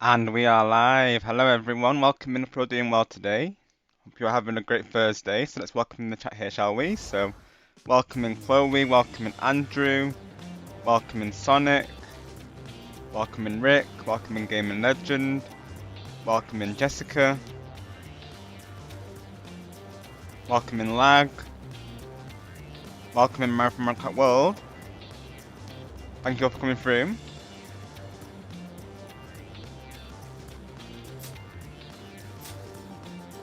And we are live. Hello everyone, welcome in if you're doing well today. Hope you're having a great Thursday. So let's welcome in the chat here, shall we? So welcome in Chloe, welcome in Andrew, welcome in Sonic, welcome in Rick, welcome in Gaming Legend, welcome in Jessica, welcome in Lag, welcome in Marathon Runcut World. Thank you all for coming through.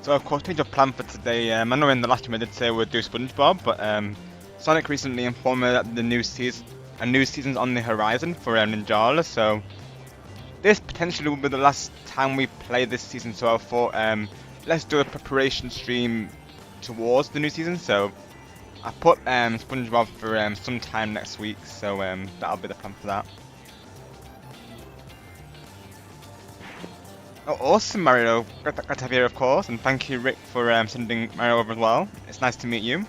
So of course, change of plan for today. I know in the last stream I did say we'd do SpongeBob, but Sonic recently informed me that a new season's on the horizon for Ninjala. So this potentially will be the last time we play this season. So I thought, let's do a preparation stream towards the new season. So I put SpongeBob for sometime next week. So that'll be the plan for that. Oh, awesome, Mario. Glad to have you here, of course, and thank you, Rick, for sending Mario over as well. It's nice to meet you.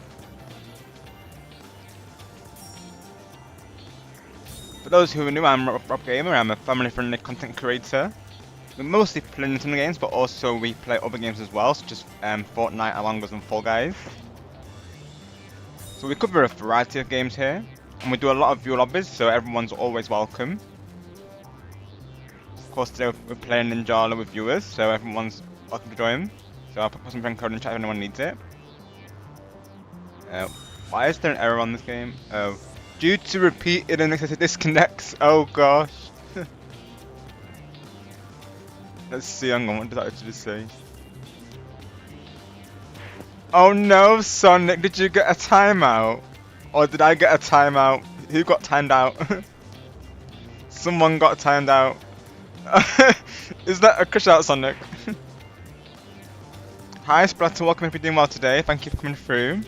For those who are new, I'm Rob Gamer. I'm a family-friendly content creator. We mostly play Nintendo games, but also we play other games as well, such as Fortnite, Among Us, and Fall Guys. So we cover a variety of games here, and we do a lot of viewer lobbies, so everyone's always welcome. Of course, today we're playing Ninjala with viewers, so everyone's welcome to join. So I'll put some friend code in the chat if anyone needs it. Why is there an error on this game? Oh, due to repeated and excessive disconnects. Oh gosh. Let's see, hang on, what did that actually say? Oh no, Sonic, did you get a timeout? Or did I get a timeout? Who got timed out? Someone got timed out. Is that a crush out, Sonic? Hi Splatoon, welcome if you're doing well today. Thank you for coming through.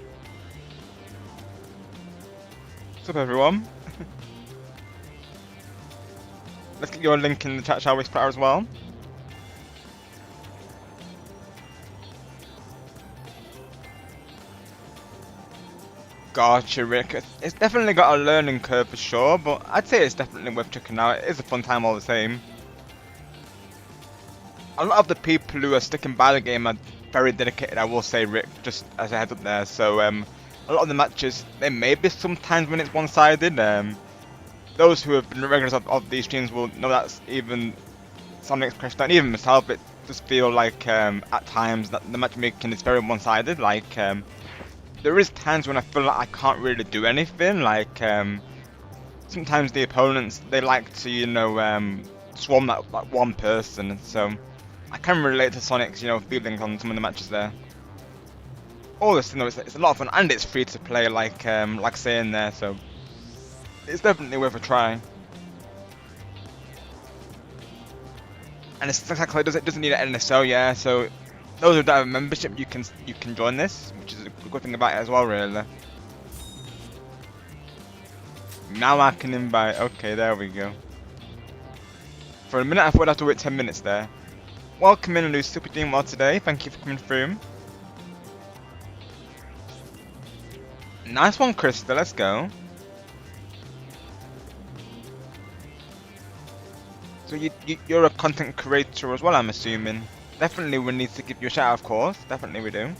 What's up everyone? Let's get your link in the chat, shall we, Splatter, as well? Gotcha, Rick. It's definitely got a learning curve for sure, but I'd say it's definitely worth checking out. It is a fun time all the same. A lot of the people who are sticking by the game are very dedicated, I will say, Rick, just as a heads up there. So a lot of the matches, there may be sometimes when it's one-sided. Those who have been regulars of these streams will know that's even Sonic's question, and even myself, it just feel like at times that the matchmaking is very one-sided. Like there is times when I feel like I can't really do anything. Like sometimes the opponents, they like to, you know, swarm that one person, so I can relate to Sonic's, you know, feelings on some of the matches there. All this, you know, it's a lot of fun, and it's free to play, like saying there, so it's definitely worth a try. And it's exactly, it doesn't need an NSO, yeah. So those who don't have a membership, you can join this, which is a good thing about it as well, really. Now I can invite. Okay, there we go. For a minute, I thought I'd have to wait 10 minutes there. Welcome in, Lucy. Hope you're doing well today. Thank you for coming through. Nice one, Krista. Let's go. So you're a content creator as well, I'm assuming. Definitely we need to give you a shout out, of course. Definitely we do.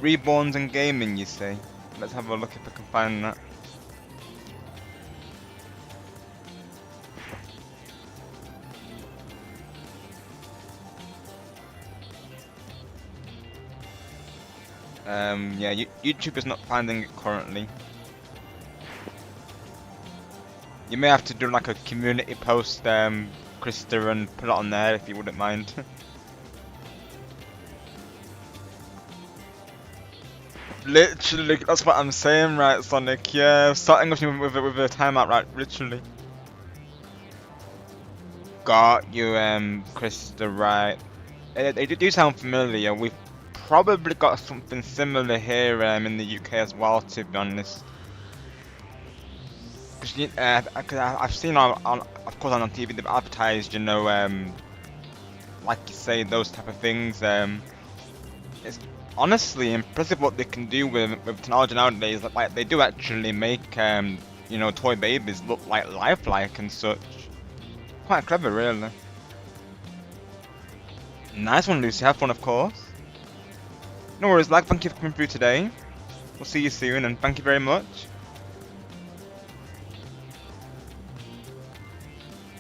Reborns and gaming, you say? Let's have a look if I can find that. Yeah, YouTube is not finding it currently. You may have to do like a community post, Krista, and put it on there if you wouldn't mind. Literally, that's what I'm saying, right, Sonic? Yeah, starting off with a timeout, right? Literally. Got you, Krista, right? They do sound familiar. We've probably got something similar here, in the UK as well, to be honest. Because I've seen of course, on TV they've advertised, you know, like you say, those type of things. It's honestly impressive what they can do with technology nowadays. Like they do actually make, you know, toy babies look like lifelike and such. Quite clever, really. Nice one, Lucy. Have fun, of course. No worries, lag. Thank you for coming through today. We'll see you soon, and thank you very much.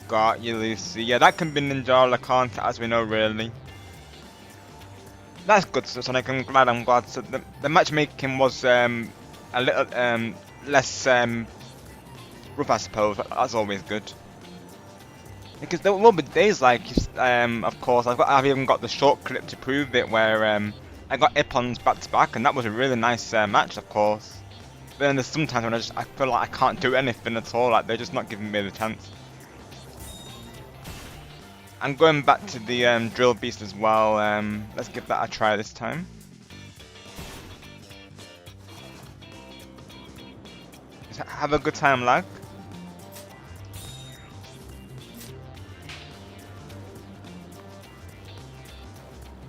Got you, Lucy. Yeah, that can be Ninjala, can't it, as we know, really. That's good, Sonic. I'm glad. So the matchmaking was a little less rough, I suppose. That's always good. Because there will be days like, of course, I've even got the short clip to prove it, where I got Ippons back to back, and that was a really nice match, of course. But then there's sometimes when I feel like I can't do anything at all, like they're just not giving me the chance. I'm going back to the drill beast as well. Let's give that a try this time. Have a good time, lag.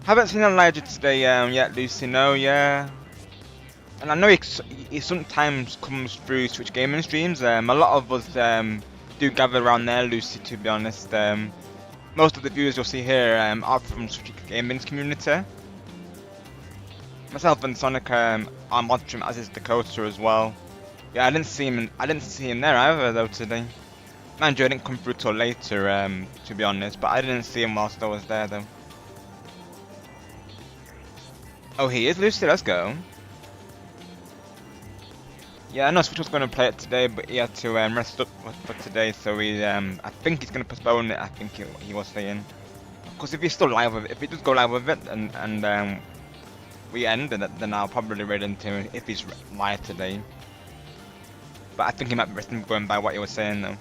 Haven't seen Elijah today yet, Lucy. No, yeah. And I know he sometimes comes through Switch gaming streams. A lot of us do gather around there, Lucy. To be honest, most of the viewers you'll see here are from Switch gaming's community. Myself and Sonic are mod stream, as is Dakota as well. Yeah, I didn't see him there either though today. Mind you, I didn't come through till later, to be honest. But I didn't see him whilst I was there though. Oh, he is, Lucy. Let's go. Yeah, I know Switch was going to play it today, but he had to rest up for today, so I think he's going to postpone it. I think he was saying. Because if he's still live with it, if he does go live with it, and we end, then I'll probably raid into him if he's live today. But I think he might be resting going by what he was saying though.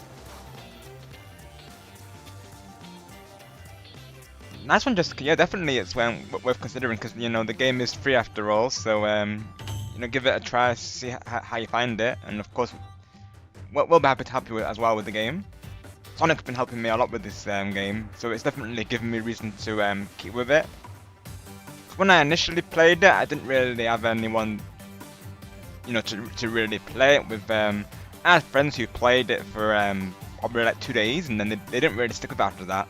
Nice one, Jessica. Yeah, definitely it's worth considering, because you know the game is free after all. So you know, give it a try, see how you find it, and of course, we'll be happy to help you as well with the game. Sonic's been helping me a lot with this game, so it's definitely given me reason to keep with it. When I initially played it, I didn't really have anyone, you know, to really play it with. I had friends who played it for probably like 2 days, and then they didn't really stick with it after that.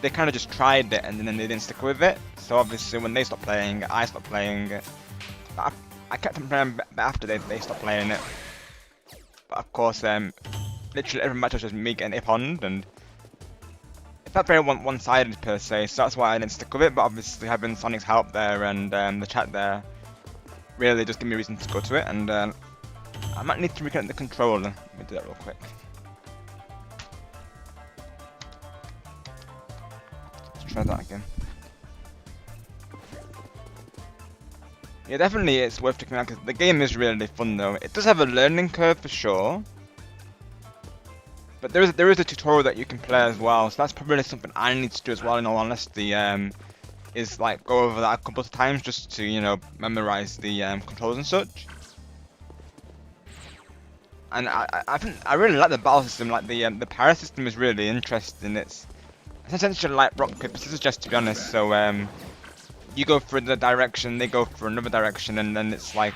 They kind of just tried it, and then they didn't stick with it. So obviously, when they stopped playing, I stopped playing it. But I kept on playing after they stopped playing it. But of course, literally every match was just me getting Ipponned, and it felt very one-sided per se. So that's why I didn't stick with it. But obviously, having Sonic's help there and the chat there really just gave me a reason to go to it. And I might need to reconnect the controller. Let me do that real quick. Try that again. Yeah, definitely it's worth checking out, because the game is really fun though. It does have a learning curve for sure, but there is a tutorial that you can play as well, so that's probably something I need to do as well, in all honesty. Is like go over that a couple of times just to, you know, memorize the controls and such. And I think I really like the battle system. Like the para system is really interesting. It's essentially like rock paper scissors, just to be honest. So you go for the direction, they go for another direction, and then it's like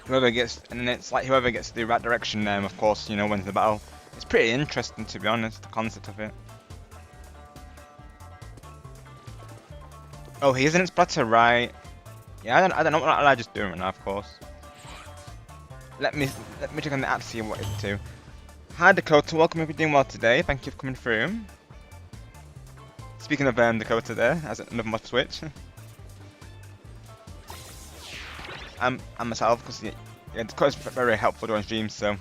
whoever gets the right direction. Of course, you know, wins the battle. It's pretty interesting, to be honest, the concept of it. Oh, he isn't Splatter, right? Yeah, I don't know what I'm just doing right now, of course. Let me check on the app, see what it's to. Hi Dakota, welcome if you're doing well today. Thank you for coming through. Speaking of Dakota there, as another mod Switch. And myself, because yeah, Dakota's very helpful during streams, so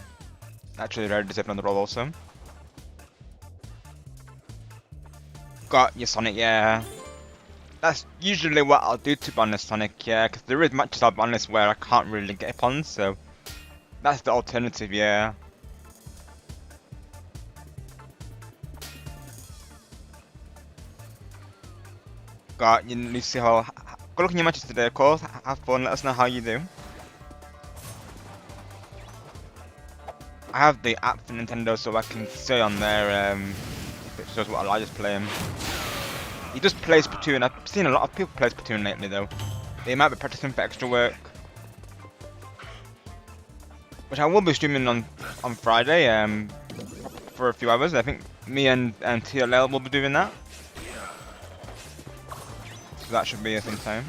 actually very deserving on the role also. Got your Sonic, yeah. That's usually what I'll do, to be honest, Sonic, yeah, because there is matches, I'll be honest, where I can't really get upon, so that's the alternative, yeah. Got you, Lucy Hall. Good luck in your matches today, of course. Have fun, let us know how you do. I have the app for Nintendo, so I can see on there if it shows what Elijah's playing. He does play Splatoon. I've seen a lot of people play Splatoon lately though. They might be practicing for extra work. Which I will be streaming on Friday for a few hours. I think me and TLL will be doing that. so that should be here sometime.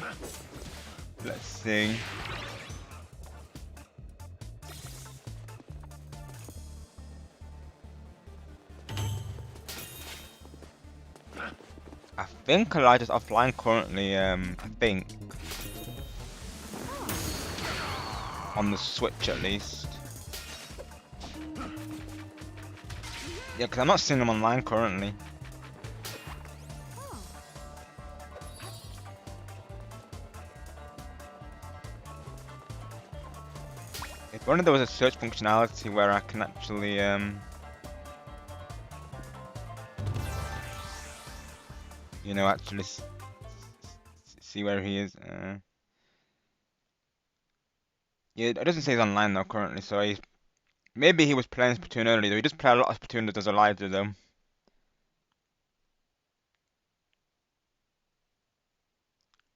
Let's see. I think Elijah's offline currently, I think. On the Switch at least. Yeah, because I'm not seeing him online currently. If only there was a search functionality where I can actually, you know, actually see where he is. Yeah, it doesn't say he's online though currently, so maybe he was playing Splatoon earlier. Though. He does play a lot of Splatoon that does Elijah though.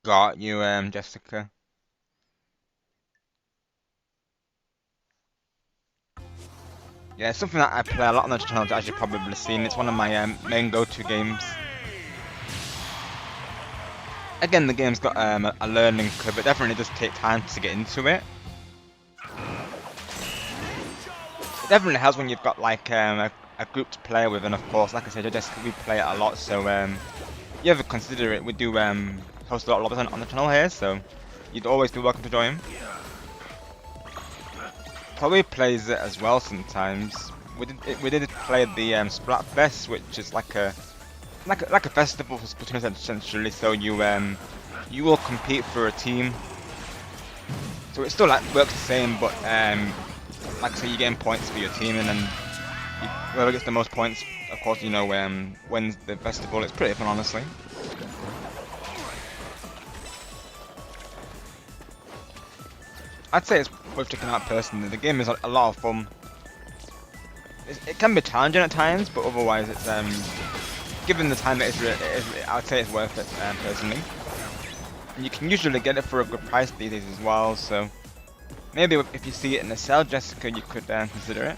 Got you, Jessica. Yeah, it's something that I play a lot on the channel, as you've probably seen. It's one of my main go-to games. Again, the game's got a learning curve, but definitely does take time to get into it. It definitely helps when you've got like a group to play with, and of course, like I said, we play it a lot, so you ever consider it, we do host a lot of lobbies on the channel here, so you'd always be welcome to join. Probably plays it as well sometimes. We did play the Splatfest, which is like a festival for Splatoon essentially. So you will compete for a team. So it still like works the same, but like I say, you gain points for your team, and then whoever gets the most points, of course, you know, wins the festival. It's pretty fun, honestly. I'd say it's worth checking out personally. The game is a lot of fun. It can be challenging at times, but otherwise it's given the time it is, I'd say it's worth it personally. And you can usually get it for a good price these days as well, so maybe if you see it in the sale, Jessica, you could consider it.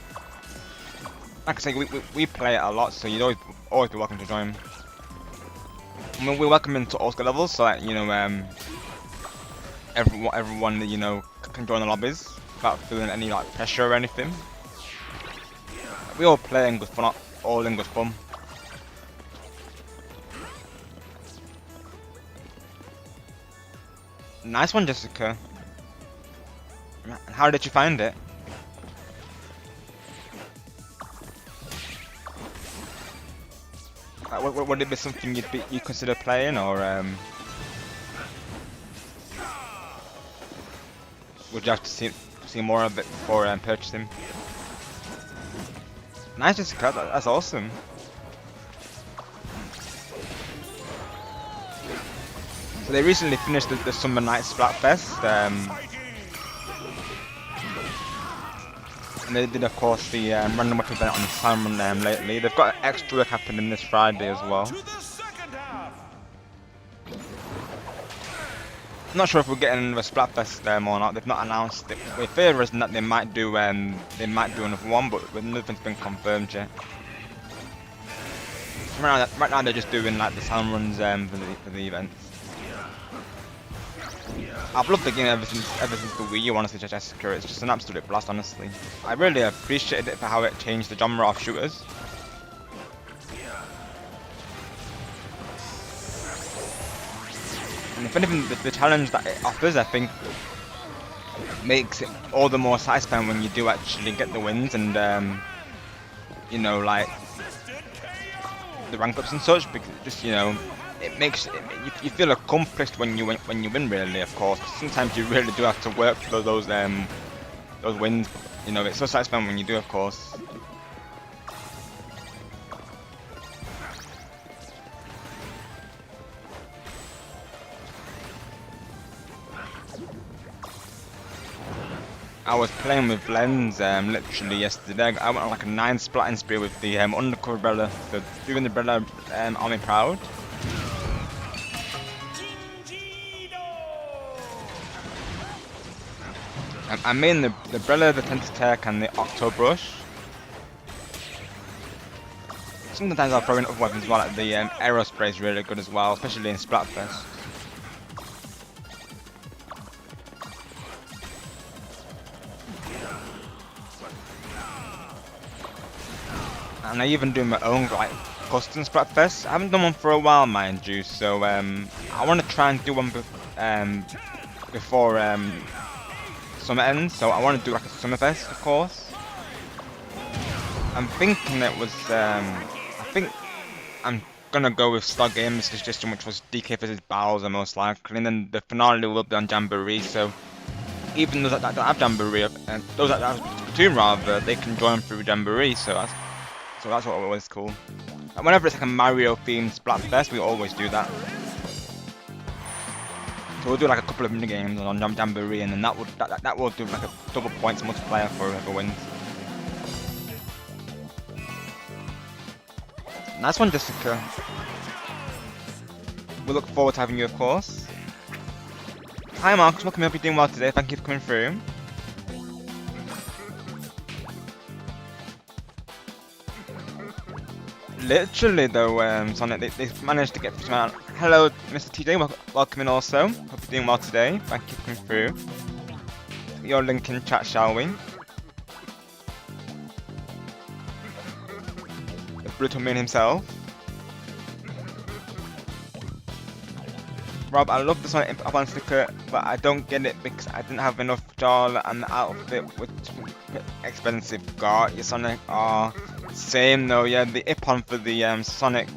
Like I say, we play it a lot, so you'd always be welcome to join. I mean, we're welcome into all skill levels, so like, you know, everyone you know can join the lobbies without feeling any like pressure or anything. We all play in good fun, all in good fun. Nice one, Jessica. How did you find it? Would it be something you'd consider playing, or would you have to see more of it before purchasing? Nice, Jessica. That's awesome. So they recently finished the Summer Night Splatfest, and they did, of course, the random weapon event on the Salmon lately. They've got extra work happening this Friday as well. I'm not sure if we're getting a Splatfest or not. They've not announced it. We're theorizing that they might do another one, but nothing's been confirmed yet. Right now they're just doing like the sound runs for the events. I've loved the game ever since the Wii U, honestly, Jessica. It's just an absolute blast, honestly. I really appreciated it for how it changed the genre of shooters. And if anything, the challenge that it offers, I think, makes it all the more satisfying when you do actually get the wins and, you know, like, the rank ups and such, because it just, you know, it makes you feel accomplished when you win, really, of course. Sometimes you really do have to work for those wins, you know, it's so satisfying when you do, of course. I was playing with Lens literally yesterday. I went on like a 9 splatting spree with the undercover Brella, so doing the Brella army proud. I mean the Brella, the Tentatek and the Octobrush. Sometimes I'll throw in other weapons as well, like the Aerospray is really good as well, especially in Splatfest. and I even do my own like custom Splatfest. I haven't done one for a while, mind you, so I want to try and do one before summer ends. So I want to do like a Summerfest, of course. I'm thinking it was I think I'm gonna go with Star Games suggestion, which was DK vs Bowser most likely, and then the finale will be on Jamboree. So even those that don't have Jamboree, those that have Splatoon rather, they can join through Jamboree. So that's what was cool. And whenever it's like a Mario themed Splatfest, we always do that. So we'll do like a couple of mini games on Jamboree, and then that will do like a double points multiplier for whoever wins. Nice one, Jessica. We look forward to having you, of course. Hi, Marcus. Welcome. Hope you're doing well today. Thank you for coming through. Literally, though, Sonic, they managed to get through some. Hello, Mr. TJ. Welcome in also. Hope you're doing well today. Thank you for coming through. Put your link in chat, shall we? The brutal man himself. Rob, I love the Sonic up on sticker, but I don't get it because I didn't have enough Ninjala and the outfit with expensive. God, your Sonic are same though. Yeah, the Ipon for the Sonic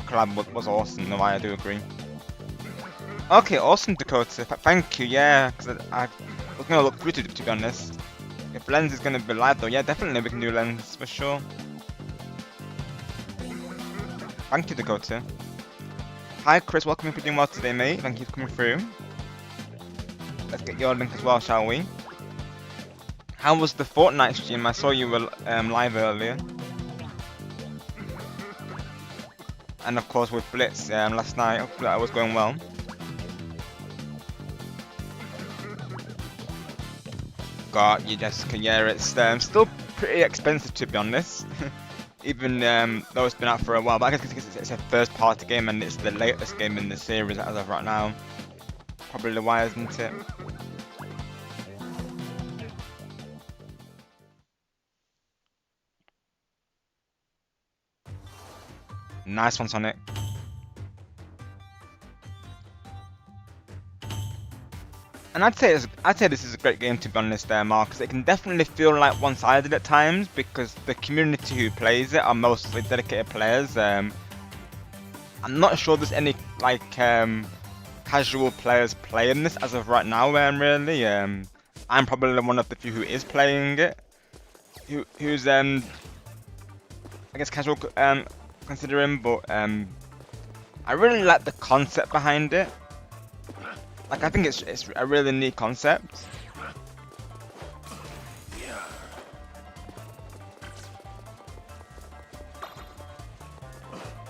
collab was awesome. No, I do agree. Okay, awesome, Dakota. Thank you. Yeah, because I was gonna look through to be honest. If Lens is gonna be live though, yeah, definitely we can do Lens for sure. Thank you, Dakota. Hi Chris, welcome if you're doing well today, mate. Thank you for coming through. Let's get your link as well, shall we? How was the Fortnite stream? I saw you were live earlier. And of course with Blitz last night. Hopefully that was going well. Got you, Jessica. Yeah, it's still pretty expensive to be honest. Even though it's been out for a while, but I guess it's a first party game and it's the latest game in the series as of right now. Probably why, isn't it? Nice one, Sonic. And I'd say this is a great game to be honest, Mark, because it can definitely feel like one-sided at times because the community who plays it are mostly dedicated players. I'm not sure there's any like casual players playing this as of right now. Really, I'm probably one of the few who is playing it. Who's I guess casual considering, but I really like the concept behind it. Like, I think it's a really neat concept.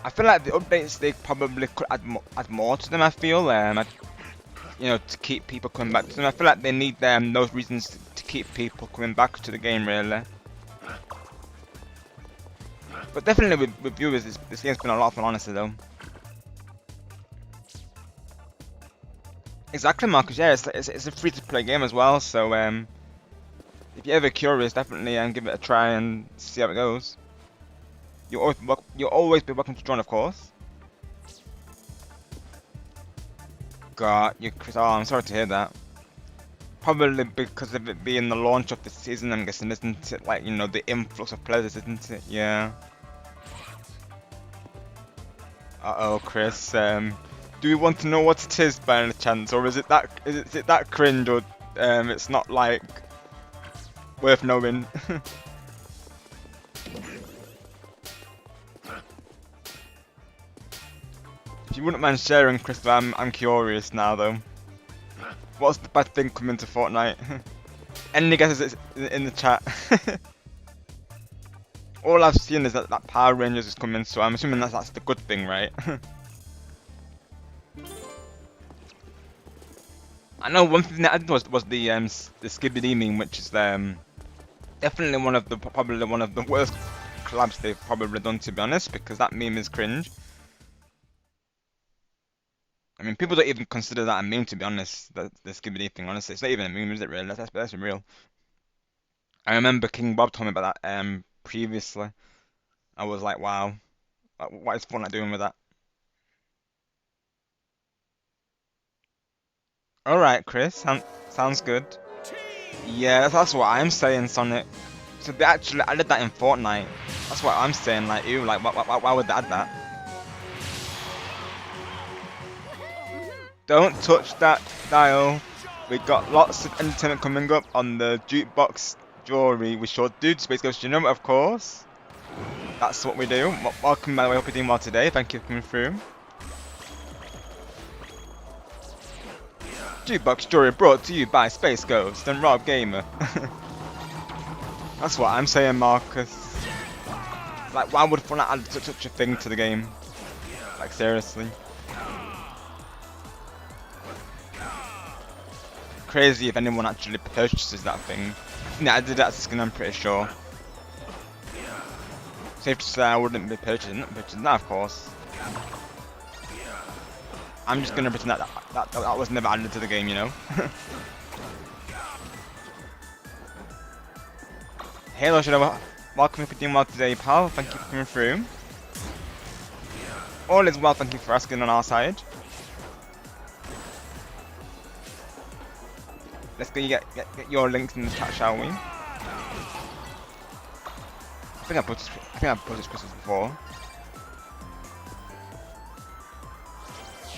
I feel like the updates, they probably could add more to them. I feel, you know, to keep people coming back to them. I feel like they need those reasons to keep people coming back to the game, really. But definitely with viewers, this game's been a lot of fun, honestly, though. Exactly, Marcus. Yeah, it's a free-to-play game as well. So if you're ever curious, definitely give it a try and see how it goes. You'll always be welcome to join, of course. God, you Chris. Oh, I'm sorry to hear that. Probably because of it being the launch of the season, I'm guessing, isn't it? Like, you know, the influx of players, isn't it? Yeah. Uh-oh, Chris. Do we want to know what it is by any chance, or is it that cringe, or it's not like worth knowing? If you wouldn't mind sharing, Chris, I'm curious now though. What's the bad thing coming to Fortnite? Any guesses in the chat? All I've seen is that Power Rangers is coming, so I'm assuming that's the good thing, right? I know one thing that I did was the Skibidi meme, which is definitely probably one of the worst collabs they've probably done, to be honest, because that meme is cringe. I mean, people don't even consider that a meme, to be honest. The Skibidi thing, honestly, it's not even a meme, is it? Really? That's real. I remember King Bob told me about that previously. I was like, wow, what is Fortnite doing with that? All right, Chris, sounds good. Yeah, that's what I'm saying, Sonic. So they actually added that in Fortnite. That's what I'm saying. Like, ew, like, why would they add that? Don't touch that dial. We got lots of entertainment coming up on the jukebox jewelry with short dude Space Ghost Genome, of course. That's what we do. Welcome, by the way. Hope you're doing well today. Thank you for coming through. Jukebox jewelry brought to you by Space Ghost and Rob Gamer. That's what I'm saying, Marcus. Like, why would Fortnite add such a thing to the game? Like, seriously. Crazy if anyone actually purchases that thing. Yeah, I did that as a skin, I'm pretty sure. Safe to say I wouldn't be purchasing that, of course. I'm just gonna pretend that was never added to the game, you know? Hello, Shadow. Welcome to doing well today, pal. Thank you for coming through. All is well, thank you for asking on our side. Let's go get your links in the chat, shall we? I think I posted Christmas before.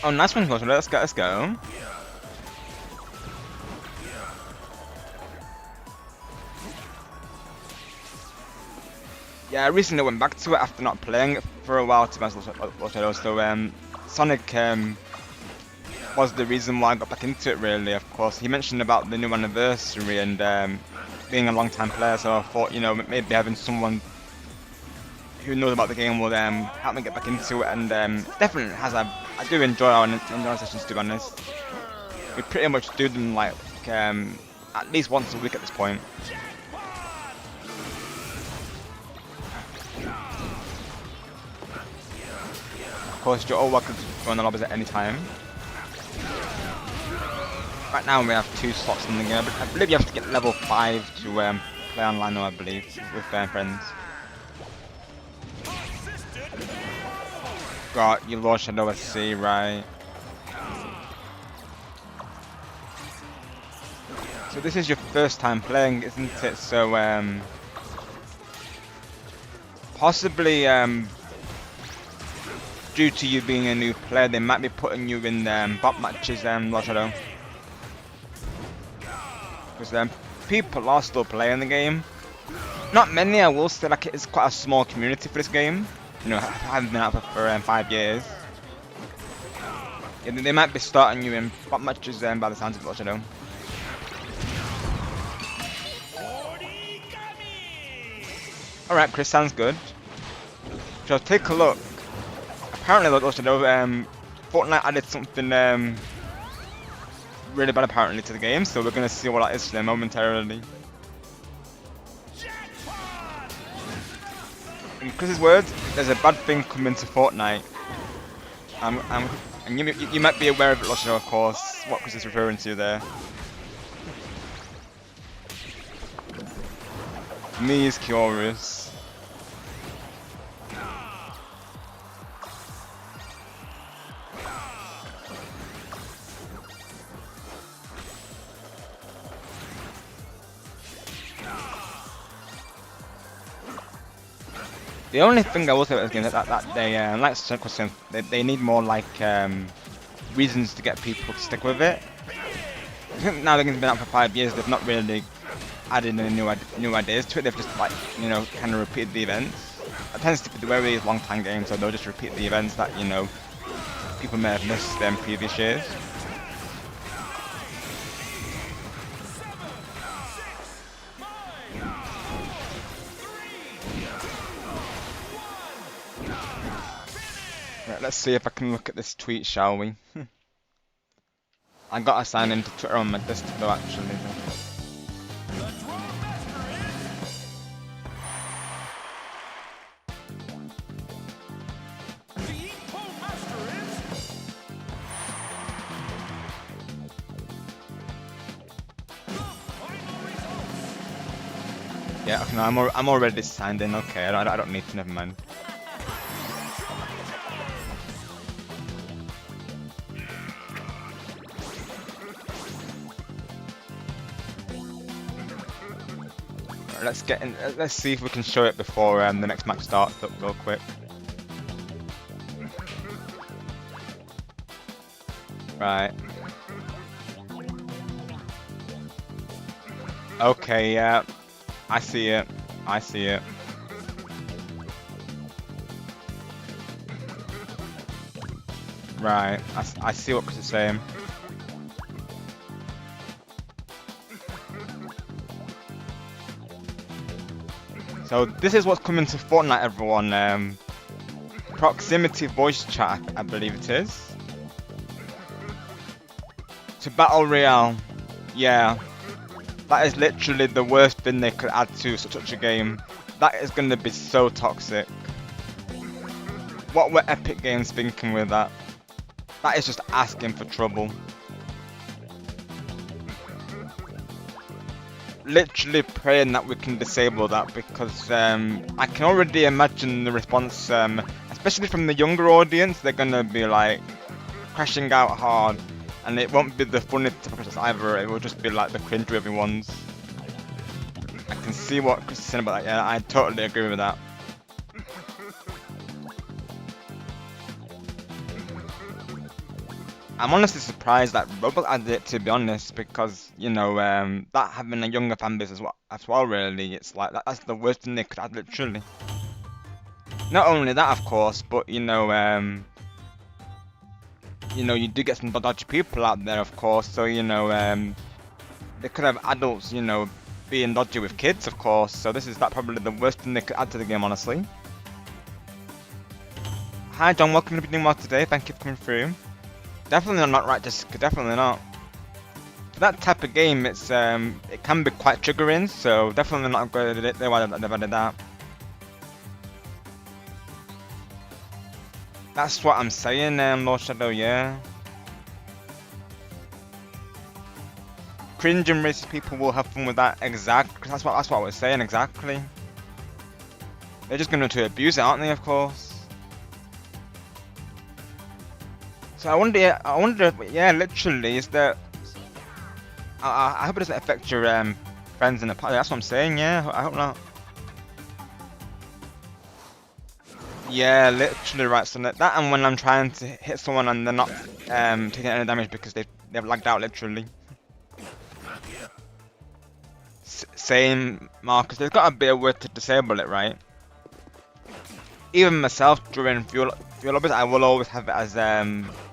Oh, nice one, Closer. Let's go. Yeah, I recently went back to it after not playing it for a while, to be honest. So, Sonic was the reason why I got back into it, really, of course. He mentioned about the new anniversary and being a long-time player, so I thought, you know, maybe having someone who knows about the game will help me get back into it, and definitely has. I do enjoy our sessions, to be honest. We pretty much do them like at least once a week at this point. Of course, you're all welcome to join the lobbies at any time. Right now we have 2 slots in the game. I believe you have to get level 5 to play online now, I believe, with friends. Got you, Lord Shadow at sea, right? So this is your first time playing, isn't it? So possibly due to you being a new player, they might be putting you in bot matches, Lord Shadow. Because people are still playing the game. Not many, I will say. Like, it's quite a small community for this game. You know, I haven't been out for 5 years. Yeah, they might be starting you in bot matches by the sounds of it, you know. Alright, Chris, sounds good. So take a look. Apparently, like, you know, Fortnite added something really bad apparently to the game, so we're gonna see what that is today momentarily. In Chris's words, there's a bad thing coming to Fortnite. And you might be aware of it, Loshino, of course, what Chris is referring to there. Me is curious. The only thing I will say about this game is that they, like Sonic was saying, they need more like reasons to get people to stick with it. I think now the game's been out for 5 years, they've not really added any new ideas to it. They've just, like, you know, kind of repeated the events. It tends to be the way with these long-time games, so they'll just repeat the events that, you know, people may have missed in previous years. Right, let's see if I can look at this tweet, shall we? I gotta sign into Twitter on my desktop though, actually. Yeah, okay, no, I'm already signed in. Okay, I don't need to. Never mind. let's get in. Let's see if we can show it before the next match starts up real quick. Right. Okay, yeah. I see it. I see it. Right. I see what Chris is saying. So this is what's coming to Fortnite, everyone. Proximity voice chat, I believe it is. To Battle Royale. Yeah. That is literally the worst thing they could add to such a game. That is going to be so toxic. What were Epic Games thinking with that? That is just asking for trouble. Literally praying that we can disable that, because I can already imagine the response, especially from the younger audience. They're going to be like crashing out hard. And it won't be the funny process either, it will just be like the cringe-worthy ones. I can see what Chris is saying about that, yeah, I totally agree with that. I'm honestly surprised that Roblox added it, to be honest, because, you know, that having a younger fan base as well really, it's like, that's the worst thing they could add, literally. Not only that, of course, but, you know, you do get some dodgy people out there, of course, so, you know, they could have adults, you know, being dodgy with kids, of course, so this is probably the worst thing they could add to the game, honestly. Hi John, welcome to the new mod today, thank you for coming through. Definitely not right, Jessica, definitely not. For that type of game, it can be quite triggering, so definitely not good at it, they've added that. That's what I'm saying, Lord Shadow, yeah. Cringe and racist people will have fun with that, exactly. That's what I was saying, exactly. They're just going to abuse it, aren't they, of course. So I wonder, yeah, literally, is that... I hope it doesn't affect your friends in the party, that's what I'm saying, yeah, I hope not. Yeah, literally right, so that and when I'm trying to hit someone and they're not taking any damage because they've lagged out, literally. Same, Marcus, there's got to be a way to disable it, right? Even myself, during fuel lobbies, I will always have it as,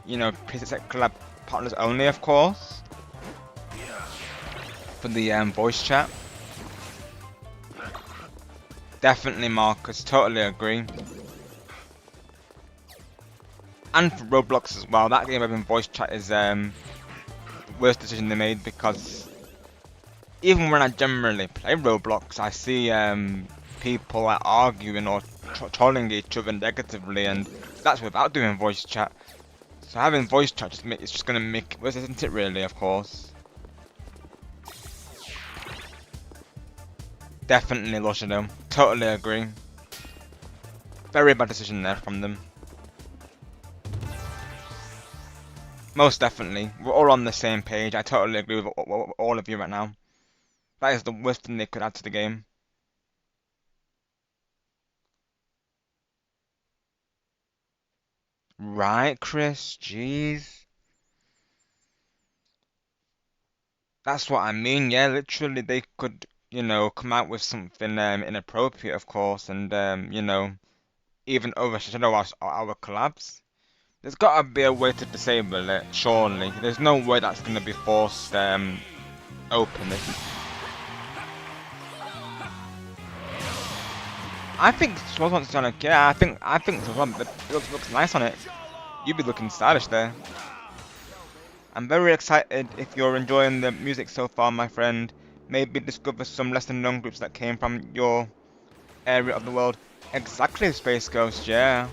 you know, preset collab partners only, of course. For the voice chat. Definitely, Marcus, totally agree. And for Roblox as well, that game having voice chat is the worst decision they made, because even when I generally play Roblox, I see people like arguing or trolling each other negatively, and that's without doing voice chat. So having voice chat it's just gonna make it worse, isn't it? Really, of course. Definitely, Lushido. Totally agree. Very bad decision there from them. Most definitely. We're all on the same page. I totally agree with all of you right now. That is the worst thing they could add to the game. Right, Chris? Jeez. That's what I mean, yeah, literally they could, you know, come out with something inappropriate, of course, and, you know, even overshadow our collabs. There's got to be a way to disable it, surely. There's no way that's going to be forced open. I think Swaz wants to yeah, I think it looks nice on it. You'd be looking stylish there. I'm very excited if you're enjoying the music so far, my friend. Maybe discover some lesser known groups that came from your area of the world. Exactly, Space Ghost, yeah.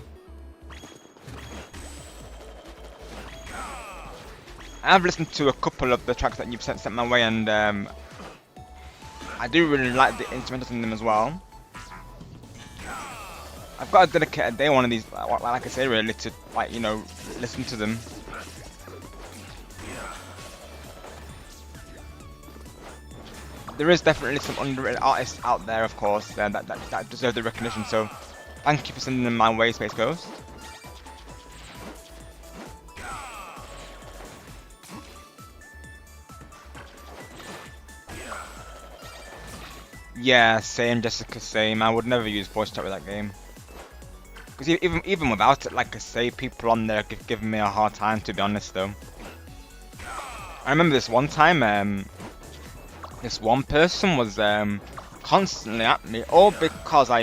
I've listened to a couple of the tracks that you've sent my way, and I do really like the instrumentals in them as well. I've got to dedicate a day one of these, like I say, really, to, like, you know, listen to them. there is definitely some underrated artists out there, of course, that deserve the recognition. So, thank you for sending them my way, Space Ghost. Yeah, same, Jessica, same. I would never use voice chat with that game. Because even without it, like I say, people on there giving me a hard time, to be honest, though. I remember this one time, this one person was constantly at me, all because I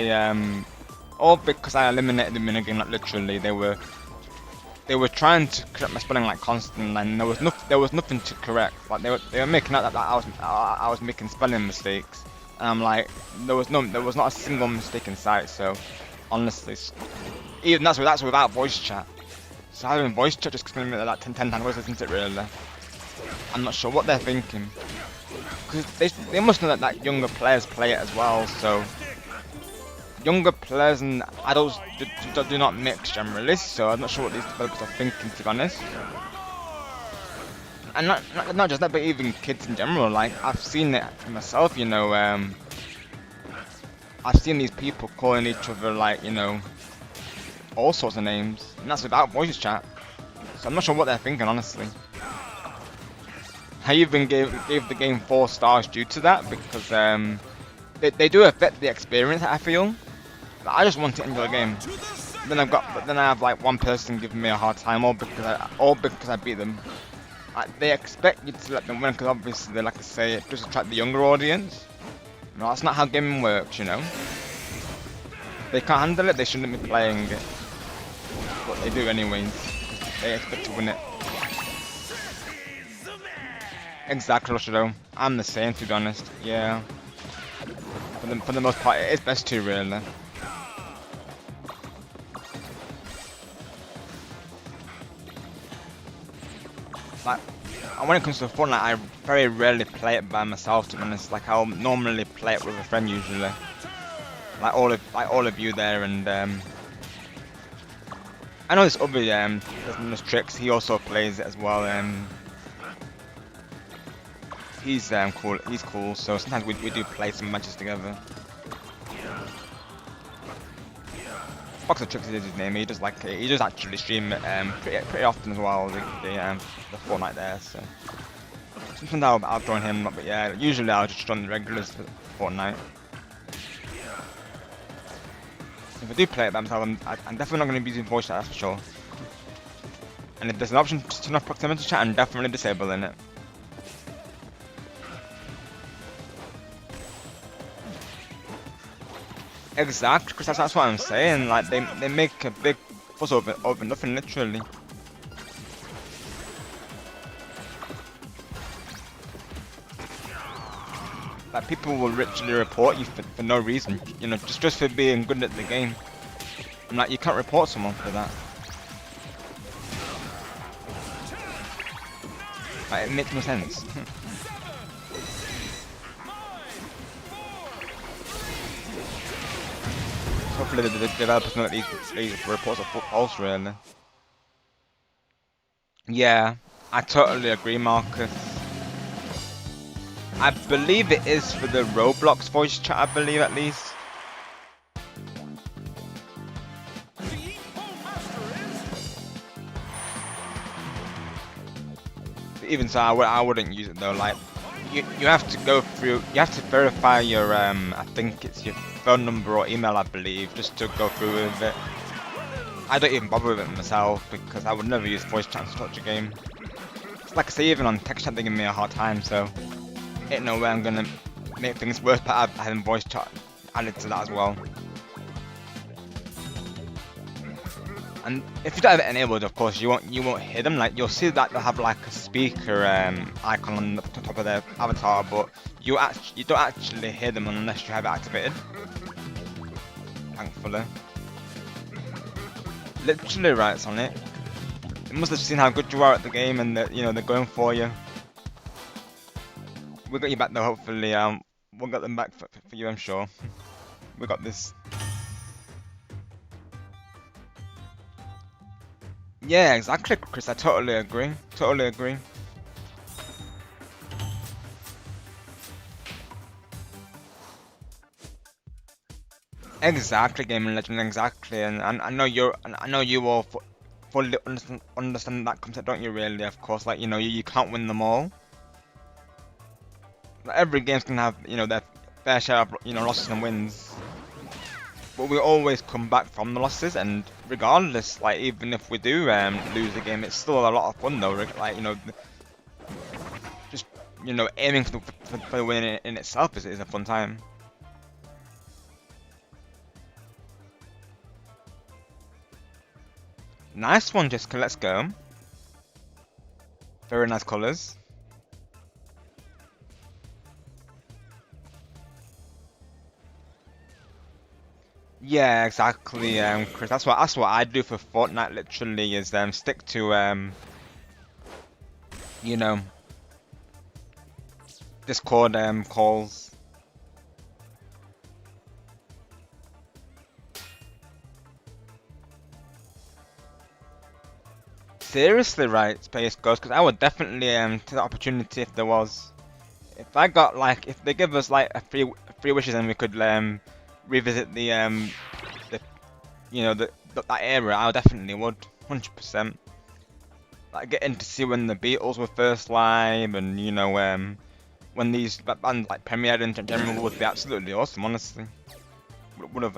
eliminated the minigame. Like literally, they were trying to correct my spelling like constantly, and there was nothing to correct. Like they were making out that I was making spelling mistakes, and I'm like, there was not a single mistake in sight. So honestly, even that's without voice chat. So having voice chat just gonna make that 10 times worse, isn't it? Really, I'm not sure what they're thinking. Because they must know that younger players play it as well, so younger players and adults do not mix generally, so I'm not sure what these developers are thinking, to be honest. And not just that, but even kids in general. Like I've seen it myself, you know. I've seen these people calling each other like, you know, all sorts of names, and that's without voice chat. So I'm not sure what they're thinking, honestly. I even gave the game 4 stars due to that, because they do affect the experience, I feel. But I just want to enjoy the game. Then I have like one person giving me a hard time, all because I beat them. Like, they expect you to let them win, because obviously, like I say, it just attract the younger audience. No, that's not how gaming works, you know. They can't handle it, they shouldn't be playing it. But they do anyways, because they expect to win it. Exactly, Shadow. I'm the same, to be honest. Yeah. For the most part, it is best to, really. Like, when it comes to Fortnite, I very rarely play it by myself, to be honest. Like, I'll normally play it with a friend, usually. Like all of you there, and I know this other there's Tricks. He also plays it as well. He's cool. He's cool. So sometimes we do play some matches together. Fox of Tricks is his name. He does actually stream it pretty often as well. The Fortnite there. So sometimes I'll join him, but yeah, usually I'll just join the regulars for Fortnite. If I do play it by myself, I'm definitely not going to be using voice chat, that's for sure. And if there's an option to turn off proximity chat, I'm definitely disabling it. Exactly, because that's what I'm saying. Like they make a big fuss over nothing, literally. Like people will literally report you for no reason, you know, just for being good at the game. I'm like, you can't report someone for that. Like, it makes no sense. Hopefully the developers know that these reports are false, really. Yeah, I totally agree, Marcus. I believe it is for the Roblox voice chat, I believe, at least. But even so, I wouldn't use it though. Like, you have to go through, you have to verify your I think it's your phone number or email, I believe, just to go through with it. I don't even bother with it myself because I would never use voice chat to touch a game. It's like I say, even on text chat they give me a hard time, so ain't no way I'm gonna make things worse by having voice chat added to that as well. And if you don't have it enabled, of course, you won't hear them. Like, you'll see that they'll have like a speaker icon on the top of their avatar, but you don't actually hear them unless you have it activated. Thankfully. Literally right on it. They must have seen how good you are at the game, and that, you know, they're going for you. We got you back though, hopefully. We'll get them back for you, I'm sure. We got this. Yeah, exactly, Chris. I totally agree. Totally agree. Exactly, gaming legend, exactly, and I know you all fully understand that concept, don't you? Really, of course, like you can't win them all. Like, every game's gonna have their fair share of losses and wins, but we always come back from the losses, and regardless, like even if we do lose the game, it's still a lot of fun though. Like just aiming for the win in itself is a fun time. Nice one, Jessica. Let's go. Very nice colours. Yeah, exactly, Chris. That's what I do for Fortnite. Literally, is stick to you know, Discord calls. Seriously, right, Space Ghost? Because I would definitely take the opportunity if there was. If I got like, if they give us like a free wishes and we could revisit the that era, I definitely would, 100%. Like getting to see when the Beatles were first live, and when these bands like premiered in general would be absolutely awesome. Honestly, would have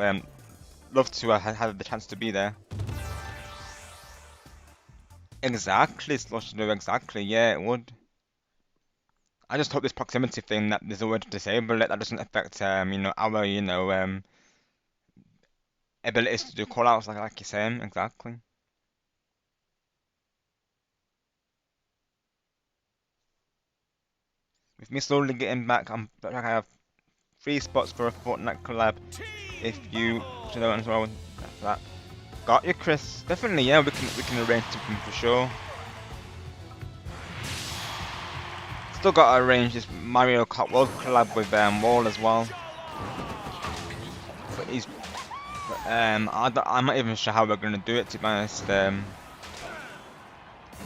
loved to have had the chance to be there. Exactly, Slush do exactly. Yeah, it would. I just hope this proximity thing that there's a way to disable it that doesn't affect our abilities to do callouts like you're saying exactly. With me slowly getting back, I have 3 spots for a Fortnite collab. If you should know as well after that. Got you, Chris. Definitely, yeah. We can arrange something for sure. Still got to arrange this Mario Kart World collab with Wall as well. But I'm not even sure how we're gonna do it, to be honest.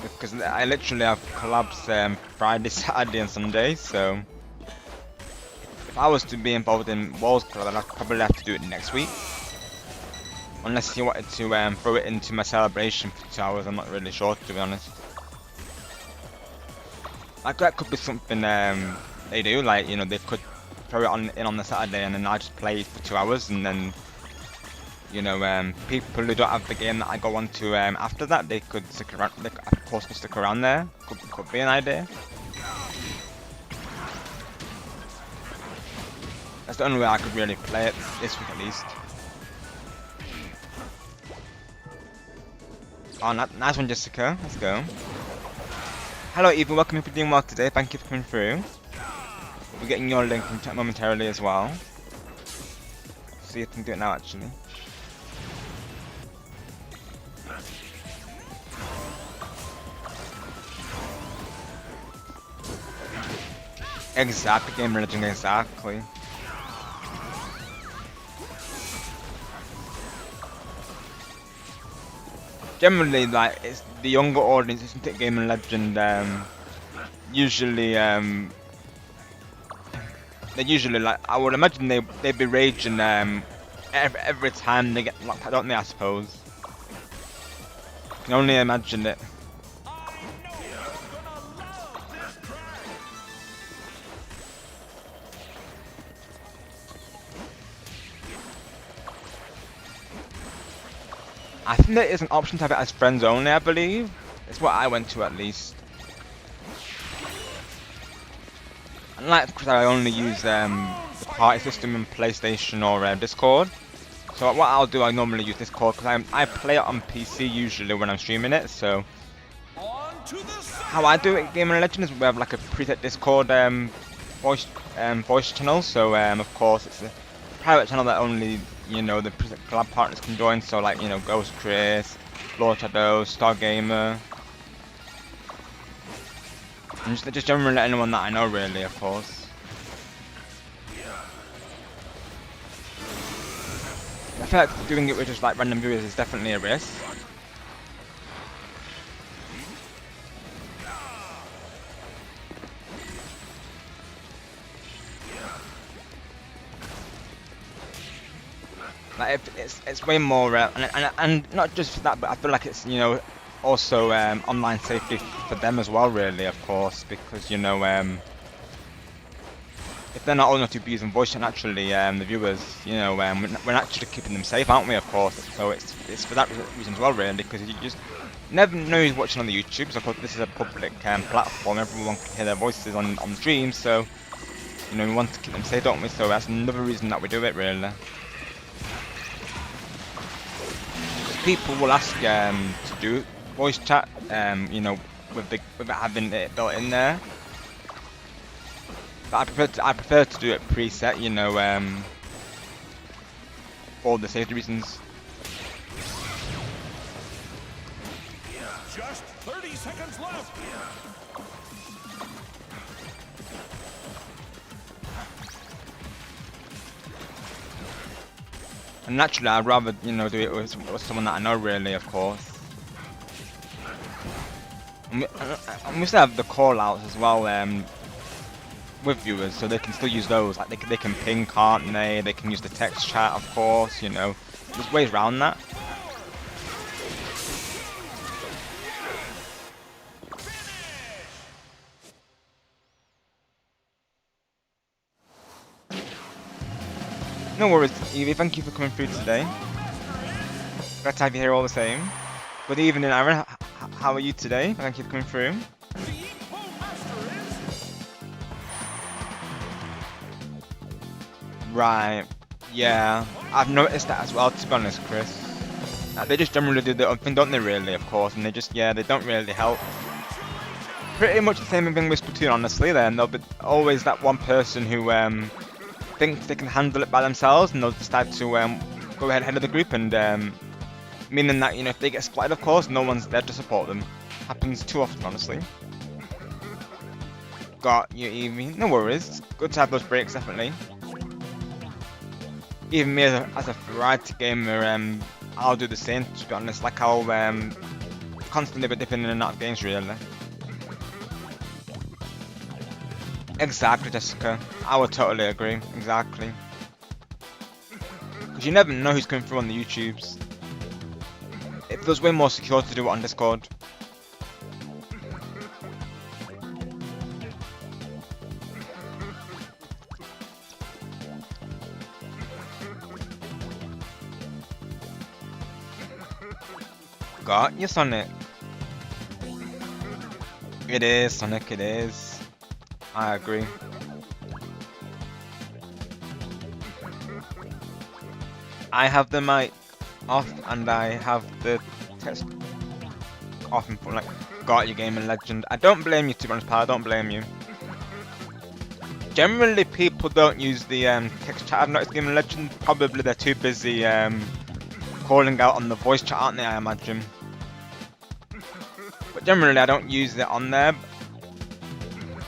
Because I literally have collabs Friday, Saturday, and Sunday. So if I was to be involved in Wall's collab, I'd probably have to do it next week. Unless you wanted to throw it into my celebration for 2 hours, I'm not really sure, to be honest. Like that could be something they do, like they could throw it in on the Saturday and then I just play it for 2 hours, and then people who don't have the game that I go on to after that, they could stick around. They could, of course, stick around there. Could be an idea. That's the only way I could really play it this week, at least. Oh, nice one, Jessica. Let's go. Hello, Eva. Welcome if you're doing well today. Thank you for coming through. We're getting your link in chat momentarily as well. See if I can do it now, actually. Exactly, game religion, exactly. Generally, like, it's the younger audience, isn't it, Game and Legend, usually, they usually, like, I would imagine they'd be raging, every time they get locked out, don't they, I suppose? Can only imagine it. I think there is an option to have it as friends only, I believe. It's what I went to, at least. Unlike because I only use the party system in PlayStation or Discord. So what I'll do, I normally use Discord because I play it on PC usually when I'm streaming it. So how I do it, Game and Legend, is we have like a preset Discord voice channel. So of course it's a private channel that only the preset collab partners can join. So like Ghost Chris, Lord Shadow, Star Gamer. And just generally anyone that I know, really, of course. I feel like doing it with just like random viewers is definitely a risk. Like it's way more, and not just for that, but I feel like it's, you know, also online safety for them as well, really, of course, because, you know, if they're not old enough to be using voice chat naturally, the viewers, you know, we're actually keeping them safe, aren't we? Of course. So it's for that reason as well, really, because you just never know who's watching on the YouTube. So of course, this is a public platform; everyone can hear their voices on the stream. So, you know, we want to keep them safe, don't we? So that's another reason that we do it, really. People will ask to do voice chat, you know, with it having it built in there. But I prefer to do it preset, you know, for the safety reasons. Just 30 seconds left. And naturally, I'd rather, you know, do it with someone that I know, really, of course. And we still have the call-outs as well, with viewers, so they can still use those. Like they can ping, can't they? They can use the text chat, of course. You know, there's ways around that. No worries, Evie. Thank you for coming through today. Glad to have you here all the same. Good evening, Aaron. How are you today? Thank you for coming through. Right, yeah, I've noticed that as well, to be honest, Chris. They just generally do their own thing, don't they, really, of course, and they just, yeah, they don't really help. Pretty much the same thing with Splatoon, honestly, then. There'll be always that one person who thinks they can handle it by themselves, and they'll decide to go ahead of the group, and meaning that, you know, if they get splattered, of course, no one's there to support them. Happens too often, honestly. Got you, Evie. No worries. It's good to have those breaks, definitely. Even me as a variety gamer, I'll do the same, to be honest. Like, I'll constantly be dipping in and out of games, really. Exactly, Jessica. I would totally agree. Exactly. Because you never know who's coming through on the YouTubes. It feels way more secure to do it on Discord. Got you, Sonic. It is, Sonic, it is. I agree. I have the mic off and I have the text off and like, got you, gaming legend. I don't blame you, to be honest, pal. I don't blame you. Generally, people don't use the text chat. I've noticed, gaming legend. Probably they're too busy calling out on the voice chat, aren't they? I imagine. But generally, I don't use it on there.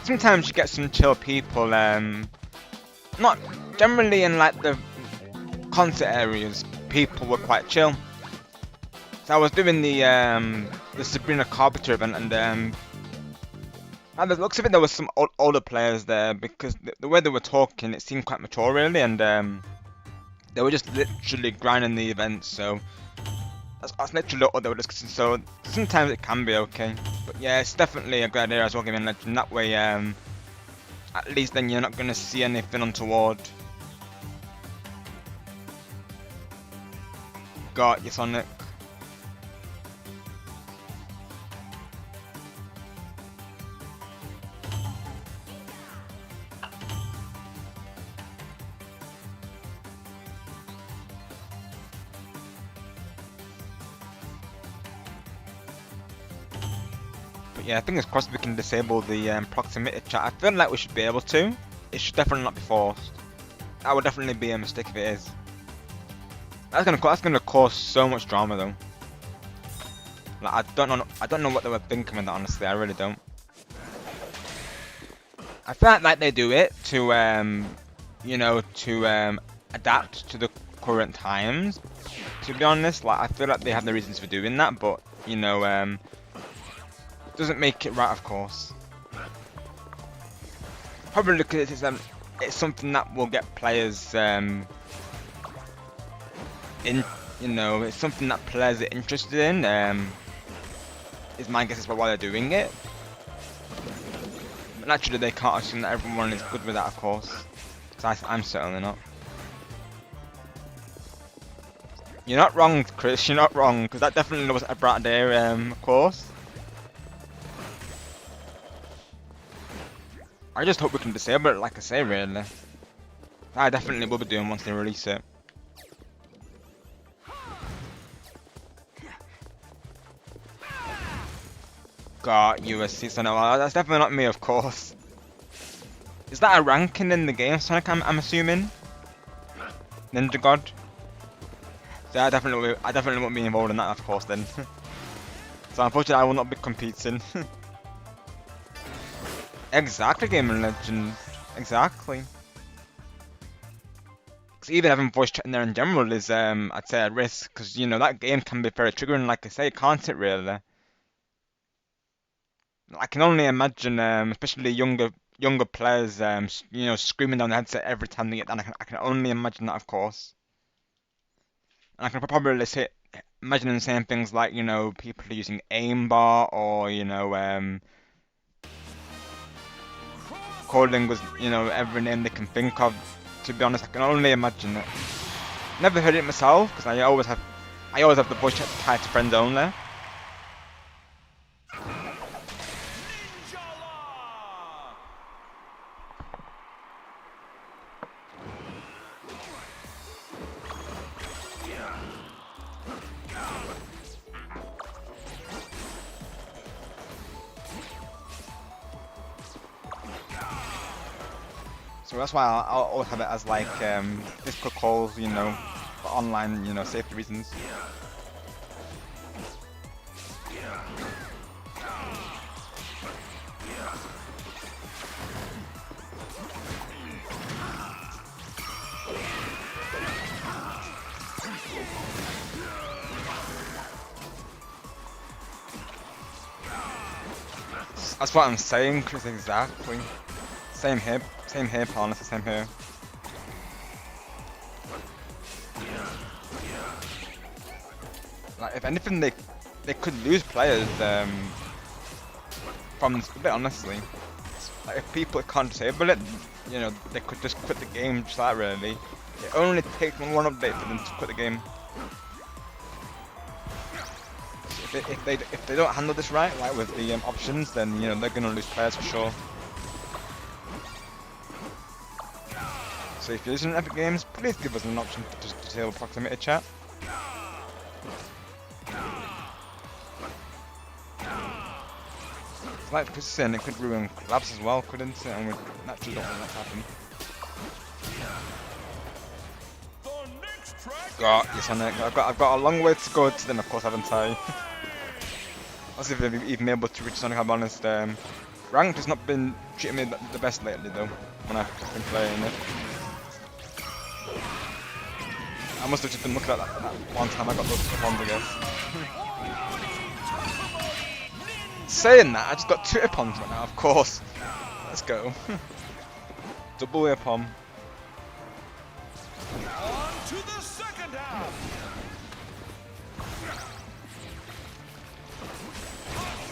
Sometimes you get some chill people. Not generally in like the concert areas. People were quite chill. So I was doing the Sabrina Carpenter event, and by the looks of it, there was some older players there because the way they were talking, it seemed quite mature, really, and they were just literally grinding the event. So that's literally what they were discussing. So sometimes it can be okay, but yeah, it's definitely a good idea as well, giving legend. That way, at least then you're not gonna see anything untoward. Got you, Sonic. But yeah, fingers crossed we can disable the proximity chat. I feel like we should be able to. It should definitely not be forced. That would definitely be a mistake if it is. That's gonna cause so much drama though. Like I don't know what they were thinking with that, honestly. I really don't. I feel like they do it to you know, to adapt to the current times. To be honest, like I feel like they have the reasons for doing that, but you know, doesn't make it right, of course. Probably because it's something that will get players in, you know, it's something that players are interested in. Is my guess is why they're doing it. But naturally, they can't assume that everyone is good with that, of course. So I'm certainly not. You're not wrong, Chris. You're not wrong, because that definitely was a bright day, of course. I just hope we can disable it, like I say, really. I definitely will be doing once they release it. Got USC, so no, that's definitely not me, of course. Is that a ranking in the game, Sonic? I'm assuming. Ninja God. So I definitely won't be involved in that, of course. Then. So unfortunately, I will not be competing. Exactly, Gaming Legend. Exactly. Because even having voice chat in there in general is, I'd say, a risk. Because you know that game can be very triggering, like I say, can't it? Really. I can only imagine, especially younger players, you know, screaming down the headset every time they get down. I can only imagine that, of course. And I can probably say, imagining saying things like, you know, people using aimbot or, you know, calling with, you know, every name they can think of. To be honest, I can only imagine it. Never heard it myself because I always have the voice chat tied to friends only. So that's why I'll always have it as like Discord calls, you know, for online, you know, safety reasons. That's what I'm saying, Chris, exactly. Same here, honestly, same here. Like, if anything, they could lose players from this bit, honestly. Like, if people can't disable it, you know, they could just quit the game just like that, really. It only takes one update for them to quit the game. If they don't handle this right, like with the options, then you know they're gonna lose players for sure. So if you're using Epic Games, please give us an option to just disable proximity chat. Like Chris is saying, it could ruin collabs as well, couldn't it? And we naturally don't want that to happen. Got yes, I've got a long way to go to them, of course, haven't I? I'll see if they've even been able to reach Sonic, I'm honest. Ranked has not been treating me the best lately, though, when I've been playing it. I must have just been looking at that one time I got those bombs, I guess. Saying that, I just got 2 Ipons right now, of course. Let's go. Double Ipon. On to the second half.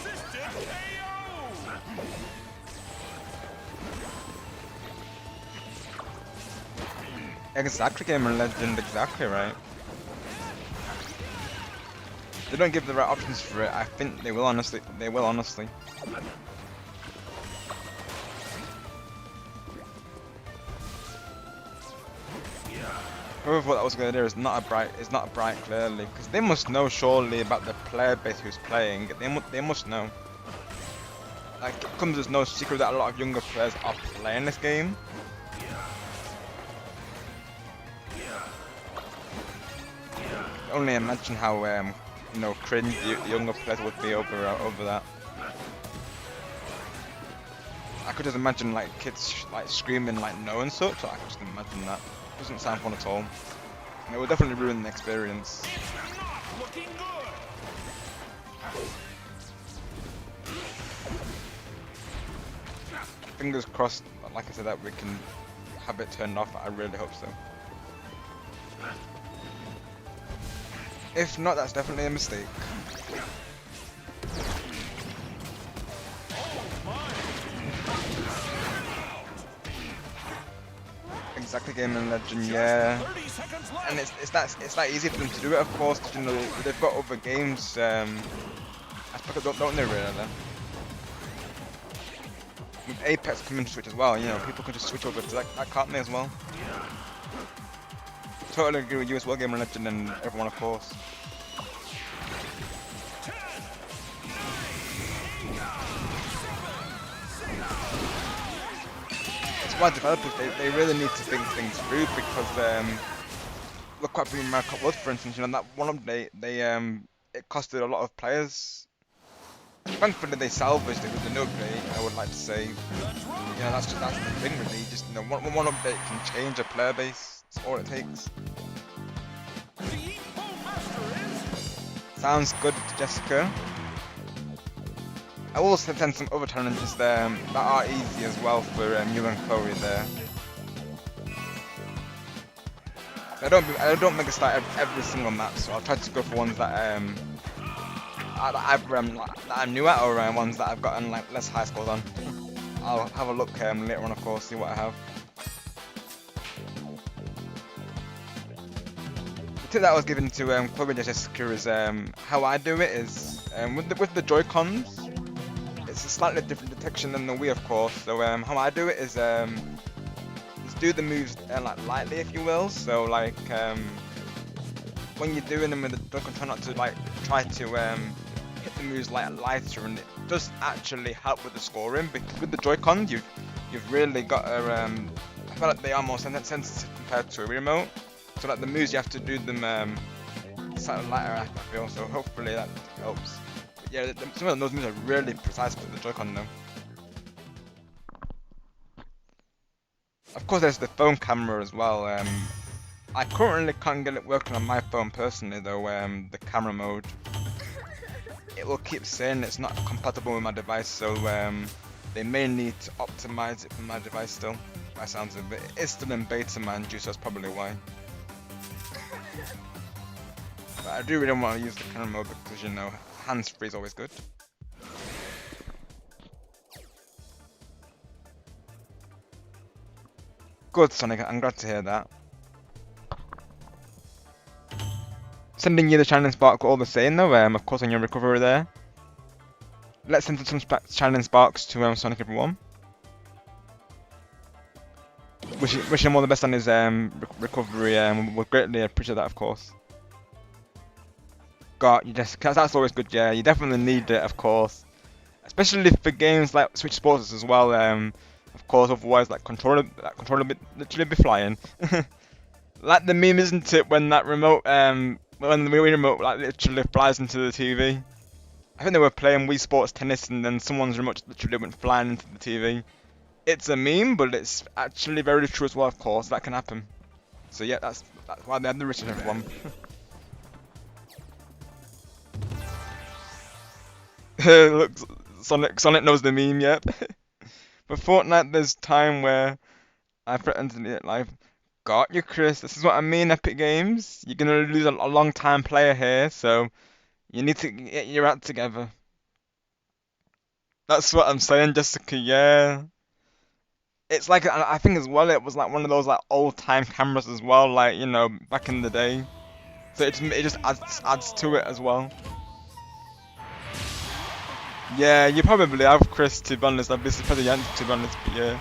Assisted KO. Exactly, Gamer Legend, exactly right. They don't give the right options for it. I think they will, honestly. They will, honestly. Whoever thought that was a good idea is not a bright. Clearly, because they must know surely about the player base who's playing. They must know. Like, it comes as no secret that a lot of younger players are playing this game. Only imagine how you know, cringe the younger players would be over that. I could just imagine like kids like screaming like no and such. I could just imagine that. Doesn't sound fun at all. And it would definitely ruin the experience. Looking good. Fingers crossed, like I said, that we can have it turned off. I really hope so. If not, that's definitely a mistake. Exactly, Game and Legend, yeah. 30 seconds left. And it's that easy for them to do it, of course, because you know they've got other games. I suppose don't they really? With Apex coming to Switch as well, you know, people can just switch over to that can't they as well? Totally agree with you as well, Game and Legend, and everyone, of course. It's why developers they really need to think things through, because look what Mario Kart was, for instance. You know, that one update it costed a lot of players. Thankfully, they salvaged it with an update. I would like to say, you know, that's the thing really. Just you know, one update can change a player base. That's all it takes. Sounds good, Jessica. I will send some other challenges there that are easy as well for you and Chloe there. I don't make a start every single map, so I'll try to go for ones that I'm new at, or ones that I've gotten like less high scores on. I'll have a look later on, of course, see what I have. The tip that I was given to Chloe and Jessica is how I do it is with the Joy-Cons. It's a slightly different detection than the Wii, of course. So how I do it is do the moves like lightly, if you will. So like when you're doing them with the Joy-Con, try to hit the moves lighter, and it does actually help with the scoring, because with the Joy-Con you've really got a I feel like they are more sensitive compared to a Wii remote. So like the moves you have to do them slightly lighter, I feel. So hopefully that helps. But yeah, some of those moves are really precise with the Joy-Con though. Of course, there's the phone camera as well. I currently can't get it working on my phone personally though. The camera mode. It will keep saying it's not compatible with my device, so they may need to optimize it for my device still. By sounds of it, it's still in beta, mind you, so that's probably why. But I do really want to use the camera mode because, you know, hands-free is always good. Good, Sonic, I'm glad to hear that. Sending you the Shining Spark all the same though, of course on your recovery there. Let's send some Shining Sparks to Sonic everyone. Wish him all the best on his recovery, we'll greatly appreciate that, of course. God, that's always good, yeah, you definitely need it, of course. Especially for games like Switch Sports as well, of course, otherwise that controller literally be flying. Like the meme, isn't it, when that remote, when the Wii remote like literally flies into the TV. I think they were playing Wii Sports Tennis and then someone's remote literally went flying into the TV. It's a meme, but it's actually very true as well, of course, that can happen. So yeah, that's why they had the research everyone. Look, Sonic knows the meme, yep. For Fortnite, there's time where I threatened to end it live. Got you, Chris. This is what I mean, Epic Games. You're gonna lose a long time player here, so you need to get your act together. That's what I'm saying, Jessica. Yeah. It's like, I think as well, it was like one of those like old time cameras as well, like, you know, back in the day. So it just adds to it as well. Yeah, you probably have, Chris, to be honest. I'd be surprised you hadn't, to be honest, but yeah.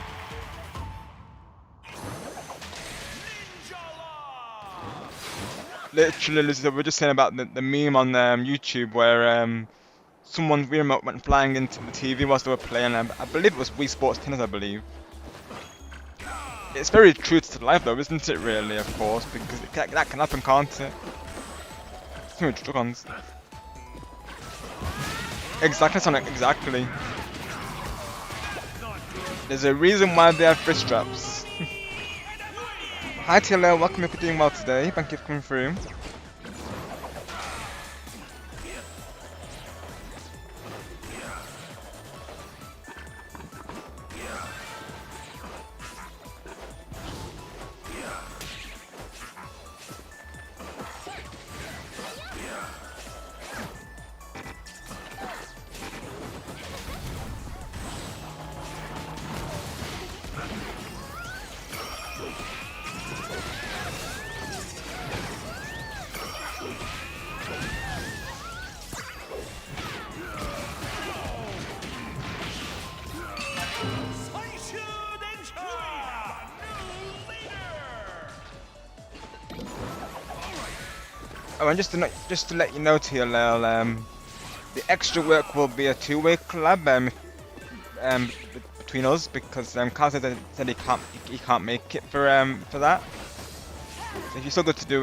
Literally, we're just saying about the meme on YouTube where someone's Wii remote went flying into the TV whilst they were playing. I believe it was Wii Sports Tennis, I believe. It's very true to life though, isn't it, really, of course, because that can happen, can't it? Too many Joy-Cons. Exactly, Sonic, exactly. There's a reason why they have wrist straps. Hi Taylor, welcome if you're doing well today, thank you for coming through. Oh, and just to let you know, TLL, the extra work will be a two-way collab between us because Carl said he can't make it for that. So if you're still good to do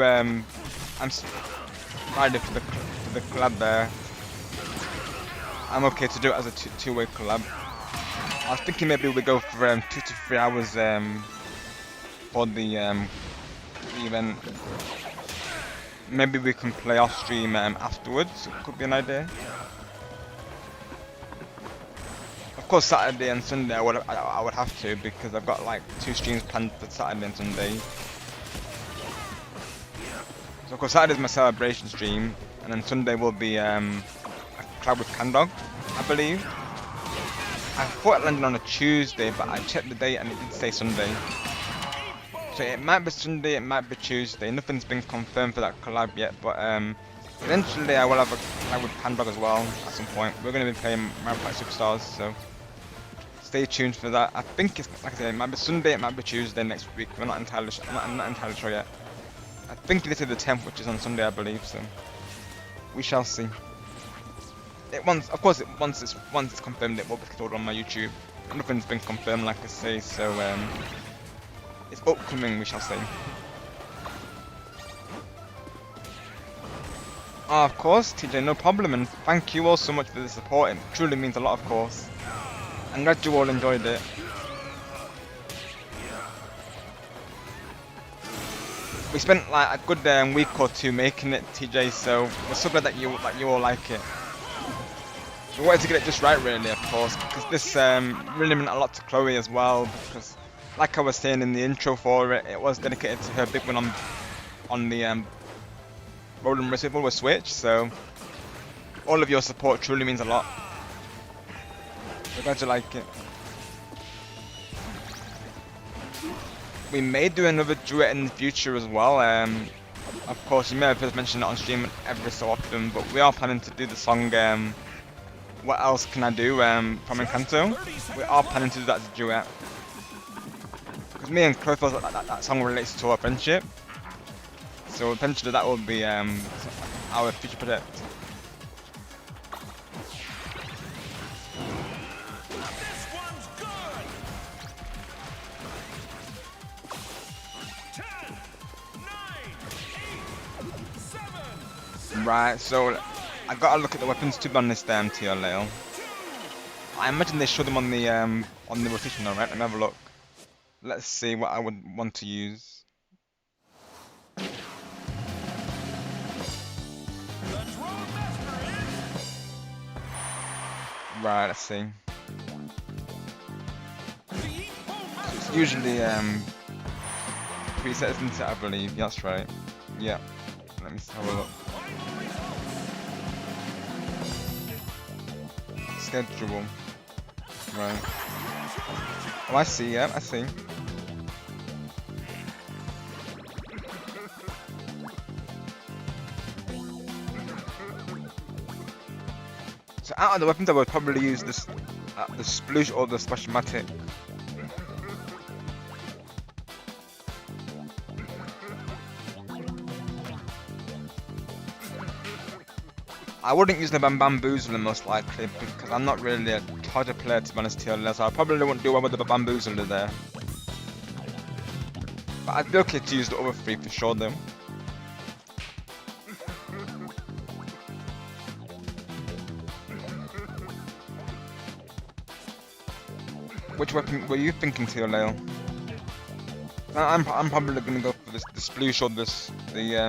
Friday for the collab there, I'm okay to do it as a two-way collab. I was thinking maybe we go for 2 to 3 hours for the event. Maybe we can play off stream afterwards. It could be an idea. Of course, Saturday and Sunday I would have to because I've got like 2 streams planned for Saturday and Sunday. So of course Saturday's my celebration stream, and then Sunday will be a collab with Candog, I believe. I thought it landed on a Tuesday, but I checked the date and it did say Sunday. So it might be Sunday, it might be Tuesday. Nothing's been confirmed for that collab yet, but eventually I will have a collab with Candog as well at some point. We're going to be playing Mario Party Superstars, so stay tuned for that. I think it's, like I said, it might be Sunday, it might be Tuesday next week. I'm not entirely sure yet. I think this is the 10th, which is on Sunday, I believe. So we shall see. Once it's confirmed, it will be stored on my YouTube. Nothing's been confirmed, like I say. So it's upcoming. We shall see. Of course, TJ, no problem, and thank you all so much for the support. It truly means a lot, of course. I'm glad you all enjoyed it. We spent like a good week or 2 making it, TJ, so we're so glad that you all like it. We wanted to get it just right, really, of course, because this really meant a lot to Chloe as well, because like I was saying in the intro for it, it was dedicated to her big win on the Rolling Reciprocal with Switch, so all of your support truly means a lot. We're glad you like it. We may do another duet in the future as well. Of course, you may have heard mentioned it on stream every so often, but we are planning to do the song What Else Can I Do from Encanto. We are planning to do that as a duet. Because me and Chloe feel like that song relates to our friendship. So eventually that will be our future project. Right, so I gotta look at the weapons tube on this TLL. I imagine they show them on the rotation though, right? Let me have a look. Let's see what I would want to use. Right, let's see. It's usually presets into it, I believe. That's right. Yeah. Let me have a look. Schedule. Right. Oh, I see, yeah, I see. So out of the weapons I would probably use this the Sploosh or the Splashmatic. I wouldn't use the Bamboozler most likely because I'm not really a harder player to be honest TLL, so I probably wouldn't do well with the Bamboozler there. But I'd be okay to use the other 3 for sure though. Which weapon were you thinking, TLL? I'm probably gonna go for the Sploosh or the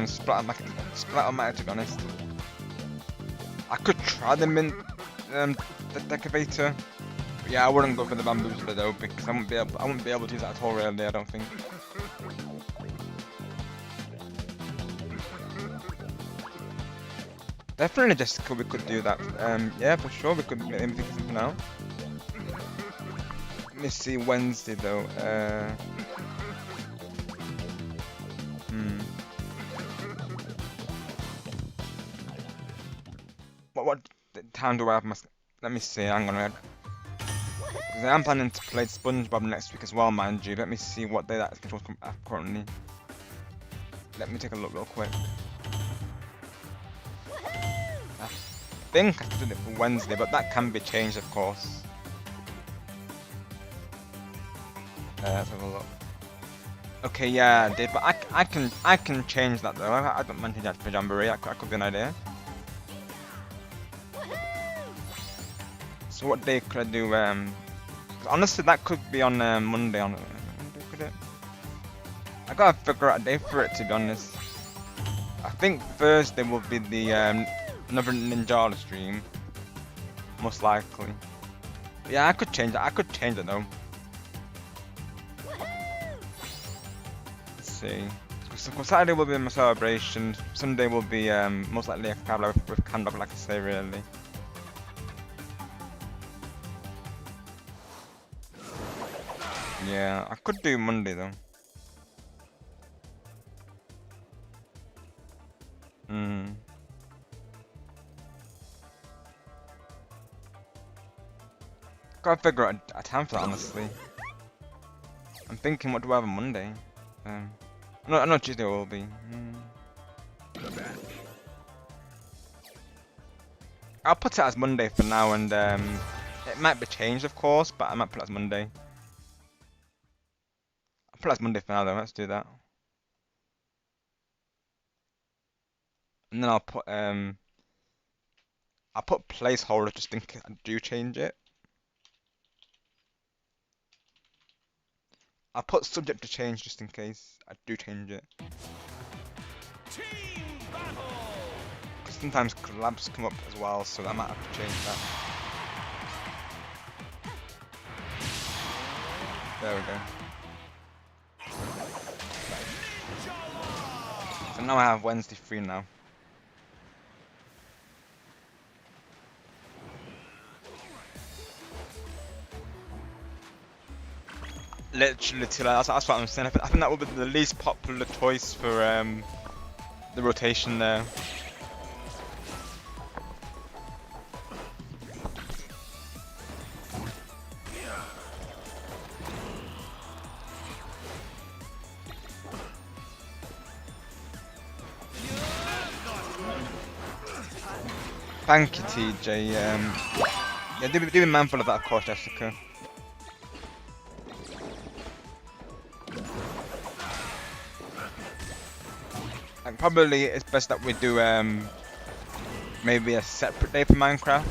Splattermatic to be honest. I could try the mint the Decavator. But yeah, I wouldn't go for the Bamboozler though because I wouldn't be able to use that at all really, I don't think. Definitely Jessica, we could do that. Yeah, for sure we could maybe think of something out. Let me see Wednesday though. What time do I have my? Let me see. Hang on. I'm planning to play SpongeBob next week as well, mind you. Let me see what day that schedule's currently. Let me take a look real quick. think I did it for Wednesday, but that can be changed, of course. Let's have a look. Okay, yeah, I did, but I can change that though. I don't mind changing that for Jamboree. That could be an idea. So what day could I do? Honestly, that could be on Monday. On could it? I gotta figure out a day for it, to be honest. I think Thursday will be the another Ninjala stream, most likely. But yeah, I could change it. I could change it though. Let's see. So Saturday will be my celebration. Sunday will be most likely a collab with Candog, like I say, really. Yeah, I could do Monday though. Gotta figure out a time for that, honestly. I'm thinking, what do I have on Monday? I know Tuesday will be. I'll put it as Monday for now, and it might be changed, of course, but I might put it as Monday. I'll put it as Monday for now, though. Let's do that. And then I'll put placeholder just in case I do change it. I'll put subject to change just in case I do change it. Team battle. Because sometimes collabs come up as well, so I might have to change that. There we go. So now I have Wednesday free now. Literally, that's what I'm saying. I think that would be the least popular choice for the rotation there. Thank you, TJ. Yeah, do be mindful of that, of course, Jessica. And probably it's best that we do maybe a separate day for Minecraft.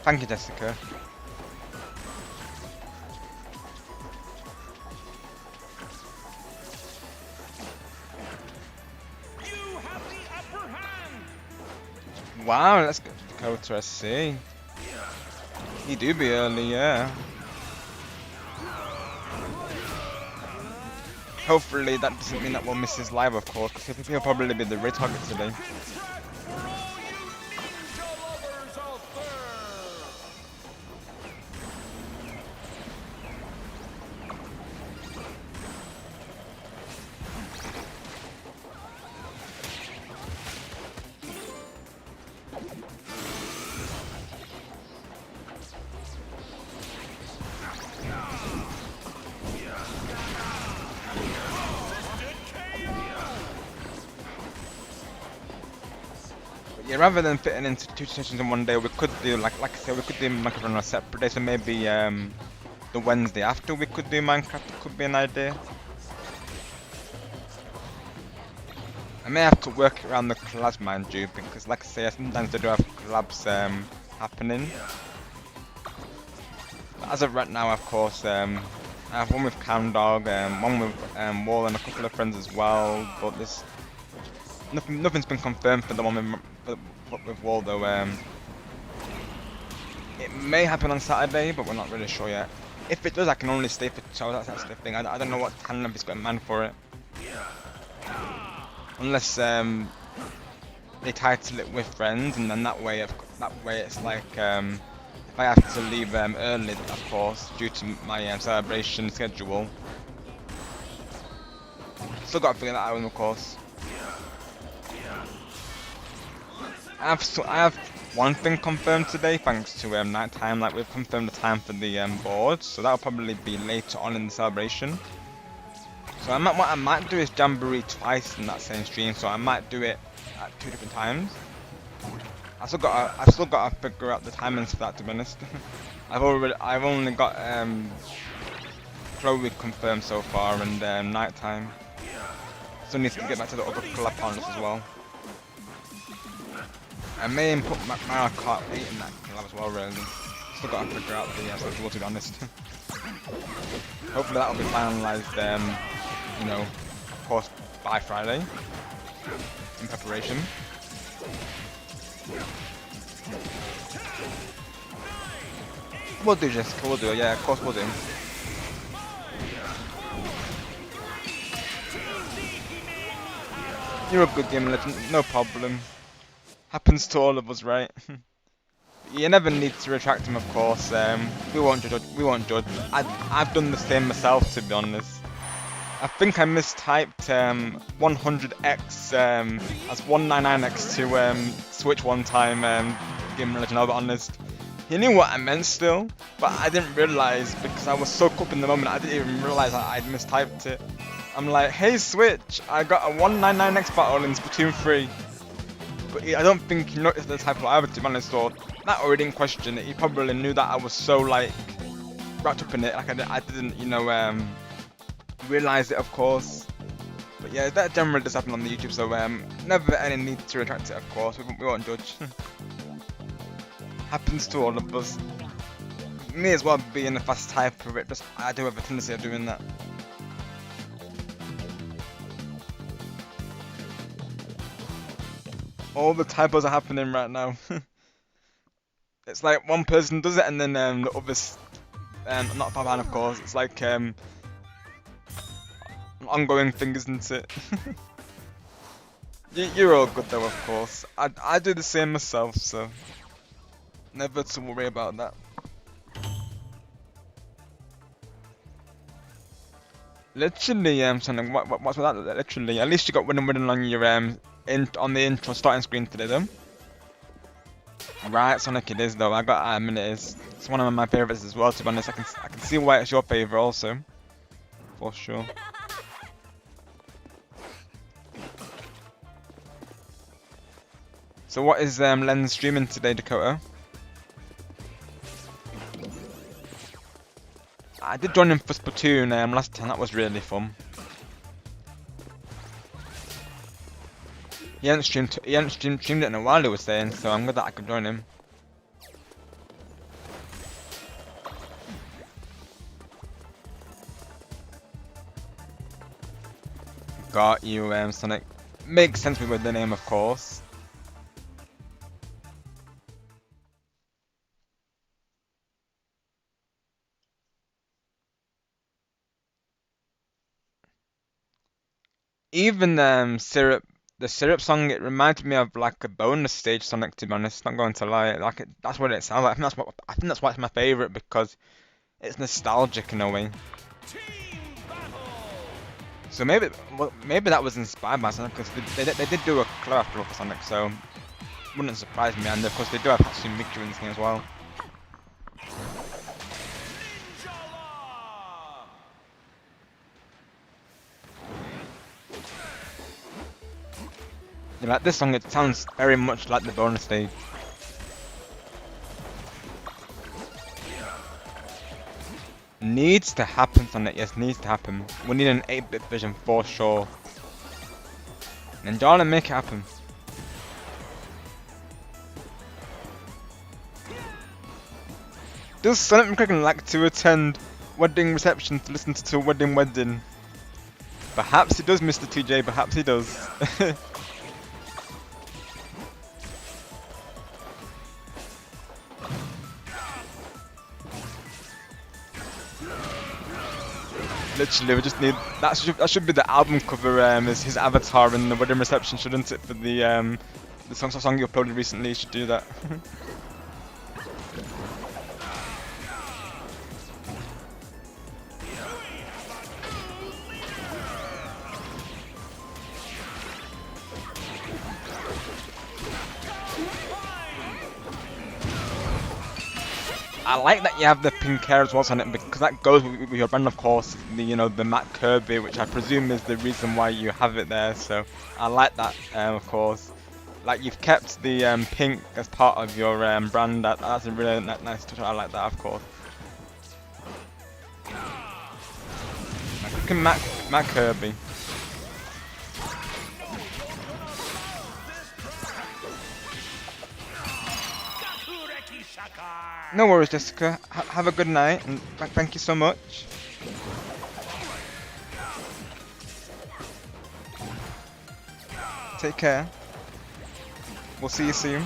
Thank you, Jessica. You have the upper hand. Wow, let's go to SC. You do be early, yeah. Hopefully that doesn't mean that we'll miss his live, of course, because he'll probably be the red target today. Yeah, rather than fitting into two sessions in one day, we could do like I said, we could do Minecraft on a separate day. So maybe the Wednesday after we could do Minecraft. Could be an idea. I may have to work around the collabs, mind you, because like I say, sometimes they do have collabs happening. But as of right now, of course, I have one with Camdog, one with Wall, and a couple of friends as well. But this nothing's been confirmed for the one with Wall, though. It may happen on Saturday, but we're not really sure yet. If it does, I can only stay for 2 hours. That's the thing. I don't know what time he's got in mind for it. Unless they title it with friends, and then that way it's like if I have to leave early, of course, due to my celebration schedule, still got to figure that out, of course. I have one thing confirmed today, thanks to night time. Like we've confirmed the time for the board, so that'll probably be later on in the celebration. So what I might do is Jamboree twice in that same stream. So I might do it at 2 different times. I've still got to figure out the timings for that, to be honest. I've only got Chloe confirmed so far and night time. Still need to get back to the other collab partners as well. I may put Mario Kart 8 in that collab as well, really. Still got to figure out the schedule, to be honest. Hopefully that will be finalised, you know, of course, by Friday. In preparation. We'll do, Jessica, we'll do it, yeah, of course we'll do. You're a good game legend, no problem. Happens to all of us, right? You never need to retract him, of course. We won't judge. We won't judge. I've done the same myself, to be honest. I think I mistyped 100x as 199x to Switch one time. Game legend, I'll be honest. He knew what I meant still, but I didn't realise because I was so caught up in the moment. I didn't even realise I'd mistyped it. I'm like, hey Switch, I got a 199x battle in Splatoon 3. But I don't think he noticed the typo either, to be honest, so that already didn't question it. He probably knew that I was so like wrapped up in it, like I didn't, you know, realise it, of course. But yeah, that generally does happen on the YouTube, so never any need to retract it, of course. We won't judge. Happens to all of us. Me as well, being a fast typer, I do have a tendency of doing that. All the typos are happening right now. It's like one person does it and then the others, not far behind, of course. It's like an ongoing thing, isn't it? You're all good though, of course. I do the same myself, so never to worry about that. Literally, Sonic, what's with that? Literally, at least you got winning on your on the intro starting screen today, though. Right, Sonic, it is though. I got it is. It's one of my favorites as well. To be honest, I can see why it's your favorite also, for sure. So what is Len streaming today, Dakota? I did join him for Splatoon last time. That was really fun. He hadn't streamed it in a while, he was saying, so I'm glad that I could join him. Got you, Sonic. Makes sense with the name, of course. Even Syrup. The Syrup song, it reminded me of like a bonus stage Sonic, to be honest, not going to lie. Like that's what it sounds like. I think that's why it's my favourite, because it's nostalgic in a way. So maybe that was inspired by Sonic, because they did do a collab for Sonic, so wouldn't surprise me. And of course they do have Hatsune Miku in this game as well. Yeah, like this song, it sounds very much like the bonus stage. Needs to happen, Sonic. Yes, needs to happen. We need an 8-bit version for sure. Ninjala, make it happen. Does Sonic McCracken like to attend wedding reception to listen to wedding? Perhaps he does, Mr. TJ. Perhaps he does. Literally, we just need that. Should be the album cover. As his avatar in the wedding reception, shouldn't it? For the song you uploaded recently, you should do that. I like that you have the pink hair as well on it because that goes with your brand, of course. The Matt Kirby, which I presume is the reason why you have it there. So I like that, of course. Like you've kept the pink as part of your brand. That's a really nice touch. I like that, of course. Look at Matt Kirby. No worries, Jessica. Have a good night, and thank you so much. Take care. We'll see you soon.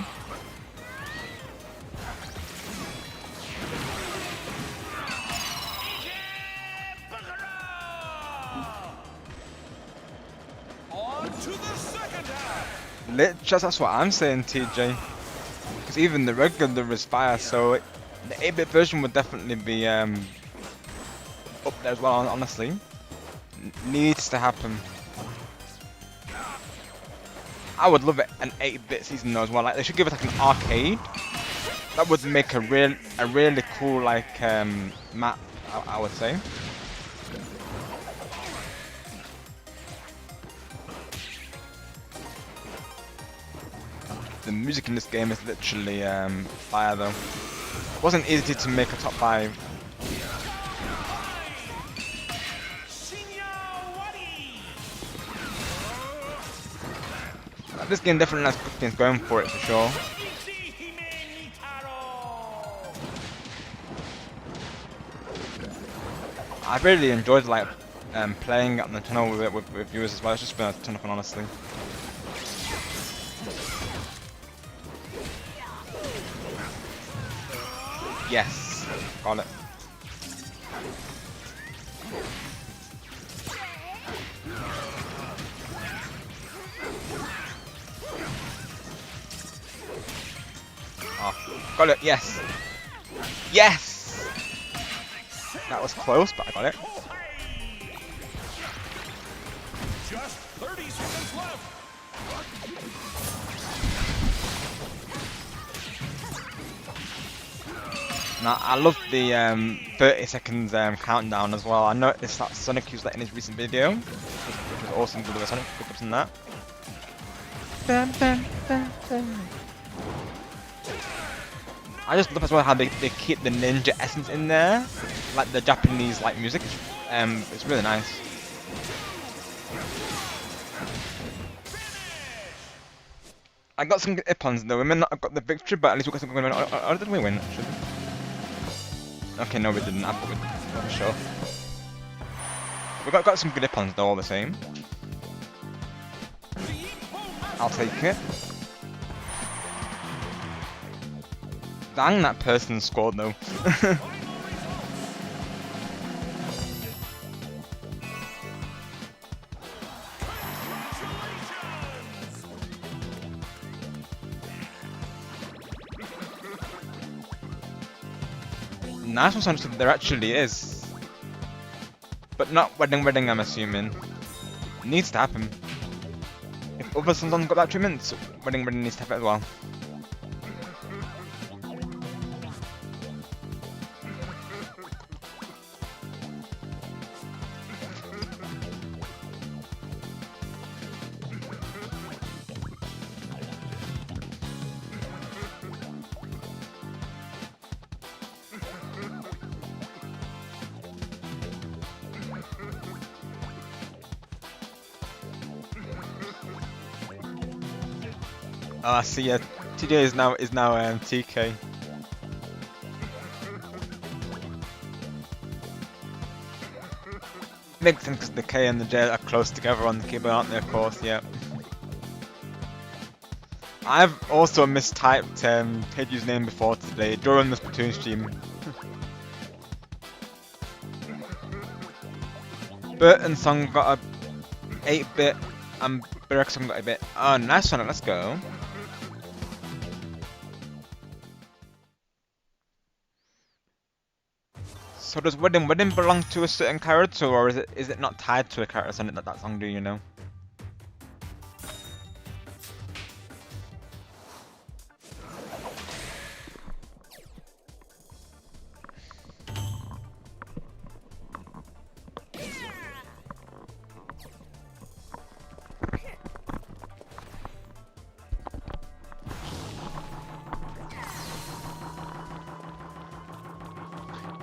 On to the second half. Literally, that's what I'm saying, TJ. Because even the regular is fire, so the 8-bit version would definitely be up there as well, honestly. Needs to happen. I would love it an 8-bit season though as well. Like they should give it like an arcade. That would make a really cool like map. I would say. The music in this game is literally fire though. It wasn't easy to make a top 5. This game definitely has good things going for it for sure. I've really enjoyed like playing on the channel with viewers as well. It's just been a ton of fun, honestly. Yes, got it. Oh, got it. Yes, yes. That was close, but I got it. Just 30 seconds left. Now, I love the 30 seconds countdown as well. I noticed that Sonic used that in his recent video, which was awesome. Good with Sonic, good ups in that. Bam, bam, bam, bam. I just love as well how they keep the ninja essence in there, like the Japanese like music. It's really nice. I got some good ip-ons though. We may not have got the victory, but at least we got some good win. Or did we win? Actually? Okay, no, we didn't. I thought we did, for sure. We got some good ip-ons though, all the same. I'll take it. Dang, that person scored though. Nice one, Sonic. There actually is. But not wedding, I'm assuming. Needs to happen. If other songs got that treatment, wedding needs to have it as well. Oh, I see. Yeah, TJ is now TK. Makes sense because the K and the J are close together on the keyboard, aren't they? Of course, yeah. I've also mistyped Teiju's name before today during the Splatoon stream. Burton's song got a 8-bit and Barek's song got a bit. Oh, nice one. Let's go. So does wedding belong to a certain character, or is it not tied to a character? So that song, do you know?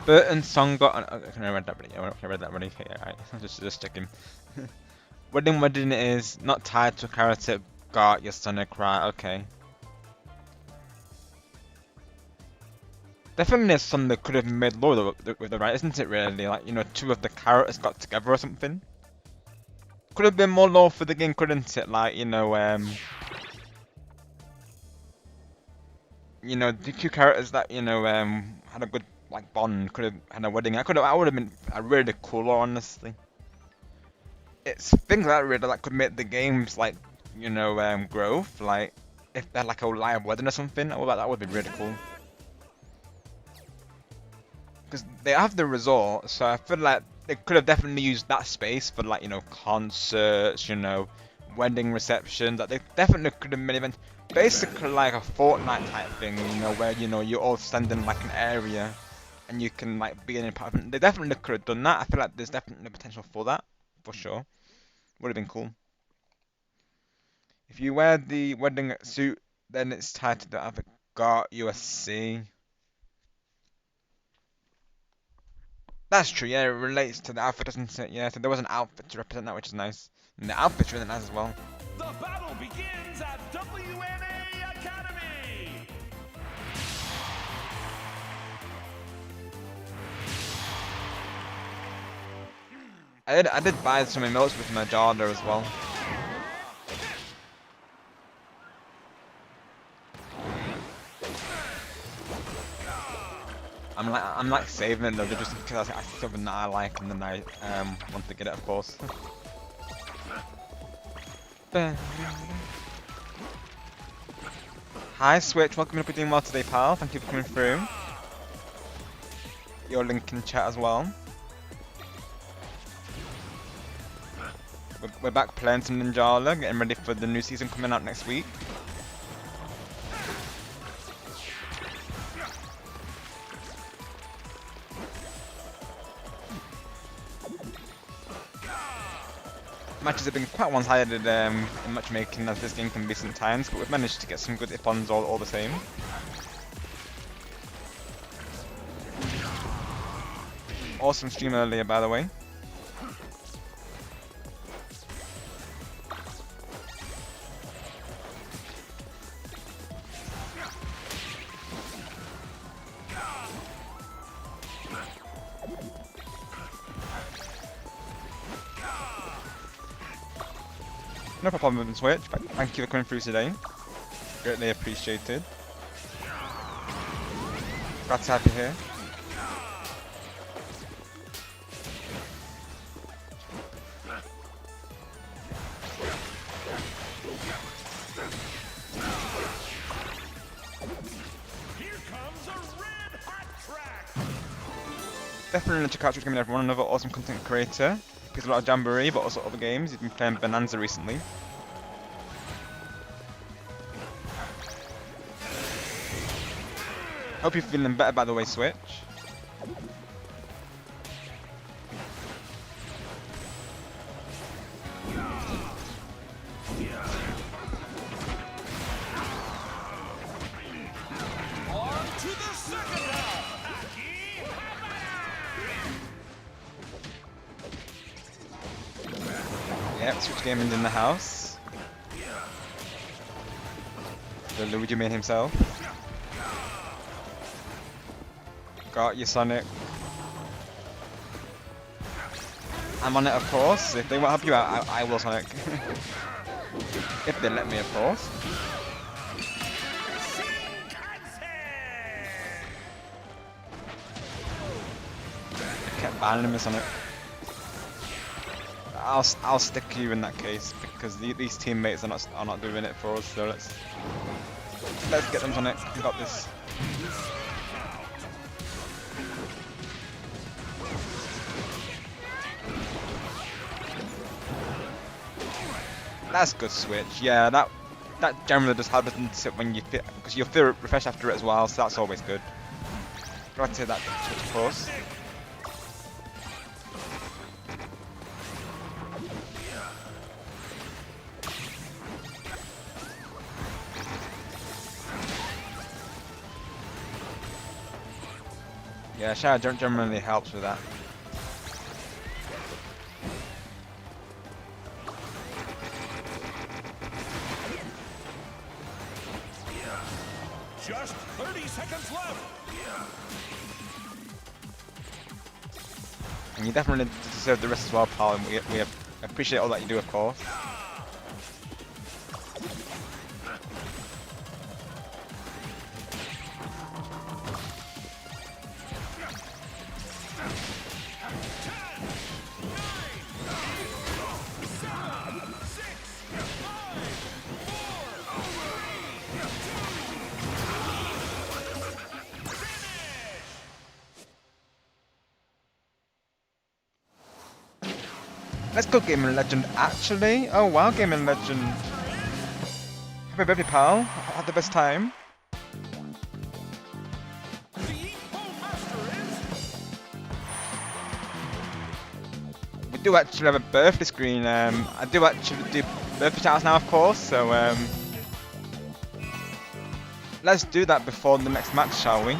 Burton song got. I read that already. I read that already. Okay, alright. just checking. Wedding is not tied to a character. Got your Sonic, right? Okay. Definitely a song that could have made Lord with the right, isn't it? Really, like, you know, two of the characters got together or something. Could have been more lore for the game, couldn't it? Like, the two characters that had a good like bond could have had a wedding. I would have been a really cool, honestly. It's things like that really that could make the games like growth. Like if they had like a live wedding or something, that would be really cool. Because they have the resort, so I feel like they could have definitely used that space for like concerts, wedding receptions. That they definitely could have made events, basically like a Fortnite type thing, where you all stand in like an area and you can like be in an apartment. They definitely could have done that. I feel like there's definitely potential for that, for sure. Would have been cool. If you wear the wedding suit, then it's tied to the Avantgarde USC. That's true, yeah, it relates to the outfit, doesn't it? Yeah, so there was an outfit to represent that, which is nice. And the outfit's really nice as well. The battle begins at WNA Academy. I did buy some emotes with Ninjala as well. I'm like saving it though, just because I see something that I like and then I want to get it, of course. Hi Switch, welcome to doing well today, pal. Thank you for coming through. Your link in chat as well. We're back playing some Ninjala, getting ready for the new season coming out next week. Matches have been quite one-sided in matchmaking as this game can be sometimes, but we've managed to get some good Ippons all the same. Awesome stream earlier, by the way. No problem with the Switch, but thank you for coming through today. Greatly appreciated. Glad to have you here. Here comes a red hot track. Definitely check out Twitch everyone, another awesome content creator. Plays a lot of Jamboree, but also other games. He's been playing Bonanza recently. Hope you're feeling better, by the way, Switch. On to the second half. Yep, Switch Gaming in the house. The Luigi man himself. Got your Sonic. I'm on it, of course. If they won't help you out, I will Sonic. If they let me, of course. I kept banning him, Sonic. I'll stick to you in that case because these teammates are not doing it for us. So let's get them, Sonic. We got this. That's good, Switch. Yeah, that generally just happens when you feel, because you'll feel refreshed after it as well, so that's always good. Glad to hear that, Switch, of course. Yeah, shout out generally helps with that. Just 30 seconds left. And you definitely deserve the rest as well, pal. And we appreciate all that you do, of course. Let's go, Gaming Legend. Actually, oh wow, Gaming Legend. Happy birthday, pal. Had the best time. We do actually have a birthday screen. I do actually do birthday shoutouts now, of course. So let's do that before the next match, shall we?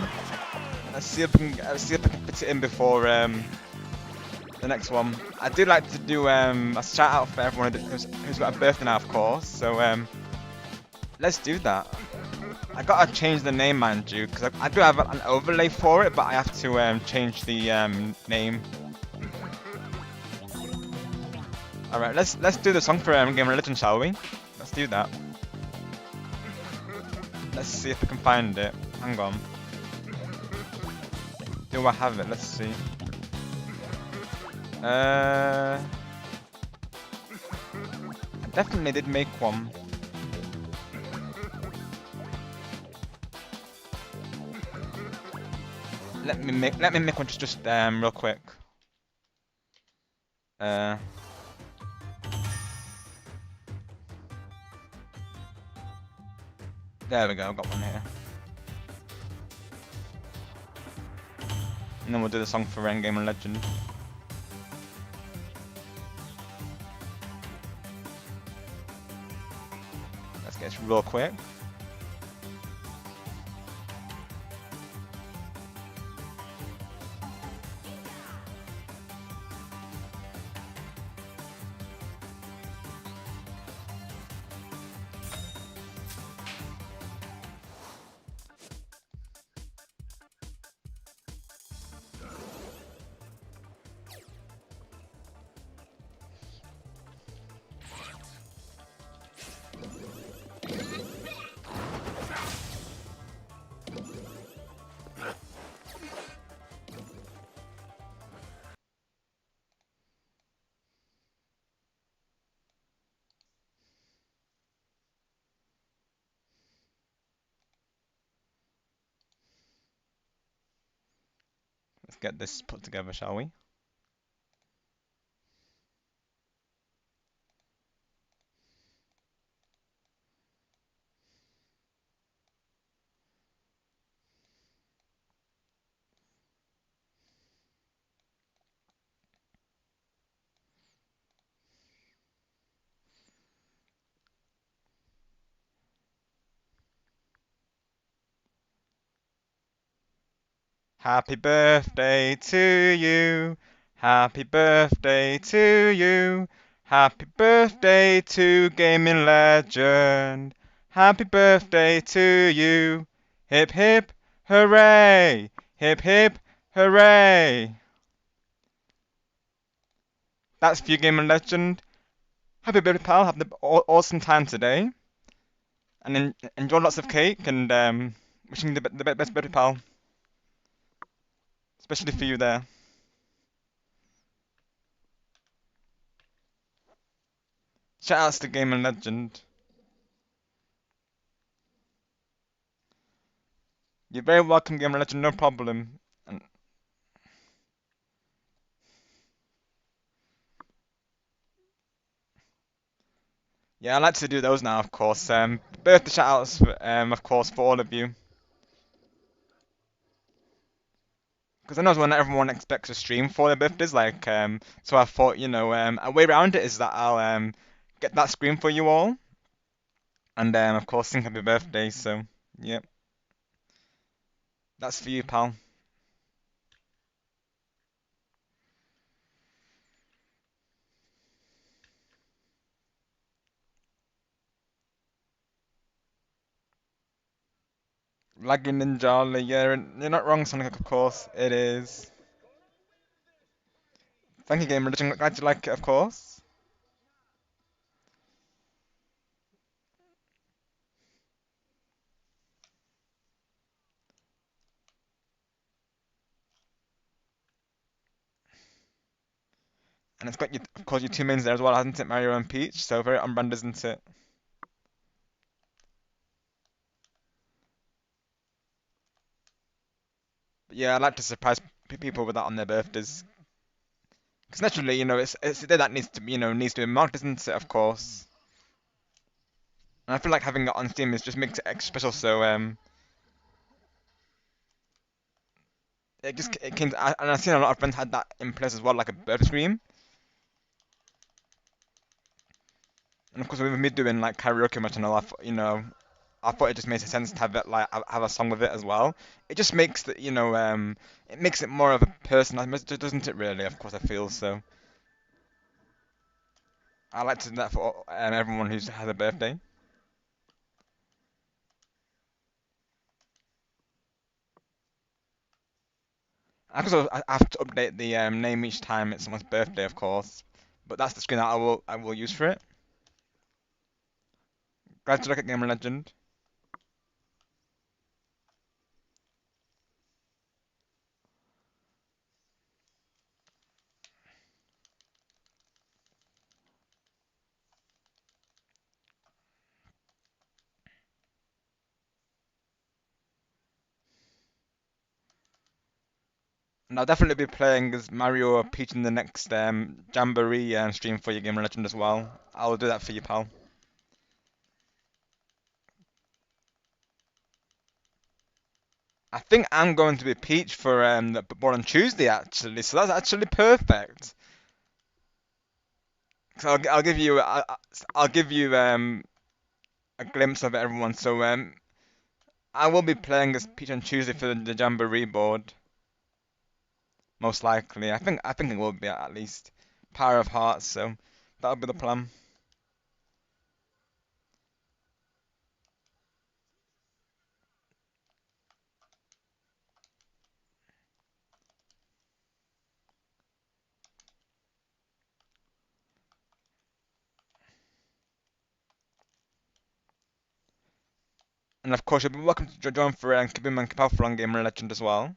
Let's see if we can fit it in before the next one. I do like to do a shout out for everyone who's got a birthday now, of course. So let's do that. I gotta change the name, mind you, because I do have an overlay for it, but I have to change the name. All right, let's do the song for Game of Legend, shall we? Let's do that. Let's see if we can find it. Hang on. Do I have it? Let's see. I definitely did make one. Let me make one just real quick. There we go, I've got one here. And then we'll do the song for Game and Legend. Let's get this real quick. Let's get this put together, shall we? Happy birthday to you. Happy birthday to you. Happy birthday to Gaming Legend. Happy birthday to you. Hip hip hooray. Hip hip hooray. That's for you, Gaming Legend. Happy birthday, pal. Have the awesome time today. And enjoy lots of cake and wishing you the best birthday, pal. Especially for you there. Shoutouts to Game and Legend. You're very welcome, Game and Legend, no problem. And yeah, I like to do those now, of course. Birthday shoutouts, of course, for all of you. Because I know when everyone expects a stream for their birthdays, like, so I thought, you know, a way around it is that I'll get that screen for you all. And of course, sing happy birthday, so, yep. That's for you, pal. Laggy Ninjala, yeah, you're not wrong, Sonic, of course, it is. Thank you, Game Religion, glad you like it, of course. And it's got, you, of course, your two mains there as well, hasn't it, Mario and Peach? So very on brand, isn't it? But yeah, I like to surprise people with that on their birthdays. Because naturally, it's a day that needs to be, needs to be marked, isn't it, of course? And I feel like having it on Steam is just makes it extra special, so, it came, and I've seen a lot of friends had that in place as well, like a birthday stream. And of course, with me doing like karaoke on my channel, I thought it just makes sense to have it like have a song with it as well. It just makes the it makes it more of a personal message, doesn't it? Really, of course, I feel so. I like to do that for everyone who's has a birthday. I have to update the name each time it's someone's birthday, of course. But that's the screen that I will use for it. Glad to look at Game Legend. And I'll definitely be playing as Mario or Peach in the next Jamboree stream for your Game Legend as well. I'll do that for you, pal. I think I'm going to be Peach for the board on Tuesday actually, so that's actually perfect. So I'll give you I'll give you a glimpse of it, everyone. So I will be playing as Peach on Tuesday for the Jamboree board, most likely. I think it will be at least Power of Hearts. So that'll be the plan. And of course, you'll be welcome to join for Kibim and Kapalfra on Gamer Legend as well.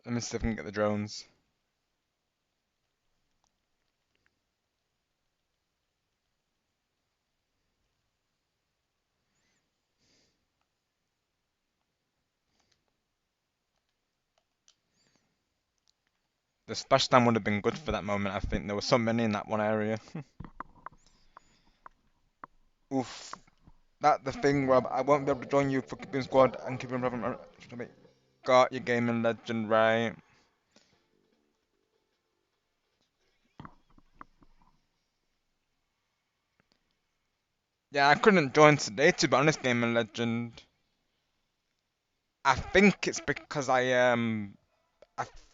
Let me see if I can get the drones. The splashdown would have been good for that moment. I think there were so many in that one area. Oof. That the thing, Rob. I won't be able to join you for keeping squad and keeping Rob. Got your gaming legend right. Yeah, I couldn't join today to be honest, gaming legend. I think it's because I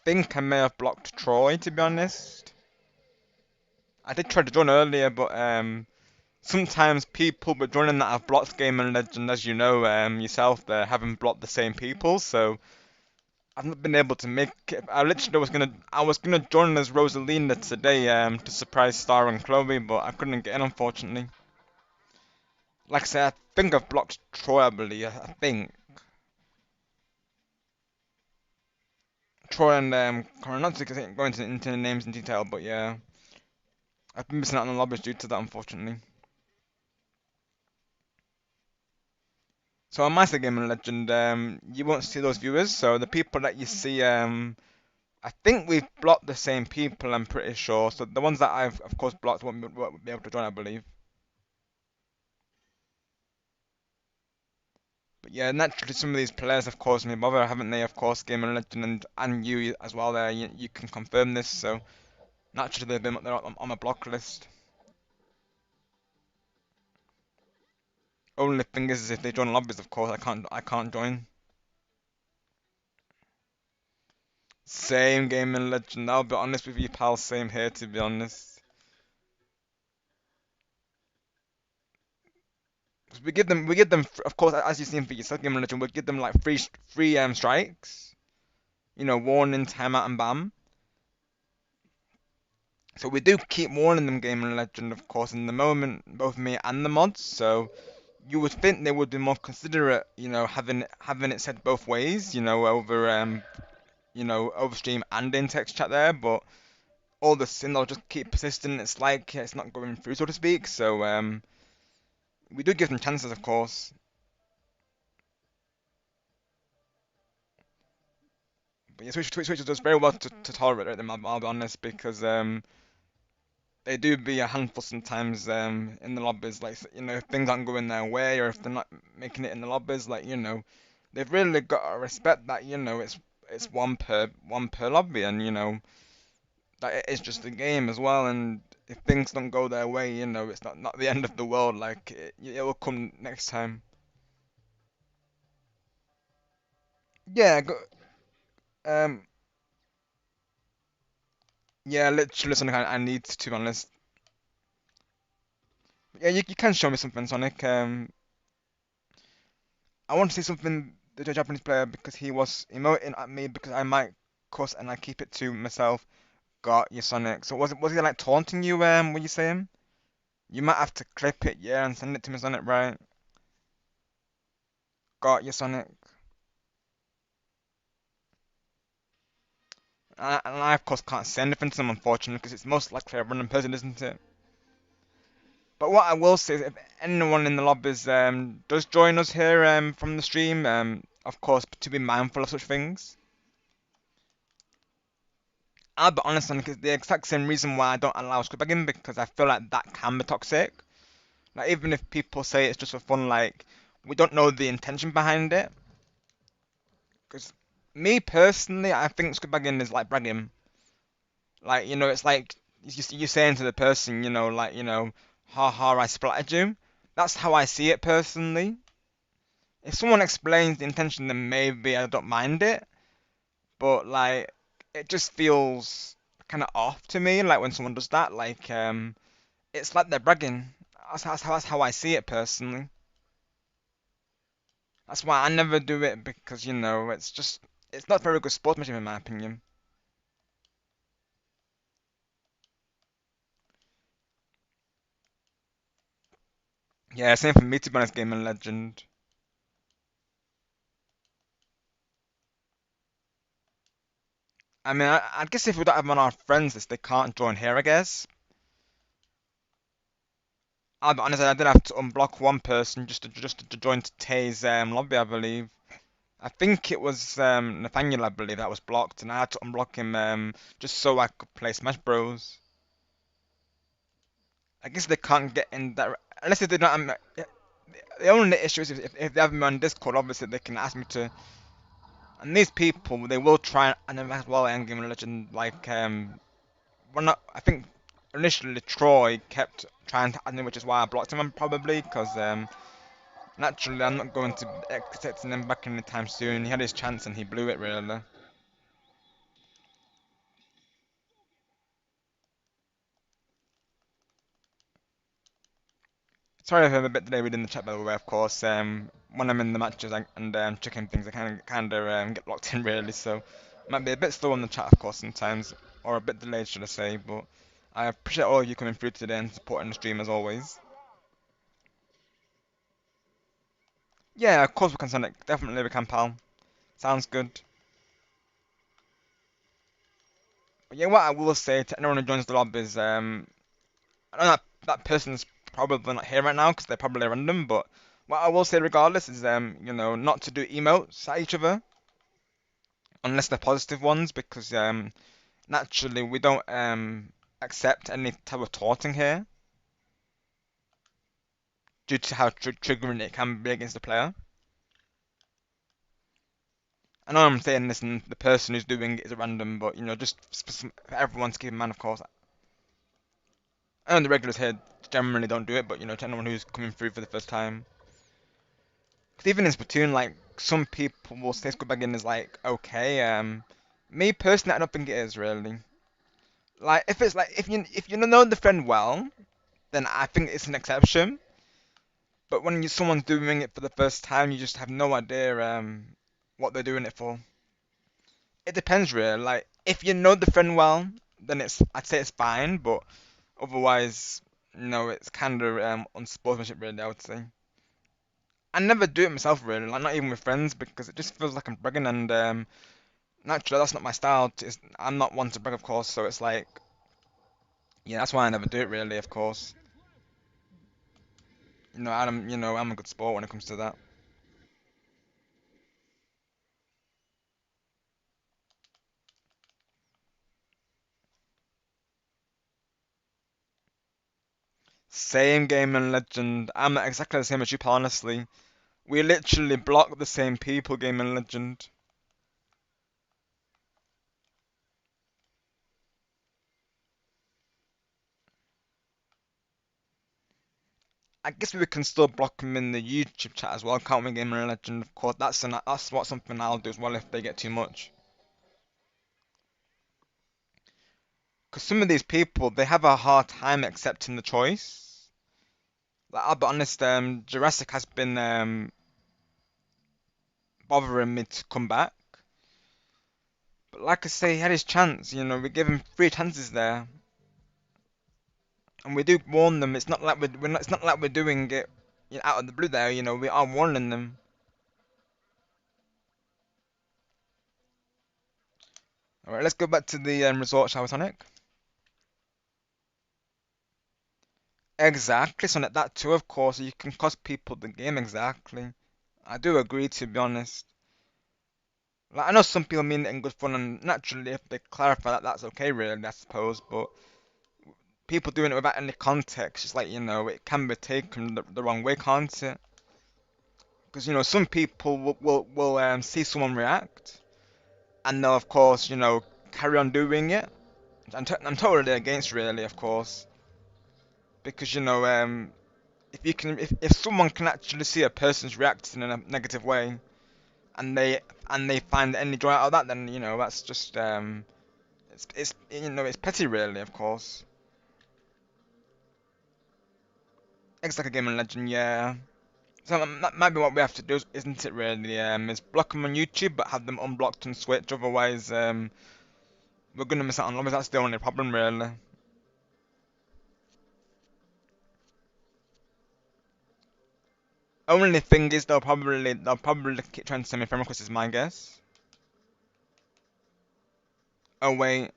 think I may have blocked Troy to be honest. I did try to join earlier, but sometimes people were joining that have blocked Game and Legend, as you know yourself, they haven't blocked the same people, so I've not been able to make it. I was gonna join as Rosalina today to surprise Star and Chloe, but I couldn't get in unfortunately. Like I said, I think I've blocked Troy, I believe. I think Troy and Connor, not to go into the names in detail, but yeah, I've been missing out on the lobbies due to that, unfortunately. So on my Game and Legend, you won't see those viewers. So the people that you see, I think we've blocked the same people. I'm pretty sure. So the ones that I've of course blocked won't be able to join, I believe. But yeah, naturally some of these players have caused me bother, haven't they? Of course, Game and Legend and you as well. There, you can confirm this. So naturally they're on my block list. Only thing is if they join lobbies, of course, I can't join. Same Game and Legend. I'll be honest with you, pal. Same here, to be honest. 'Cause we give them, of course, as you've seen for yourself, Game and Legend, we give them like free strikes. You know, warning, timeout, and bam. So we do keep warning them, Game and Legend, of course, in the moment, both me and the mods. So you would think they would be more considerate, having it said both ways, over stream and in text chat there. But all the sin, they'll just keep persisting. It's like it's not going through, so to speak. So we do give them chances, of course. But yeah, Twitch does very well to tolerate them. I'll be honest, because they do be a handful sometimes in the lobbies. Like if things aren't going their way, or if they're not making it in the lobbies, they've really got to respect that. It's one per lobby, and that it is just a game as well. And if things don't go their way, it's not the end of the world. Like it will come next time. Yeah, um, yeah, literally something I need to be honest. Yeah, you can show me something, Sonic. I want to see something the Japanese player because he was emoting at me because I might cuss and I keep it to myself. Got you, Sonic. So was he like taunting you? What you saying? You might have to clip it, yeah, and send it to me, Sonic. Right? Got you, Sonic. And I of course can't say anything to them, unfortunately, because it's most likely a random person, isn't it? But what I will say is, if anyone in the lobbies does join us here from the stream, of course, to be mindful of such things. I'll be honest, Sonic, it's the exact same reason why I don't allow scribbling because I feel like that can be toxic. Like even if people say it's just for fun, like we don't know the intention behind it. Because me personally, I think scribbling is like bragging. Like it's like you saying to the person, ha ha, I splattered you. That's how I see it personally. If someone explains the intention, then maybe I don't mind it. But like, it just feels kind of off to me. Like when someone does that, it's like they're bragging. That's how I see it personally. That's why I never do it because it's not very good sportsmanship in my opinion. Yeah, same for me to be honest, Game and Legend. I mean, I guess if we don't have them on our friends list, they can't join here. I guess. I'll be honest, I did have to unblock one person just to join Tay's lobby, I believe. I think it was Nathaniel, I believe, that was blocked, and I had to unblock him just so I could play Smash Bros. I guess they can't get in that unless they don't. The only issue is if they have me on Discord, obviously they can ask me to. And these people, they will try and as well Endgame Legend. Well, not. I think initially Troy kept trying to add me, which is why I blocked him probably because naturally I'm not going to be accepting him back anytime soon. He had his chance and he blew it really. Sorry if I'm a bit delayed reading the chat, by the way. Of course, when I'm in the matches and checking things, I kind of get locked in really. So might be a bit slow on the chat, of course, sometimes, or a bit delayed, should I say. But I appreciate all of you coming through today and supporting the stream as always. Yeah, of course we can, Sonic. Definitely we can, pal. Sounds good. But yeah, what I will say to anyone who joins the lobby is, I know that person's probably not here right now because they're probably random, but what I will say regardless is, not to do emotes at each other unless they're positive ones because, naturally we don't, accept any type of taunting here due to how triggering it can be against the player. I know I'm saying this and the person who's doing it is a random, but, just for everyone to keep in mind, of course. I know the regulars here generally don't do it, but, to anyone who's coming through for the first time. Because even in Splatoon, like, some people will say squid bagging is, like, okay. Me personally, I don't think it is, really. Like, if it's, like, if you know the friend well, then I think it's an exception. But when someone's doing it for the first time, you just have no idea, what they're doing it for. It depends, really. Like, if you know the friend well, then I'd say it's fine, but otherwise, no, it's kind of, unsportsmanship, really, I would say. I never do it myself, really, like, not even with friends, because it just feels like I'm bragging, and, naturally, that's not my style. I'm not one to brag, of course, so it's like, yeah, that's why I never do it, really, of course. I'm a good sport when it comes to that. Same game and legend. I'm exactly the same as you, pal, honestly. We literally block the same people, game and legend. I guess we can still block them in the YouTube chat as well, can't we, game and legend? Of course, that's what something I'll do as well if they get too much. Because some of these people, they have a hard time accepting the choice. Like, I'll be honest, Jurassic has been, bothering me to come back. But like I say, he had his chance. We give him three chances there, and we do warn them. It's not like it's not like we're doing it, out of the blue. There, we are warning them. All right, let's go back to the resort, shall we, Sonic? Exactly, Sonic. That too, of course. You can cost people the game. Exactly. I do agree, to be honest. Like, I know some people mean it in good fun, and naturally, if they clarify that, that's okay, really, I suppose. But people doing it without any context, it's like, it can be taken the wrong way, can't it? Because some people will see someone react, and they'll of course carry on doing it. I'm totally against, really, of course, because if someone can actually see a person's reacting in a negative way, and they find any joy out of that, then that's just it's petty, really, of course. Exactly, game and legend, yeah. So that might be what we have to do, isn't it? Really, is block them on YouTube, but have them unblocked on Switch. Otherwise, we're gonna miss out on lobbies. That's the only problem, really. Only thing is they'll probably keep trying to send me friend requests, is my guess. Oh wait,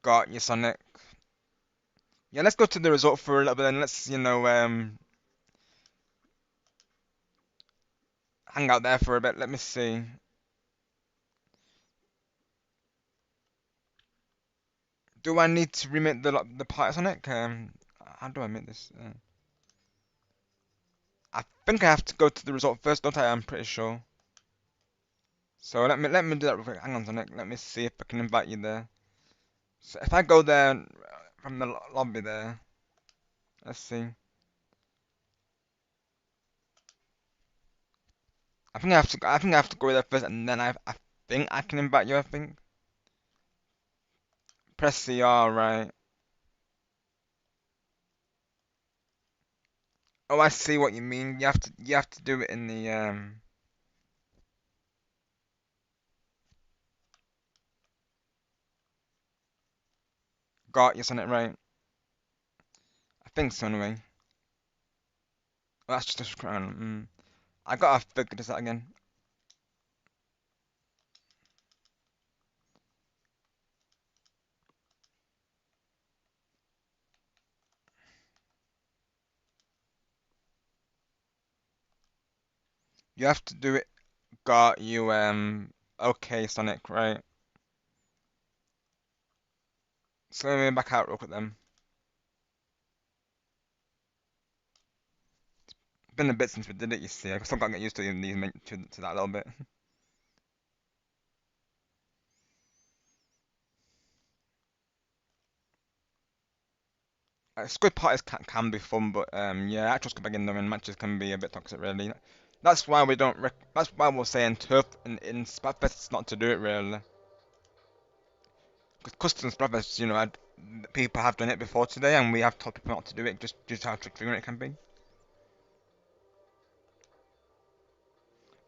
got you, Sonic. Yeah, let's go to the resort for a little bit, and let's hang out there for a bit. Let me see. Do I need to remake the party, Sonic? How do I make this? I think I have to go to the resort first, don't I? I'm pretty sure. So let me do that real quick. Hang on, Sonic. Let me see if I can invite you there. So if I go there from the lobby there, let's see. I think I have to go there first, and then I think I can invite you, I think. Press CR, right. Oh, I see what you mean. You have to do it in the got you on it right. I think so anyway. Well, that's just a crown. I gotta figure this out again. You have to do it. Got you. Okay, Sonic, right. So let me back out real quick then. Been a bit since we did it, you see. I still gotta get used to these to that a little bit. Squid parties can be fun, but yeah, actual squid in them in matches can be a bit toxic, really. That's why we don't. That's why we're saying turf in Splatfest not to do it really. Because custom Splatfest, people have done it before today, and we have told people not to do it just due to how triggering it can be.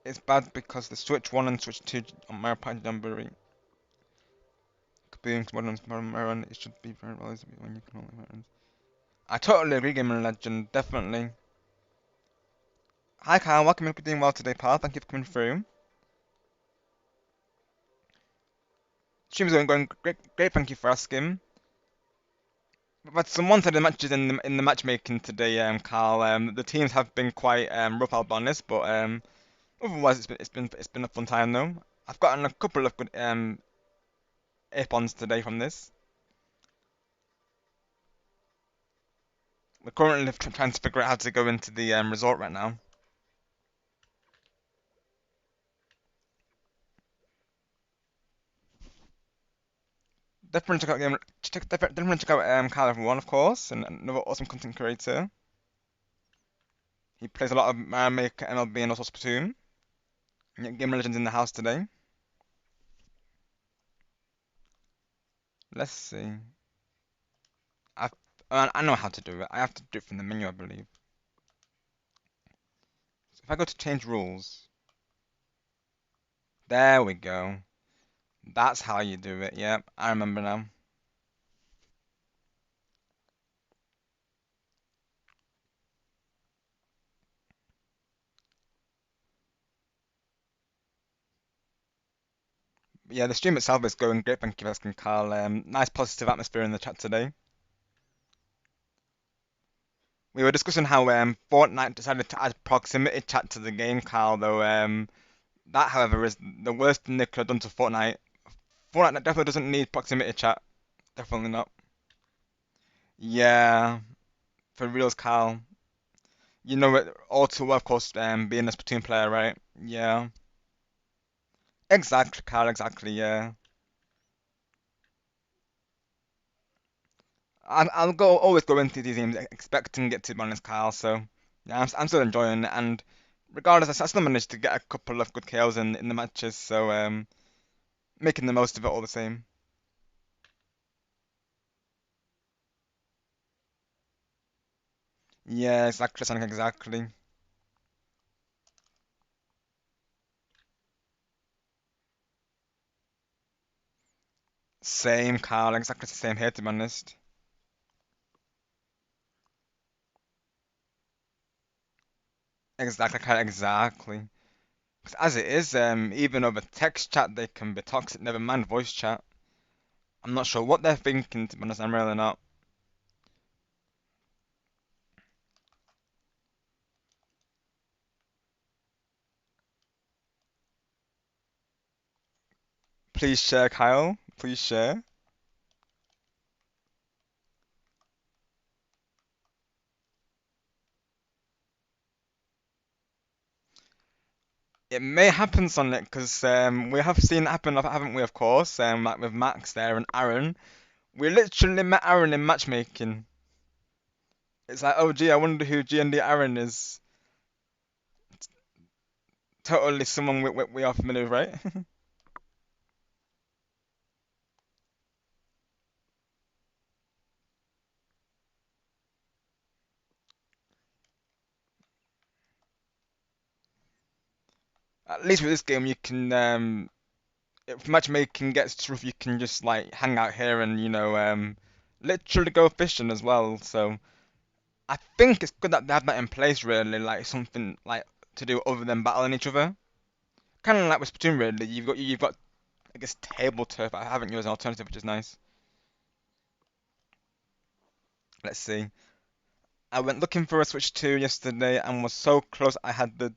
It's bad because the Switch 1 and Switch 2 on Mario Party Jamboree. Being modern, it should be very well when you can only wear. I totally agree, Gaming Legend, definitely. Hi Kyle, welcome. Hope you're doing well today, pal. Thank you for coming through. Stream's going great, great. Thank you for asking. We've had some one-sided matches in the matchmaking today, Carl. The teams have been quite rough, I'll be honest, but otherwise it's been a fun time though. I've gotten a couple of good ape-ons today from this. We're currently trying to figure out how to go into the resort right now. Definitely check out definitely check out Kyle everyone, of course, and another awesome content creator. He plays a lot of Mario Maker, MLB, and also Splatoon. Yeah, Gamer Legends in the house today. Let's see. I I know how to do it. I have to do it from the menu, I believe. So if I go to change rules, there we go. That's how you do it. Yep, I remember now. But yeah, the stream itself is going great. Thank you for asking, Carl. Nice positive atmosphere in the chat today. We were discussing how Fortnite decided to add proximity chat to the game, Carl. Though that, however, is the worst thing they could have done to Fortnite. Fortnite definitely doesn't need proximity chat. Definitely not. Yeah, for reals, Carl. You know it all too well, of course, being a Splatoon player, right? Yeah. Exactly, Carl, exactly, yeah. I'll always go into these games expecting it to be honest, Kyle, so yeah, I'm still enjoying it, and regardless, I still managed to get a couple of good kills in the matches, so making the most of it all the same. Yeah, exactly, Sonic, exactly. Same, Kyle, exactly the same here, to be honest. Exactly, Kyle, exactly. 'Cause as it is, even over text chat, they can be toxic, never mind voice chat. I'm not sure what they're thinking, to be honest, I'm really not. Please share, Kyle. Please share. It may happen, Sonic, because we have seen it happen, haven't we? Of course, like with Max there and Aaron. We literally met Aaron in matchmaking. It's like, oh gee, I wonder who G and D Aaron is. Totally someone we are familiar with, right? At least with this game, you can if matchmaking gets rough, you can just like hang out here and literally go fishing as well. So I think it's good that they have that in place, really, like something like to do other than battling each other. Kind of like with Splatoon, really. You've got I guess table turf. I haven't used an alternative, which is nice. Let's see. I went looking for a Switch 2 yesterday and was so close. I had the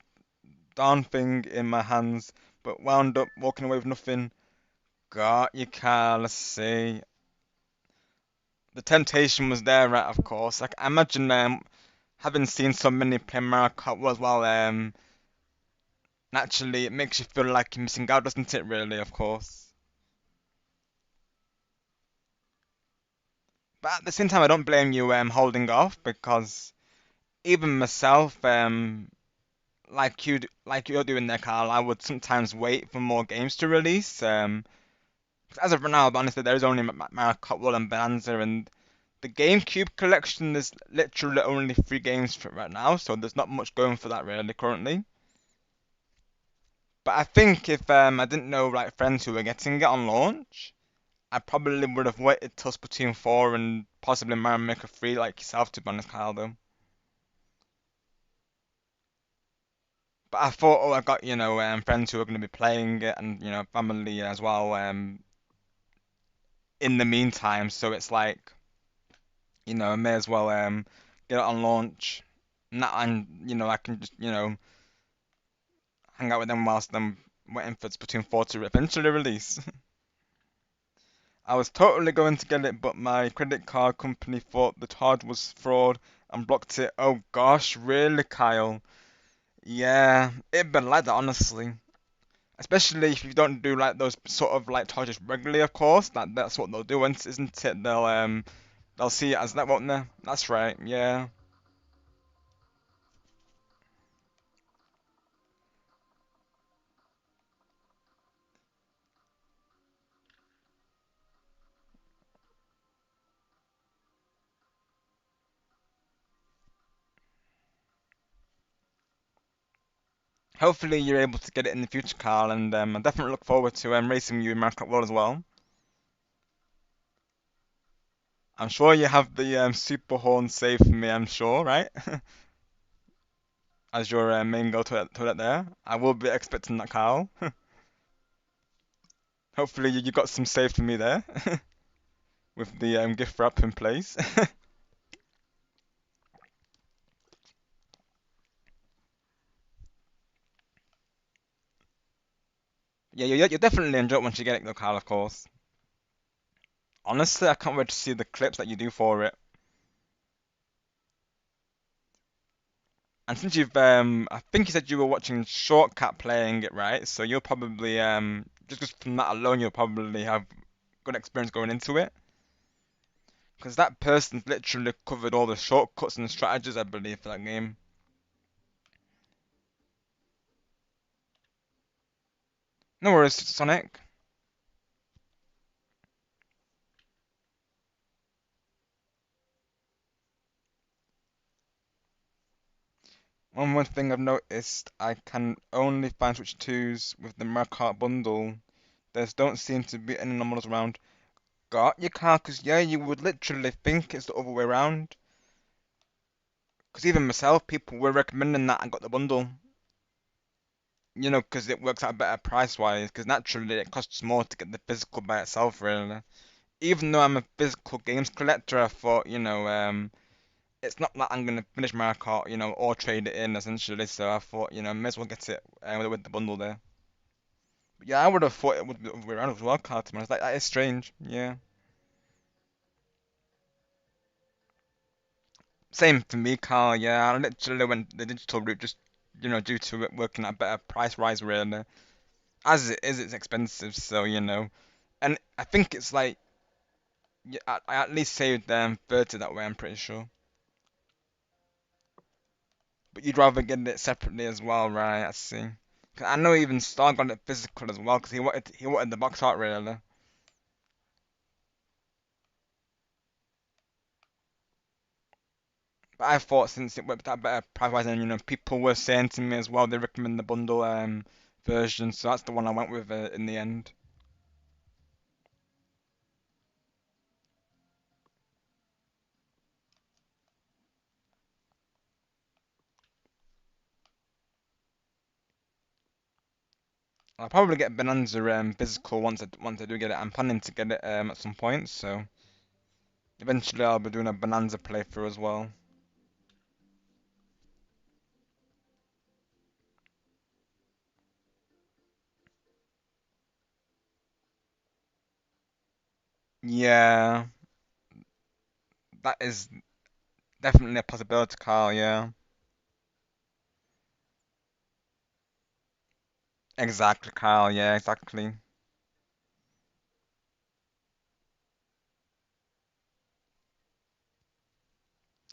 darn thing in my hands, but wound up walking away with nothing. Got you, Carl. Let's see. The temptation was there, right? Of course. Like I imagine, having seen so many play Mario Kart as well, naturally it makes you feel like you're missing out, doesn't it? Really, of course. But at the same time, I don't blame you holding off because even myself, like you're doing there, Carl, I would sometimes wait for more games to release. 'Cause as of right now, honestly, there is only Mario Kart World and Bonanza, and the GameCube collection is literally only 3 games for right now, so there's not much going for that really currently. But I think if I didn't know like friends who were getting it on launch, I probably would have waited till Splatoon 4 and possibly Mario Maker 3 like yourself, to be honest, Kyle, though. But I thought, oh, I got, friends who are going to be playing it and, family as well, in the meantime. So it's like, I may as well, get it on launch. And, I can just, hang out with them whilst I'm waiting for Splatoon 4 to eventually release. I was totally going to get it, but my credit card company thought the charge was fraud and blocked it. Oh gosh, really, Kyle? Yeah, it'd been like that, honestly. Especially if you don't do like those sort of like charges regularly, of course. That's what they'll do, isn't it? They'll see it as that, won't they? That's right. Yeah. Hopefully you're able to get it in the future, Carl, and I definitely look forward to racing you in Mario Kart World as well. I'm sure you have the super horn saved for me. I'm sure, right? As your main go toilet there. I will be expecting that, Carl. Hopefully you got some saved for me there with the gift wrap in place. Yeah, you definitely enjoy it once you get it though, Carl, of course. Honestly, I can't wait to see the clips that you do for it. And since I think you said you were watching Shortcut playing it, right? So you'll probably, just from that alone, you'll probably have good experience going into it. Because that person's literally covered all the shortcuts and strategies, I believe, for that game. No worries, Sonic. One thing I've noticed, I can only find Switch 2s with the Mario Kart bundle. There don't seem to be any normals around. Got your car, because yeah, you would literally think it's the other way around. Because even myself, people were recommending that I got the bundle. Because it works out better price-wise. Because naturally, it costs more to get the physical by itself, really. Even though I'm a physical games collector, I thought, it's not like I'm gonna finish Mario Kart, or trade it in essentially. So I thought, may as well get it with the bundle there. But yeah, I would have thought it would be the other way around as well, Carl. To be honest, that is strange. Yeah. Same for me, Carl. Yeah, I literally went the digital route just, due to it working at a better price rise, really. As it is, it's expensive, so and I think it's like yeah, I at least saved 30 that way. I'm pretty sure. But you'd rather get it separately as well, right? I see. 'Cause I know even Star got it physical as well because he wanted the box art really. But I thought since it worked out better price wise, and people were saying to me as well, they recommend the bundle. version, so that's the one I went with in the end. I'll probably get Bonanza physical once I do get it. I'm planning to get it at some point, so eventually I'll be doing a Bonanza playthrough as well. Yeah, that is definitely a possibility, Carl. Yeah, exactly, Carl. Yeah, exactly.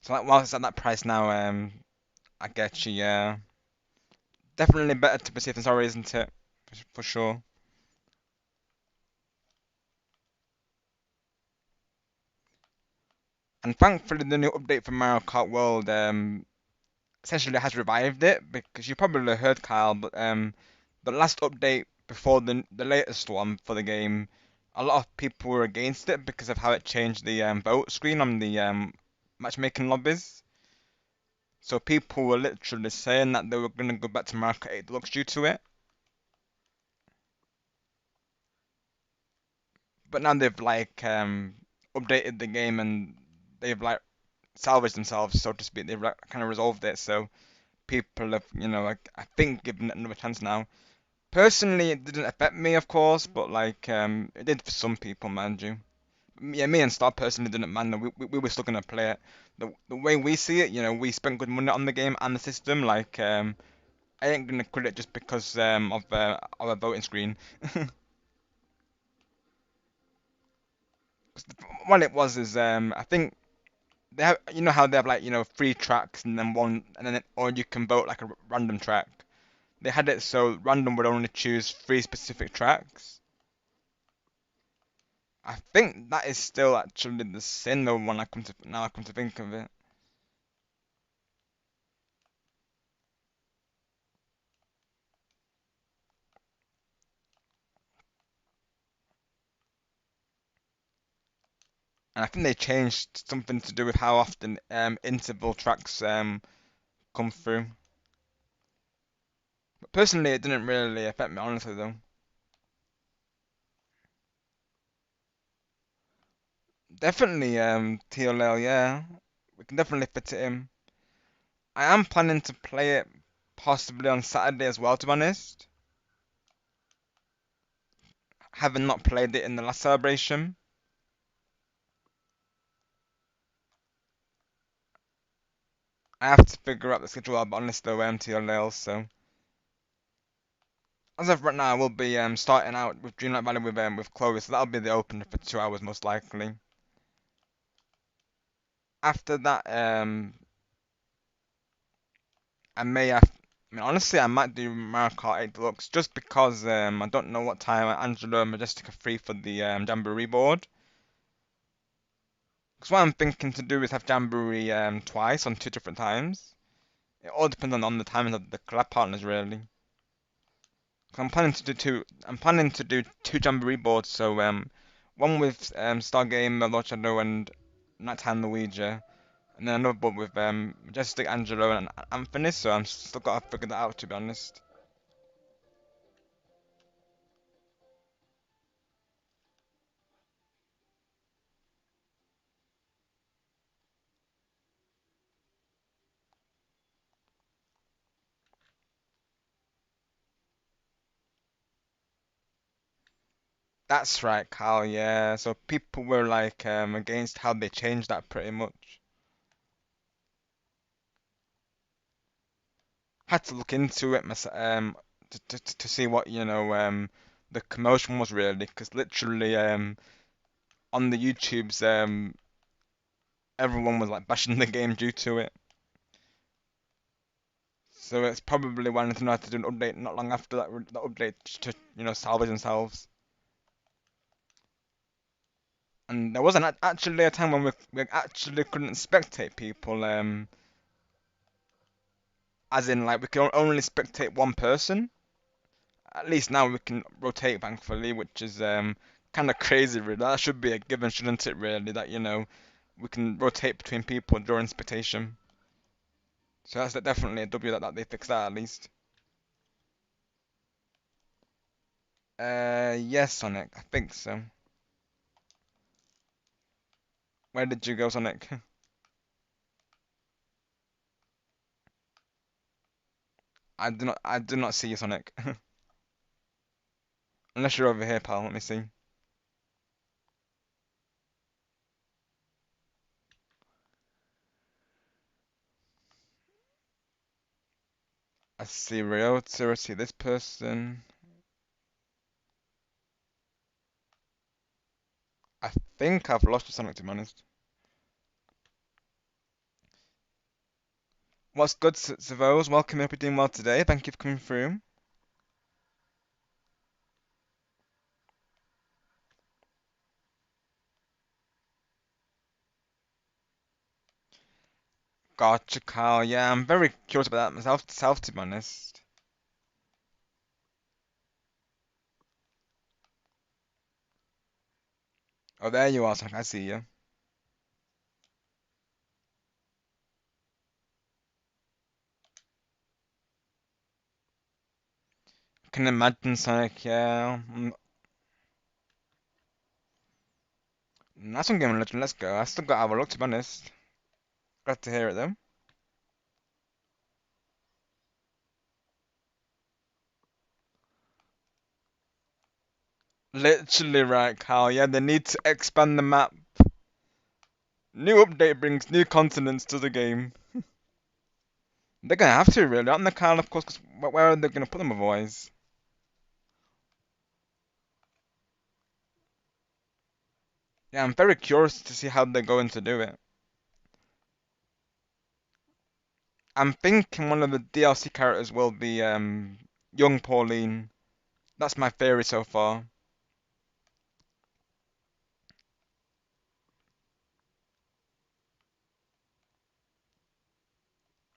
So like, while it's at that price now, I get you. Yeah, definitely better to be safe than sorry, isn't it? For sure. And thankfully, the new update for Mario Kart World essentially has revived it because you probably heard Kyle, but the last update before the latest one for the game, a lot of people were against it because of how it changed the vote screen on the matchmaking lobbies. So people were literally saying that they were gonna go back to Mario Kart 8 Deluxe due to it. But now they've like updated the game and they've like salvaged themselves, so to speak. They've like, kind of resolved it. So people have, like, I think given it another chance now. Personally, it didn't affect me, of course, but like it did for some people, mind you. Yeah, me and Star personally didn't mind. We were still gonna play it. The way we see it, we spent good money on the game and the system. Like I ain't gonna quit it just because of our voting screen. 'Cause what it was is I think they have, how they have like, 3 tracks and then one, and then or you can vote like a random track. They had it so random would only choose 3 specific tracks. I think that is still actually the same though when I come to think of it. And I think they changed something to do with how often interval tracks come through. But personally, it didn't really affect me honestly though. Definitely TLL, yeah. We can definitely fit it in. I am planning to play it possibly on Saturday as well, to be honest. Having not played it in the last celebration. I have to figure out the schedule, I'll be honest though, TLL, so. As of right now, I will be starting out with Dreamlight Valley with Chloe, so that'll be the opener for 2 hours most likely. After that, I may have. I mean, honestly, I might do Mario Kart 8 Deluxe just because I don't know what time Angela and Majestic are free for the Jamboree board. Because what I'm thinking to do is have Jamboree twice on 2 different times. It all depends on the timing of the collab partners, really. 'Cause I'm planning to do two. I'm planning to do 2 Jamboree boards. So one with Stargame, Lord Shadow, and Nighttime Luigi, and then another board with Majestic, Angelo, and Anthony. So I'm still gotta figure that out, to be honest. That's right, Carl. Yeah. So people were like against how they changed that pretty much. Had to look into it to see what the commotion was really, because literally on the YouTubes everyone was like bashing the game due to it. So it's probably why Nintendo had to do an update not long after that update to salvage themselves. And there wasn't actually a time when we actually couldn't spectate people, as in like we could only spectate one person. At least now we can rotate, thankfully, which is kind of crazy, really. That should be a given, shouldn't it, really? That, we can rotate between people during Splatoon. So that's definitely a W that they fixed that at least. Yes, Sonic, I think so. Where did you go, Sonic? I do not see you, Sonic. Unless you're over here, pal. Let me see. I see Ryota. I see this person. I think I've lost you, Sonic, to be honest. What's good, Savos? Welcome. Hope you're doing well today. Thank you for coming through. Gotcha, Carl. Yeah, I'm very curious about that myself, to be honest. Oh, there you are, Sonic. I see you. Can imagine, Sonic. Yeah. That's one game, legend. Let's go. I still got our luck, to be honest. Glad to hear it, though. Literally right, Carl. Yeah, they need to expand the map. New update brings new continents to the game. They're gonna have to, really, aren't they, Carl? Of course, 'cause where are they gonna put them otherwise? Yeah, I'm very curious to see how they're going to do it. I'm thinking one of the DLC characters will be young Pauline. That's my theory so far.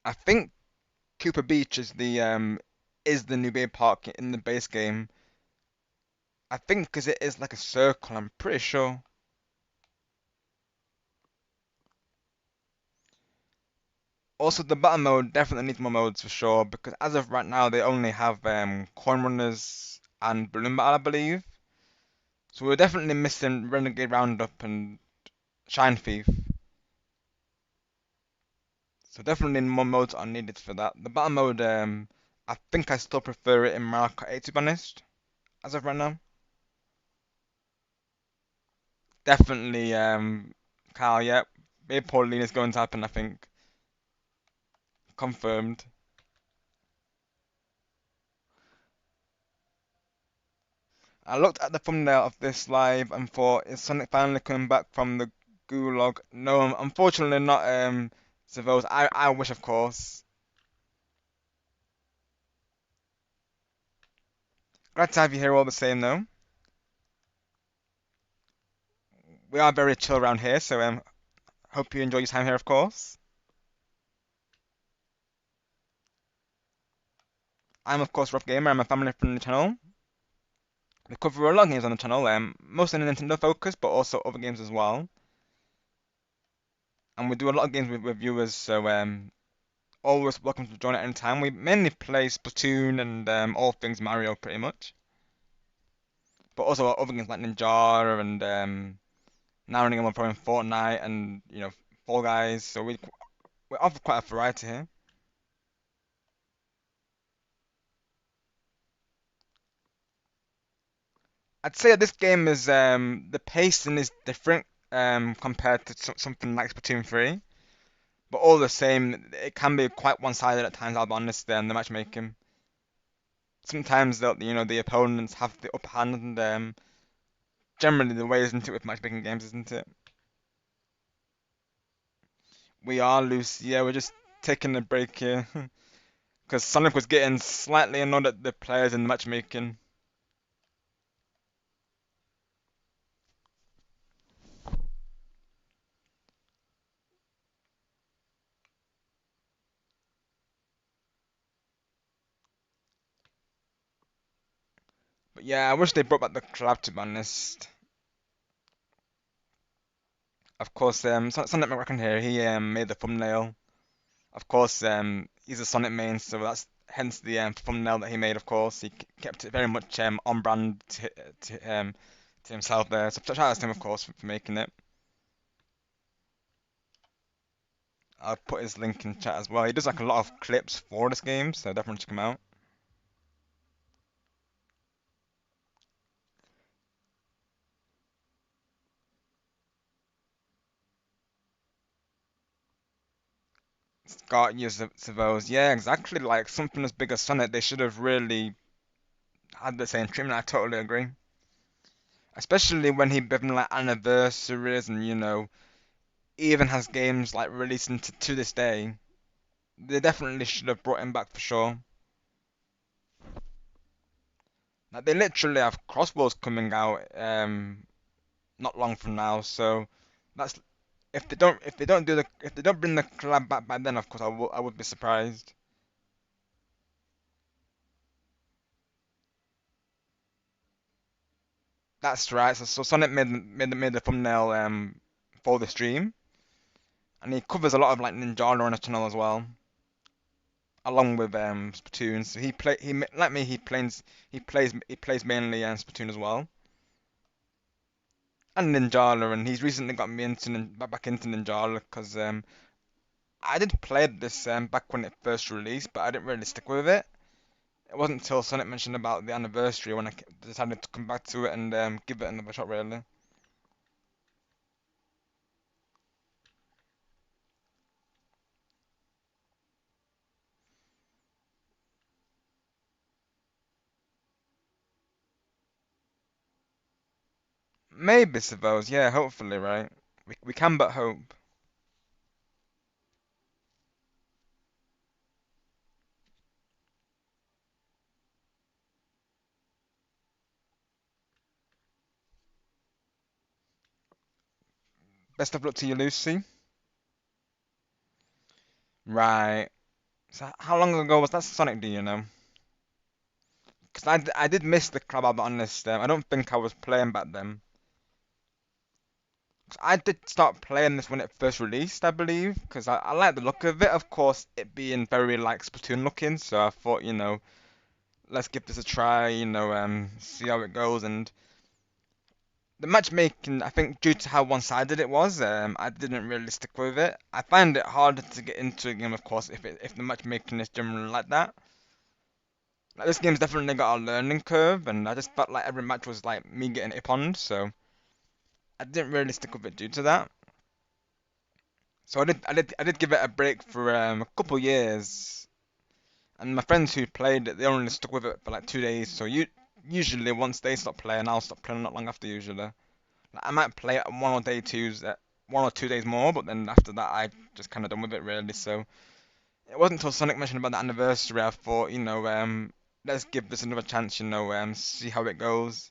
I think Cooper Beach is the new Bay Park in the base game. I think because it is like a circle. I'm pretty sure. Also, the battle mode definitely needs more modes for sure because as of right now they only have coin runners and balloon battle, I believe. So we're definitely missing Renegade Roundup and Shine Thief. So definitely more modes are needed for that. The battle mode, I think I still prefer it in Mario Kart 8 to be honest, as of right now. Definitely, Carl, yeah. Maybe Pauline is going to happen, I think. Confirmed. I looked at the thumbnail of this live and thought, is Sonic finally coming back from the gulag? No, unfortunately not, Savos. I wish, of course. Glad to have you here all the same, though. We are very chill around here, so hope you enjoy your time here, of course. I'm, of course, Rough Gamer. I'm a family-friendly channel. We cover a lot of games on the channel, mostly Nintendo focus, but also other games as well. And we do a lot of games with viewers, so always welcome to join at any time. We mainly play Splatoon and all things Mario, pretty much. But also other games like Ninjala and now and again we're playing Fortnite and Fall Guys. So we offer quite a variety here. I'd say that this game is the pacing is different compared to something like Splatoon 3. But all the same, it can be quite one-sided at times. I'll be honest. The matchmaking. Sometimes the opponents have the upper hand, and generally the way isn't it with matchmaking games, isn't it? We are loose. Yeah, we're just taking a break here because Sonic was getting slightly annoyed at the players in the matchmaking. yeah, I wish they brought back the collab to be honest. Of course, Sonic McRacken here, he made the thumbnail. Of course, he's a Sonic main, so that's hence the thumbnail that he made. Of course, he kept it very much on brand to himself there. So shout out to him, of course, for making it. I'll put his link in chat as well. He does like a lot of clips for this game, so definitely check him out. Scott Savos, yeah, exactly. Like something as big as Sonic, they should have really had the same treatment. I totally agree. Especially when he given like anniversaries and even has games like releasing to this day. They definitely should have brought him back for sure. Like they literally have crossbows coming out not long from now, so that's if they don't bring the collab back by then, of course I would be surprised. That's right. So Sonic made the thumbnail for the stream, and he covers a lot of like Ninjala on his channel as well, along with Splatoon. So like me he plays mainly Splatoon as well, and Ninjala, and he's recently got me back into Ninjala because I did play this back when it first released, but I didn't really stick with it. It wasn't until Sonic mentioned about the anniversary when I decided to come back to it and give it another shot. Really, maybe suppose, yeah, hopefully, right? We can but hope. Best of luck to you, Lucy. Right. So how long ago was that Sonic? Do you know? Because I did miss the club. I'll be honest. I don't think I was playing back then. 'Cause I did start playing this when it first released, I believe. Because I like the look of it. Of course, it being very like Splatoon looking. So I thought, let's give this a try. See how it goes. And the matchmaking, I think, due to how one-sided it was, I didn't really stick with it. I find it harder to get into a game, of course, if the matchmaking is generally like that. Like this game's definitely got a learning curve, and I just felt like every match was like me getting iponed, so I didn't really stick with it due to that. So I did give it a break for a couple years, and my friends who played it, they only stuck with it for like 2 days. So usually once they stop playing, I'll stop playing not long after usually. Like, I might play it 1 or 2 days more, but then after that I just kind of done with it really. So it wasn't until Sonic mentioned about the anniversary I thought, let's give this another chance, see how it goes.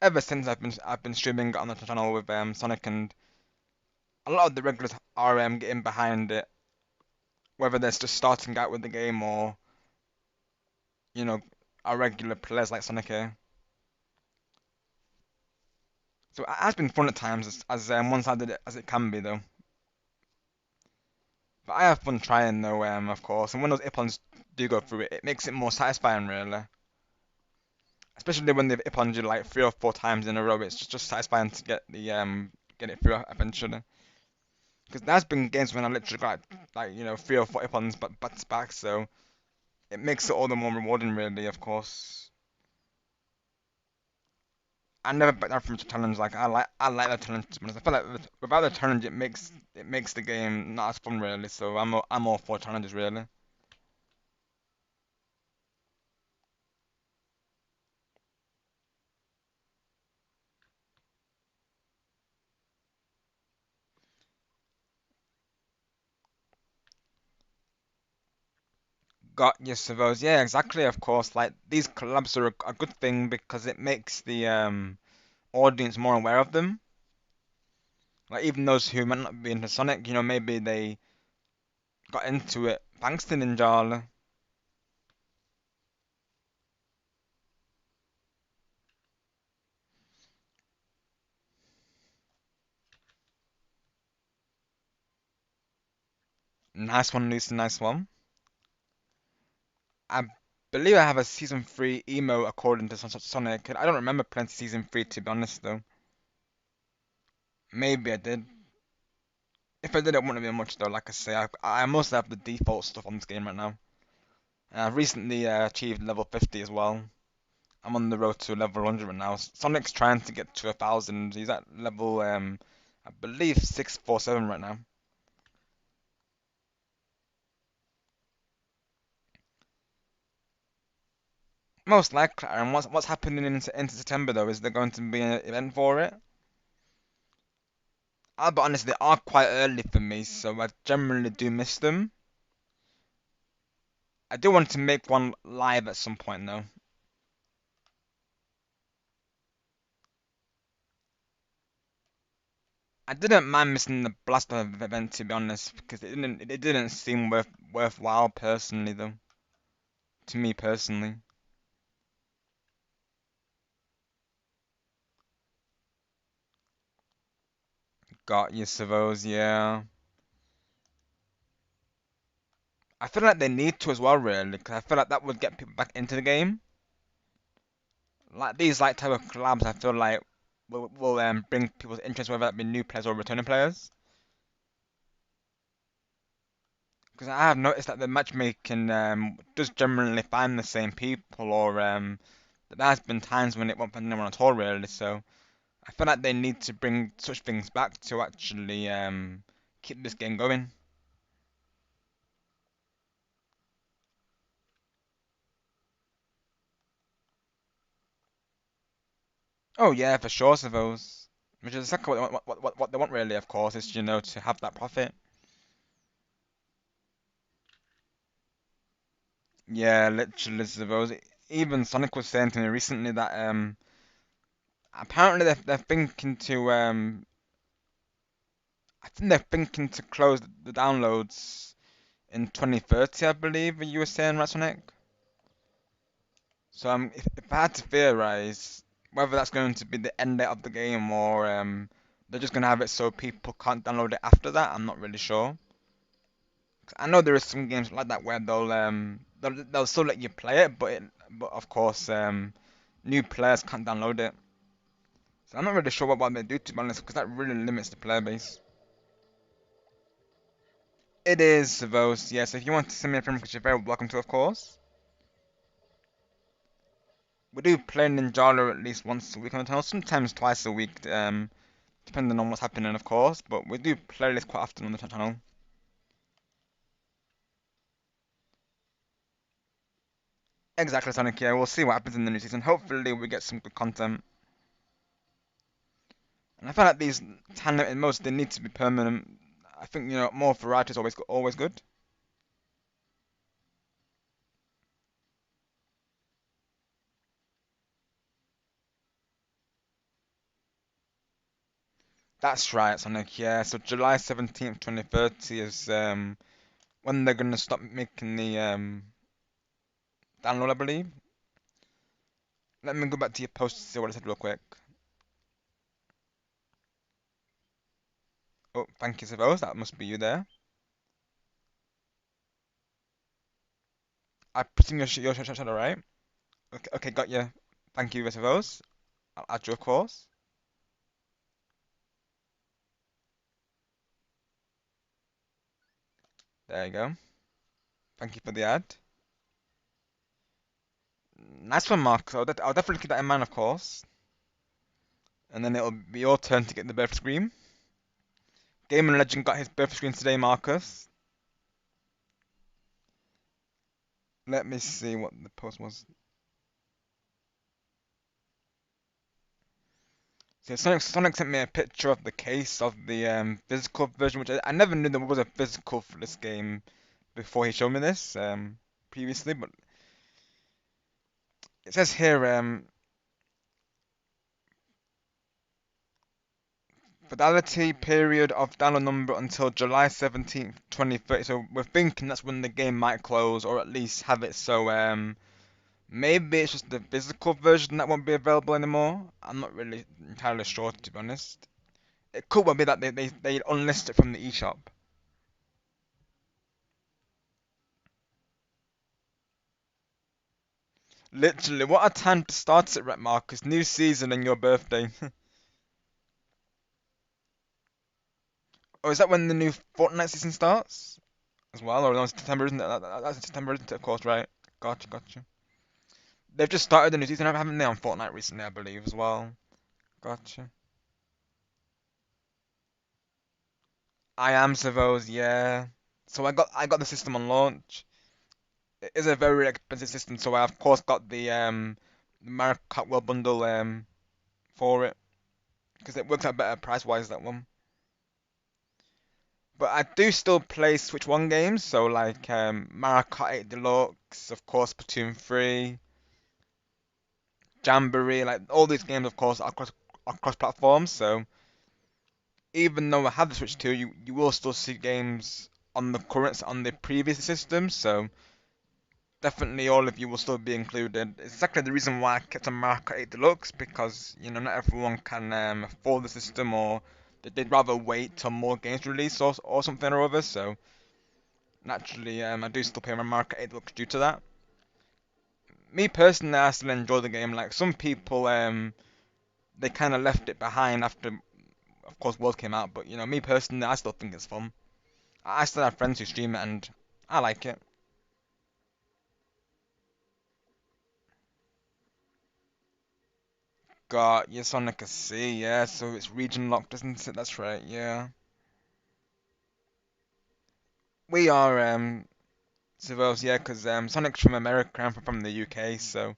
Ever since I've been streaming on the channel with Sonic, and a lot of the regulars are getting behind it, whether they're just starting out with the game or you know are regular players like Sonic here. So it has been fun at times, as one-sided as it can be though. But I have fun trying though, of course. And when those ipons do go through it, it makes it more satisfying really. Especially when they've iponed you like 3 or 4 times in a row, it's just satisfying to get it through eventually. Because there's been games when I literally got like 3 or 4 ipons but back to back, so it makes it all the more rewarding, really. Of course, I never back down from a challenge. Like I like the challenge. To be honest. I feel like without the challenge, it makes the game not as fun, really. So I'm all for challenges, really. Got your servos, yeah, exactly. Of course, like these collabs are a good thing because it makes the audience more aware of them. Like even those who might not be into Sonic, maybe they got into it thanks to Ninjala. Nice one, Lucy, nice one. I believe I have a season 3 emo according to Sonic. I don't remember playing season 3 to be honest though. Maybe I did. If I did, it wouldn't have been much though. Like I say, I mostly have the default stuff on this game right now. I've recently achieved level 50 as well. I'm on the road to level 100 right now. Sonic's trying to get to 1,000. He's at level, I believe 647 right now. Most likely. And what's happening into September though? Is there going to be an event for it? I'll be honest, they are quite early for me, so I generally do miss them. I do want to make one live at some point though. I didn't mind missing the Blast Off event to be honest, because it didn't seem worthwhile personally though. To me personally. Got you, Savos, yeah. I feel like they need to as well, really, because I feel like that would get people back into the game. Like these like type of collabs, I feel like will bring people's interest, whether that be new players or returning players. Because I have noticed that the matchmaking does generally find the same people, or there has been times when it won't find anyone at all, really. So I feel like they need to bring such things back to actually keep this game going. Oh yeah, for sure, suppose. Which is exactly what they want, really. Of course, is to have that profit. Yeah, literally, suppose. Even Sonic was saying to me recently that apparently they're thinking to I think they're thinking to close the downloads in 2030, I believe you were saying, right, Sonic? So if I had to theorize whether that's going to be the end date of the game or they're just gonna have it so people can't download it after that, I'm not really sure. 'Cause I know there is some games like that where they'll still let you play it, but of course new players can't download it. So I'm not really sure what they do to be honest, because that really limits the player base. It is those, yes. If you want to send me a friend, which you're very welcome to, of course. We do play Ninjala at least once a week on the channel, sometimes twice a week, depending on what's happening, of course. But we do play this quite often on the channel. Exactly, Sonic. Yeah, we'll see what happens in the new season. Hopefully, we get some good content. And I feel like these time limited modes they need to be permanent. I think more variety is always good. That's right, Sonic. Yeah. So July 17th, 2030 is when they're gonna stop making the download, I believe. Let me go back to your post to see what it said real quick. Oh, thank you, suppose. That must be you there. I presume your shadow, right? Okay, okay, got you. Thank you, suppose. I'll add you, of course. There you go. Thank you for the ad. Nice one, Mark. I'll definitely keep that in mind, of course. And then it'll be your turn to get the birth screen. Gaming Legend got his birth screen today, Marcus. Let me see what the post was. So Sonic sent me a picture of the case of the physical version, which I never knew there was a physical for this game before he showed me this previously, but it says here fidelity period of download number until July 17th, 2030. So we're thinking that's when the game might close, or at least have it so maybe it's just the physical version that won't be available anymore. I'm not really entirely sure to be honest. It could well be that they unlist it from the eShop. Literally, what a time to start it, right, Marcus? New season and your birthday. Oh, is that when the new Fortnite season starts as well? Or no, it's September, isn't it? That's in September, isn't it? Of course, right? Gotcha, gotcha. They've just started the new season, haven't they, on Fortnite recently, I believe, as well. Gotcha. I am suppose, yeah. So I got the system on launch. It is a very expensive system, so I of course got the Mario Kart World bundle for it because it works out better price wise that one. But I do still play Switch One games, so like Mario Kart 8 Deluxe, of course Splatoon 3, Jamboree, like all these games of course are across platforms. So even though I have the Switch 2, you will still see games on the previous system. So definitely all of you will still be included. It's exactly the reason why I kept on Mario Kart 8 Deluxe because not everyone can afford the system or they'd rather wait till more games release or something or other. So naturally, I do still play my Mario Kart 8 Deluxe due to that. Me personally, I still enjoy the game. Like some people, they kind of left it behind after, of course, World came out. But me personally, I still think it's fun. I still have friends who stream it, and I like it. Got your Sonic a C, yeah. So it's region locked, isn't it? That's right, yeah. We are civils, yeah, because Sonic's from America, I'm from the UK, so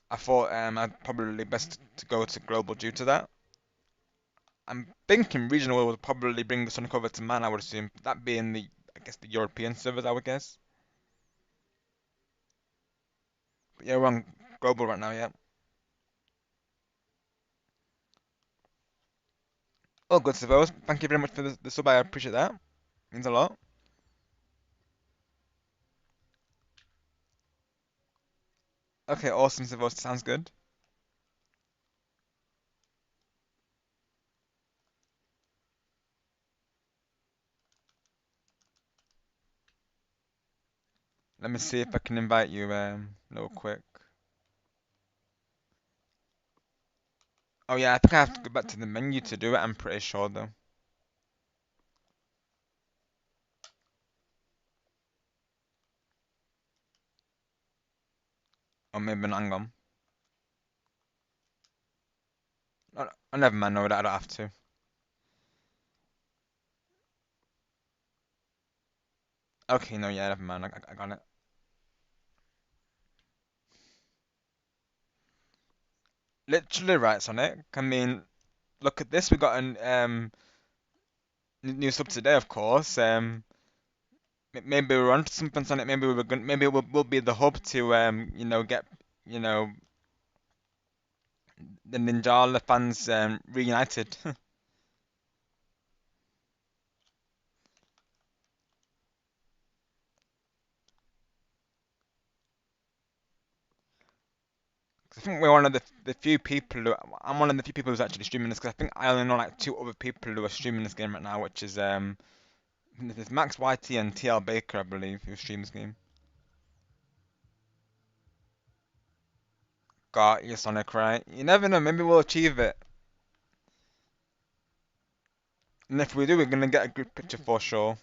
I thought I'd probably best to go to global due to that. I'm thinking regional would probably bring the Sonic over to man, I would assume. That being I guess, the European servers, I would guess. But yeah, we're on global right now, yeah. Oh, good, civils. Thank you very much for the sub, I appreciate that. Means a lot. Okay, awesome, civils. Sounds good. Let me see if I can invite you real quick. Oh yeah, I think I have to go back to the menu to do it, I'm pretty sure though. Or maybe not, hang on. Oh, never mind, no, I don't have to. Okay, no, yeah, never mind, I got it. Literally right, Sonic. I mean, look at this, we got an new sub today, of course. Maybe we're onto something, Sonic. Maybe we'll be the hub to get you know the Ninjala fans reunited. 'Cause I think we're one of the few people who I'm one of the few people who's actually streaming this because I think I only know like two other people who are streaming this game right now, which is there's Max YT and TL Baker, I believe, who stream this game. Got you, Sonic, right? You never know, maybe we'll achieve it. And if we do, we're gonna get a good picture for sure.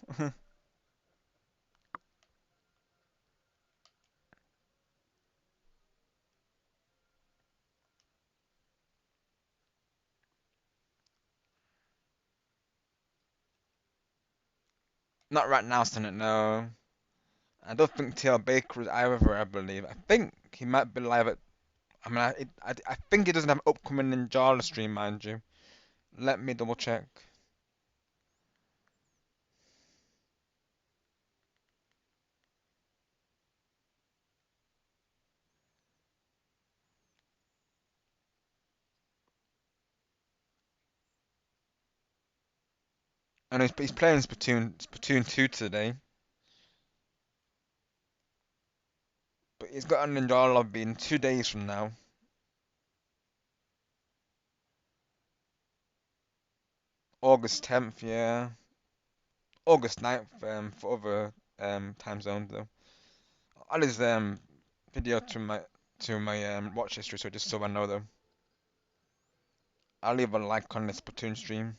Not right now, Sonic, no. I don't think TL Baker is either, I believe. I think he might be live at. I mean, I think he doesn't have an upcoming Ninjala stream, mind you. Let me double check. And he's playing Splatoon 2 today. But he's got a Ninjala lobby in 2 days from now. August 10th, yeah. August 9th, for other time zones though. All his video to my watch history, so just so I know though. I'll leave a like on this Splatoon stream.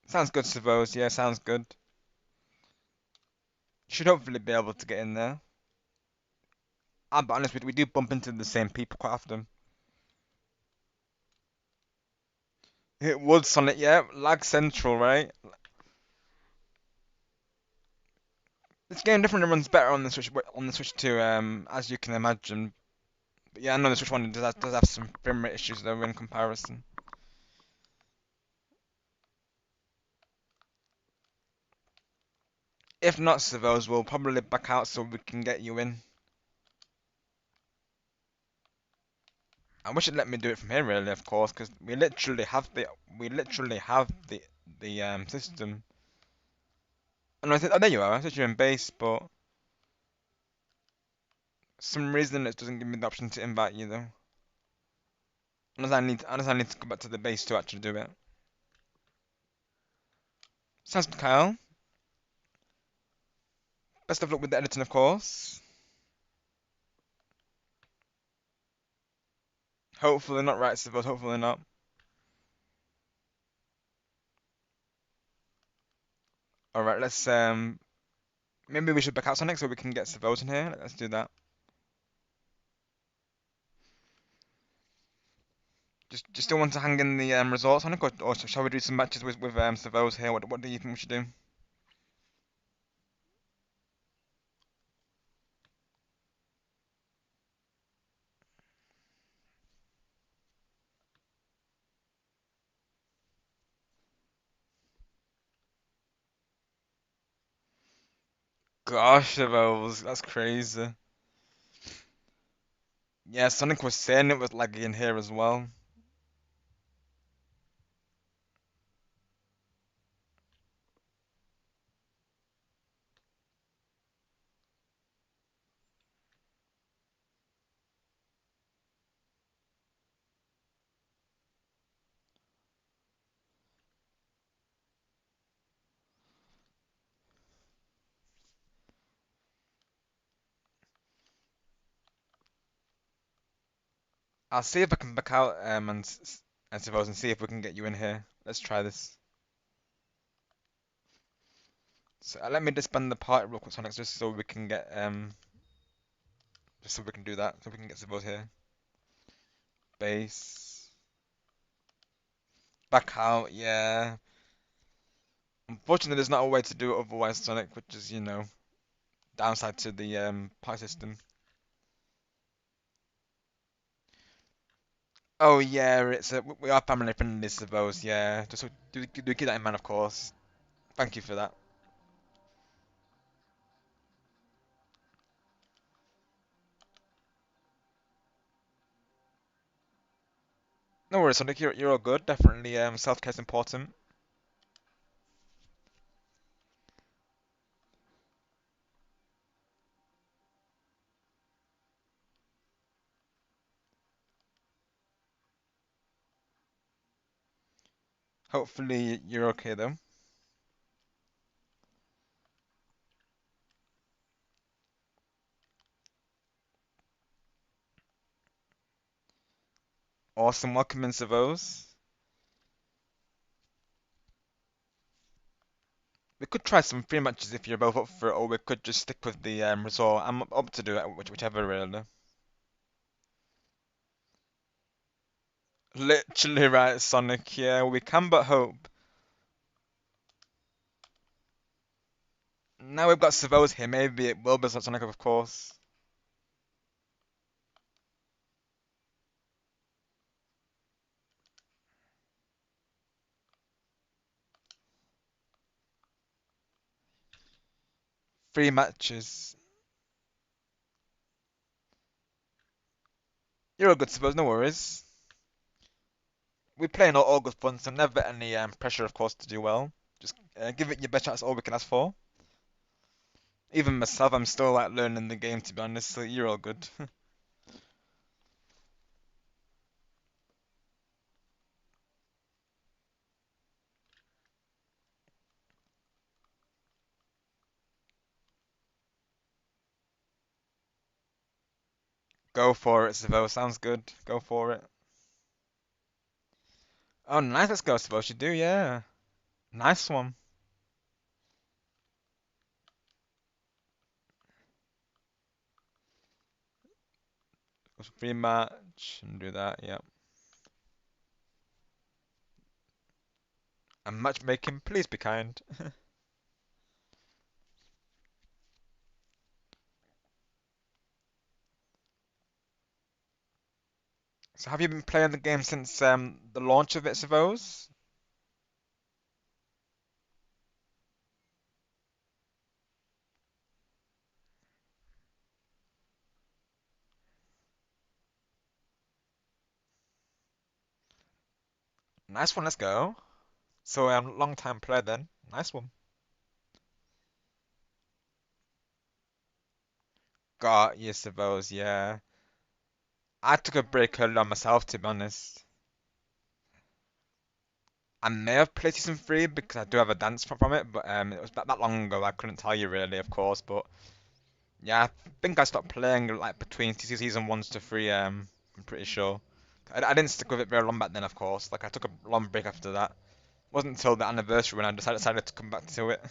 Sounds good, suppose. Yeah, sounds good. Should hopefully be able to get in there. I'll be honest with you, we do bump into the same people quite often. It would Sonic, yeah, lag central, right? This game definitely runs better on the Switch 2, as you can imagine. But yeah, I know the Switch 1 does have some frame rate issues though in comparison. If not, Savos, we'll probably back out so we can get you in. I wish it let me do it from here, really, of course, because we literally have the system. And I said, oh, there you are. I said you're in base, but for some reason it doesn't give me the option to invite you though. Unless I need to go back to the base to actually do it. Sounds good, Kyle. Best of luck with the editing, of course. Hopefully not, right, Savos. Hopefully not. All right, let's maybe we should back out Sonic so we can get Savos in here. Let's do that. Just still want to hang in the resort, Sonic, or shall we do some matches with Savos here? What do you think we should do? Gosh, Savos, that's crazy. Yeah, Sonic was saying it was laggy in here as well. I'll see if I can back out and Savos and see if we can get you in here. Let's try this. So let me disband the party real quick, Sonic, just so we can get just so we can do that, so we can get Savos here. Base. Back out, yeah. Unfortunately, there's not a way to do it otherwise, Sonic, which is, downside to the party system. Oh yeah, we are family friendly, suppose. Yeah, just do keep that in mind, of course. Thank you for that. No worries, Sonic. You're all good. Definitely, self-care's important. Hopefully, you're okay though. Awesome. Welcome in, Savos. We could try some free matches if you're both up for it, or we could just stick with the resort. I'm up to do it, whichever really. Literally right, Sonic. Yeah, we can but hope. Now we've got Savos here. Maybe it will be Sonic, of course. Free matches. You're all good, Savos. No worries. We play in all good fun, so never any pressure, of course, to do well. Just give it your best shot. That's all we can ask for. Even myself, I'm still like learning the game. To be honest, so you're all good. Go for it, Savo. Sounds good. Go for it. Oh, nice. Let's go, Savo. You do, yeah. Nice one. Go for free match and do that. Yep. And matchmaking, please be kind. So have you been playing the game since the launch of it, Savos? Nice one. Let's go. So long time player then. Nice one. Got you, Savos. Yeah. I took a break early on myself, to be honest. I may have played season 3 because I do have a dance from it, but it was that long ago. I couldn't tell you really, of course. But yeah, I think I stopped playing like between season 1 to 3. I'm pretty sure. I didn't stick with it very long back then, of course. Like I took a long break after that. It wasn't until the anniversary when I decided to come back to it.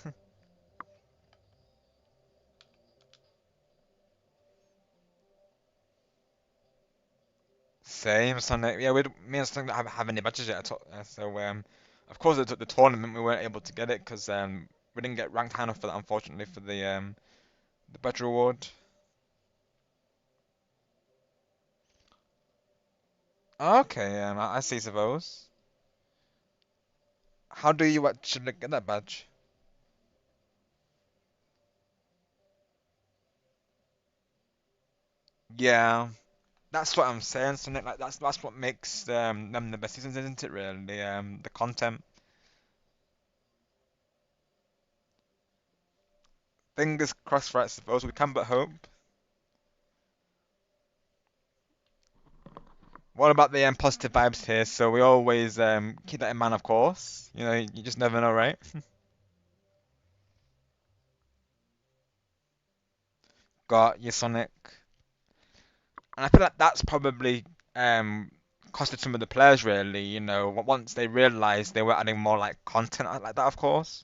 Same, Sonic. Yeah, me and Sonic don't have any badges yet at all. So of course the tournament we weren't able to get it because we didn't get ranked high enough for that, unfortunately, for the badge reward. Okay, I see those. How do you actually get that badge? Yeah, that's what I'm saying, Sonic. Like that's what makes them the best seasons, isn't it? Really, the content. Fingers crossed, right? Suppose we can but hope. What about the positive vibes here? So we always keep that in mind, of course. You know, you just never know, right? Got your Sonic, and I feel like that's probably um costed some of the players really. You know, once they realised they were adding more like content like that, of course.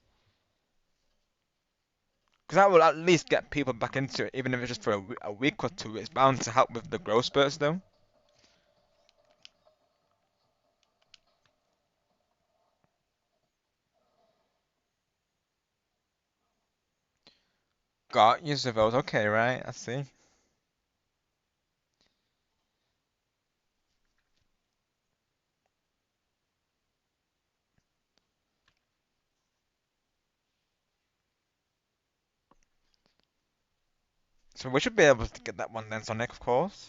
Because that will at least get people back into it, even if it's just for a week or two. It's bound to help with the growth spurts, though. Got use of those. Okay, right. I see. So we should be able to get that one then, Sonic, of course.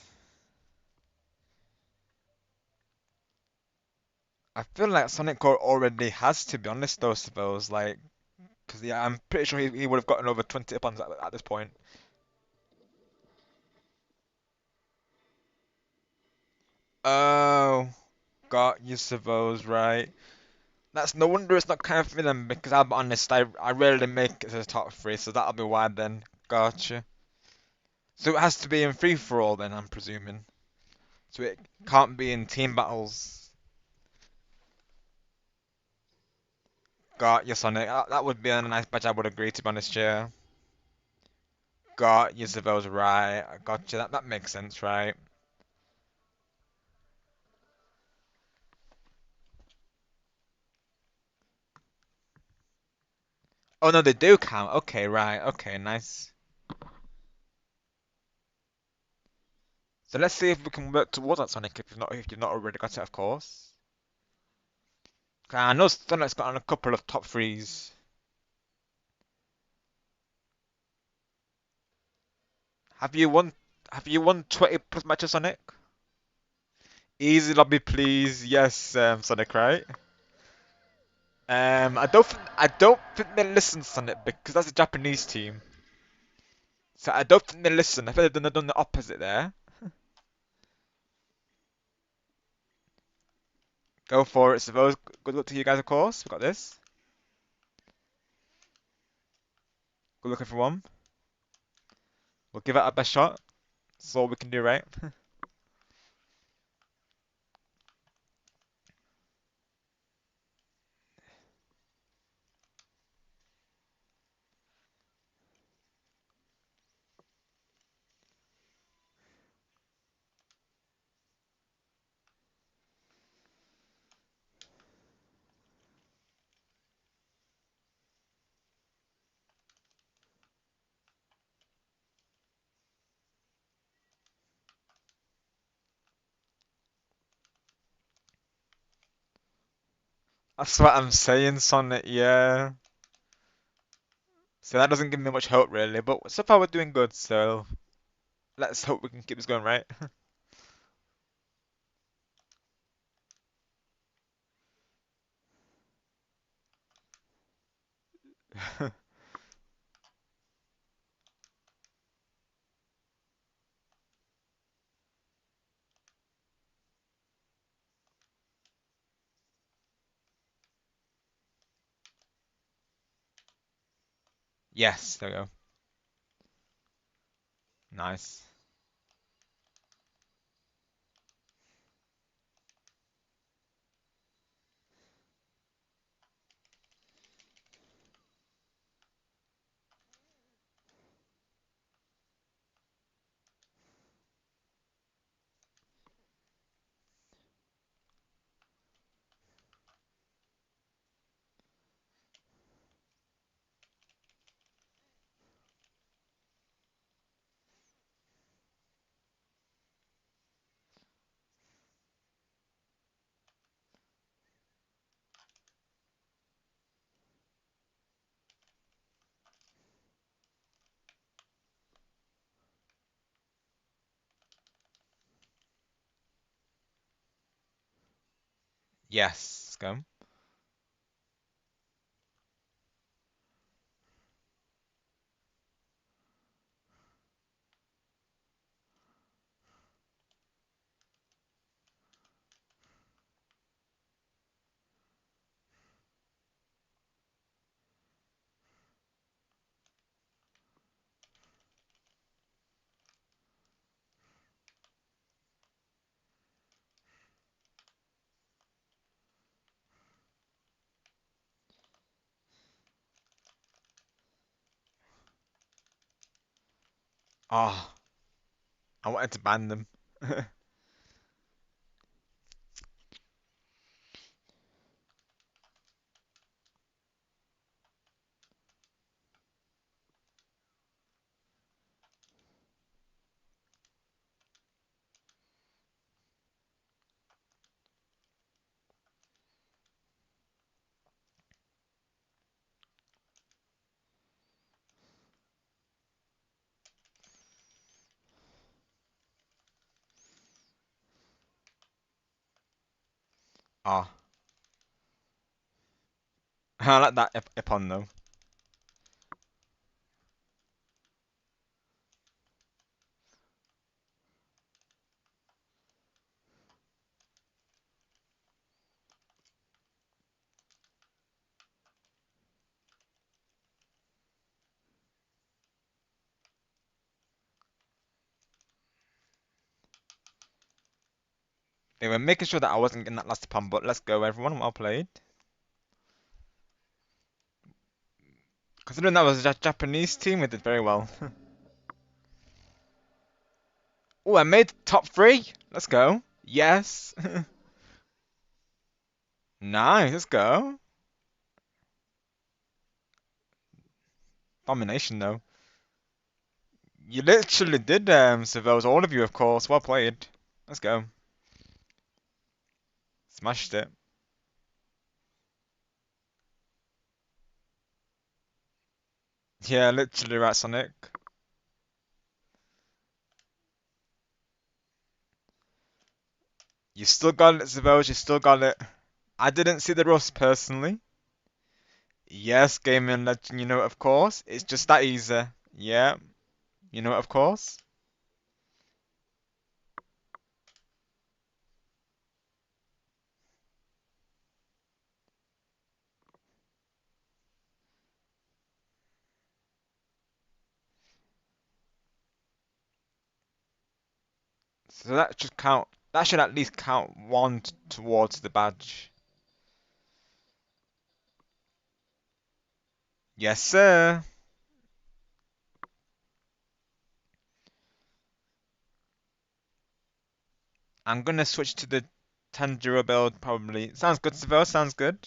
I feel like Sonic Core already has, to be honest, those those like, because yeah, I'm pretty sure he would have gotten over 20 upons at this point. Oh, got use of those, right. That's no wonder it's not kind of for them because I'll be honest, I rarely make it to the top 3, so that'll be why then. Gotcha. So it has to be in free for all then, I'm presuming. So it can't be in team battles. Got you, Sonic. That would be a nice badge, I would agree, to be honest, yeah. Got you, Zavos, right. I got you. That makes sense, right? Oh no, they do count. Okay, right. Okay, nice. So let's see if we can work towards that, Sonic. If you've not already got it, of course. 'Cause I know Sonic's got on a couple of top threes. Have you won? Have you won 20 plus matches, Sonic? Easy lobby, please. Yes, Sonic, right? I don't think they listen, Sonic, because that's a Japanese team. So I don't think they listen. I think they've done the opposite there. Go for it, suppose. Good luck to you guys, of course. We've got this. Good luck, everyone. We'll give it our best shot. That's all we can do, right? That's what I'm saying, Sonic, yeah. So that doesn't give me much hope really, but so far we're doing good, so let's hope we can keep this going, right? Yes, there we go. Nice. Yes, let's go. Oh, I wanted to ban them. Oh, I like that Ipon though. They were making sure that I wasn't getting that last Ipon, but let's go everyone, well played. Considering that was a Japanese team, we did very well. Oh, I made top three. Let's go. Yes. Nice, let's go. Domination though. You literally did, Savos, all of you, of course. Well played. Let's go. Smashed it. Yeah, literally right, Sonic. You still got it, Savos, you still got it. I didn't see the rust personally. Yes, gaming legend, you know it, of course. It's just that easy. Yeah, you know it, of course. So that should count. That should at least count one towards the badge. Yes, sir. I'm gonna switch to the Tanjiro build probably. Sounds good, Savos, sounds good.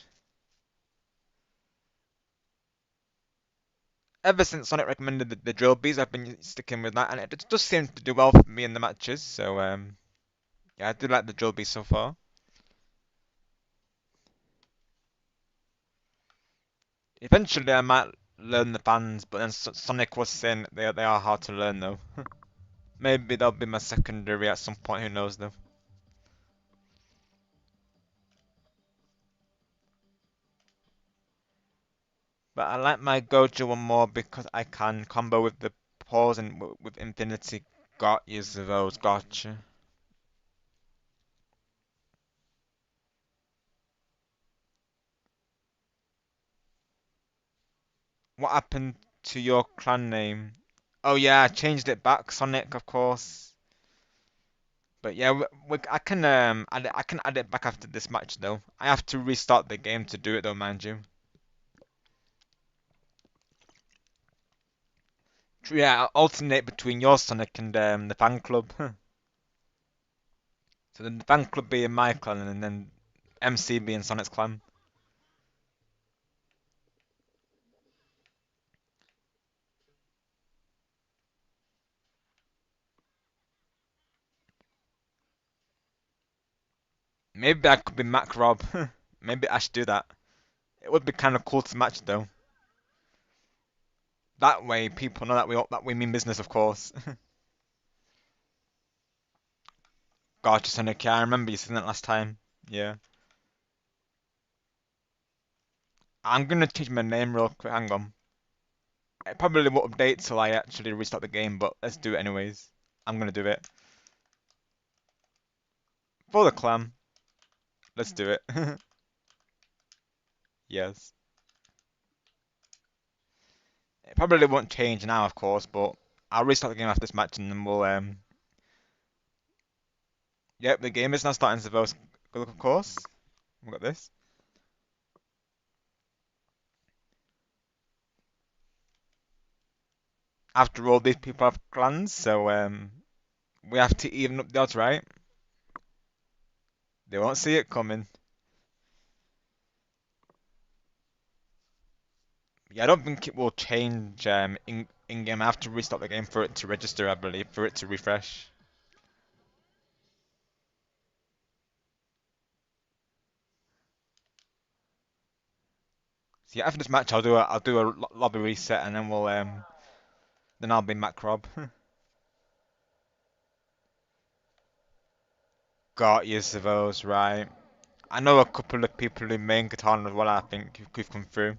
Ever since Sonic recommended the drill bees, I've been sticking with that, and it does seem to do well for me in the matches. So yeah, I do like the drill bees so far. Eventually, I might learn the fans, but then Sonic was saying that they are hard to learn though. Maybe that'll be my secondary at some point. Who knows though? But I like my Gojo one more because I can combo with the pause and with Infinity. Got use of those. Gotcha. What happened to your clan name? Oh yeah, I changed it back, Sonic, of course. But yeah, I can I can add it back after this match though. I have to restart the game to do it though, mind you. Yeah, I'll alternate between your Sonic and the fan club. So then the fan club being my clan and then MC being Sonic's clan. Maybe I could be Mac Rob. Maybe I should do that. It would be kind of cool to match though. That way people know that we mean business, of course. Gotcha, Sonic. Yeah, I remember you saying that last time. Yeah. I'm gonna change my name real quick. Hang on. It probably won't update till I actually restart the game, but let's do it anyways. I'm gonna do it. For the clan. Let's do it. Yes. It probably won't change now, of course, but I'll restart the game after this match and then we'll yep, the game is now starting to vote. Good luck, of course. We've got this. After all, these people have clans, so we have to even up the odds, right? They won't see it coming. Yeah, I don't think it will change in game. I have to restart the game for it to register, I believe, for it to refresh. So yeah, after this match, I'll do a lobby reset, and then we'll then I'll be Macrob. Got you, those right. I know a couple of people who main Katana as well. I think who've come through.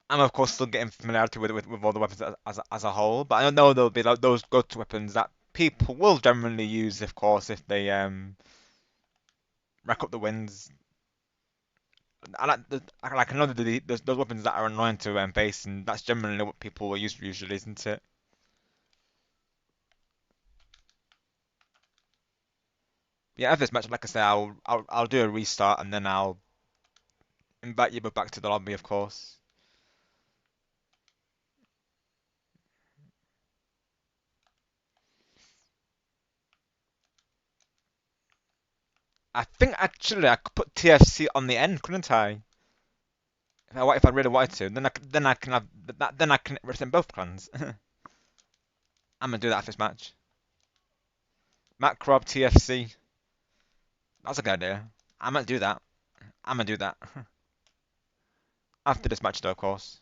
I'm of course still getting familiarity with all the weapons as a whole, but I know there'll be like, those go-to weapons that people will generally use, of course, if they rack up the wins. I know that there's those weapons that are annoying to face, and that's generally what people will use usually, isn't it? Yeah, after this match, like I say, I'll do a restart and then I'll invite you back to the lobby, of course. I think actually I could put TFC on the end, couldn't I? If I really wanted to, then I can have that. Then I can represent both clans. I'm gonna do that after this match. Macrob TFC. That's a good idea. I'm gonna do that. I'm gonna do that after this match, though, of course.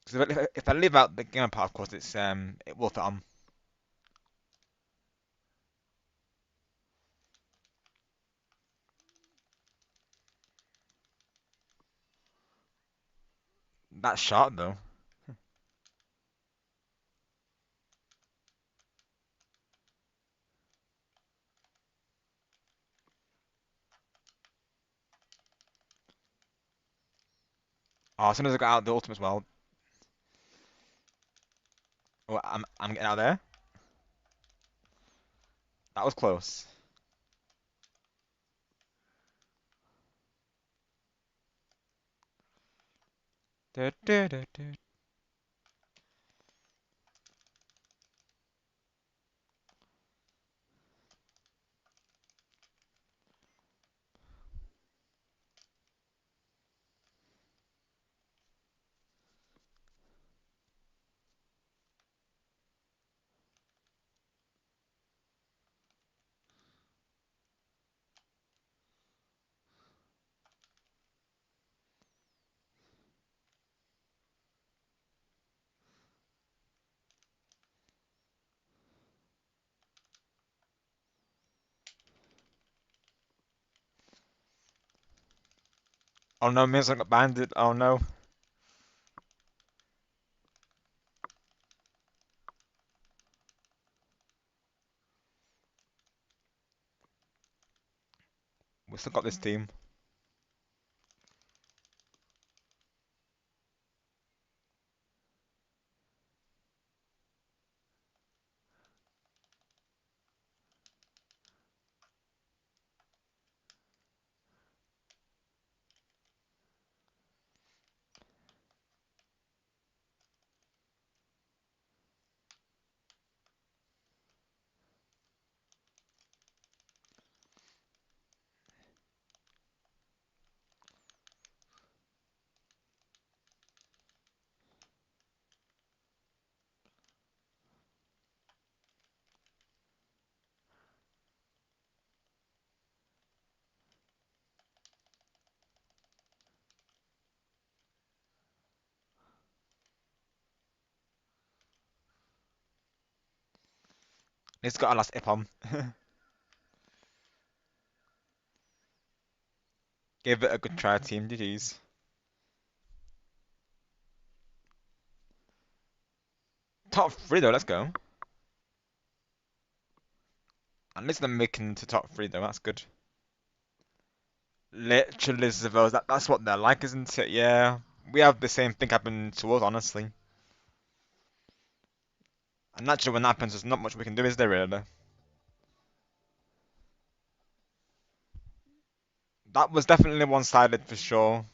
Because if I leave out the game part, of course, it will fit on. That's short though. Oh, as soon as I got out the ultimate as well. Oh, I'm getting out there. That was close. Du, du, du, du. Oh no, means I got banded. Oh no. We still got this team. He's got a last ipom. Give it a good try, team. GG's. Top 3 though, let's go. At least they're making to top 3 though, that's good. Literally, Zavos, that's what they're like, isn't it? Yeah. We have the same thing happen to us, honestly. And naturally, when that happens, there's not much we can do, is there, really? That was definitely one-sided for sure.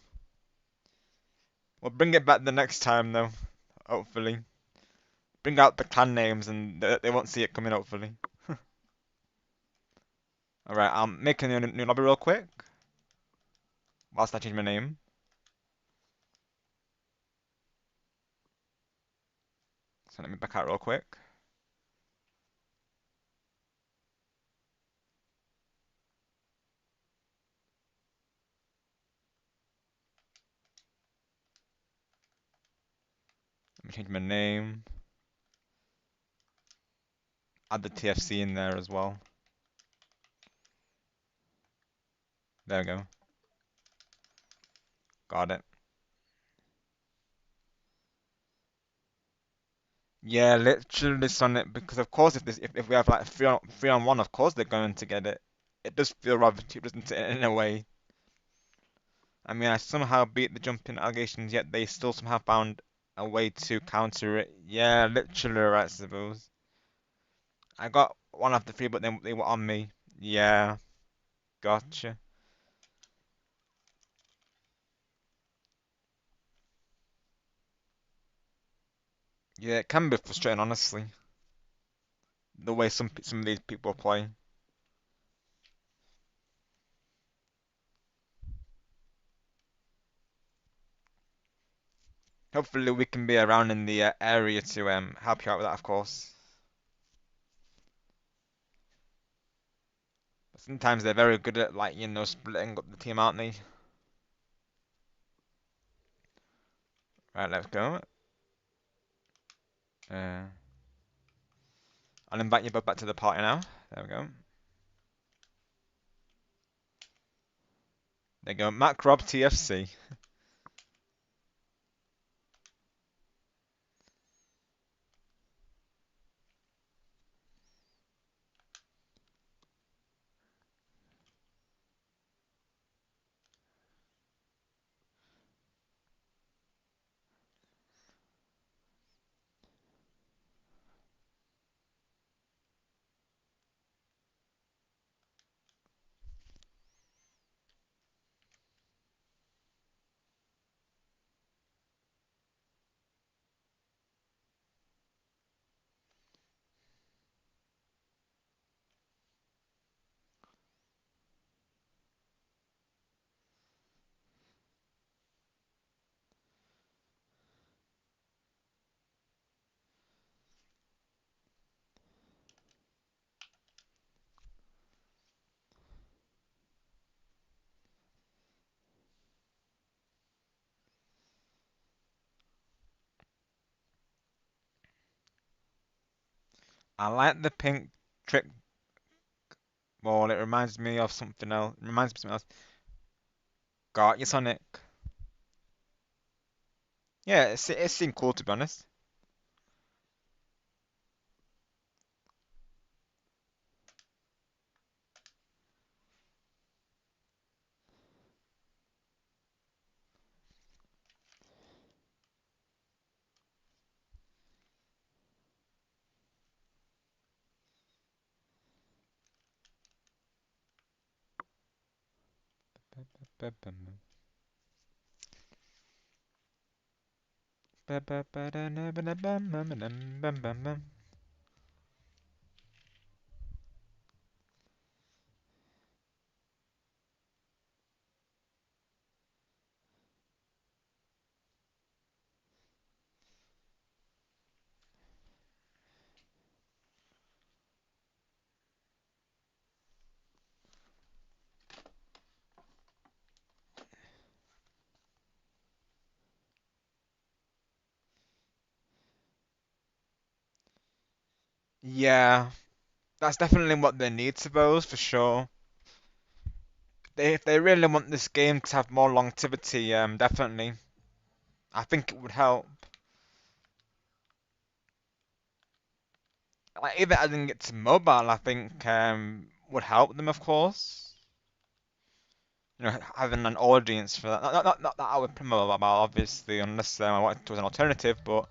We'll bring it back the next time, though. Hopefully. Bring out the clan names and they won't see it coming, hopefully. Alright, I'm making a new lobby real quick. Whilst I change my name. So let me back out real quick. Let me change my name. Add the TFC in there as well. There we go. Got it. Yeah, literally Sonic, because of course if we have like three on one, of course they're going to get it. It does feel rather cheap, doesn't it, in a way? I mean, I somehow beat the jumping allegations, yet they still somehow found a way to counter it. Yeah, literally, right, I suppose. I got one of the three, but then they were on me. Yeah, gotcha. Yeah, it can be frustrating, honestly, the way some of these people play. Hopefully, we can be around in the area to help you out with that, of course. But sometimes they're very good at like splitting up the team, aren't they? Right, let's go. Uh, I'll invite you both back to the party now. There we go. There you go. Mac Rob TFC. I like the pink trick ball. It reminds me of something else. Got you, Sonic. Yeah, it seemed cool to be honest. Yeah, that's definitely what they need, suppose, for sure. If they really want this game to have more longevity, definitely. I think it would help. Like even adding it to mobile, I think would help them, of course. You know, having an audience for that. Not that I would promote mobile, obviously, unless I wanted to as an alternative. But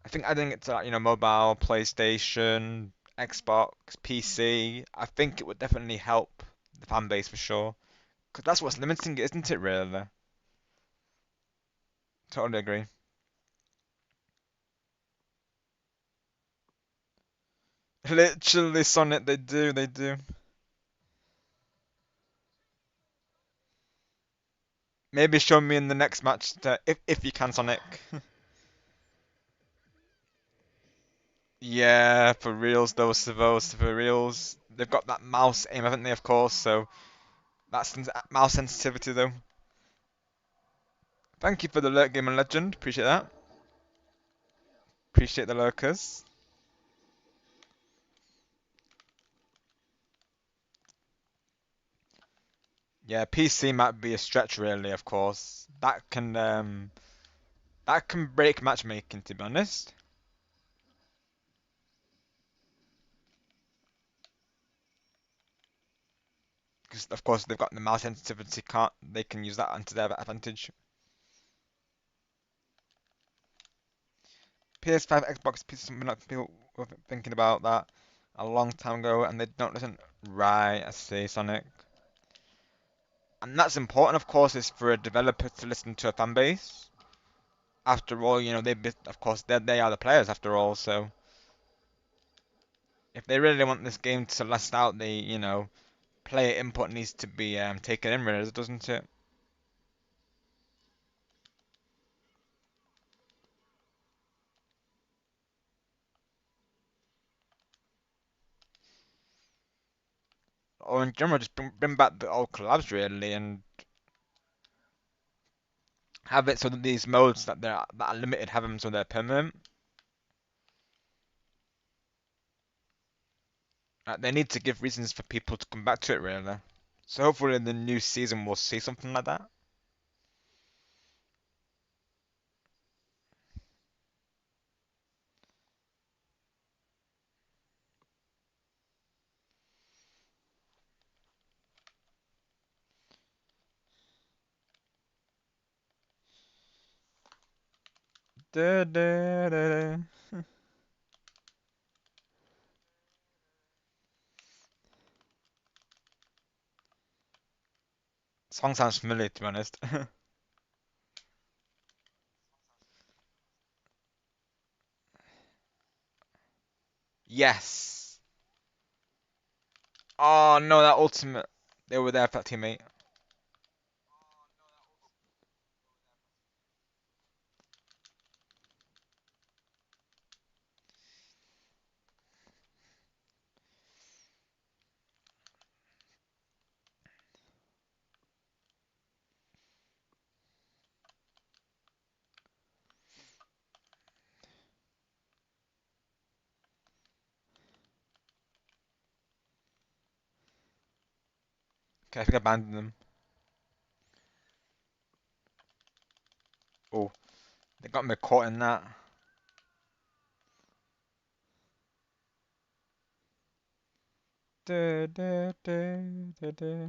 I think adding it to like, mobile, PlayStation, Xbox, PC, I think it would definitely help the fan base for sure. Because that's what's limiting it, isn't it? Really. Totally agree. Literally, Sonic, they do. Maybe show me in the next match, if you can, Sonic. Yeah, for reals, those for reals. They've got that mouse aim, haven't they? Of course, so that's mouse sensitivity though. Thank you for the lurk, game and legend. Appreciate that. Appreciate the lurkers. Yeah, PC might be a stretch, really. Of course, that can break matchmaking, to be honest. Because of course they've got the mouse sensitivity. Can't they can use that to their advantage. PS5, Xbox, PC, something like people were thinking about that a long time ago, and they don't listen. Right, I see, Sonic. And that's important, of course, is for a developer to listen to a fan base. After all, of course, they are the players after all. So if they really want this game to last out, player input needs to be taken in, really, doesn't it? Or in general, just bring back the old collabs, really, and have it so that these modes that are limited have them so they're permanent. They need to give reasons for people to come back to it, really. So hopefully in the new season we'll see something like that. Da, da, da, da. Song sounds familiar, to be honest. Yes. Oh no, that ultimate. They were there for that teammate. Okay, I think I abandoned them. Oh, they got me caught in that. Da, da, da, da, da.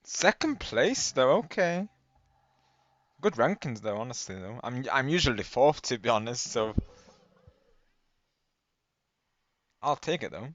Second place though, okay. Good rankings though, honestly though. I'm usually fourth to be honest, so I'll take it though.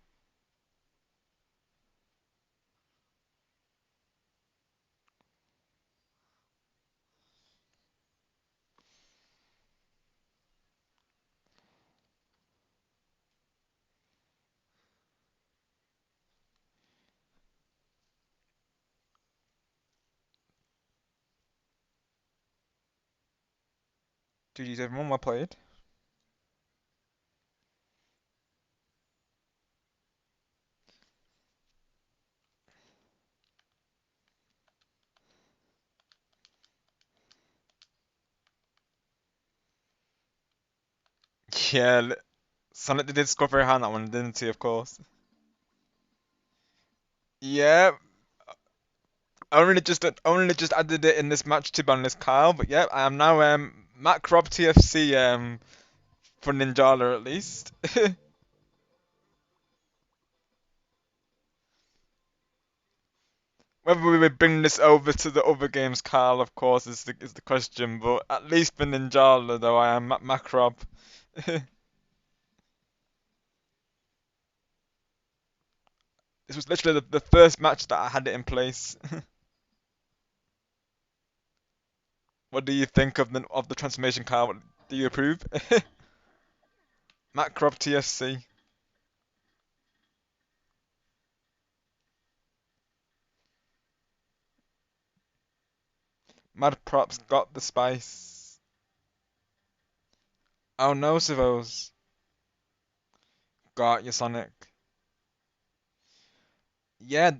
Dude, you have one more played? Yeah, Sonic did score very high on that one, didn't he? Of course. Yeah, only just added it in this match to be honest, Kyle. But yeah, I am now Mac Rob TFC for Ninjala at least. Whether we would bring this over to the other games, Kyle, of course, is the question. But at least for Ninjala, though, I am Mac Rob. This was literally the first match that I had it in place. What do you think of the transformation, Kyle? Do you approve? Mac Rob TFC. Mad Props got the spice. Oh no, Savos. Got your Sonic. Yeah,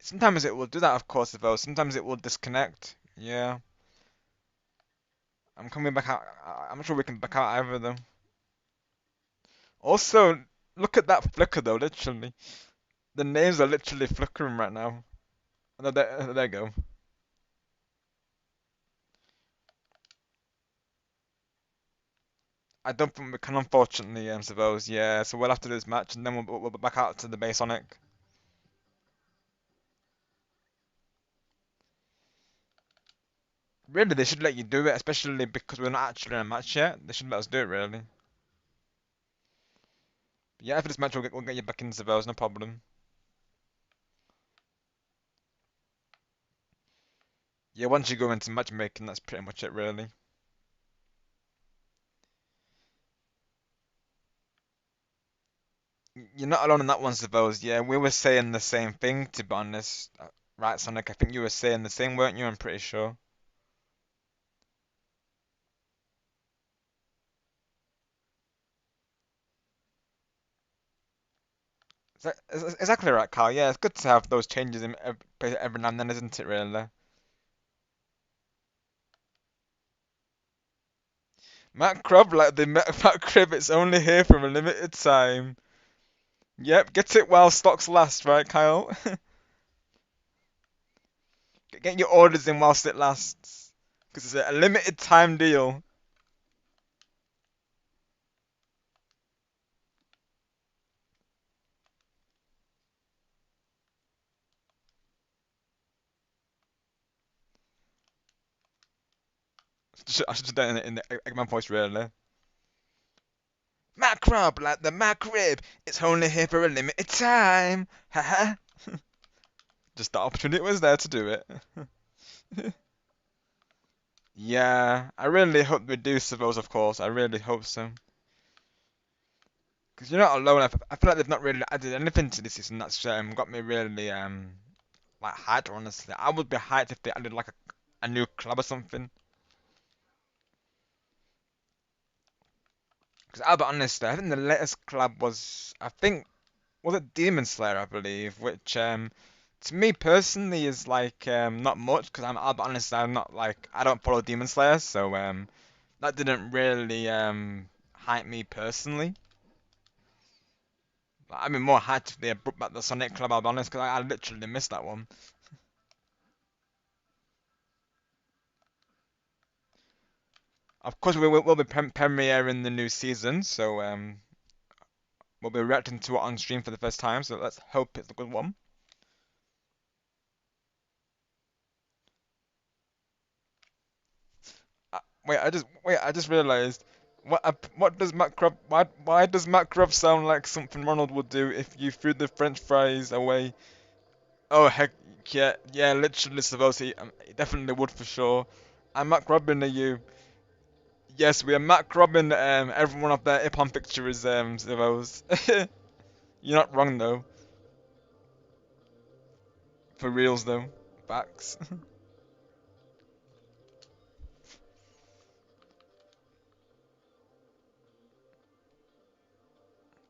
sometimes it will do that, of course, Savos. Sometimes it will disconnect. Yeah. I'm coming back out. I'm not sure we can back out either, though. Also, look at that flicker, though, literally. The names are literally flickering right now. No, there you go. I don't think we can, unfortunately, Savos. Yeah, so we'll have to do this match, and then we'll back out to the base Sonic. Really, they should let you do it, especially because we're not actually in a match yet. They should let us do it, really. But yeah, after this match, we'll get you back in Savos, no problem. Yeah, once you go into matchmaking, that's pretty much it, really. You're not alone in that one, Savos. Yeah, we were saying the same thing, to be honest. Right, Sonic, I think you were saying the same, weren't you? I'm pretty sure. Exactly right, Carl. Yeah, it's good to have those changes in every now and then, isn't it, really? Matt Crab, like the Matt Crib, it's only here for a limited time. Yep, get it while stocks last, right, Kyle? Get your orders in whilst it lasts. Because it's a limited time deal. I should have done it in the Eggman voice, really. Macrab, like the Macrib, it's only here for a limited time. Haha. Just the opportunity was there to do it. Yeah, I really hope they do suppose, of course. I really hope so. Because you're not alone. I feel like they've not really added anything to this season that's got me really like hyped, honestly. I would be hyped if they added like a new club or something. Because I'll be honest, I think the latest club was, was it Demon Slayer, I believe, which to me personally is like not much. Because I'll be honest, I'm not like I don't follow Demon Slayer, so that didn't really hype me personally. I've been more hyped if they brought back the Sonic Club, I'll be honest, because I literally missed that one. Of course, we'll be premiering the new season, so we'll be reacting to it on stream for the first time. So let's hope it's a good one. I just realised what does Matt Crop why does Matt Crop sound like something Ronald would do if you threw the French fries away? Oh heck yeah, literally supposed he definitely would for sure. I'm Matt Robin, are you? Yes, we are Matt Robin. Everyone of their hip hop picture is Zavos. You're not wrong though. For reals though. Facts.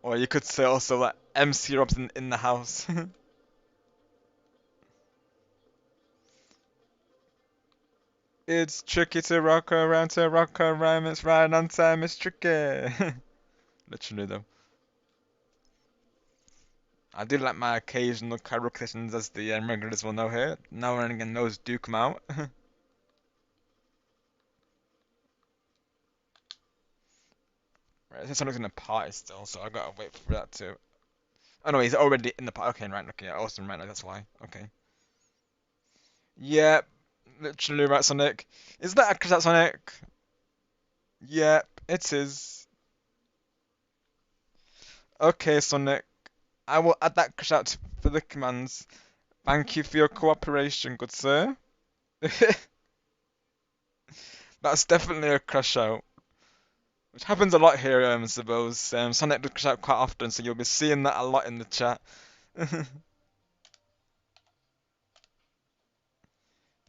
Or you could say also like MC Robson in the house. It's tricky to rock a rhyme, it's right on time, it's tricky. Literally though. I do like my occasional karaoke sessions as the regulars will know here. Now and again those do come out. Right, Sonic's in the party still, so I gotta wait for that too. Oh no, he's already in the party. Okay, right, okay, yeah, awesome, right, that's why. Okay. Yep, literally right, Sonic. Is that a Sonic? Yep, it is. Okay, Sonic. I will add that crash out for the commands. Thank you for your cooperation, good sir. That's definitely a crash out. Which happens a lot here, I suppose. Sonic does crash out quite often, so you'll be seeing that a lot in the chat.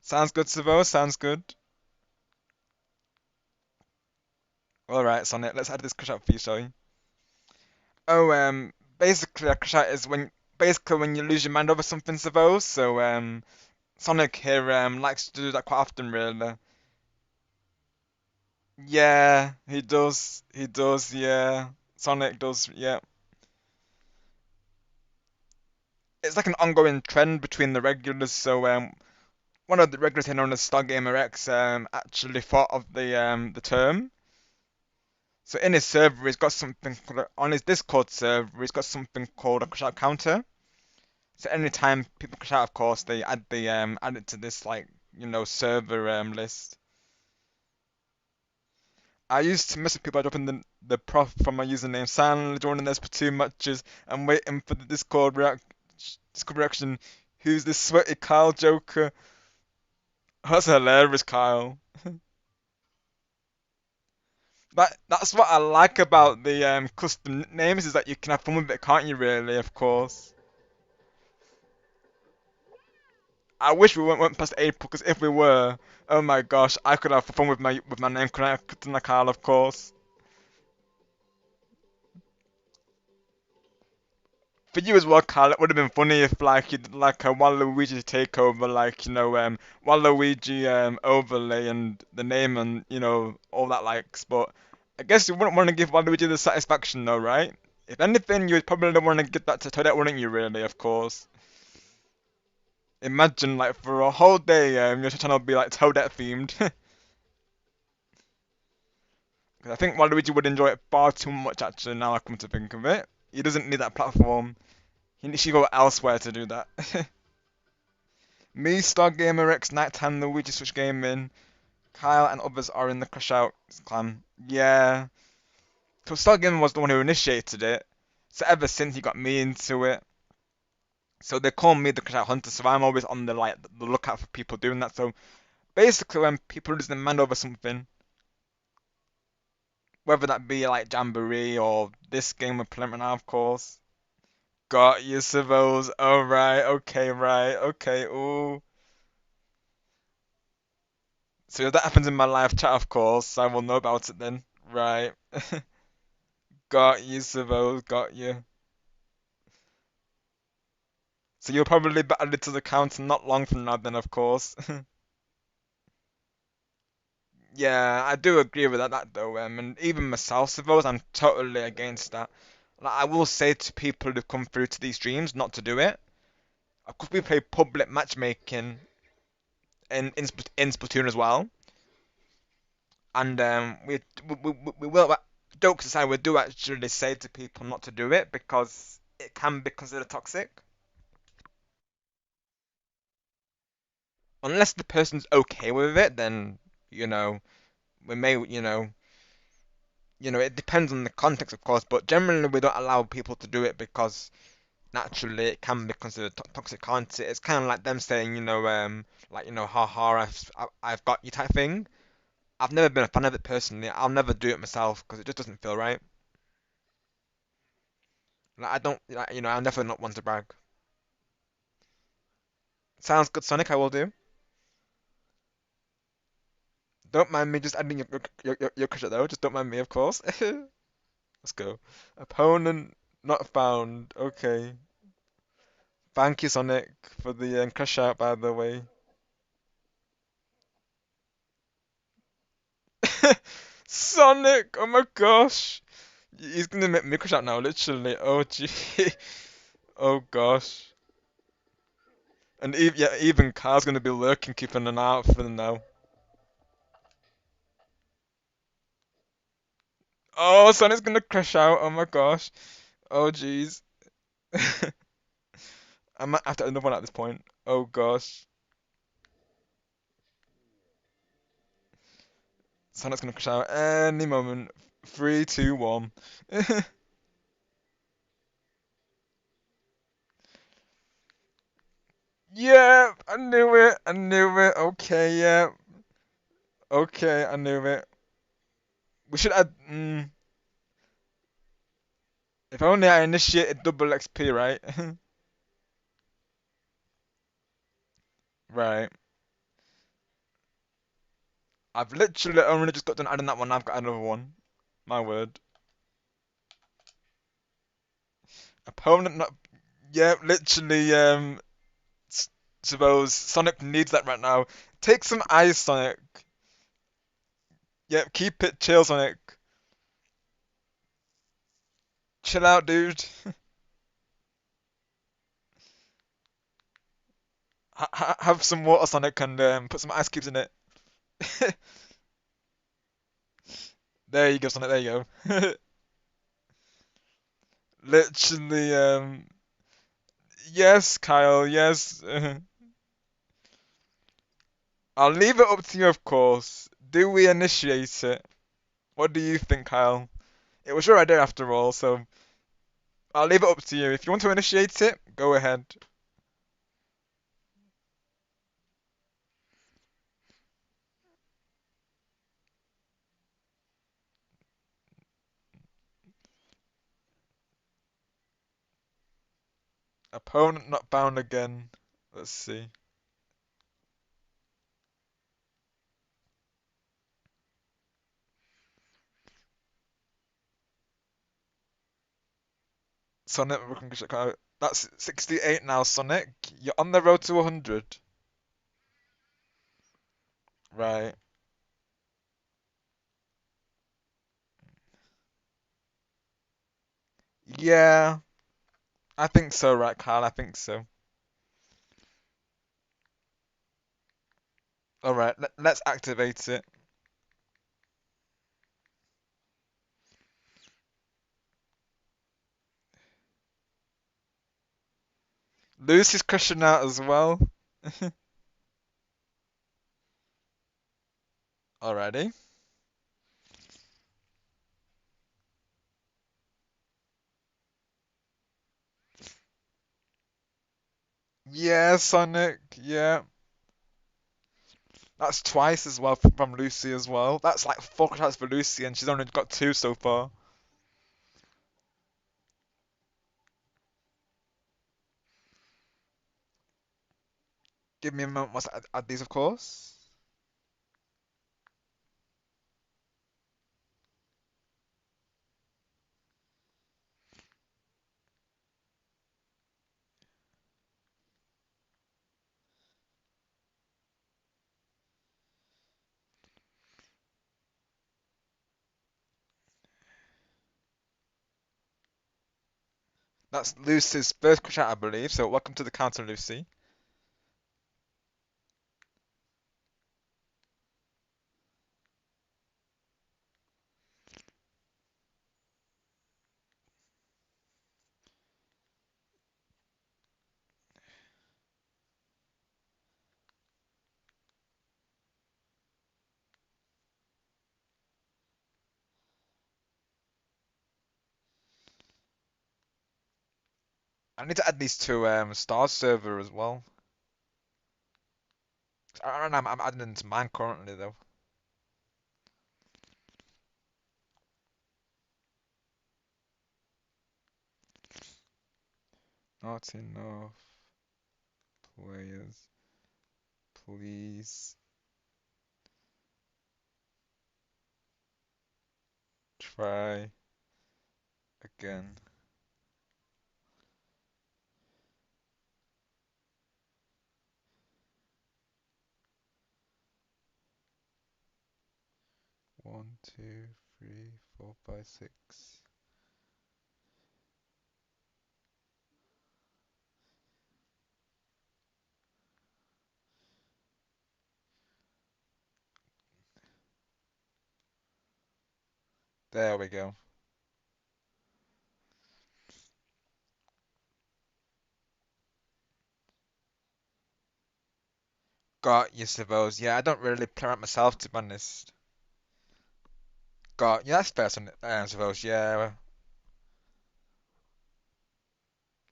Sounds good, Sabo, sounds good. Alright, Sonic, let's add this crash out for you, shall we? Oh, basically a crash out is when you lose your mind over something, Sabo, so Sonic here likes to do that quite often, really. Yeah, he does. He does. Yeah, Sonic does. Yeah, it's like an ongoing trend between the regulars. So one of the regulars here known as Stargamer X actually thought of the term. So in his server, he's got something on his Discord server. He's got something called a crash out counter. So anytime people crash out, of course, they add it to this like server list. I used to mess with people by dropping the prof from my username, silently joining those Splatoon matches and waiting for the Discord reaction. Who's this sweaty Kyle Joker? That's hilarious, Kyle. That's what I like about the custom names is that you can have fun with it, can't you? Really, of course. I wish we went past April, because if we were, oh my gosh, I could have fun with my name connected to Kyle, of course. For you as well, Carl, it would have been funny if like you did like a Waluigi takeover, like Waluigi overlay and the name and all that likes. But I guess you wouldn't want to give Waluigi the satisfaction, though, right? If anything, you would probably want to give that to Toadette, wouldn't you? Really, of course. Imagine like for a whole day, your channel would be like Toadette themed. 'Cause I think Waluigi would enjoy it far too much. Actually, now I come to think of it, he doesn't need that platform. He should go elsewhere to do that. Me, Star Gamer X, Nighttime, Luigi Switch Gaming. Kyle and others are in the Crash Out clan. Yeah. So Stoggin was the one who initiated it. So ever since he got me into it. So they call me the Crash Out Hunter, so I'm always on the lookout for people doing that. So basically when people lose their mind over something, whether that be like Jamboree or this game we're playing right now, of course. Got you, suppose. Oh right, okay, ooh. So if that happens in my live chat, of course, I will know about it then. Right. Got you, suppose, got you. So you'll probably be added to the count not long from now then, of course. Yeah, I do agree with that though, and even myself, suppose, I'm totally against that. Like, I will say to people who come through to these streams not to do it. Of course, we play public matchmaking in Splatoon as well, and we will jokes aside, we do actually say to people not to do it because it can be considered toxic. Unless the person's okay with it, then you know we may it depends on the context, of course, but generally we don't allow people to do it because naturally it can be considered toxic, can't it? It's kind of like them saying, like haha, I've got you type thing. I've never been a fan of it personally. I'll never do it myself because it just doesn't feel right. Like I don't, like, I'm never not one to brag. Sounds good, Sonic. I will do. Don't mind me just adding your crush though. Just don't mind me, of course. Let's go. Opponent not found. Okay. Thank you, Sonic, for the crush out, by the way. Sonic! Oh my gosh! He's gonna make me crush out now, literally. Oh gee. Oh gosh. And even, yeah, even Car's gonna be lurking, keeping an eye out for them now. Oh, Sonic's gonna crash out. Oh my gosh. Oh jeez. I might have to add another one at this point. Oh gosh. Sonic's gonna crash out any moment. Three, two, one. Yeah, I knew it. I knew it. Okay, yeah. Okay, I knew it. We should add. If only I initiated double XP, right? Right. I've literally only just got done adding that one. I've got another one. My word. Opponent not. Yeah, literally. Suppose Sonic needs that right now. Take some ice, Sonic. Yep, keep it chill, Sonic. Chill out, dude. Have some water, Sonic, and put some ice cubes in it. There you go, Sonic. There you go. Literally, yes, Kyle. Yes. I'll leave it up to you, of course. Do we initiate it? What do you think, Kyle? It was your idea after all, so I'll leave it up to you. If you want to initiate it, go ahead. Opponent not bound again. Let's see. Sonic, that's 68 now, Sonic. You're on the road to 100. Right. Yeah, I think so, right, Kyle? I think so. Alright, let's activate it. Lucy's crashing out as well. Alrighty. Yeah, Sonic. Yeah. That's twice as well from Lucy as well. That's like 4 shots for Lucy, and she's only got 2 so far. Give me a moment. Must add these, of course. That's Lucy's first crush out, I believe. So welcome to the counter, Lucy. I need to add these to Star server as well. I don't know. I'm adding them to mine currently though. Not enough players. Please try again. One, two, three, four, five, six. There we go. Got you, suppose. Yeah, I don't really play around myself, to be honest. Got yeah, that's fair, I suppose. Yeah,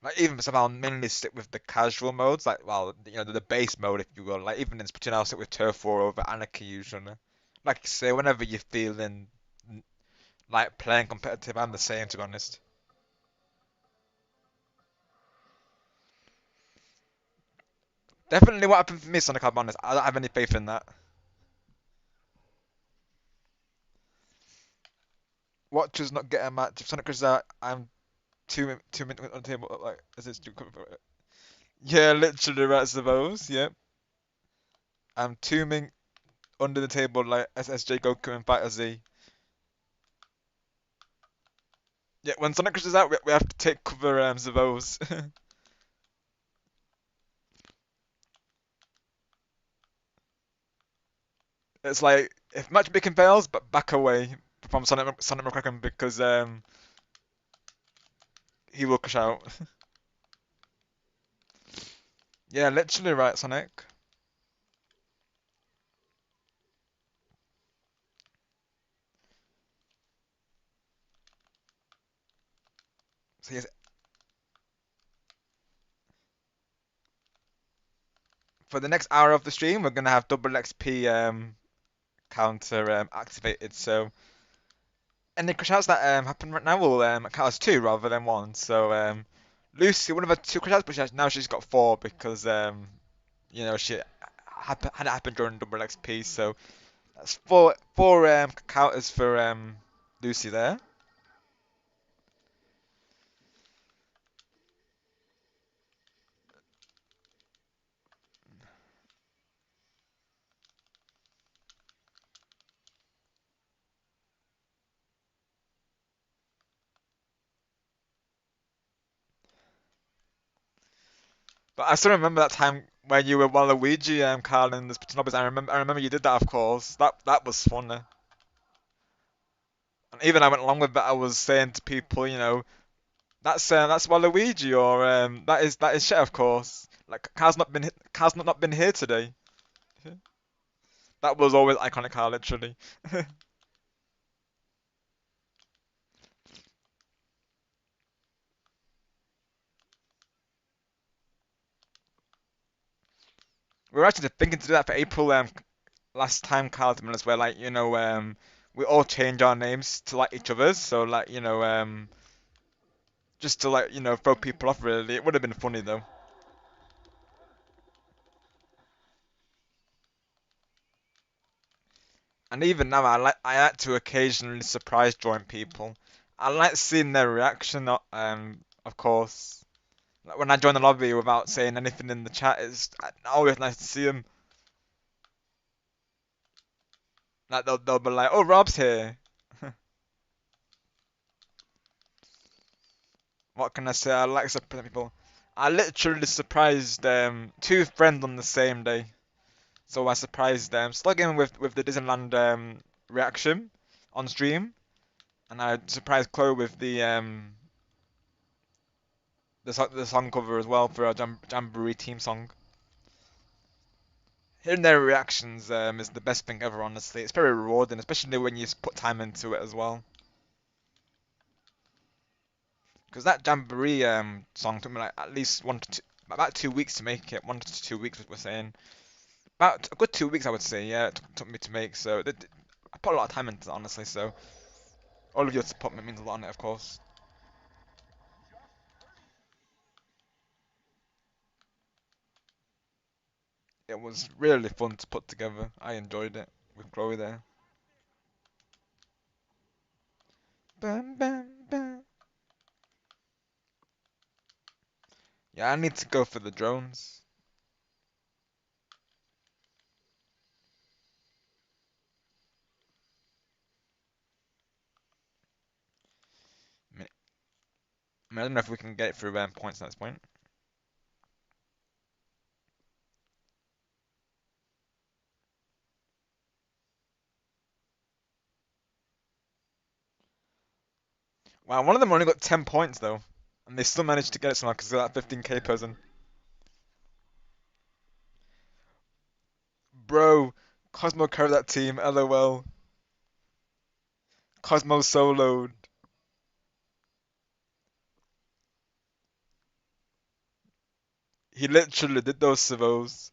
like even somehow I'll mainly stick with the casual modes, like well, the base mode, if you will. Like even in Splatoon, I'll stick with Turf War over Anarchy usually. Like you say, whenever you're feeling like playing competitive, I'm the same, to be honest. Definitely what happened for me, Sonic. I'll be honest. I don't have any faith in that. Watchers not get a match. If Sonic is out, I'm 2 minutes on the table. Like, is this too for it? Yeah, literally, right, I suppose. Yep. I'm 2 min under the table like SSJ Goku and Fighter Z. Yeah, when Sonic Crush is out, we have to take cover of those. It's like if matchmaking fails, but back away from Sonic McCracken because he will crush out. Yeah, literally right, Sonic. So yes, for the next hour of the stream, we're gonna have double XP counter activated. So any crush outs that happen right now will count as 2 rather than 1. So Lucy would have had 2 crush outs, but now she's got 4 because she had it happen during double XP. So that's four counters for Lucy there. But I still remember that time when you were Waluigi, Carl, in the Splatoon. I remember you did that, of course. That was fun. And even I went along with that. I was saying to people, that's Waluigi, or that is shit, of course. Like Carl's not been here today. That was always iconic car, literally. We were actually thinking to do that for April last time, Carl, to be honest, where like we all change our names to like each other's, so like just to like throw people off. Really, it would have been funny though. And even now, I like to occasionally surprise join people. I like seeing their reaction. Of course, like when I join the lobby without saying anything in the chat, it's always nice to see them. Like they'll be like, "Oh, Rob's here." What can I say? I like surprising people. I literally surprised two friends on the same day. So I surprised them, slugging with the Disneyland reaction on stream, and I surprised Chloe with the song cover as well for our Jamboree team song. Hearing their reactions is the best thing ever. Honestly, it's very rewarding, especially when you put time into it as well. Because that Jamboree song took me like at least about 2 weeks to make it. 1 to 2 weeks, we're saying. About a good 2 weeks, I would say. Yeah, it took me to make. So I put a lot of time into it, honestly. So all of your support means a lot on it, of course. It was really fun to put together. I enjoyed it with Chloe there. Bam, bam, bam. Yeah, I need to go for the drones. I don't know if we can get it through points at this point. Wow, one of them only got 10 points though, and they still managed to get it somehow because of that 15k person. Bro, Cosmo carried that team. LOL. Cosmo soloed. He literally did those servos.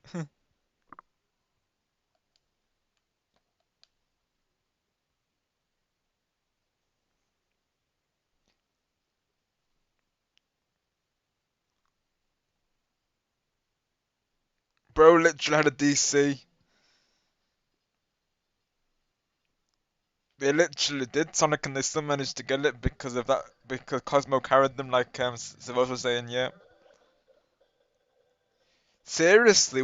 Bro literally had a DC. They literally did Sonic, and they still managed to get it because of that. Because Cosmo carried them, like Servos was saying. Yeah. Seriously,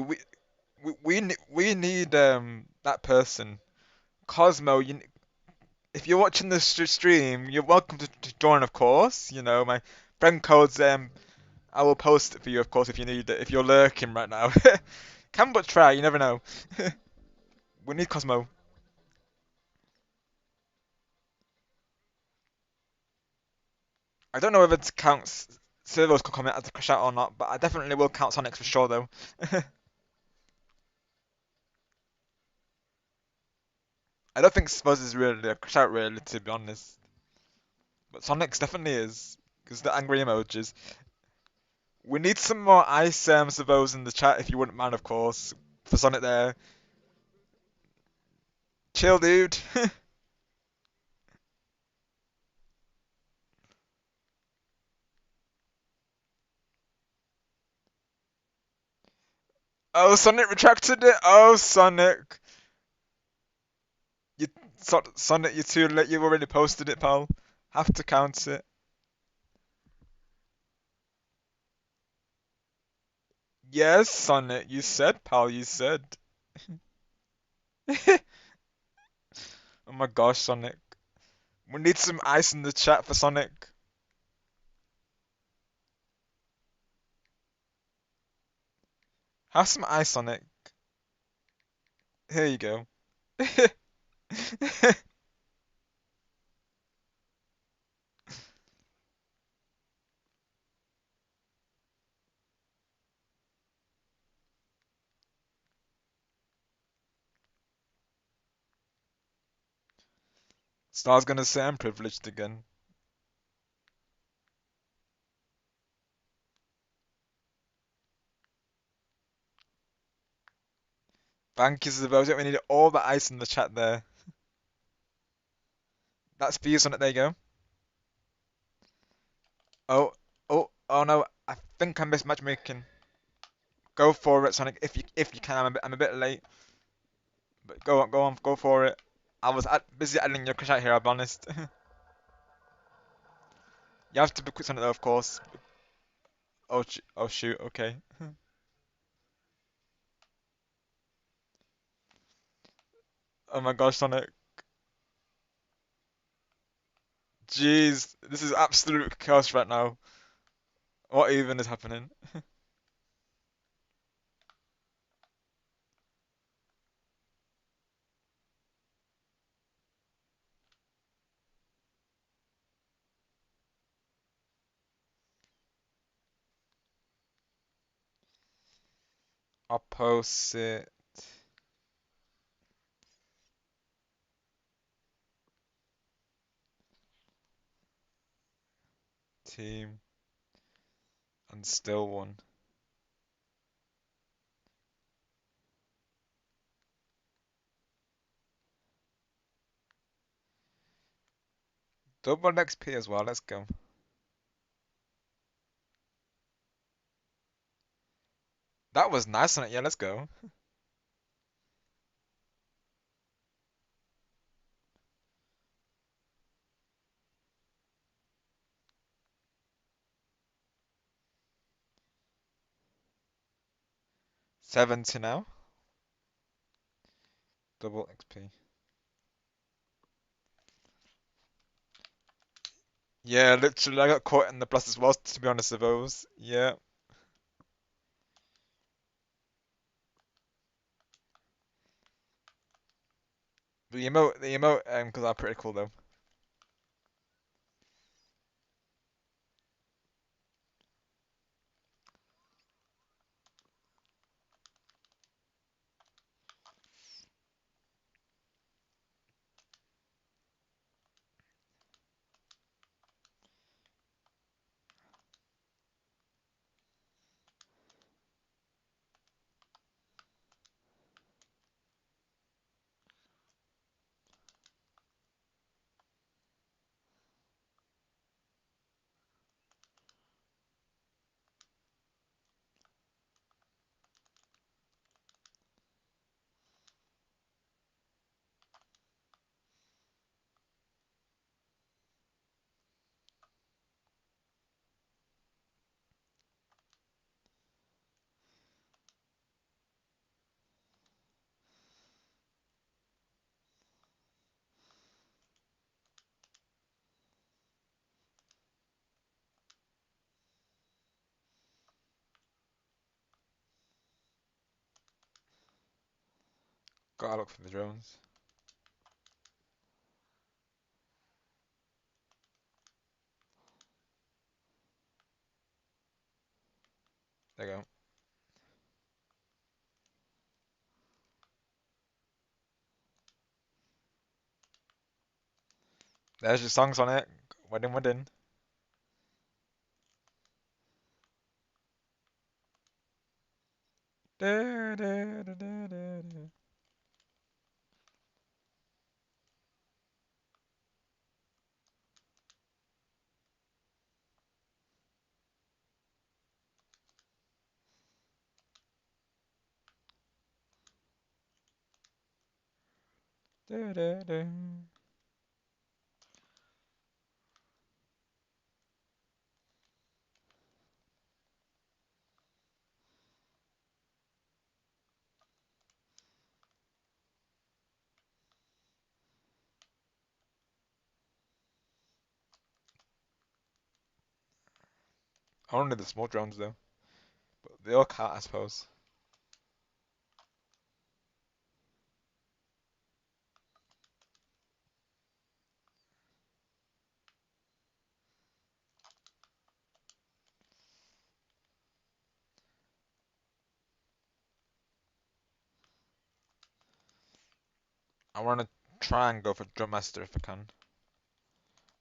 we need that person, Cosmo. If you're watching this stream, you're welcome to join, of course. My friend code's I will post it for you, of course, if you need it. If you're lurking right now, can but try. You never know. We need Cosmo. I don't know whether it counts Servos could comment as a crash out or not, but I definitely will count Sonic for sure though. I don't think Spurs is really a crash out really, to be honest. But Sonic's definitely is, because the angry emojis. We need some more ice servos in the chat if you wouldn't mind, of course. For Sonic there. Chill, dude. Oh, Sonic retracted it. Oh, Sonic. You, Sonic, you're too late. You've already posted it, pal. Have to count it. Yes, Sonic. You said, pal. You said. Oh my gosh, Sonic. We need some ice in the chat for Sonic. Have some ice, Sonic. Here you go. Star's gonna say I'm privileged again. Thank you, Sebastian. We need all the ice in the chat there. That's for you, Sonic. There you go. Oh, oh no. I think I missed matchmaking. Go for it, Sonic. If you can. I'm a bit late, but go on, go for it. I was busy adding your chat here. I'll be honest. You have to be quick, Sonic, though, of course. Oh, oh shoot. Okay. Oh my gosh, Sonic. Jeez, this is absolute chaos right now. What even is happening? Opposite team and still won. Double XP as well. Let's go. That was nice on it. Yeah, let's go. 70 now. Double XP. Yeah, literally, I got caught in the plus as well, to be honest with those. Yeah. The emote, because are pretty cool though. Gotta look for the drones. There you go. There's your songs on it. Wedding, wedding. Da, da, da, da, da, da. Da, da, da. Only the small drones though. But they all count, I suppose. I wanna try and go for drum master if I can.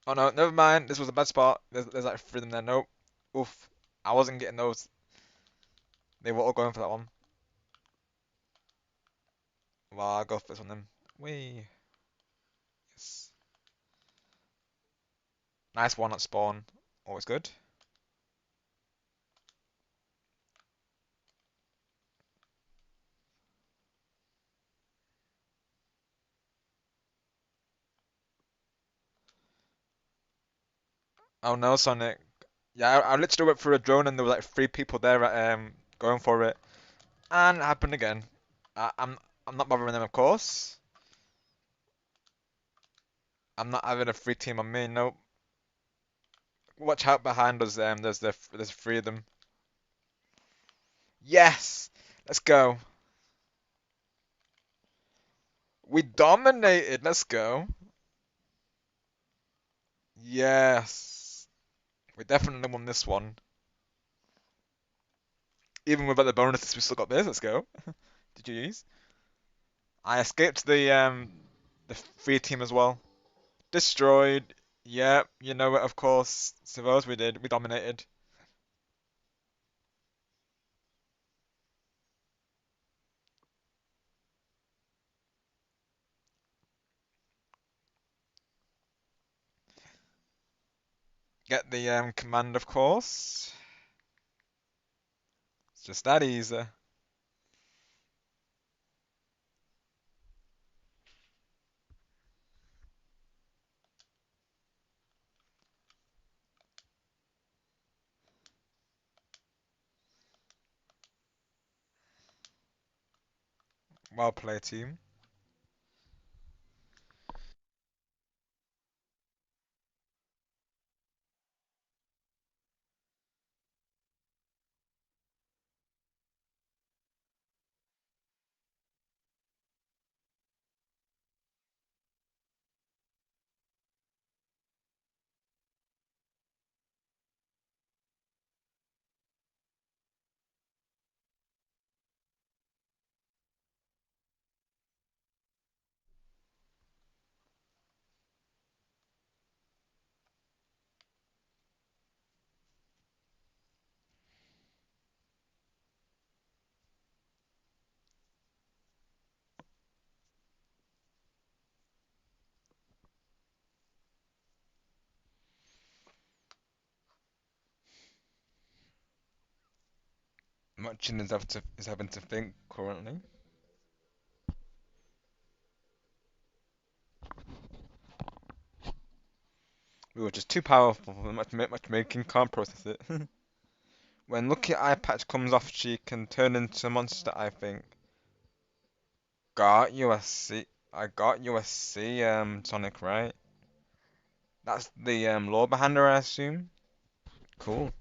Oh no, never mind. This was a bad spot. There's like three of them there. Nope. Oof. I wasn't getting those. They were all going for that one. Well, I'll go for this one then. Wee. Yes. Nice one at spawn. Always good. Oh no, Sonic. Yeah, I literally went through a drone and there were like three people there going for it. And it happened again. I'm not bothering them, of course. I'm not having a free team on me. Nope. Watch out behind us. There's three of them. Yes. Let's go. We dominated. Let's go. Yes. We definitely won this one. Even without the bonuses, we still got this. Let's go. GG's. I escaped the free team as well. Destroyed. Yep, you know it, of course. Suppose we did. We dominated. Get the command, of course. It's just that easy. Well played, team. Muchin is having to think currently. We were just too powerful for matchmaking, can't process it. When Lucky Eye Patch comes off, she can turn into a monster, I think. Got you a C. I got you a C, Sonic, right? That's the lore behind her, I assume. Cool.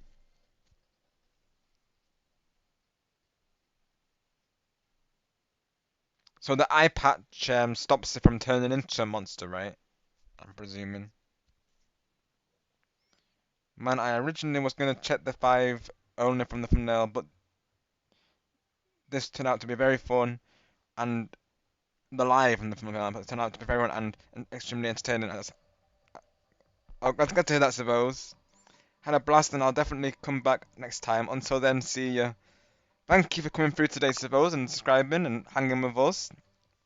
So the eye patch stops it from turning into a monster, right? I'm presuming. Man, I originally was gonna check the five only from the thumbnail, but this turned out to be very fun, and the live from the thumbnail turned out to be very fun and extremely entertaining. I'll glad to hear that, suppose. Had a blast, and I'll definitely come back next time. Until then, see ya. Thank you for coming through today, suppose, and subscribing and hanging with us.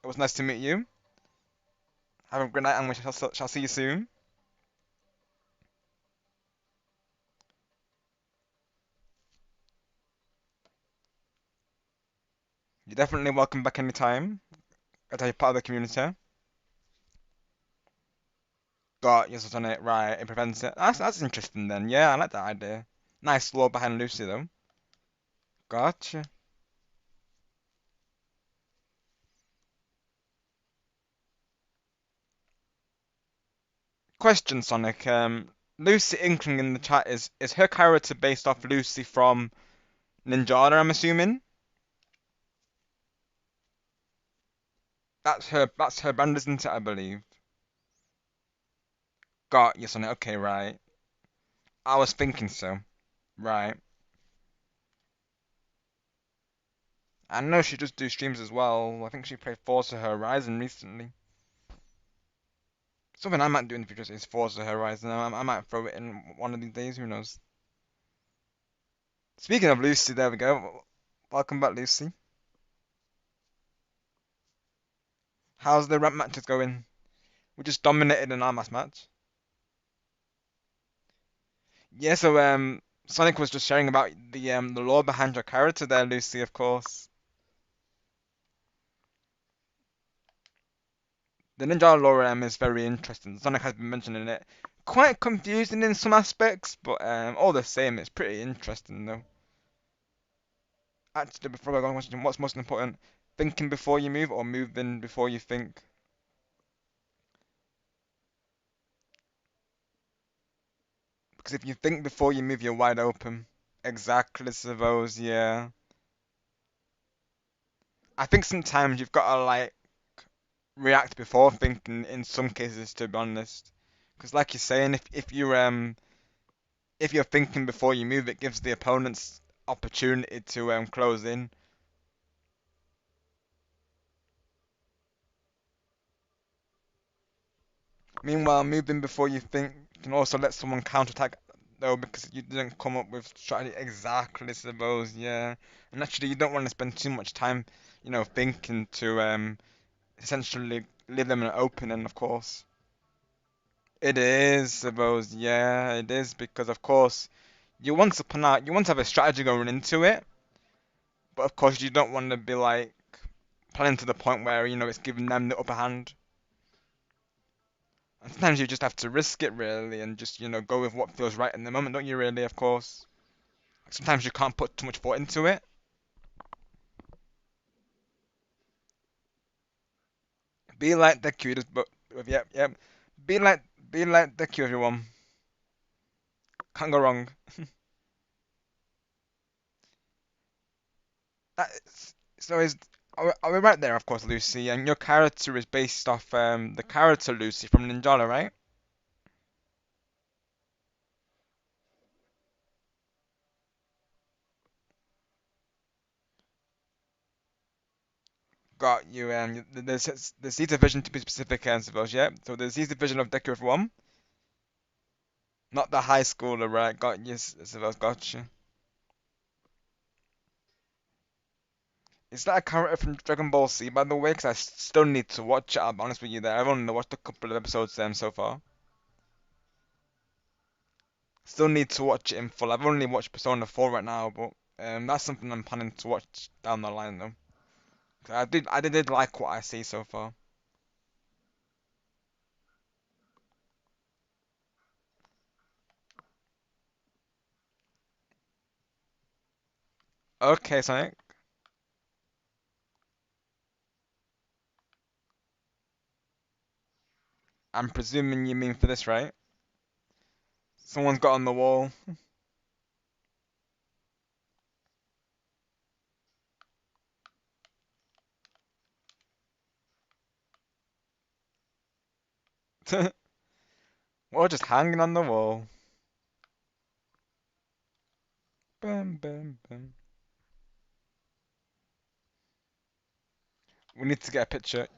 It was nice to meet you. Have a good night, and we shall see you soon. You're definitely welcome back anytime. Glad to be part of the community. Got yours on it, right? It prevents it. That's interesting then. Yeah, I like that idea. Nice lore behind Lucy though. Gotcha. Question, Sonic. Lucy Inkling in the chat is her character based off Lucy from Ninjala? I'm assuming. That's her. That's her brand, isn't it? I believe. Got you, Sonic. Okay, right. I was thinking so. Right. I know she does do streams as well. I think she played Forza Horizon recently. Something I might do in the future is Forza Horizon. I might throw it in one of these days. Who knows? Speaking of Lucy, there we go. Welcome back, Lucy. How's the ramp matches going? We just dominated an arm match. Yeah, so Sonic was just sharing about the lore behind your character there, Lucy, of course. The Ninjala lore is very interesting. Sonic has been mentioning it. Quite confusing in some aspects, but all the same, it's pretty interesting though. Actually, before I go on question, what's most important? Thinking before you move or moving before you think? Because if you think before you move, you're wide open. Exactly, suppose, yeah. I think sometimes you've got to like react before thinking in some cases, to be honest. Because like you're saying, if you're thinking before you move, it gives the opponents opportunity to close in. Meanwhile, moving before you think can also let someone counterattack though because you didn't come up with strategy exactly, suppose, yeah. And actually, you don't want to spend too much time, thinking to essentially leave them an opening, of course. It is, suppose, yeah, it is because of course you want to have a strategy going into it, but of course you don't want to be like planning to the point where it's giving them the upper hand. And sometimes you just have to risk it really and just go with what feels right in the moment, don't you? Really, of course. Sometimes you can't put too much thought into it. Be like the cutest, but yep, yep. Be like the cute everyone. Can't go wrong. That is, so is are we right there? Of course, Lucy, and your character is based off the character Lucy from Ninjala, right? Got you. There's each division to be specific, I suppose. Yeah. So there's each division of Deku one, not the high schooler, right? Got you. I suppose. Got you. Is that a character from Dragon Ball Z, by the way? Because I still need to watch it. I'll be honest with you there. I've only watched a couple of episodes so far. Still need to watch it in full. I've only watched Persona 4 right now, but that's something I'm planning to watch down the line though. 'Cause I did like what I see so far. Okay, Sonic. I'm presuming you mean for this, right? Someone's got on the wall. Or just hanging on the wall. Bum, bum, bum. We need to get a picture.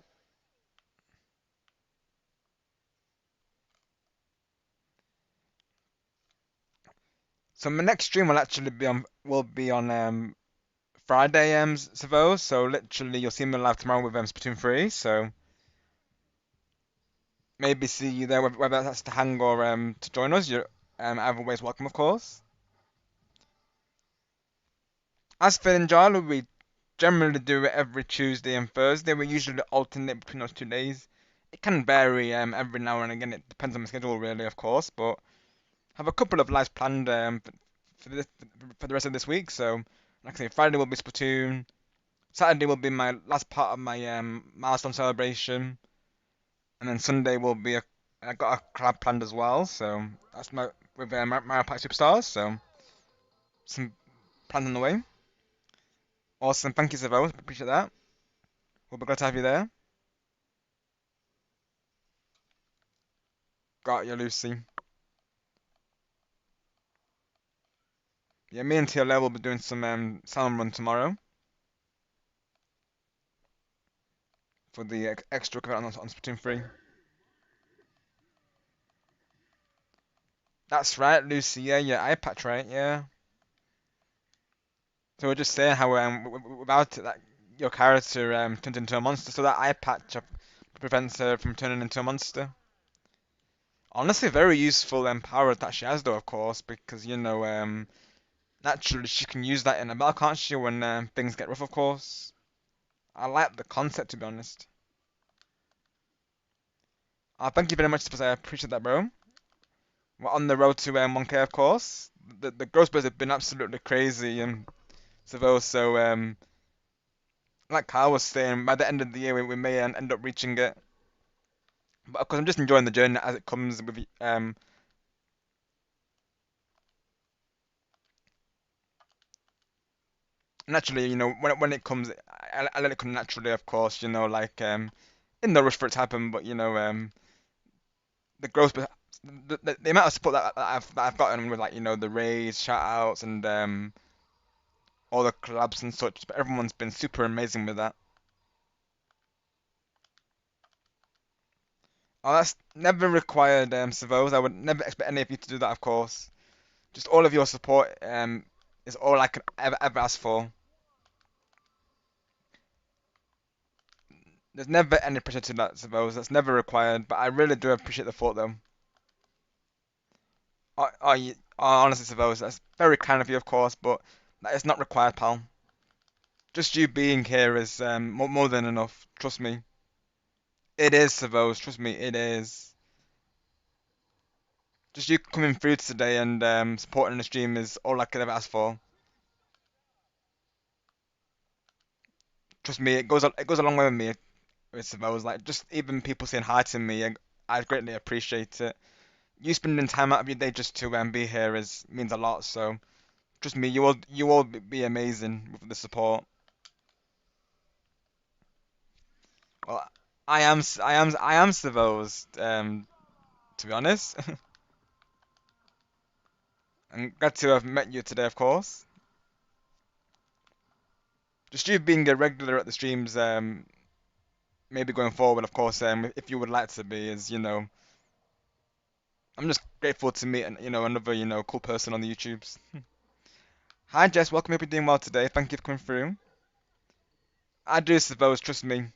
So my next stream will be on Friday, suppose. So literally, you'll see me live tomorrow with Splatoon 3. So maybe see you there, whether that's to hang or to join us. You're either way is welcome, of course. As for Ninjala, we generally do it every Tuesday and Thursday. We usually alternate between those 2 days. It can vary every now and again. It depends on my schedule, really, of course. But have a couple of lives planned for the rest of this week. So, like I say, Friday will be Splatoon. Saturday will be my last part of my milestone celebration, and then Sunday will be I got a collab planned as well. So that's my with Mario Party Superstars. So some plans on the way. Awesome, thank you, Isabel. Appreciate that. We'll be glad to have you there. Got you, Lucy. Yeah, me and TLL will be doing some salmon run tomorrow for the extra credit on Splatoon 3. That's right, Lucy. Yeah, yeah, eye patch, right? Yeah. So we're just saying how without it, that your character turns into a monster, so that eye patch prevents her from turning into a monster. Honestly, very useful power that she has, though, of course, because naturally she can use that in a battle, can't she? When things get rough, of course. I like the concept, to be honest. Thank you very much, I appreciate that, bro. We're on the road to 1K, of course. The growth spurs have been absolutely crazy, so like Carl was saying, by the end of the year we may end up reaching it. But of course, I'm just enjoying the journey as it comes with naturally, when it comes, I let it come naturally, of course, like in no rush for it to happen, but the growth, the amount of support that I've gotten with like the raids, shoutouts, and all the collabs and such, but everyone's been super amazing with that. Oh, that's never required, Savos. I would never expect any of you to do that, of course. Just all of your support is all I can ever ask for. There's never any pressure to that, Savos. That's never required, but I really do appreciate the thought, though. Honestly, Savos, that's very kind of you, of course, but that is not required, pal. Just you being here is more than enough. Trust me. It is, Savos. Trust me, it is. Just you coming through today and supporting the stream is all I could ever ask for. Trust me, it goes a long way with me. With I was like, just even people saying hi to me, I greatly appreciate it. You spending time out of your day just to be here means a lot. So trust me, you all be amazing with the support. Well, I am supposed to be honest. I'm glad to have met you today, of course. Just you being a regular at the streams, maybe going forward, of course, if you would like to be, I'm just grateful to meet another cool person on the YouTubes. Hi Jess, welcome. Hope you're doing well today. Thank you for coming through. I do suppose, trust me.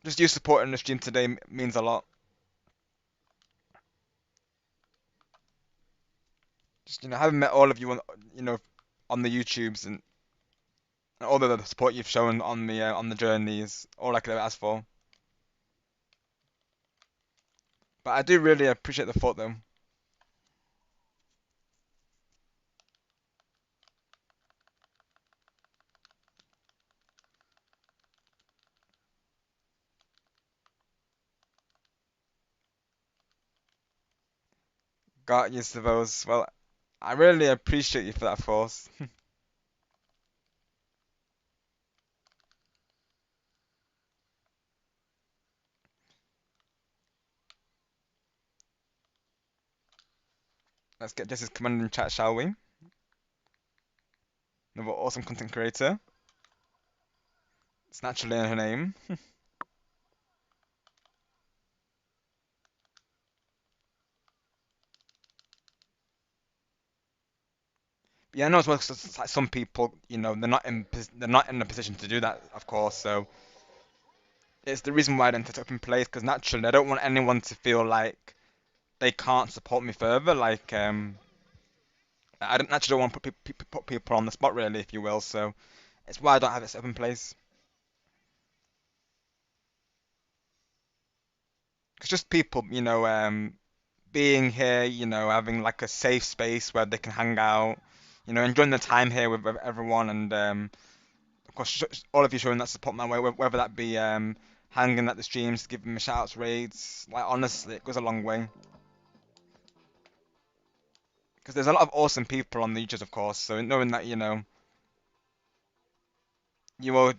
Just you supporting the stream today means a lot. Just having met all of you on the YouTubes and all the support you've shown on the journey is all I could ever ask for. But I do really appreciate the thought though. Got you, suppose. Well, I really appreciate you for that force. Let's get Jess's command in chat, shall we? Another awesome content creator. It's naturally in her name. Yeah, I know as well. 'Cause it's like some people, they're not in a position to do that, of course. So it's the reason why I didn't set it up in place. Because naturally, I don't want anyone to feel like they can't support me further. Like I don't naturally want to put people on the spot, really, if you will. So it's why I don't have it set up in place. Because just people, being here, having like a safe space where they can hang out, enjoying the time here with everyone, and of course, all of you showing that support my way, whether that be hanging at the streams, giving me shoutouts, raids. Like honestly, it goes a long way. Because there's a lot of awesome people on the YouTubes, of course. So knowing that you all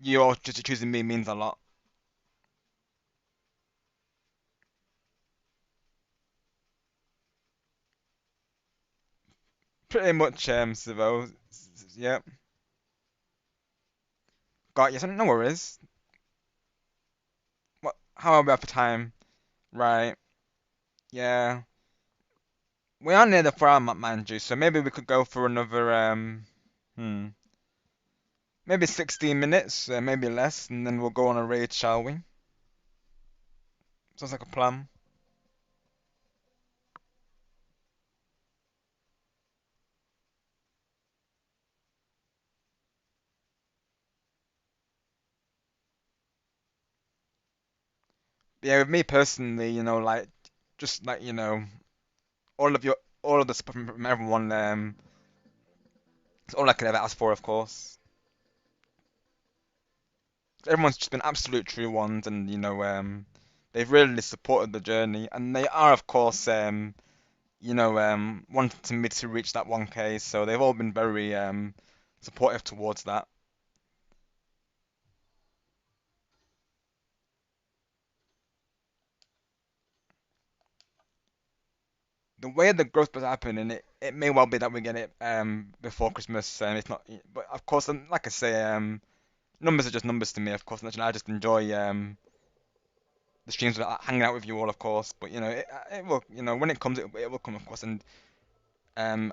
you all just choosing me means a lot. Pretty much, Sivo. Yep. Got you. So no worries. What? How are we at for time? Right. Yeah. We are near the 4 hour mark, mind you, so maybe we could go for another, hmm, maybe 16 minutes, maybe less, and then we'll go on a raid, shall we? Sounds like a plan. Yeah, with me personally, like, just like, all of your, all of the support from everyone, it's all I could ever ask for, of course. Everyone's just been absolute true ones, and, they've really supported the journey, and they are, of course, wanting me to reach that 1K, so they've all been very, supportive towards that. The way the growth was happening, it may well be that we get it before Christmas, and it's not. But of course, like I say, numbers are just numbers to me. Of course, naturally, I just enjoy the streams, hanging out with you all, of course. But it will, when it comes, it will come, of course. And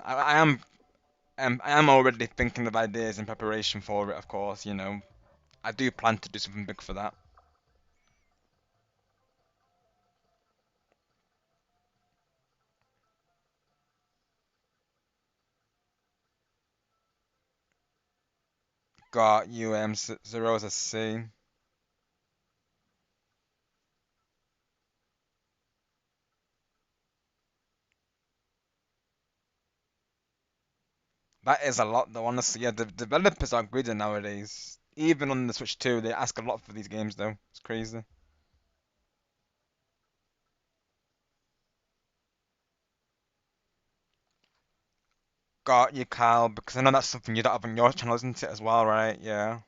I am already thinking of ideas in preparation for it, of course. I do plan to do something big for that. Got zeros, I see. That is a lot, though. Honestly, yeah, the developers are greedy nowadays. Even on the Switch 2, they ask a lot for these games, though. It's crazy. Got you, Kyle, because I know that's something you don't have on your channel, isn't it, as well, right? Yeah.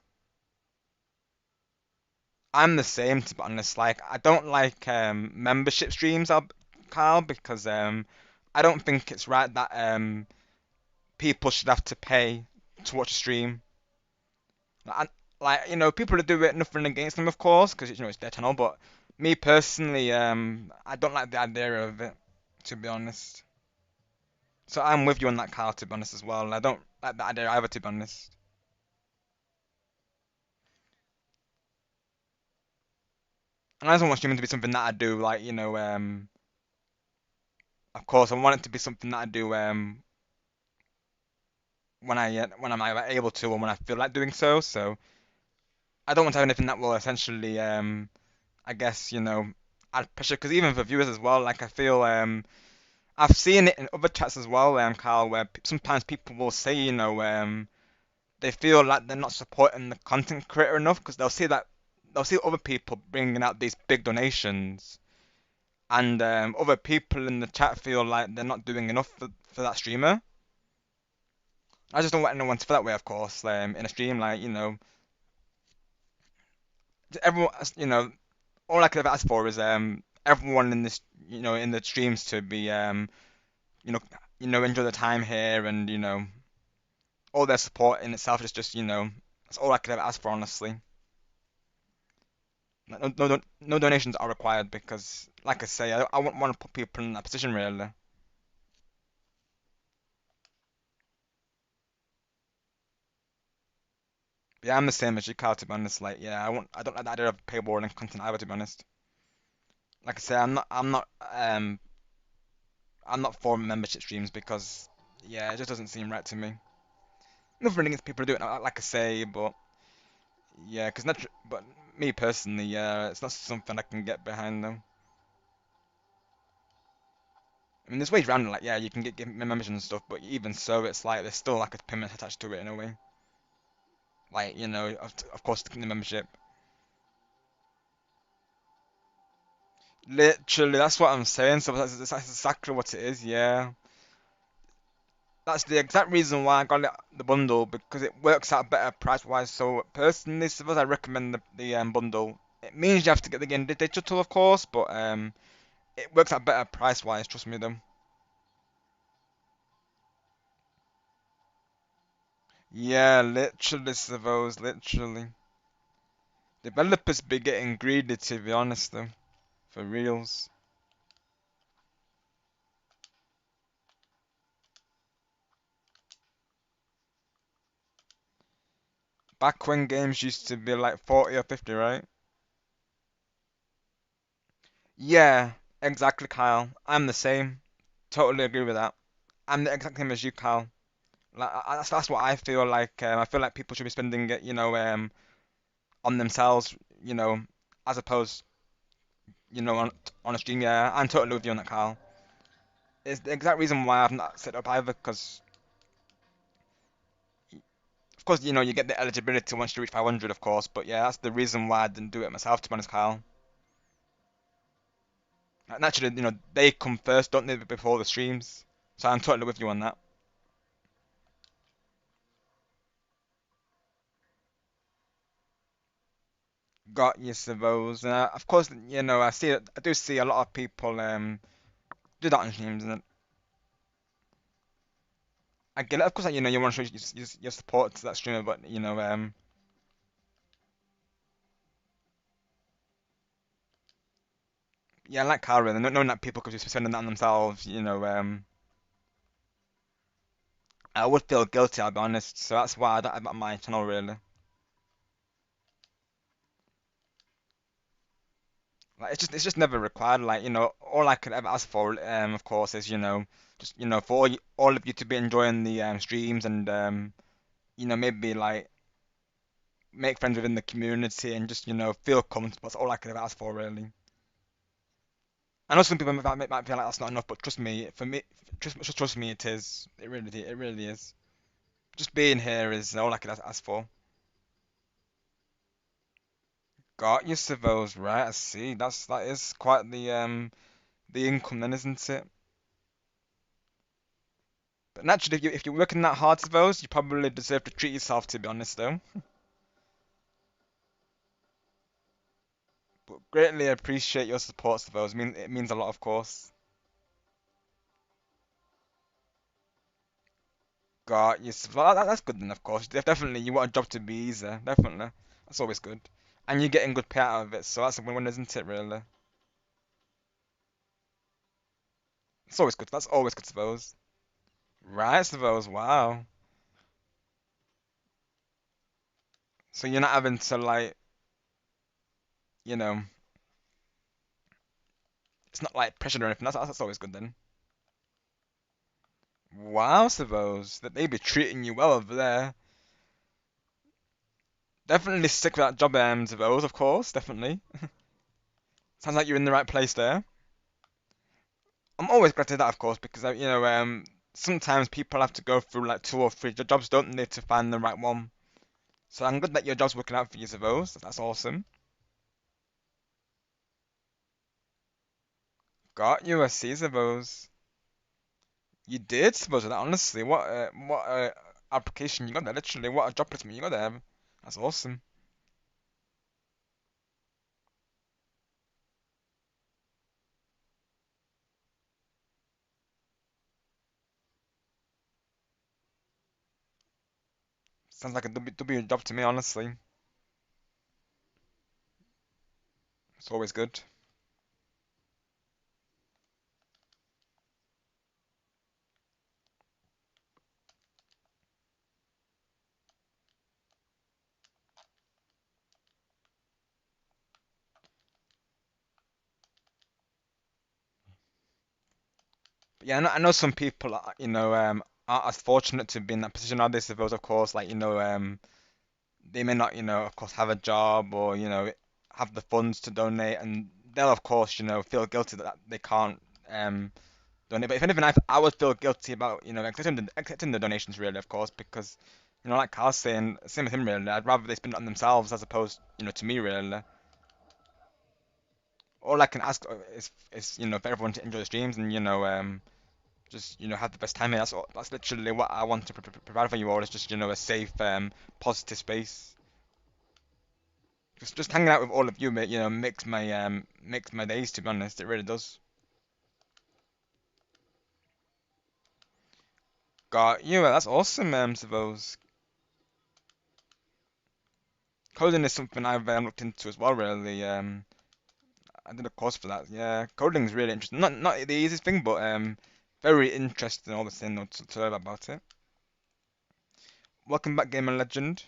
I'm the same, to be honest. Like, I don't like membership streams, Kyle, because I don't think it's right that people should have to pay to watch a stream. Like, people who do it, nothing against them, of course, because it's their channel. But me personally, I don't like the idea of it, to be honest. So I'm with you on that, Kyle, to be honest, as well. And I don't like that idea either, to be honest. And I don't want streaming to be something that I do, like, of course, I want it to be something that I do when I'm either able to or when I feel like doing so. So I don't want to have anything that will essentially, I guess, add pressure. Because even for viewers as well, like I feel, I've seen it in other chats as well, Carl, where sometimes people will say, they feel like they're not supporting the content creator enough because they'll see other people bringing out these big donations, and other people in the chat feel like they're not doing enough for that streamer. I just don't want anyone to feel that way, of course, in a stream, like, everyone, all I could ever ask for is everyone in this, in the streams to be, you know, enjoy the time here, and all their support in itself is just, that's all I could ever ask for, honestly. Like, no donations are required because, like I say, I wouldn't want to put people in that position, really. Yeah, I'm the same as you, Carl, to be honest. Like, yeah, I don't like the idea of paywalling content either, to be honest. Like I say, I'm not for membership streams because, yeah, it just doesn't seem right to me. Nothing against people who do it, like I say, but yeah, but me personally, yeah, it's not something I can get behind though. I mean, there's ways around it, like, yeah, you can get memberships and stuff, but even so, it's like there's still like a payment attached to it in a way. Like, of course, the membership. Literally, that's what I'm saying. So that's exactly what it is. Yeah, that's the exact reason why I got the bundle because it works out better price wise. So personally, suppose I recommend the bundle. It means you have to get the game digital, of course, but it works out better price wise. Trust me, though. Yeah, literally, suppose literally. Developers be getting greedy, to be honest, though, for reals. Back when games used to be like 40 or 50, right? Yeah, exactly, Kyle. I'm the same. Totally agree with that. I'm the exact same as you, Kyle. Like that's what I feel like. I feel like people should be spending it, on themselves, as opposed, on a stream. Yeah, I'm totally with you on that, Kyle. It's the exact reason why I've not set up either, because of course, you get the eligibility once you reach 500, of course. But yeah, that's the reason why I didn't do it myself, to be honest, Kyle. Naturally, they come first, don't they, before the streams? So I'm totally with you on that. Got you, suppose. Of course, I do see a lot of people do that on streams, and I get it. Of course, like, you want to show your support to that streamer, but yeah, like Karen, and knowing that people could just be spending that on themselves, I would feel guilty, I'll be honest. So that's why I don't have it on my channel, really. Like it's just never required. Like all I could ever ask for, of course, is just for all of you to be enjoying the streams, and maybe like make friends within the community and just feel comfortable. That's all I could ever ask for, really. I know some people might feel like that's not enough, but trust me, for me, just trust me, it is. It really is. Just being here is all I could ask for. Got your civils, right? I see. That is quite the income then, isn't it? But naturally, if you're working that hard, civils, you probably deserve to treat yourself. To be honest, though. But greatly appreciate your support, civils. It means a lot, of course. Got you. Well, that's good then, of course. Definitely, you want a job to be easier. Definitely, that's always good. And you're getting good pay out of it, so that's a win-win, isn't it? Really, it's always good. That's always good, suppose. Right, suppose. Wow. So you're not having to like, you know, it's not like pressure or anything. That's always good then. Wow, suppose that they be treating you well over there. Definitely stick with that job, suppose. Of course, definitely. Sounds like you're in the right place there. I'm always glad to hear that, of course, because sometimes people have to go through like two or three jobs, don't they, to find the right one. So I'm glad that your job's working out for you, suppose. That's awesome. Got you, I see, suppose. You did, suppose. That honestly, what application you got there? Literally, what a job placement you got there. That's awesome. Sounds like a W job to me, honestly. It's always good. But yeah, I know some people, aren't as fortunate to be in that position nowadays. Suppose, of course, like they may not, of course, have a job or have the funds to donate, and they'll, of course, feel guilty that they can't donate. But if anything, I would feel guilty about, accepting the donations, really, of course, because, like Carl's saying, same with him, really. I'd rather they spend it on themselves as opposed, to me, really. All I can ask is for everyone to enjoy the streams and just have the best time here. That's literally what I want to provide for you all. Is just a safe, positive space. Just hanging out with all of you, mate, makes my days. To be honest, it really does. Got you. That's awesome, suppose. Coding is something I've looked into as well. Really, I did a course for that. Yeah, coding is really interesting. Not the easiest thing, but very interesting. All the same, to learn about it. Welcome back, Gamer Legend.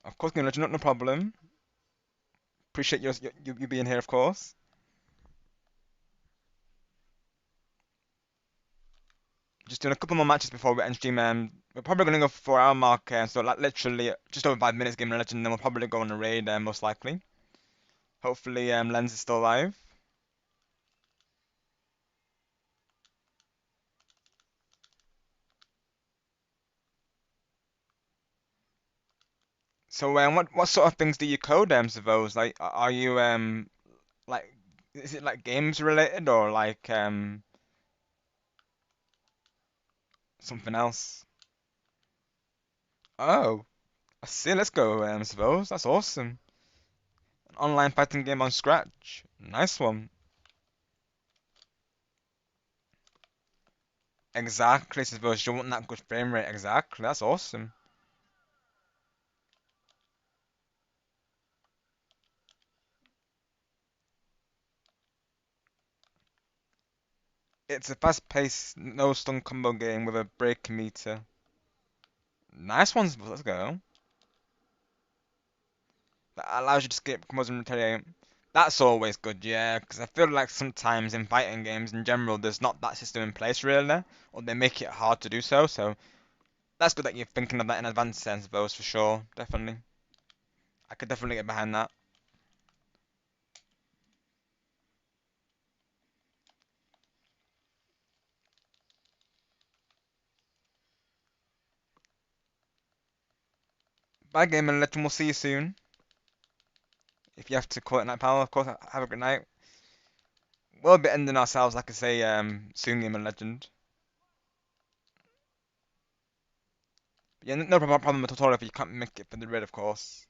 Of course, Game Legend, no problem. Appreciate you being here, of course. Just doing a couple more matches before we end stream. We're probably gonna go for 4 hour mark, so like literally just over 5 minutes Game Legend, then we'll probably go on a raid, most likely. Hopefully, Lens is still alive. So, what sort of things do you code, suppose? Like, are you like, is it like games related or like something else? Oh, I see. Let's go, suppose. That's awesome. An online fighting game on Scratch. Nice one. Exactly, suppose you want that good frame rate. Exactly. That's awesome. It's a fast-paced, no-stun combo game with a break meter. Nice one, suppose. Let's go. That allows you to skip combos and retaliate. That's always good, yeah, because I feel like sometimes in fighting games in general, there's not that system in place really, or they make it hard to do so. So that's good that you're thinking of that in advance, sense, suppose, for sure. Definitely, I could definitely get behind that. Bye, game and legend. We'll see you soon. If you have to call it night, pal, of course. Have a good night. We'll be ending ourselves, like I say, soon, game and legend. Yeah, no problem at all if you can't make it for the raid, of course.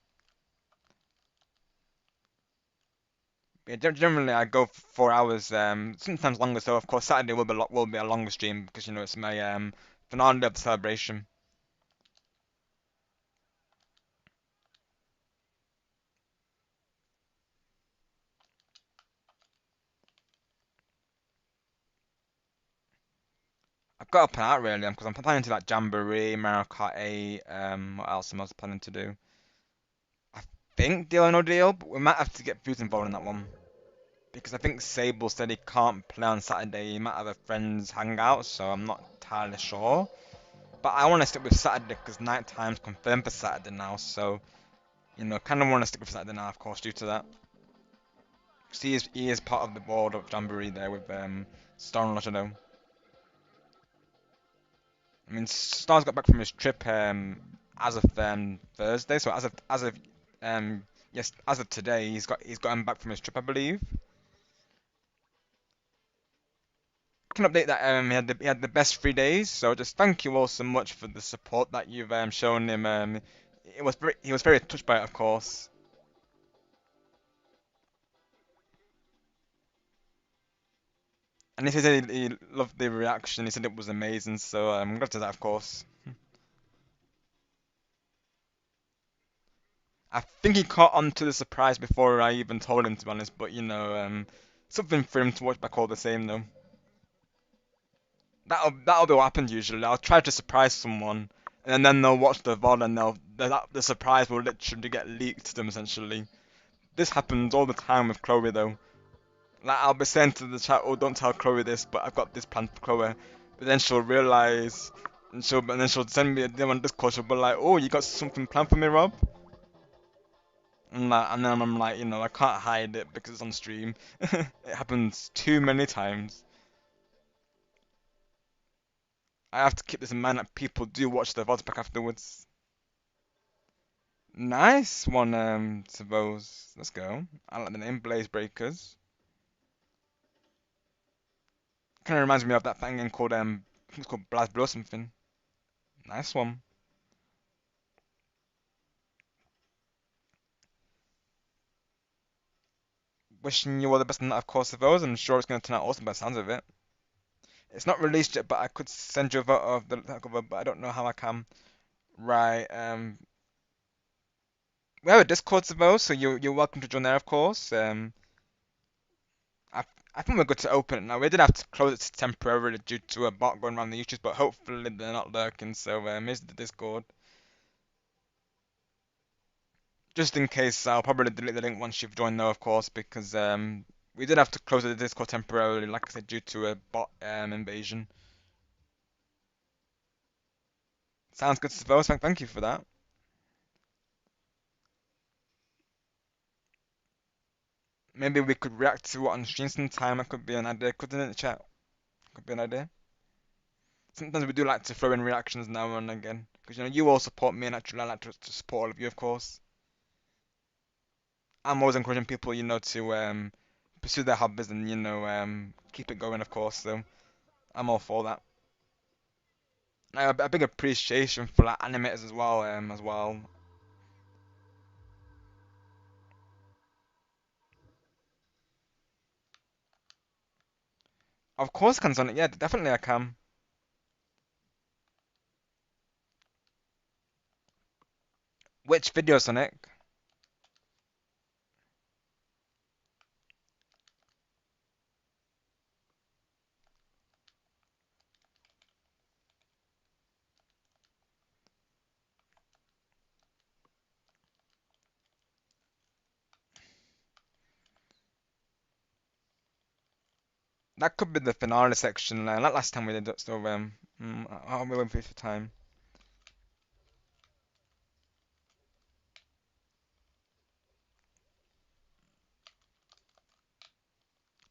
Yeah, generally I go for 4 hours, sometimes longer. So of course Saturday will be a longer stream because you know it's my finale of the celebration. I've got to plan out really because I'm planning to like Jamboree, Mario Kart 8. What else am I planning to do? I think Deal or No Deal, but we might have to get Fuse involved in that one because I think Sable said he can't play on Saturday. He might have a friends hangout, so I'm not entirely sure. But I want to stick with Saturday because night time's confirmed for Saturday now. So you know, kind of want to stick with Saturday now, of course, due to that. He is part of the board of Jamboree there with Star and Lotto. I mean, Star's got back from his trip as of Thursday, so as of yes, as of today, he's gotten back from his trip, I believe. I can update that he had the best 3 days. So just thank you all so much for the support that you've shown him. He was very touched by it, of course. And he said he loved the reaction. He said it was amazing. So I'm glad to that, of course. I think he caught on to the surprise before I even told him, to be honest. But you know, something for him to watch back all the same, though. That'll be what happens usually. I'll try to surprise someone, and then they'll watch the VOD, and the surprise will literally get leaked to them essentially. This happens all the time with Chloe, though. Like I'll be saying to the chat, "Oh, don't tell Chloe this," but I've got this plan for Chloe. But then she'll realize, and then she'll send me a DM on Discord. She'll be like, "Oh, you got something planned for me, Rob?" And then I'm like, you know, I can't hide it because it's on stream. It happens too many times. I have to keep this in mind that people do watch the VODs back afterwards. Nice one, suppose. Let's go. I like the name, Blaze Breakers. Kind of reminds me of that thing game called, I think it's called Blast Blue or something. Nice one. Wishing you all the best in that, of course, suppose. I'm sure it's going to turn out awesome by the sounds of it. It's not released yet, but I could send you a photo of the cover, but I don't know how I can. Right, we have a Discord, suppose, so you're welcome to join there, of course. I I think we're good to open it now. We did have to close it temporarily due to a bot going around the YouTube, but hopefully they're not lurking. So here's the Discord. Just in case, I'll probably delete the link once you've joined though, of course, because we did have to close the Discord temporarily, like I said, due to a bot invasion. Sounds good, Savos. Thank you for that. Maybe we could react to it on stream sometime. That could be an idea, couldn't it, chat? Could be an idea. Sometimes we do like to throw in reactions now and again, because you all support me, and actually I like to support all of you, of course. I'm always encouraging people, to pursue their hobbies and keep it going, of course. So I'm all for that. A big appreciation for like animators as well, as well. Of course, can Sonic. Yeah, definitely I can. Which video, Sonic? That could be the finale section. Like last time we did it. So I'll be waiting for time.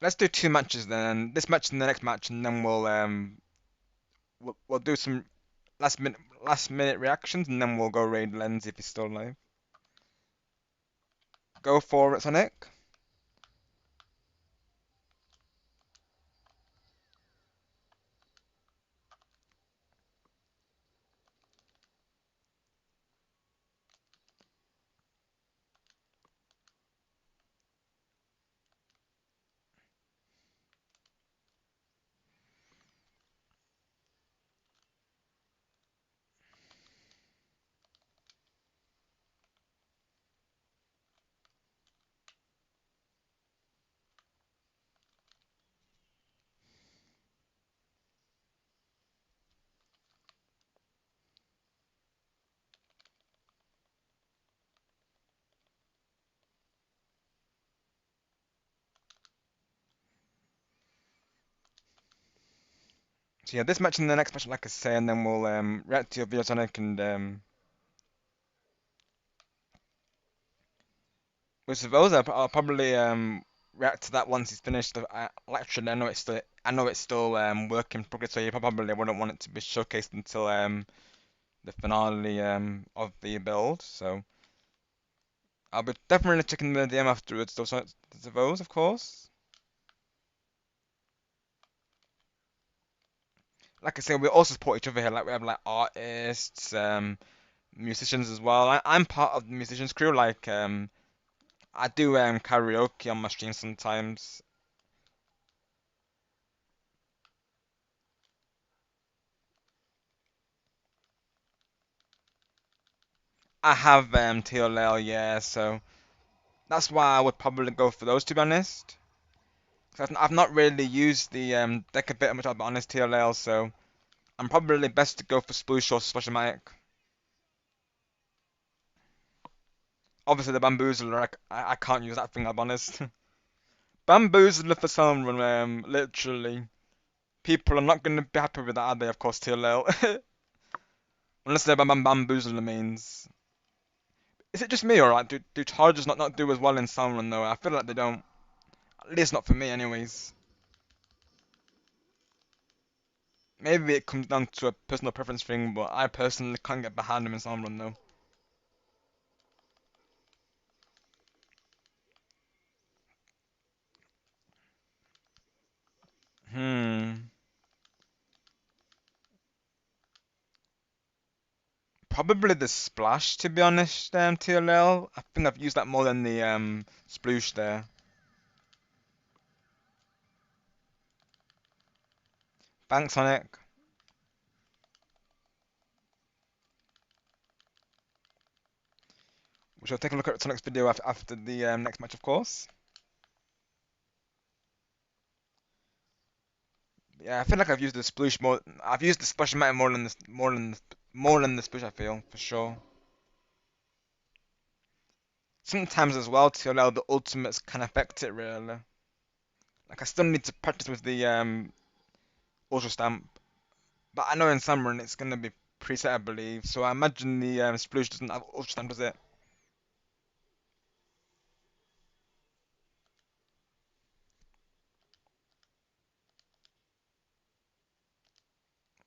Let's do two matches then. This match and the next match, and then we'll do some last minute reactions, and then we'll go raid Lens if he's still alive. Go for it, Sonic. So yeah, this match and the next match, like I say, and then we'll react to your video, Sonic, and with those, I'll probably react to that once he's finished. Actually, I know it's still work in progress, so you probably wouldn't want it to be showcased until the finale of the build. So I'll be definitely checking the DM afterwards. Those, of course. Like I say, we also support each other here. Like we have like artists, musicians as well. I'm part of the musicians crew. Like I do karaoke on my stream sometimes. I have TLL, yeah, so that's why I would probably go for those, to be honest. 'Cause I've not really used the deck a bit much, I'll be honest, TLL, so I'm probably best to go for Sploosh or Splashomatic. Obviously the Bamboozler, I can't use that thing, I'll be honest. Bamboozler for someone, literally. People are not going to be happy with that, are they, of course, TLL. Unless they're Bamboozler means. Is it just me, or like, do chargers not do as well in Sunrun, though? I feel like they don't. At least not for me, anyways. Maybe it comes down to a personal preference thing, but I personally can't get behind him in Sunrun, though. Hmm. Probably the splash, to be honest, TLL. I think I've used that more than the sploosh there. Thanks, Sonic. We shall take a look at Sonic's video after the next match, of course. Yeah, I feel like I've used the sploosh more. I've used the splash matter more than the sploosh. I feel for sure. sometimes as well to allow the ultimates can affect it really. Like I still need to practice with the ultra stamp, but I know in some run it's gonna be preset I believe. So I imagine the Sploosh doesn't have ultra stamp, does it?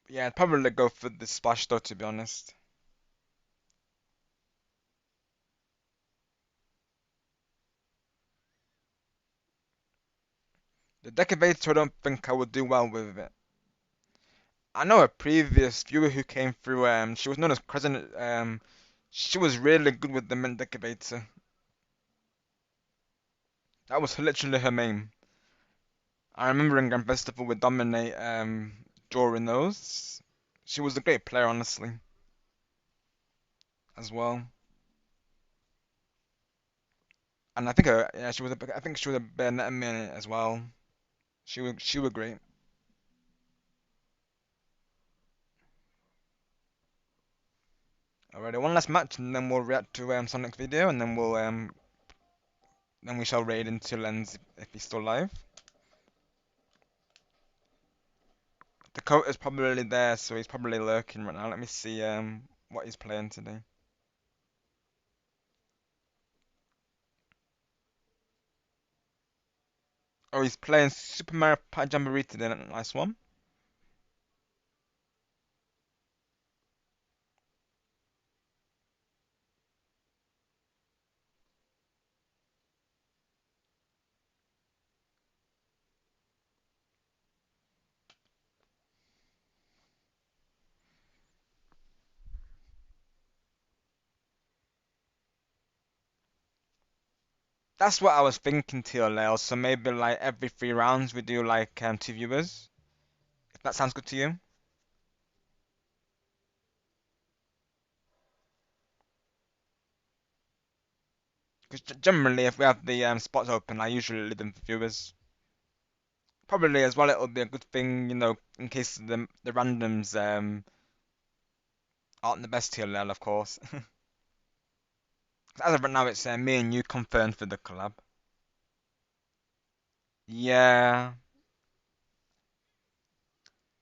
Yeah, I'd probably go for the splash though, to be honest. The Decavator, I don't think I would do well with it. I know a previous viewer who came through, she was known as Crescent, she was really good with the Mint Decavator. That was literally her main. I remember in Grand Festival with Dominate, during those. She was a great player, honestly, as well. And I think yeah, I think she was a Bayonetta main as well. She was great. Alrighty, one last match, and then we'll react to Sonic's video, and then we shall raid into Lens if he's still alive. The coat is probably there, so he's probably lurking right now. Let me see what he's playing today. Oh, he's playing Super Mario Party Jamboree today. Nice one. That's what I was thinking, TLL. So maybe like every 3 rounds we do like 2 viewers. If that sounds good to you. Because generally, if we have the spots open, I usually leave them for viewers. Probably as well, it'll be a good thing, in case the randoms aren't the best TLL, of course. As of right now, it's me and you confirmed for the collab. Yeah.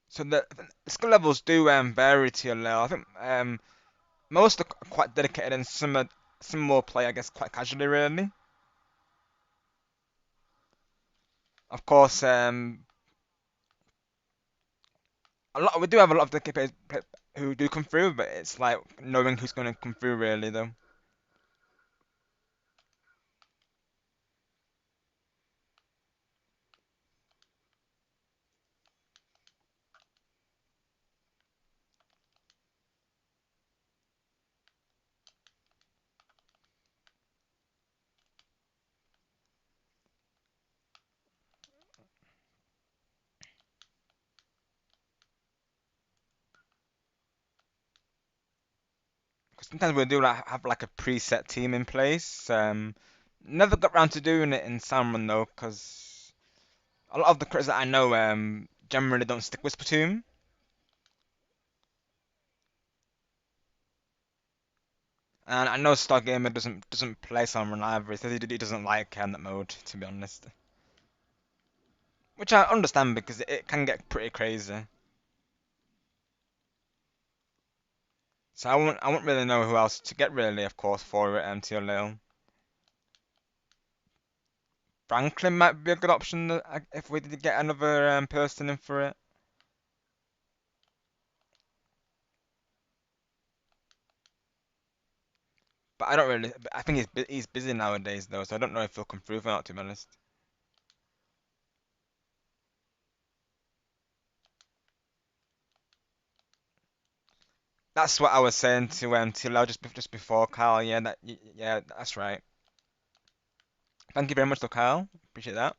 So the skill levels do vary TLL. I think most are quite dedicated, and some more play, I guess, quite casually, really. Of course, we do have a lot of dedicated who do come through, but it's like knowing who's going to come through, really, though. Because sometimes we do like have like a preset team in place. Never got round to doing it in Salmon though, because a lot of the critters that I know generally don't stick with Splatoon. And I know Stargamer doesn't play Salmon either. He says he doesn't like that mode, to be honest. Which I understand because it can get pretty crazy. So I won't really know who else to get really, of course, for it, TLL. Franklin might be a good option if we did get another person in for it. But I don't really. I think he's busy nowadays though, so I don't know if he'll come through or not. To be honest, that's what I was saying to Lau just before Kyle. Yeah, yeah, that's right. Thank you very much, though, Kyle. Appreciate that.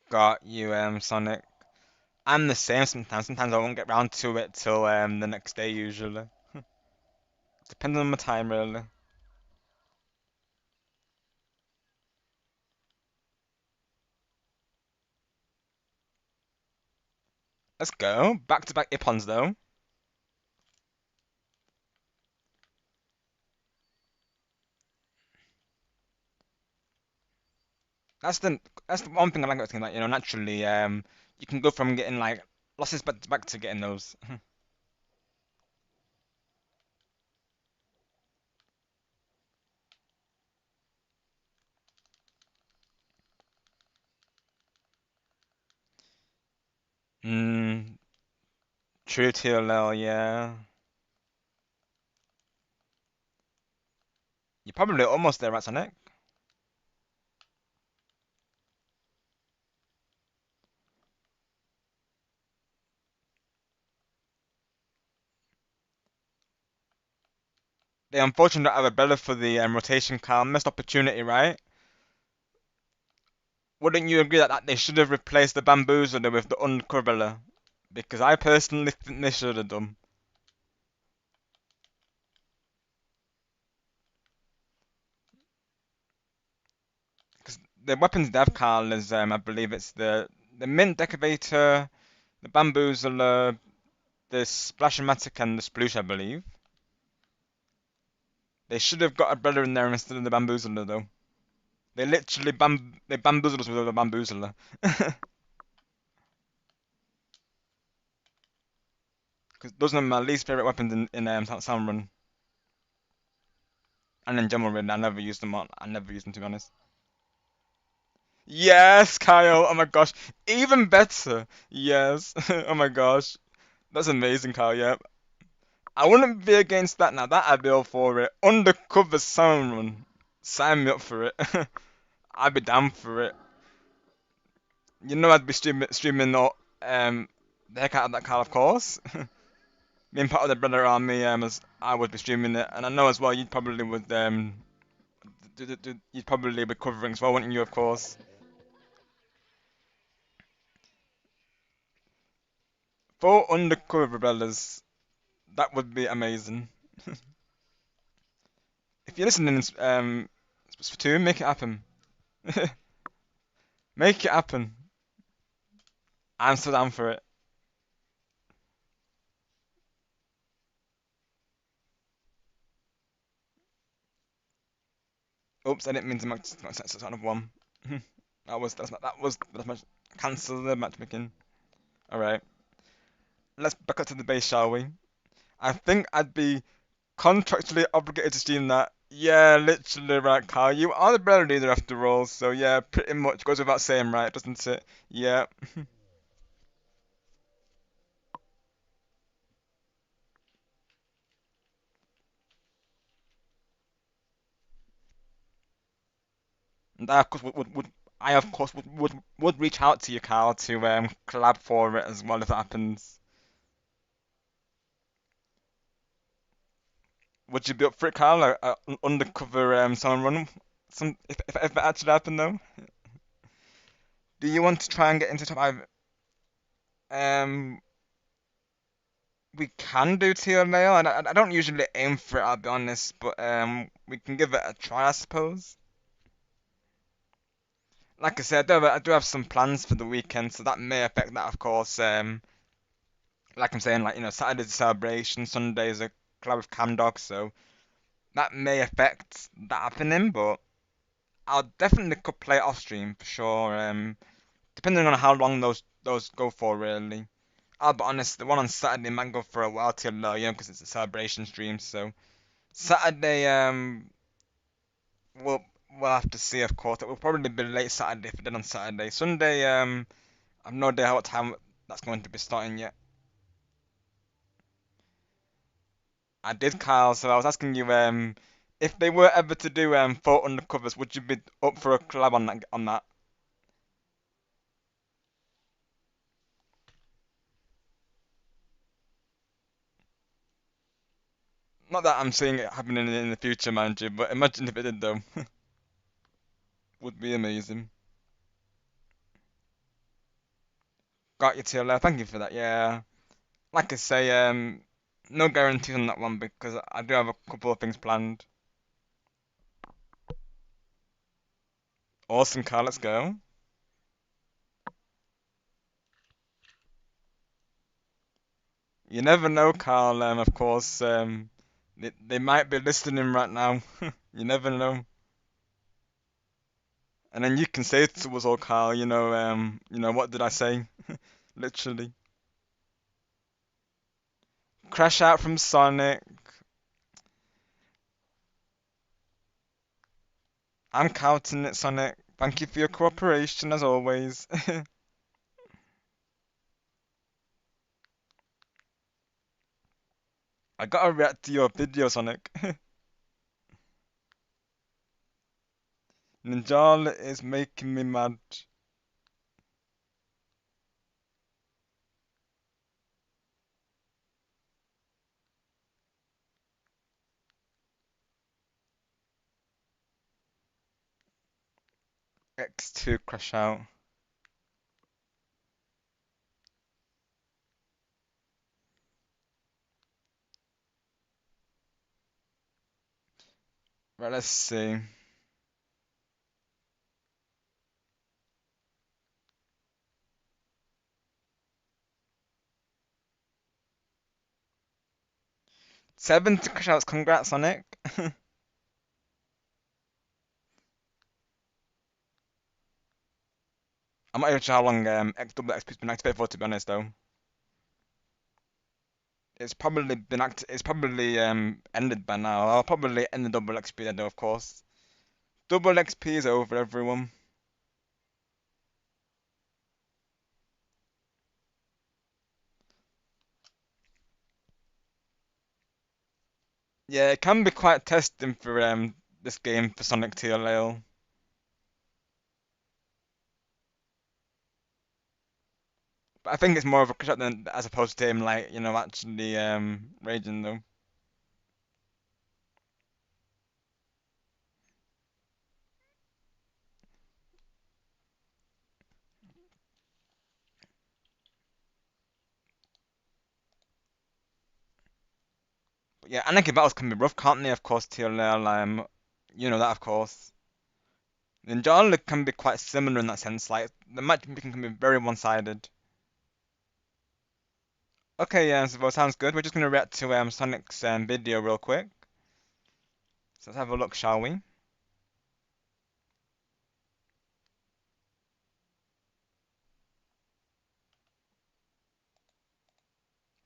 Got you, Sonic. I'm the same sometimes. Sometimes I won't get round to it till the next day usually. Depending on my time, really. Let's go. Back-to-back Ippons, though. That's the that's the one thing I like about this game. Like, naturally, you can go from getting like losses back to back to getting those. Hmm. True TLL, yeah. You're probably almost there, right, Sonic? They unfortunately don't have a Bella for the rotation car. Missed opportunity, right? Wouldn't you agree that they should have replaced the Bamboozler with the undercover Bella? Because I personally think they should have done. Because the weapons dev car is, I believe it's the Mint Decorator, the Bamboozler, the Splashmatic, and the Sploosh, I believe. They should have got a Bella in there instead of the Bamboozler, though. They literally they bamboozled us with the Bamboozler. Because those are my least favorite weapons in Sound Run. And in general, really, I never used them on. I never used them, to be honest. Yes, Kyle. Oh my gosh. Even better. Yes. Oh my gosh. That's amazing, Kyle. Yeah. I wouldn't be against that now. That I'd be all for it. Undercover Sound Run. Sign me up for it. I'd be down for it. I'd be streaming the heck out of that, Kyle, of course. Being part of the Brother Army, as I would be streaming it, and I know as well you'd probably would you'd probably be covering as well, wouldn't you? Of course. For undercover brothers, that would be amazing. If you're listening, Splatoon, make it happen. Make it happen. I'm so down for it. Oops, I didn't mean to match out of one. That's much. Cancel the matchmaking. All right, let's back up to the base, shall we? I think I'd be contractually obligated to stream that. Yeah, literally right, Carl. You are the brother leader after all, so yeah, pretty much goes without saying, right, doesn't it? Yeah. And I of course would reach out to you, Carl, to collab for it as well if that happens. Would you be up for it, Carl? Undercover sound run? If that actually happened though? Do you want to try and get into top five? Um, we can do tier mail, and I don't usually aim for it, I'll be honest, but we can give it a try, I suppose. Like I said, I do have some plans for the weekend, so that may affect that, of course. Like I'm saying, like Saturday's a celebration, Sunday's a club with Cam Dog, so that may affect that happening. But I'll definitely could play it off stream for sure. Depending on how long those go for, really. I'll be honest, the one on Saturday might go for a while till because it's a celebration stream. So Saturday, we'll we'll have to see, of course. It will probably be late Saturday if it did on Saturday. Sunday, I've no idea what time that's going to be starting yet. I did, Kyle. So I was asking you, if they were ever to do four undercovers, would you be up for a collab on that? On that? Not that I'm seeing it happening in the future, mind you, but imagine if it did though. Would be amazing. Got you, Taylor. Thank you for that. Yeah. Like I say, no guarantees on that one because I do have a couple of things planned. Awesome, Carl. Let's go. You never know, Carl. Of course, they might be listening right now. You never know. And then you can say to us all, Carl, what did I say? Literally. Crash out from Sonic. I'm counting it, Sonic. Thank you for your cooperation, as always. I gotta react to your video, Sonic. Ninjala is making me mad. X2 crash out. Right, let's see. Seven to crash outs. Congrats, Sonic. I'm not even sure how long double XP's been activated for, to be honest, though. It's probably been It's probably ended by now. I'll probably end the double XP then, though, of course. Double XP is over, everyone. Yeah, it can be quite testing for this game for Sonic TLL. But I think it's more of a crash out than as opposed to him like, actually raging though. But yeah, Anarchy battles can be rough, can't they? Of course, TLL, you know that, of course. Ninjala can be quite similar in that sense. Like the matchmaking can be very one-sided. Okay, yeah, so that sounds good. We're just gonna react to Sonic's video real quick. So let's have a look, shall we?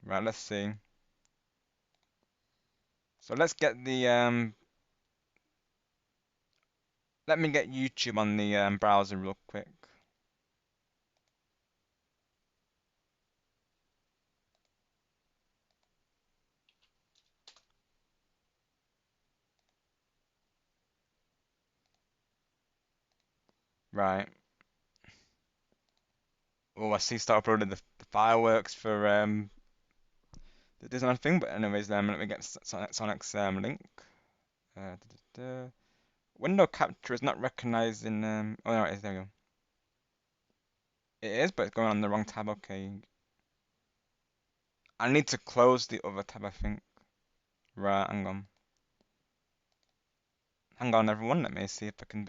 Right, let's see. So let's get the let me get YouTube on the browser real quick. Right. Oh, I see. Start uploading the fireworks for the Disneyland thing. But anyways, let me get Sonic's link. Uh, da, da, da. Window capture is not recognizing. Oh no, it is. There we go. It is, but it's going on the wrong tab. Okay. I need to close the other tab, I think. Right, hang on. Hang on, everyone. Let me see if I can.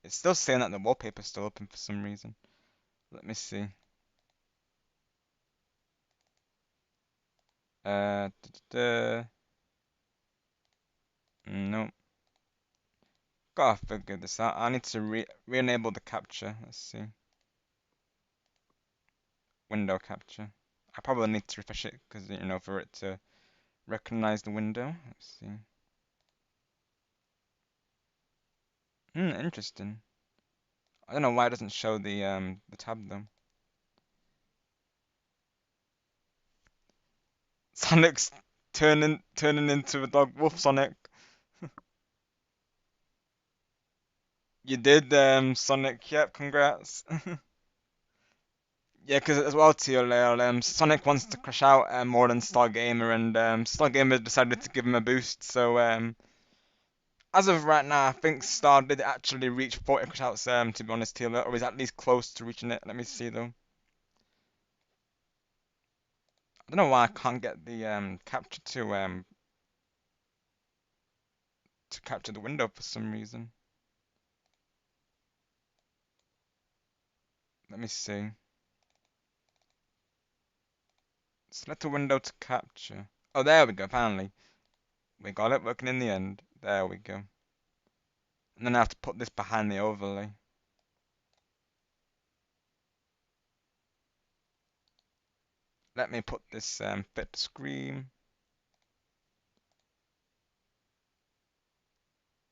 It's still saying that the wallpaper's still open for some reason. Let me see. Da, da, da. No. Gotta figure this out. I need to re-enable the capture. Let's see. Window capture. I probably need to refresh it because, for it to recognize the window. Let's see. Interesting. I don't know why it doesn't show the tab though. Sonic's turning into a dog wolf, Sonic. You did, Sonic. Yep, congrats. Yeah, because as well, TLL, Sonic wants to crash out more than Stargamer, and Stargamer decided to give him a boost. So as of right now, I think Star did actually reach 40 crash outs. To be honest, TLL, or is at least close to reaching it. Let me see though. I don't know why I can't get the capture to capture the window for some reason. Let me see. Select a window to capture. Oh, there we go, finally. We got it working in the end. There we go. And then I have to put this behind the overlay. Let me put this fit to screen.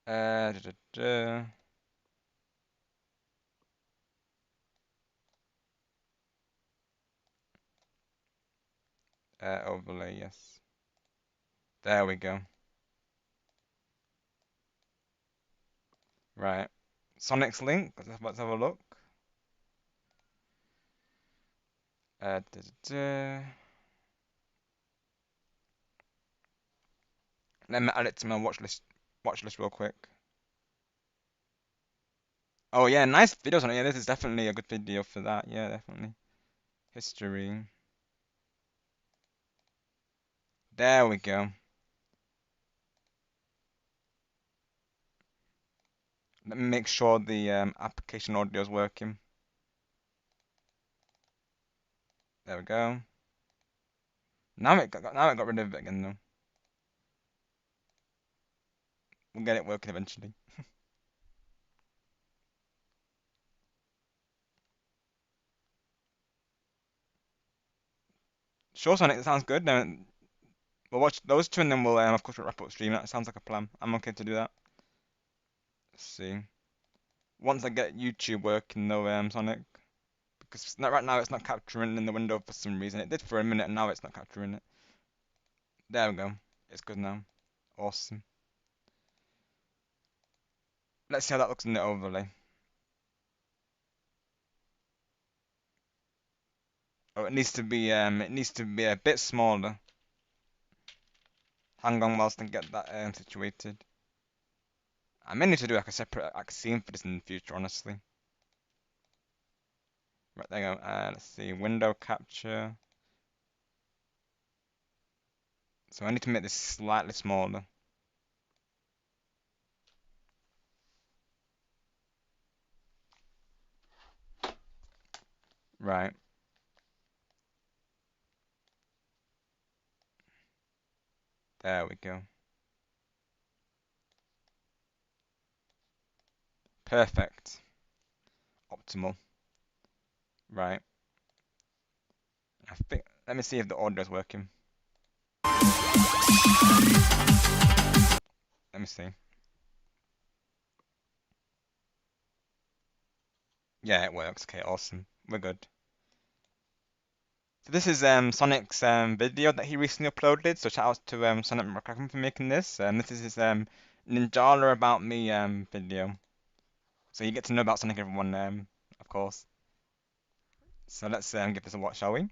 Da, da, da. Overlay, yes. There we go. Right. Sonic's link. Let's have a look. Da, da, da. Let me add it to my watch list. Watch list real quick. Oh yeah, nice videos on it. Yeah, this is definitely a good video for that. Yeah, definitely. History. There we go. Let me make sure the application audio is working. There we go. Now it got rid of it again though. We'll get it working eventually. Sure, Sonic, that sounds good. Then we'll watch those two and then we'll of course wrap up stream. That sounds like a plan. I'm okay to do that. Let's see. Once I get YouTube working though, Sonic, because right now it's not capturing in the window for some reason. It did for a minute and now it's not capturing it. There we go. It's good now. Awesome. Let's see how that looks in the overlay. Oh, it needs to be a bit smaller. Hang on whilst I get that situated. I may need to do like a separate like scene for this in the future, honestly. Right, there you go. Let's see, window capture. So I need to make this slightly smaller. Right. There we go. Perfect. Optimal. Right. I think. Let me see if the audio is working. Let me see. Yeah, it works. Okay, awesome. We're good. So this is Sonic's video that he recently uploaded. So shout out to Sonic McCracken for making this. This is his Ninjala about me video. So you get to know about Sonic everyone of course. So let's give this a watch, shall we?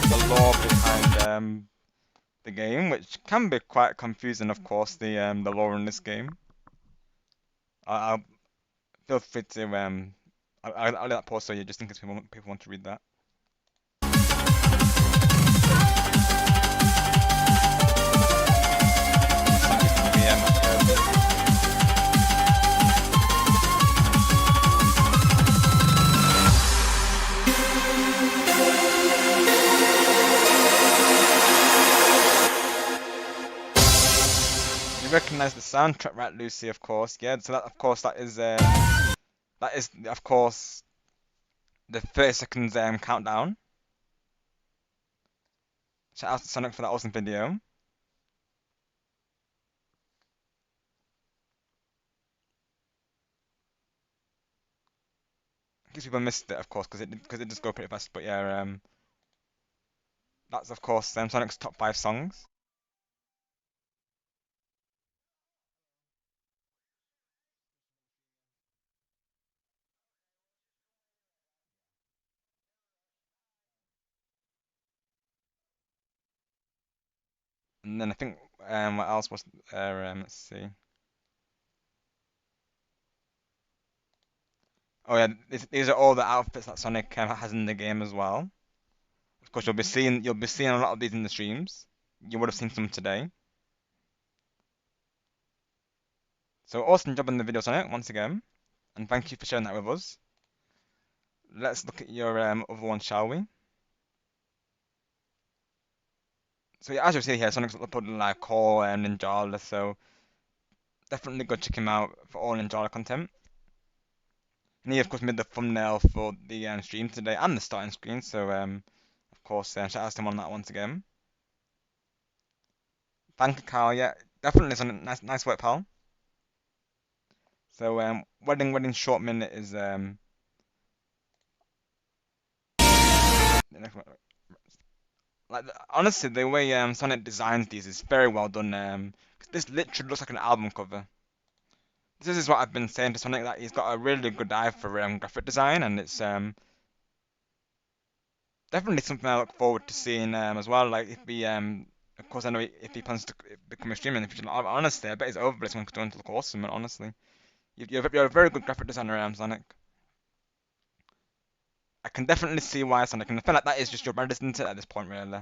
The lore behind the game, which can be quite confusing, of course. The lore in this game. I'll feel free to I'll let that pause so you just in case people want to read that. You recognize the soundtrack, right, Lucy? Of course, yeah. So that, of course, that is of course the 30 seconds countdown. Shout out to Sonic for that awesome video. In case people missed it, of course, because it does go pretty fast. But yeah, that's of course Sonic's top 5 songs. And then I think what else was there? Let's see. Oh yeah, these are all the outfits that Sonic has in the game as well. Of course, you'll be seeing a lot of these in the streams. You would have seen some today. So awesome job on the video, Sonic, once again, and thank you for sharing that with us. Let's look at your other one, shall we? So yeah, as you see here, Sonic's uploaded like Core and Ninjala, so definitely go check him out for all Ninjala content. And he of course made the thumbnail for the stream today and the starting screen, so of course shout out to him on that once again. Thank you, Carl. Yeah, definitely Sonic, nice work, pal. So wedding short minute is like honestly the way Sonic designs these is very well done. 'Cause this literally looks like an album cover. This is what I've been saying to Sonic, that he's got a really good eye for graphic design, and it's definitely something I look forward to seeing as well. Like if he of course I know if he plans to become a streamer in the future. Honestly, I bet his overlay is going to look awesome. And honestly, you're a very good graphic designer, Sonic. I can definitely see why, Sonic, and I feel like that is just your brand, isn't it, at this point, really?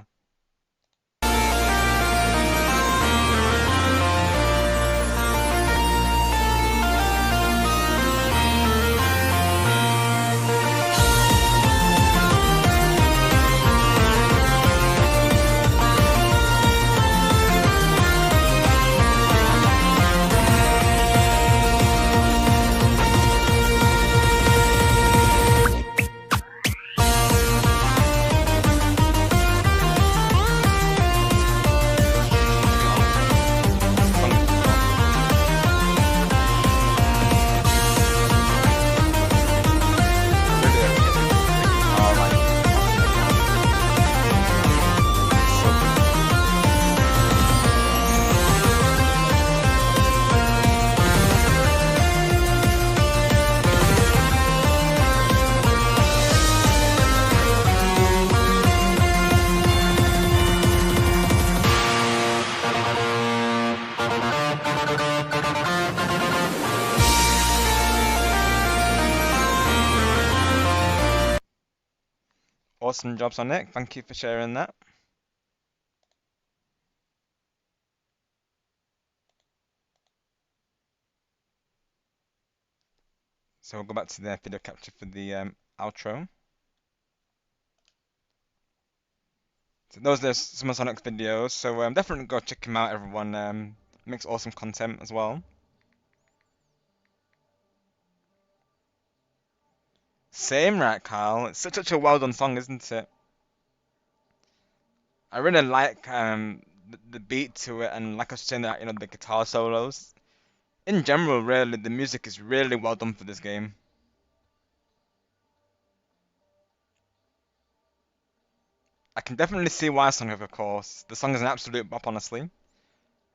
Awesome job, Sonic. Thank you for sharing that. So we'll go back to the video capture for the outro. So those are some of Sonic's videos. So definitely go check him out, everyone. Makes awesome content as well. Same, right, Kyle? It's such a well done song, isn't it? I really like the beat to it, and like I was saying, that the guitar solos. In general, really, the music is really well done for this game. I can definitely see why Sonic, of course. The song is an absolute bop, honestly.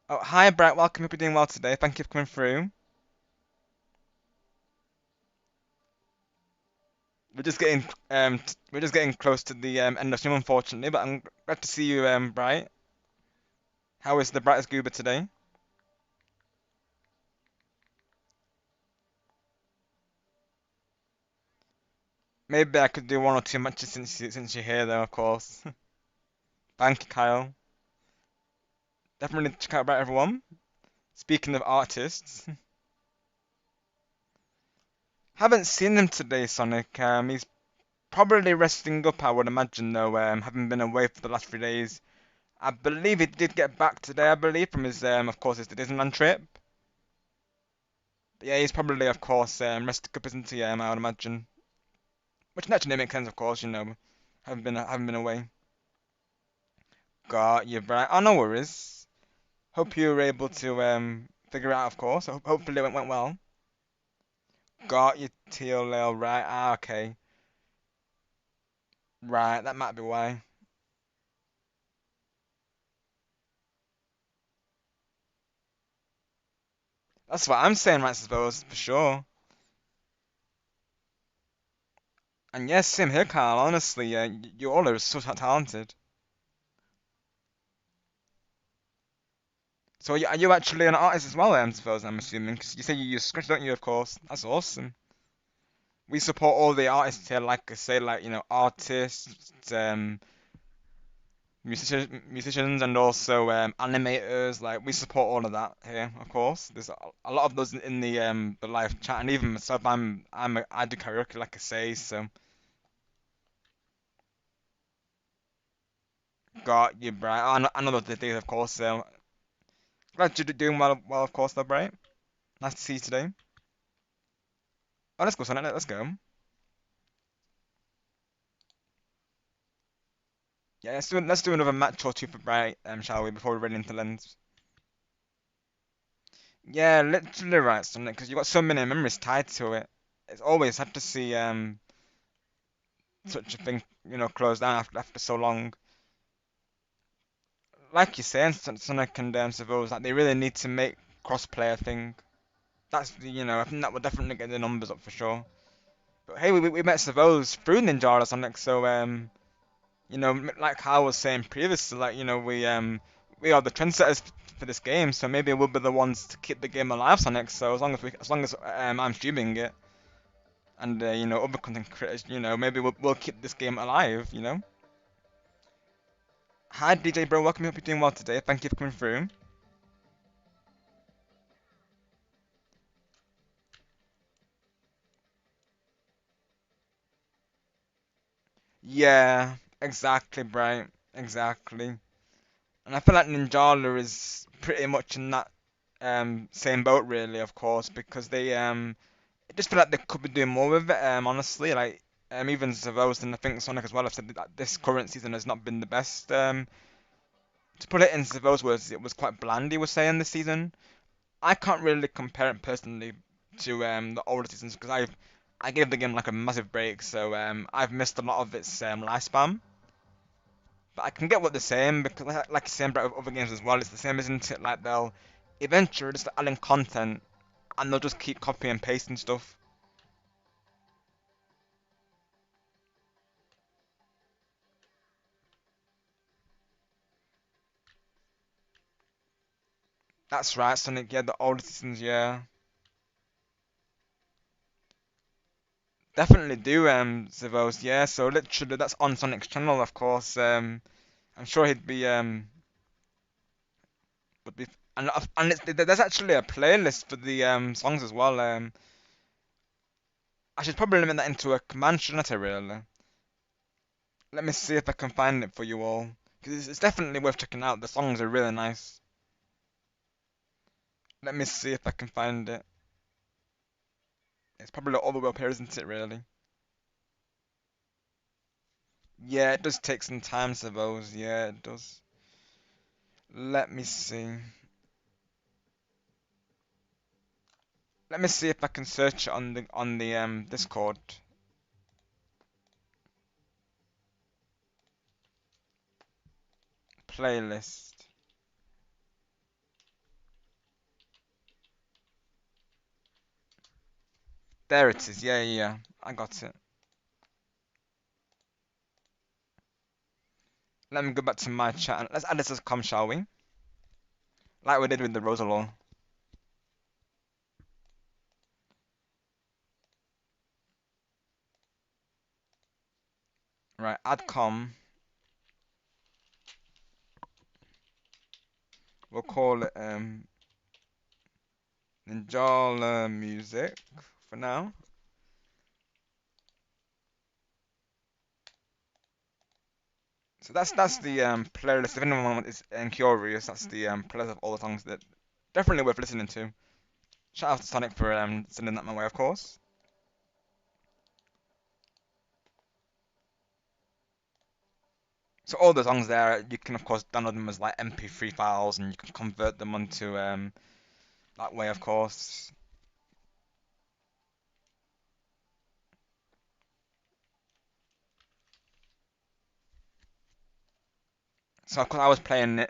Oh, hi, Bright. Welcome. Hope you're doing well today. Thank you for coming through. We're just getting close to the end of stream, unfortunately. But I'm glad to see you, Bright. How is the brightest goober today? Maybe I could do one or two matches since you're here, though, of course. Thank you, Kyle. Definitely check out Bright, everyone. Speaking of artists, haven't seen him today, Sonic. He's probably resting up, I would imagine, though, having been away for the last 3 days. I believe he did get back today, I believe, from his, of course, his Disneyland trip. But yeah, he's probably, of course, resting up, isn't he, I would imagine. Which naturally makes sense, of course, having been away. Got you, Bright. Oh, no worries. Hope you were able to, figure it out, of course. Hopefully it went well. Got you, Teal, right, okay. Right, that might be why. That's what I'm saying, right, I suppose, for sure. And yes, same here, Carl, honestly, you all are so talented. So are you actually an artist as well, I suppose, I'm assuming? Because you say you use Scratch, don't you, of course? That's awesome. We support all the artists here, like I say, like, artists, musicians and also animators. Like we support all of that here, of course. There's a lot of those in the live chat, and even myself, I do karaoke, like I say. So got you, Bright. I know those days, of course. So glad you're doing well, of course, though, Bright. Nice to see you today. Oh, let's go, Sonic. Let's go. Yeah, let's do another match or two for Bright, shall we? Before we run into Lens. Yeah, literally right, Sonic, because you got so many memories tied to it. It's always had to see such a thing, close down after so long. Like you're saying, Sonic and Seville's, like they really need to make cross-player thing. That's I think that would definitely get the numbers up for sure. But hey, we met Seville's through Ninjala Sonic, so like how I was saying previously, like we are the trendsetters for this game, so maybe we'll be the ones to keep the game alive, Sonic. So as long as I'm streaming it and other content creators, maybe we'll keep this game alive. Hi DJ bro, welcome. Hope you're doing well today. Thank you for coming through. Yeah, exactly, Brian. Exactly. And I feel like Ninjala is pretty much in that same boat really, of course, because they I just feel like they could be doing more with it, honestly. Like even Zavos and I think Sonic as well have said that this current season has not been the best. To put it in Zavos words, it was quite bland, he was saying this season. I can't really compare it personally to the older seasons because I gave the game like a massive break, so I've missed a lot of its lifespan. But I can get what they're saying because, like you're saying about other games as well, it's the same, isn't it? Like they'll eventually just add in content and they'll just keep copying and pasting stuff. That's right, Sonic. Yeah, the older seasons, yeah, definitely do. Zavos, yeah. So literally, that's on Sonic's channel, of course. I'm sure he'd be would be, and there's actually a playlist for the songs as well. I should probably limit that into a command, shouldn't I? Really? Let me see if I can find it for you all. Because it's definitely worth checking out. The songs are really nice. Let me see if I can find it. It's probably all the way up here, isn't it, really? Yeah, it does take some time, suppose. Yeah, it does. Let me see. Let me see if I can search it on the Discord playlist. There it is. Yeah, yeah, yeah. I got it. Let me go back to my chat and let's add this as com, shall we? Like we did with the Rosalore. Right, add com. We'll call it Ninjala music for now. So that's the playlist. If anyone is curious, that's the playlist of all the songs that definitely worth listening to. Shout out to Sonic for sending that my way, of course. So all the songs there, you can of course download them as like MP3 files, and you can convert them onto that way, of course. So of course I was playing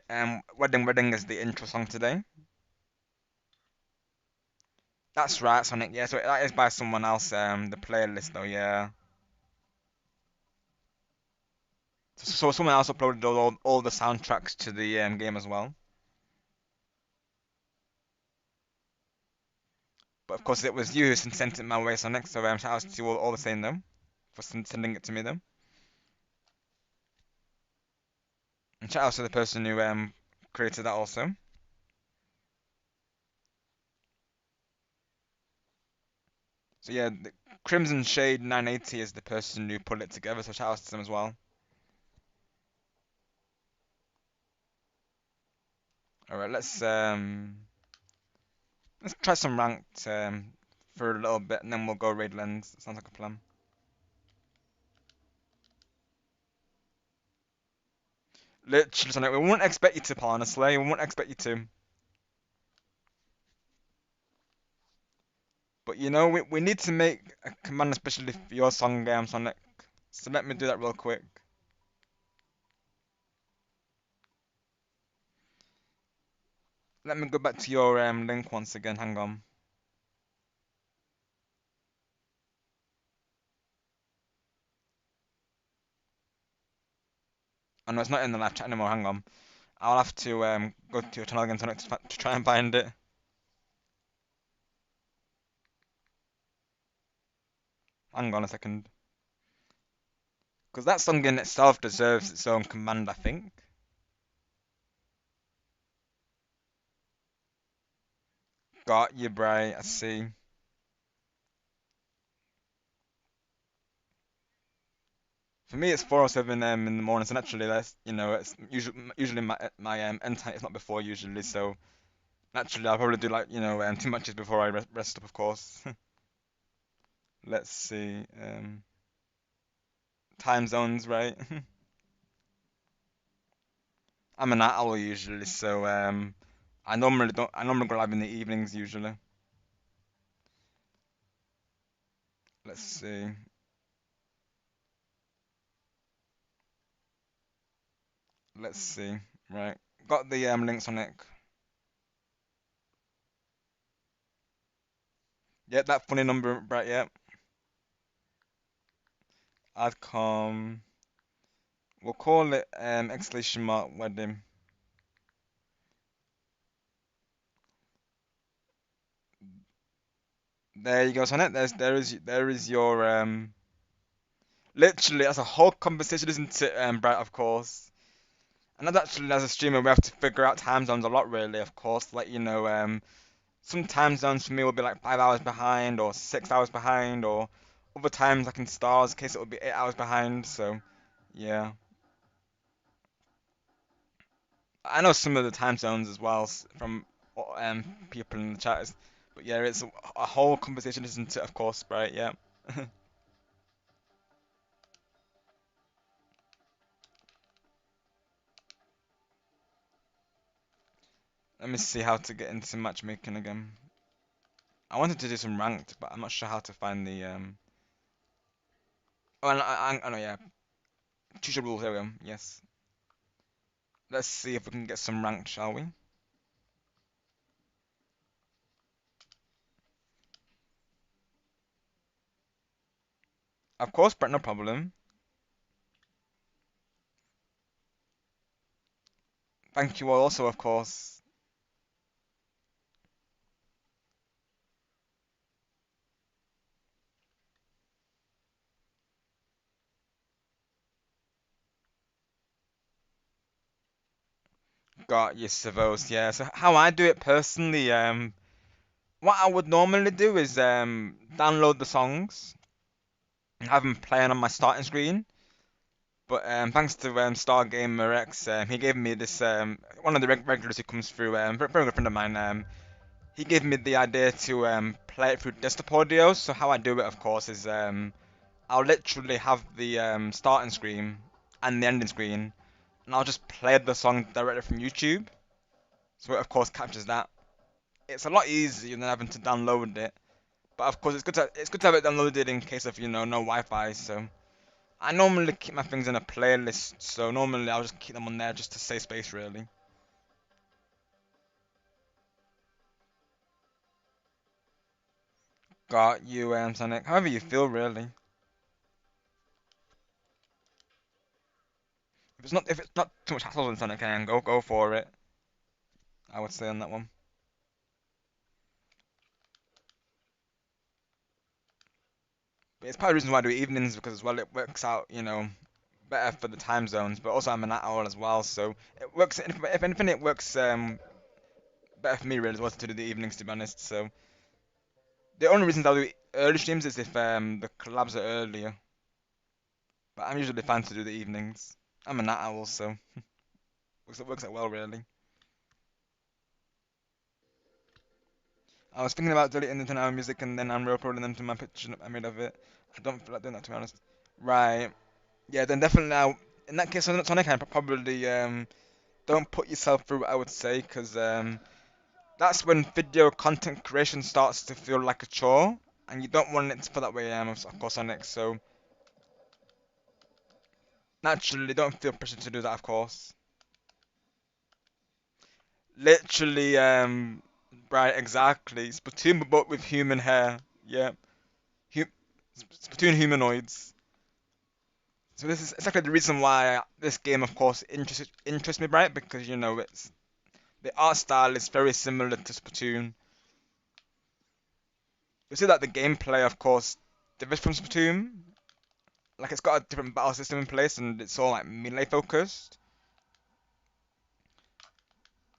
Wedding Wedding as the intro song today. That's right, Sonic. Yeah, so that is by someone else. The playlist though, yeah. So someone else uploaded all the soundtracks to the game as well. But of course, it was you who sent it my way, Sonic. So shout out to you all the same, though, for sending it to me, though. And shout out to the person who created that also. So yeah, the Crimson Shade 980 is the person who put it together. So shout out to them as well. All right, let's try some ranked for a little bit, and then we'll go raid lens. Sounds like a plan. Literally, Sonic, we wouldn't expect you to, honestly. We wouldn't expect you to. But you know, we need to make a command especially for your song game, Sonic. So let me do that real quick. Let me go back to your link once again. Hang on. Oh no, it's not in the live chat anymore. Hang on. I'll have to go to your channel again, Sonic, to try and find it. Hang on a second. Because that song in itself deserves its own command, I think. Got you, Bray. I see. For me, it's 4:07 in the morning, so naturally, that's it's usually my end time. It's not before usually, so naturally, I'll probably do like 2 matches before I rest up, of course. Let's see. Time zones, right? I'm an owl usually, so I normally don't. I normally go live in the evenings usually. Let's see. Let's see. Right. Got the links on it. Yeah, that funny number, right? Yeah. Adcom. We'll call it exclamation mark wedding. There you go, Sonnet. There is your literally that's a whole conversation, isn't it, Bright, of course. And that's actually as a streamer we have to figure out time zones a lot really, of course. Like, some time zones for me will be like 5 hours behind or 6 hours behind or other times like in stars case it would be 8 hours behind, so yeah. I know some of the time zones as well from people in the chat. But yeah, it's a whole conversation, isn't it? Of course, right? Yeah. Let me see how to get into matchmaking again. I wanted to do some ranked, but I'm not sure how to find the Oh, I know. Yeah, choose your rules. There we go. Yes. Let's see if we can get some ranked, shall we? Of course, Brett. No problem. Thank you all also, of course. Got you, Savos. Yeah. So how I do it personally, what I would normally do is download the songs and have them playing on my starting screen. But thanks to Stargamer X, he gave me this one of the regulars who comes through, very good friend of mine. He gave me the idea to play it through desktop audio. So how I do it, of course, is I'll literally have the starting screen and the ending screen, and I'll just play the song directly from YouTube. So it of course captures that. It's a lot easier than having to download it. But of course, it's good to have it downloaded in case of no Wi-Fi. So I normally keep my things in a playlist. So normally I'll just keep them on there just to save space, really. Got you, Sonic. However you feel, really. If it's not too much hassle, then Sonic can go for it. I would say on that one. But it's part of the reason why I do evenings because as well it works out, better for the time zones, but also I'm a night owl as well, so it works. If anything, it works better for me really as well to do the evenings, to be honest. So the only reasons I'll do early streams is if the collabs are earlier, but I'm usually fine to do the evenings. I'm a night owl, so works out well really. I was thinking about deleting the 10-hour music and then uploading them to my picture I made of it. I don't feel like doing that, to be honest. Right. Yeah, then definitely now. In that case, Sonic, I probably don't put yourself through it, I would say, because that's when video content creation starts to feel like a chore, and you don't want it to feel that way, of course, Sonic. So naturally, don't feel pressure to do that, of course. Literally, right, exactly. Splatoon, but with human hair. Yeah, Hu- Splatoon humanoids. So this is exactly the reason why this game, of course, interests me, right? Because you know, it's the art style is very similar to Splatoon. You see that the gameplay, of course, differs from Splatoon. Like it's got a different battle system in place, and it's all like melee focused.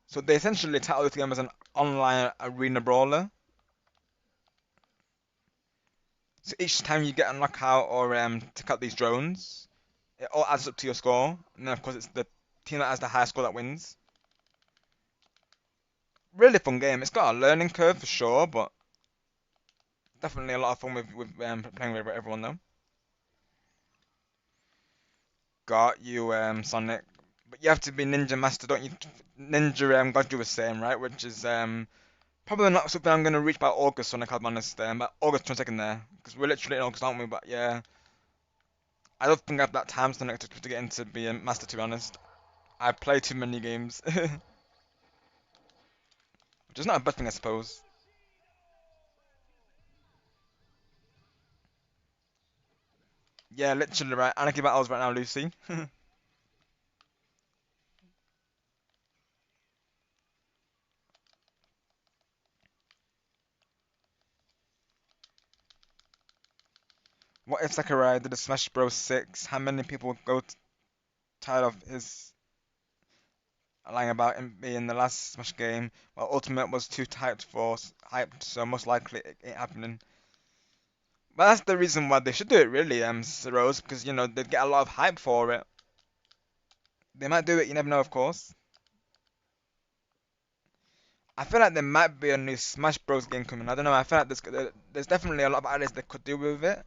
So they essentially title this game as an online arena brawler. So each time you get a knockout or take out these drones, it all adds up to your score. And then of course it's the team that has the highest score that wins. Really fun game. It's got a learning curve for sure, but definitely a lot of fun with playing with everyone though. Got you, Sonic. But you have to be Ninja Master, don't you? Ninja, God you were saying, right? Which is probably not something I'm gonna reach by August, Sonic. I'll be honest. By August 22nd there, because we're literally in August, aren't we? But yeah, I don't think I have that time, Sonic, to get into being Master. To be honest, I play too many games, which is not a bad thing, I suppose. Yeah, literally, right. Anarchy battles right now, Lucy. What if Sakurai did a Smash Bros. 6? How many people would go tired of his lying about him being the last Smash game? Well, Ultimate was too hyped, so most likely it ain't happening. But that's the reason why they should do it, really, Rose, because you know they'd get a lot of hype for it. They might do it, you never know, of course. I feel like there might be a new Smash Bros. Game coming. I don't know. I feel like there's definitely a lot of ideas they could do with it.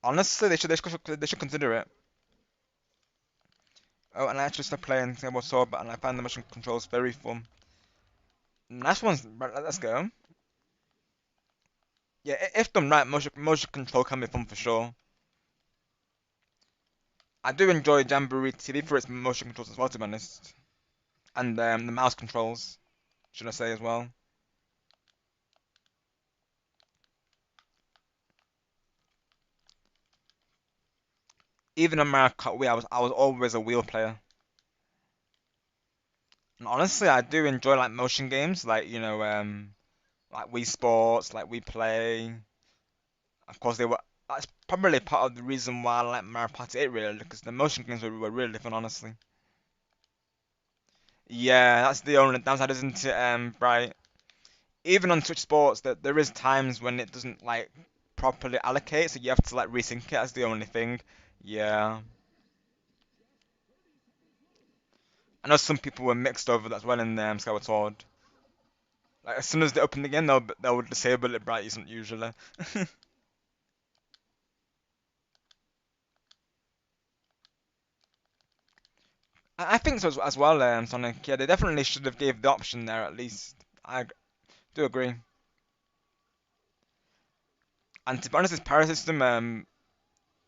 Honestly, they should consider it. Oh, and I actually started playing Saber Sword, and I find the motion controls very fun. Nice ones, right, let's go. Yeah, if done right, motion control can be fun for sure. I do enjoy Jamboree TV for its motion controls as well, to be honest, and the mouse controls, should I say as well. Even on Mario Kart Wii, I was always a wheel player. And honestly, I do enjoy like motion games, like like Wii Sports, like Wii Play. Of course, they were. That's probably part of the reason why I like Mario Party 8 really, because the motion games were really fun, honestly. Yeah, that's the only downside, isn't it? Right. Even on Switch Sports, that there is times when it doesn't like properly allocate, so you have to like resync it. That's the only thing. Yeah. I know some people were mixed over that as well in Skyward Sword. Like as soon as they open again, they'll disable it bright usually. I think so as well, Sonic. Yeah, they definitely should have gave the option there at least. I do agree. And to be honest, this power system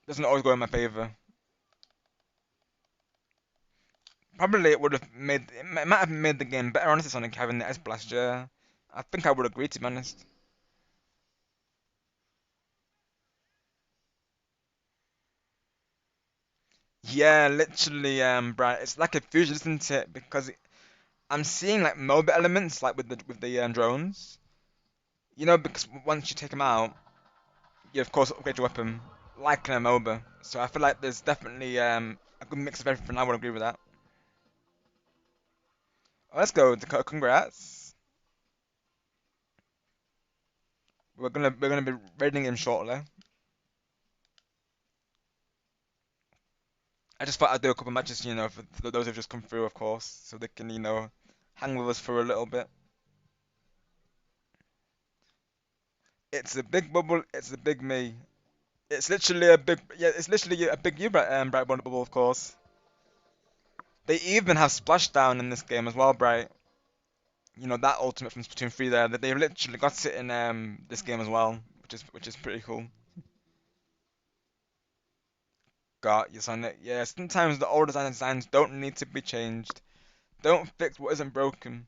doesn't always go in my favor. Probably it might have made the game better, honestly, Sonic having the S Blaster. I think I would agree, to be honest. Yeah, literally, Brian. It's like a fusion, isn't it? Because I'm seeing like mobile elements, like with the drones. You know, because once you take them out, you of course upgrade your weapon like an MOBA. So I feel like there's definitely a good mix of everything. I would agree with that. Let's go, Dakota. Congrats. We're gonna be raiding him shortly. I just thought I'd do a couple matches, for those who've just come through, of course, so they can, hang with us for a little bit. It's a big bubble. It's a big me. It's literally a big, yeah. It's literally a big you, Bright Bubble, of course. They even have splashdown in this game as well, Bright. You know that ultimate from Splatoon 3 there. That they've literally got it in this game as well, which is pretty cool. Got you, Sonic. Yeah, sometimes the old designs don't need to be changed. Don't fix what isn't broken.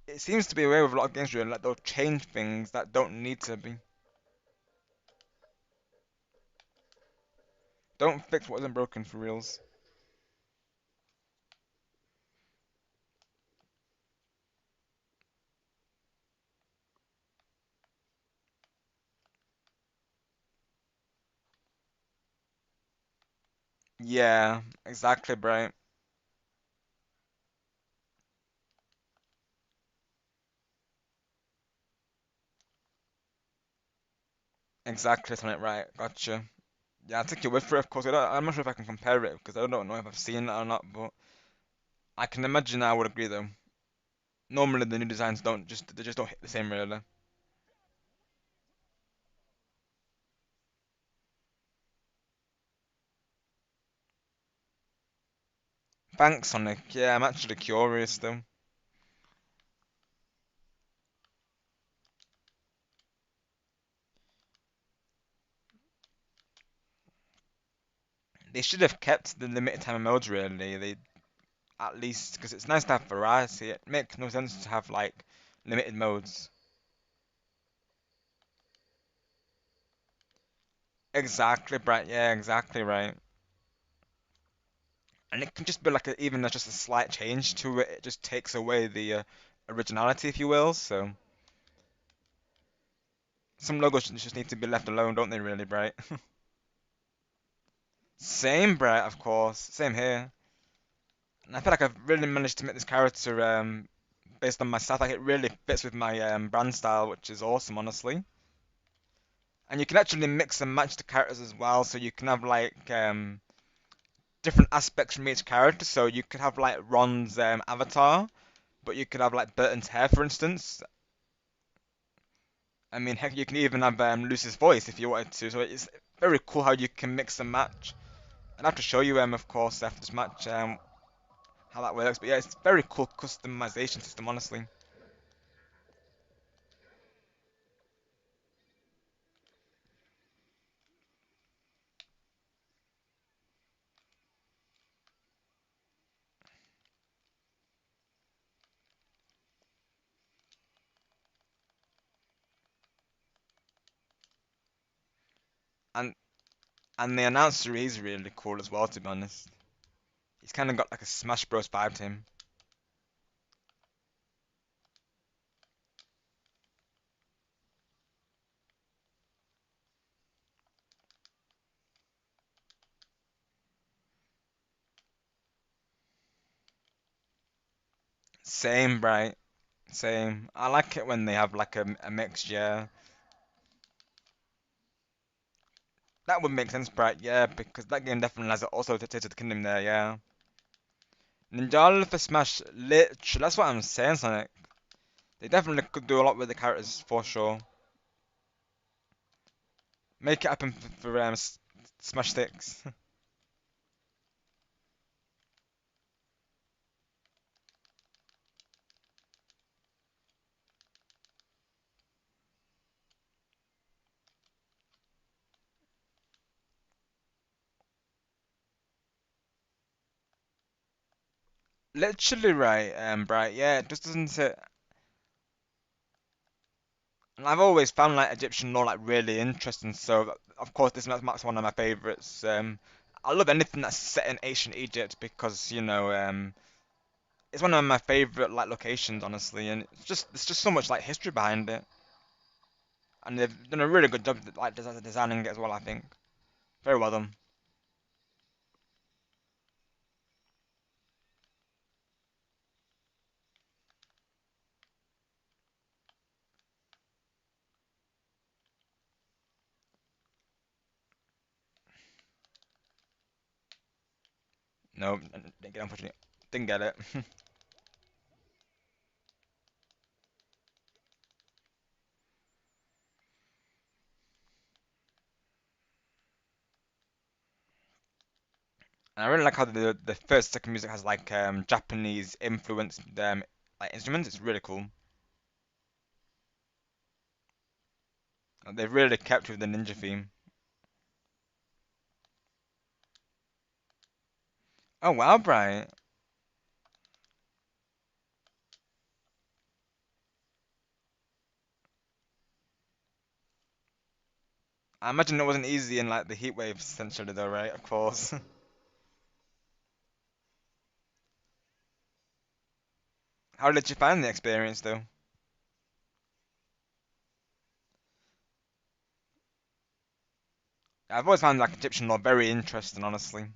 It seems to be a way with a lot of games really, like they'll change things that don't need to be. Don't fix what isn't broken for reals. Yeah, exactly, Bright. Exactly, Sonic, right. Gotcha. Yeah, I'll take your word for it, of course. I'm not sure if I can compare it because I don't know if I've seen it or not, but I can imagine I would agree though. Normally the new designs they just don't hit the same really. Thanks, Sonic. Yeah, I'm actually curious though. They should have kept the limited time modes really. They at least because it's nice to have variety. It makes no sense to have like limited modes. Exactly, Bright. Yeah, exactly right. And it can just be like just a slight change to it. It just takes away the originality, if you will. So some logos just need to be left alone, don't they? Really, Bright. Same, Bright, of course. Same here. And I feel like I've really managed to make this character based on my style. Like it really fits with my brand style, which is awesome, honestly. And you can actually mix and match the characters as well, so you can have like different aspects from each character. So you could have like Ron's avatar, but you could have like Burton's hair, for instance. I mean, heck, you can even have Lucy's voice if you wanted to. So it's very cool how you can mix and match. I'd have to show you, of course, after this match, how that works. But yeah, it's very cool customization system, honestly. And and the announcer is really cool as well, to be honest. He's kind of got like a Smash Bros vibe to him. Same, right? Same. I like it when they have like a mix, yeah. That would make sense, Bright, yeah, because that game definitely has also Tears of the Kingdom there, yeah. Ninjala for Smash, literally, that's what I'm saying, Sonic. They definitely could do a lot with the characters, for sure. Make it happen for Smash Sticks. Literally right, Bright, yeah, it just doesn't it? And I've always found like Egyptian lore like really interesting, so of course this map's one of my favorites. I love anything that's set in ancient Egypt because it's one of my favorite like locations, honestly, and it's just there's just so much like history behind it. and they've done a really good job like designing it as well. I think very well done. No, didn't get it, unfortunately. Didn't get it. And I really like how the first second music has like Japanese influenced like instruments. It's really cool. Like, they've really kept with the ninja theme. Oh wow, Bright. I imagine it wasn't easy in like the heat waves essentially though, right? Of course. How did you find the experience though? I've always found like Egyptian law very interesting, honestly.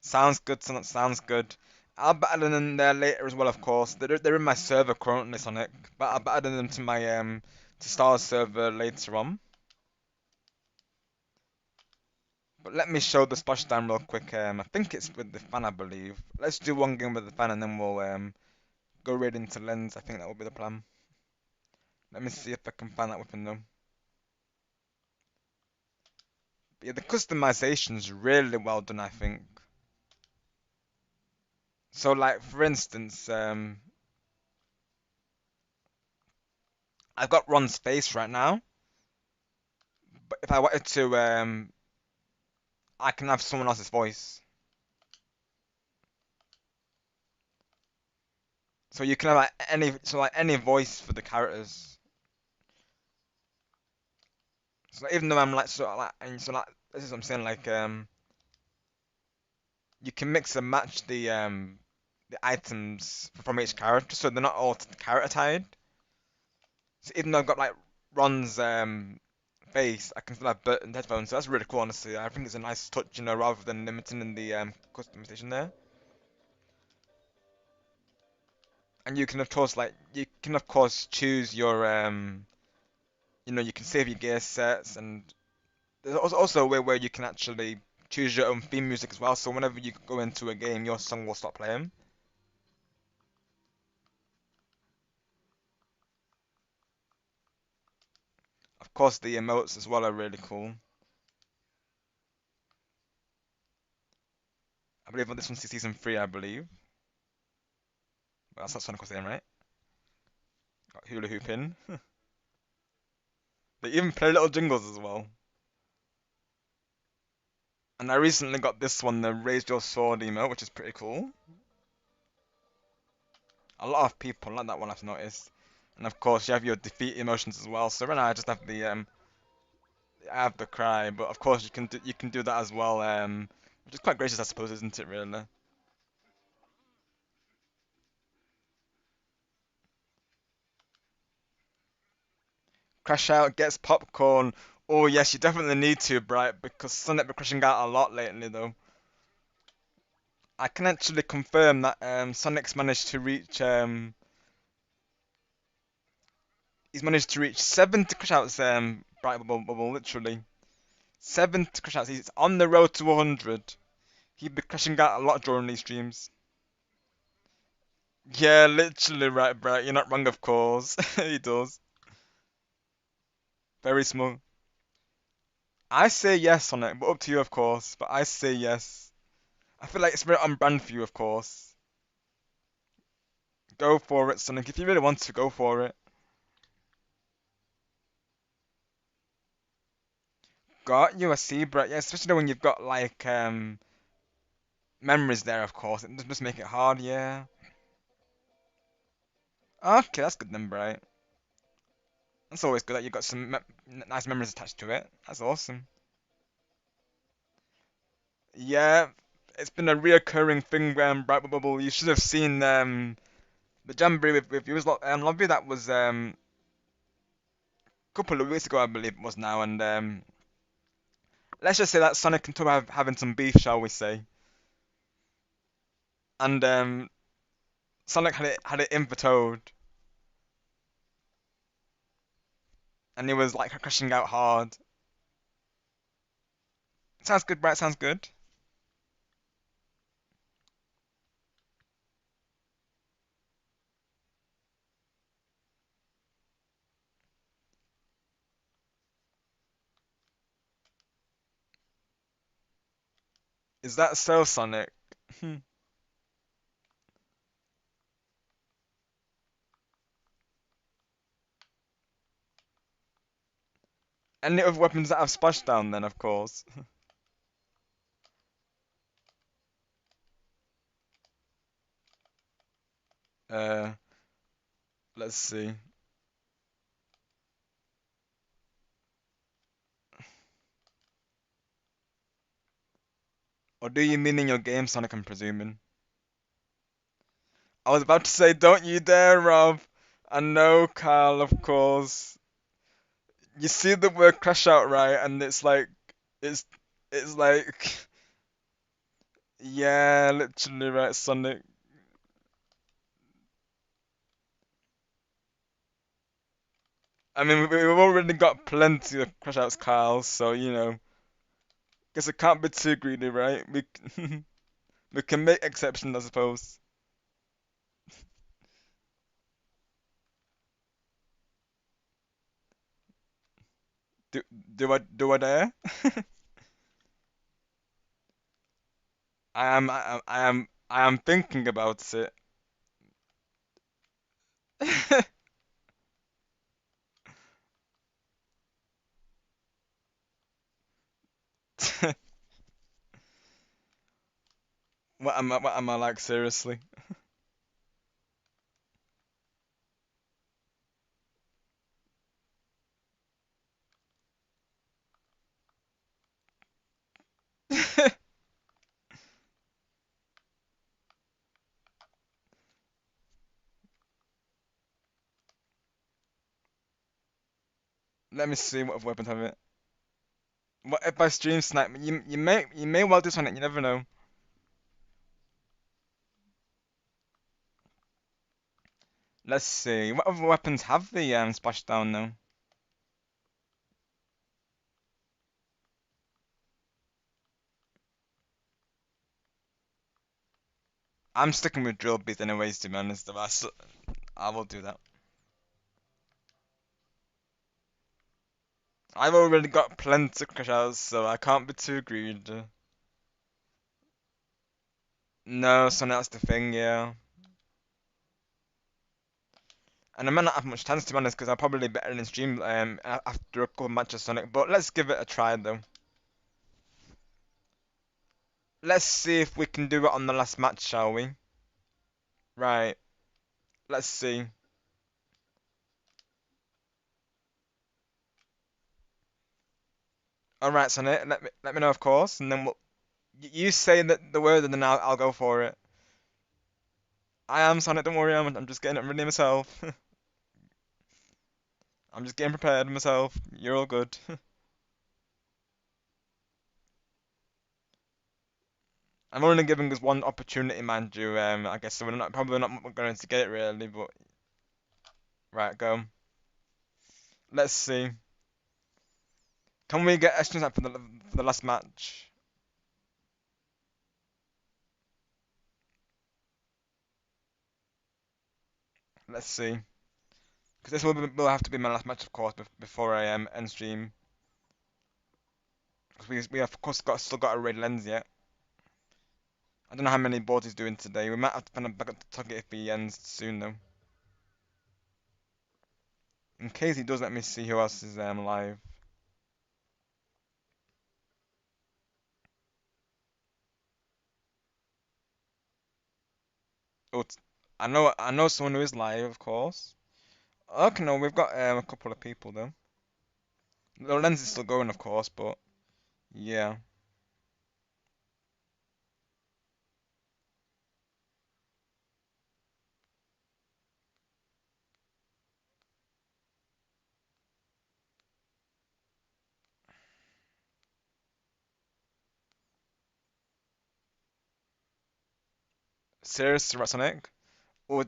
Sounds good, sounds good. I'll be adding them there later as well, of course. They're in my server currently, Sonic, but I'll be adding them to my to Star's server later on. But let me show the splashdown real quick. I think it's with the fan, I believe. Let's do one game with the fan and then we'll go right into lens. I think that will be the plan. Let me see if I can find that weapon though. But yeah, the customization's really well done, I think. So like for instance, I've got Ron's face right now, but if I wanted to, I can have someone else's voice. So you can have like any voice for the characters. So like, even though I'm like sort of like and so like this is what I'm saying like you can mix and match the items from each character so they're not all character tied. So even though I've got like Ron's face, I can still have Bert and headphones. So that's really cool, honestly. I think it's a nice touch, you know, rather than limiting in the customization there. And you can of course choose your you know you can save your gear sets and there's also a way where you can actually choose your own theme music as well. So whenever you go into a game, your song will stop playing. Of course, the emotes as well are really cool. I believe on this one's season 3, I believe. But that's not Sonic was saying, right? Got hula hooping. They even play little jingles as well. And I recently got this one, the Raise Your Sword emote, which is pretty cool. A lot of people like that one, I've noticed. And of course, you have your defeat emotions as well. So right now, I just have I have the cry, but of course you can do that as well. Which is quite gracious, I suppose, isn't it? Really. Crash out gets popcorn. Oh yes, you definitely need to, Bright, because Sonic been crashing out a lot lately, though. I can actually confirm that Sonic's managed to reach he's managed to reach 70 crash outs, Bright Bubble, literally 70 crash outs. He's on the road to 100. He'd be crashing out a lot during these streams. Yeah, literally, right, Bright. You're not wrong, of course. He does. Very small. I say yes, Sonic, but up to you, of course. But I say yes. I feel like it's very on brand for you, of course. Go for it, Sonic. If you really want to, go for it. Got you a zebra, yeah, especially when you've got like memories there, of course. It does make it hard, yeah. Okay, that's good then, Bright. That's always good that you've got some nice memories attached to it. That's awesome. Yeah, it's been a reoccurring thing, Bright Bubble. You should have seen The jamboree with viewers lobby, that was a couple of weeks ago, I believe it was now, and let's just say that Sonic and Tom have having some beef, shall we say? And Sonic had it in for Toad, and he was like crashing out hard. Sounds good, Brett. Sounds good. Is that so, Sonic? Any other weapons that have splashdown then, of course. Uh, let's see. Or do you mean in your game, Sonic, I'm presuming? I was about to say, don't you dare, Rob. I know, Carl, of course. You see the word crash out, right? And it's, it's like, yeah, literally, right, Sonic. I mean, we've already got plenty of crash outs, Carl, so, guess it can't be too greedy, right? We can make exceptions, I suppose. Do, do I dare? I am thinking about it. What am I like, seriously? Let me see what weapons have it. What if I stream snipe? You may well do something. You never know. Let's see. What other weapons have the splashdown though? I'm sticking with drill beat anyways. To be honest, I will do that. I've already got plenty of crash outs, so I can't be too greedy. No, so that's the thing, yeah. And I might not have much chance to be honest, because I'll probably better in stream after a couple of matches Sonic. But let's give it a try though. Let's see if we can do it on the last match, shall we? Right. Let's see. All right, Sonic. Let me know, of course, and then you say that the word, and then I'll go for it. I am Sonic. Don't worry. I'm just getting it ready myself. I'm just getting prepared myself. You're all good. I'm only giving us one opportunity, mind you. I guess so we're probably not going to get it really, but right, go. Let's see. Can we get extra snap for the last match? Let's see. Because this will have to be my last match, of course, before I end stream. Because we have, of course, still got a red lens yet. I don't know how many boards he's doing today. We might have to find back up to target if he ends soon, though. In case he does, let me see who else is live. Oh, I know someone who is live, of course. Okay, no, we've got a couple of people though. The lens is still going, of course, but yeah. Seriously, right, Sonic? Or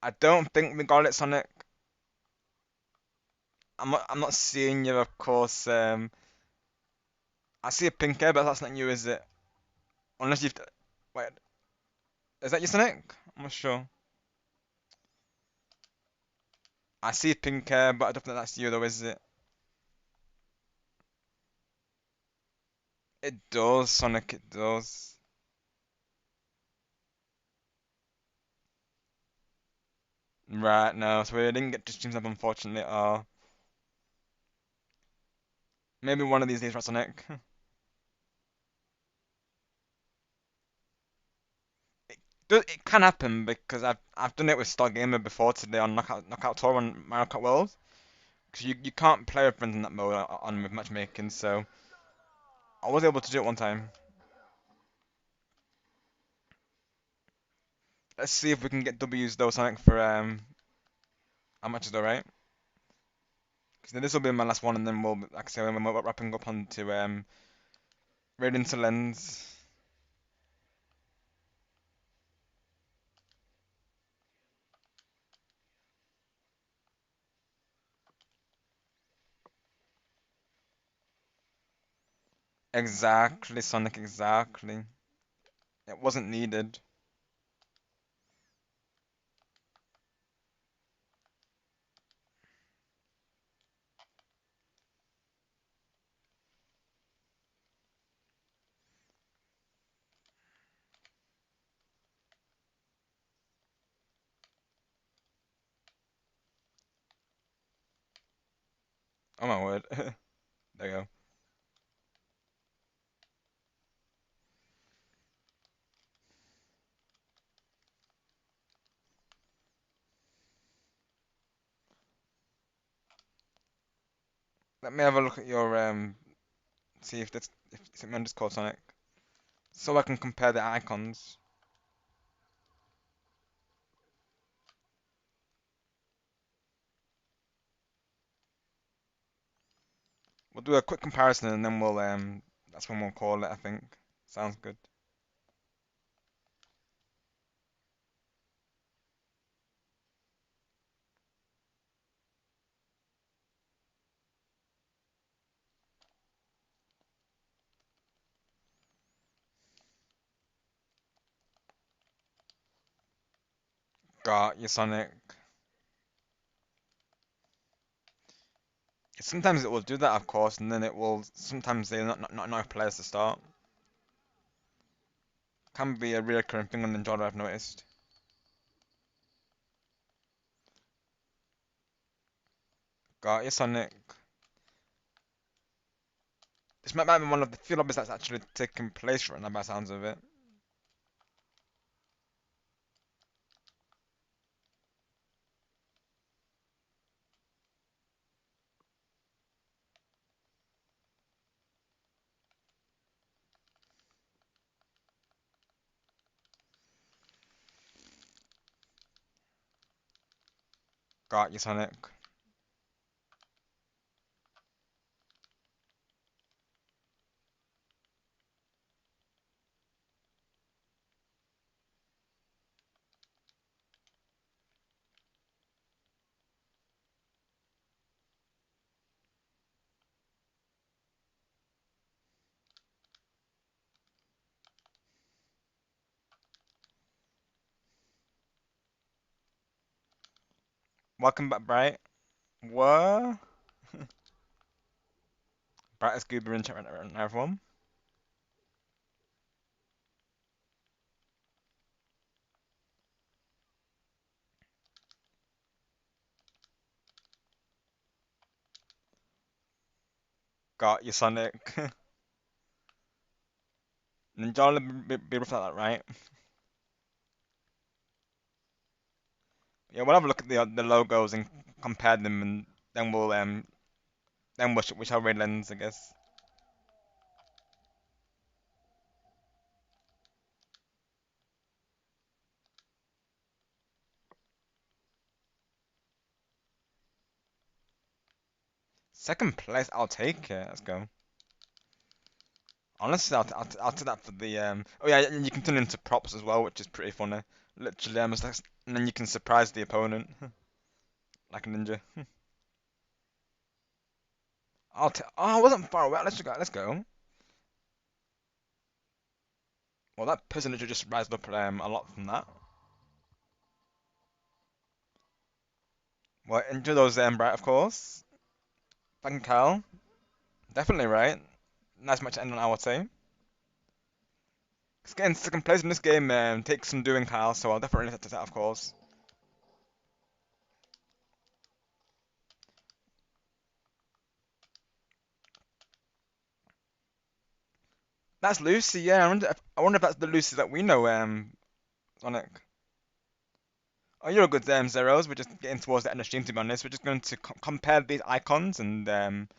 I don't think we got it, Sonic. I'm not seeing you, of course. I see a pink hair, but that's not you, is it? Unless you've wait, is that you, Sonic? I'm not sure. I see pink hair, but I don't think that's you, though, is it? It does, Sonic. It does. Right, no, so we didn't get to stream up, unfortunately. Maybe one of these days, right, Sonic? It can happen because I've done it with Star Gamer before today on Knockout Tour on Mario Kart World. Because you can't play with friends in that mode on with matchmaking, so I was able to do it one time. Let's see if we can get W's though, Sonic, for how much is though, right? Because this will be my last one, and then we'll, like I say, we're wrapping up onto Raiden to Lens. Exactly, Sonic, exactly. It wasn't needed. Oh my word. There you go. Let me have a look at your see if that's if it's underscore Sonic, so I can compare the icons. We'll do a quick comparison and then we'll that's when we'll call it, I think. Sounds good. Got you, Sonic. Sometimes it will do that, of course, and then it will sometimes they not enough players to start. Can be a recurring thing on Ninjala, I've noticed. Got you, Sonic. This might be one of the few lobbies that's actually taking place right now by the sounds of it. Got you, Sonic. Welcome back, Bright. What? Bright is Goober in chat right now, everyone. Got you, Sonic. Ninjala be rough like that, right? Yeah, we'll have a look at the logos and compare them, and then we shall rate lens, I guess. Second place, I'll take it. Let's go. Honestly, I'll take that for the Oh yeah, and you can turn into props as well, which is pretty funny. Literally, and then you can surprise the opponent like a ninja. Oh, I wasn't far away. Let's go. Let's go. Well, that person just rised up a lot from that. Well, enjoy those Bright, of course. Thank you, Kyle. Definitely right. Nice match to end on, I would say. 'Cause getting second place in this game takes some doing, Kyle. So I'll definitely set to that, of course. That's Lucy. Yeah, I wonder if that's the Lucy that we know. Sonic. Oh, you're a good Zeros. We're just getting towards the end of the stream, to be honest. We're just going to compare these icons and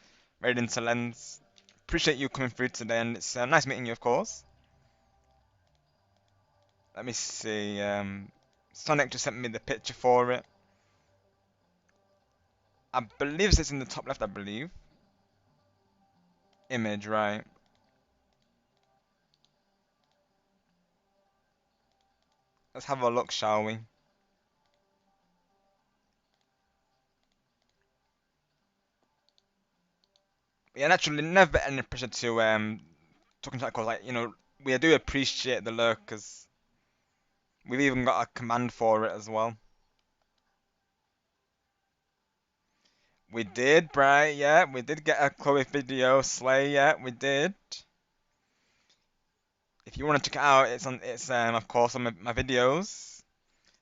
raid into lens. Appreciate you coming through today, and it's nice meeting you, of course. Let me see. Sonic just sent me the picture for it. I believe it's in the top left. I believe. Image, right? Let's have a look, shall we? Yeah, naturally, never any pressure to talking to that cause, like we do appreciate the lurkers. We've even got a command for it as well. We did, Bright, yeah, we did get a Chloe video, Slay, yeah, we did. If you want to check it out, it's of course on my videos.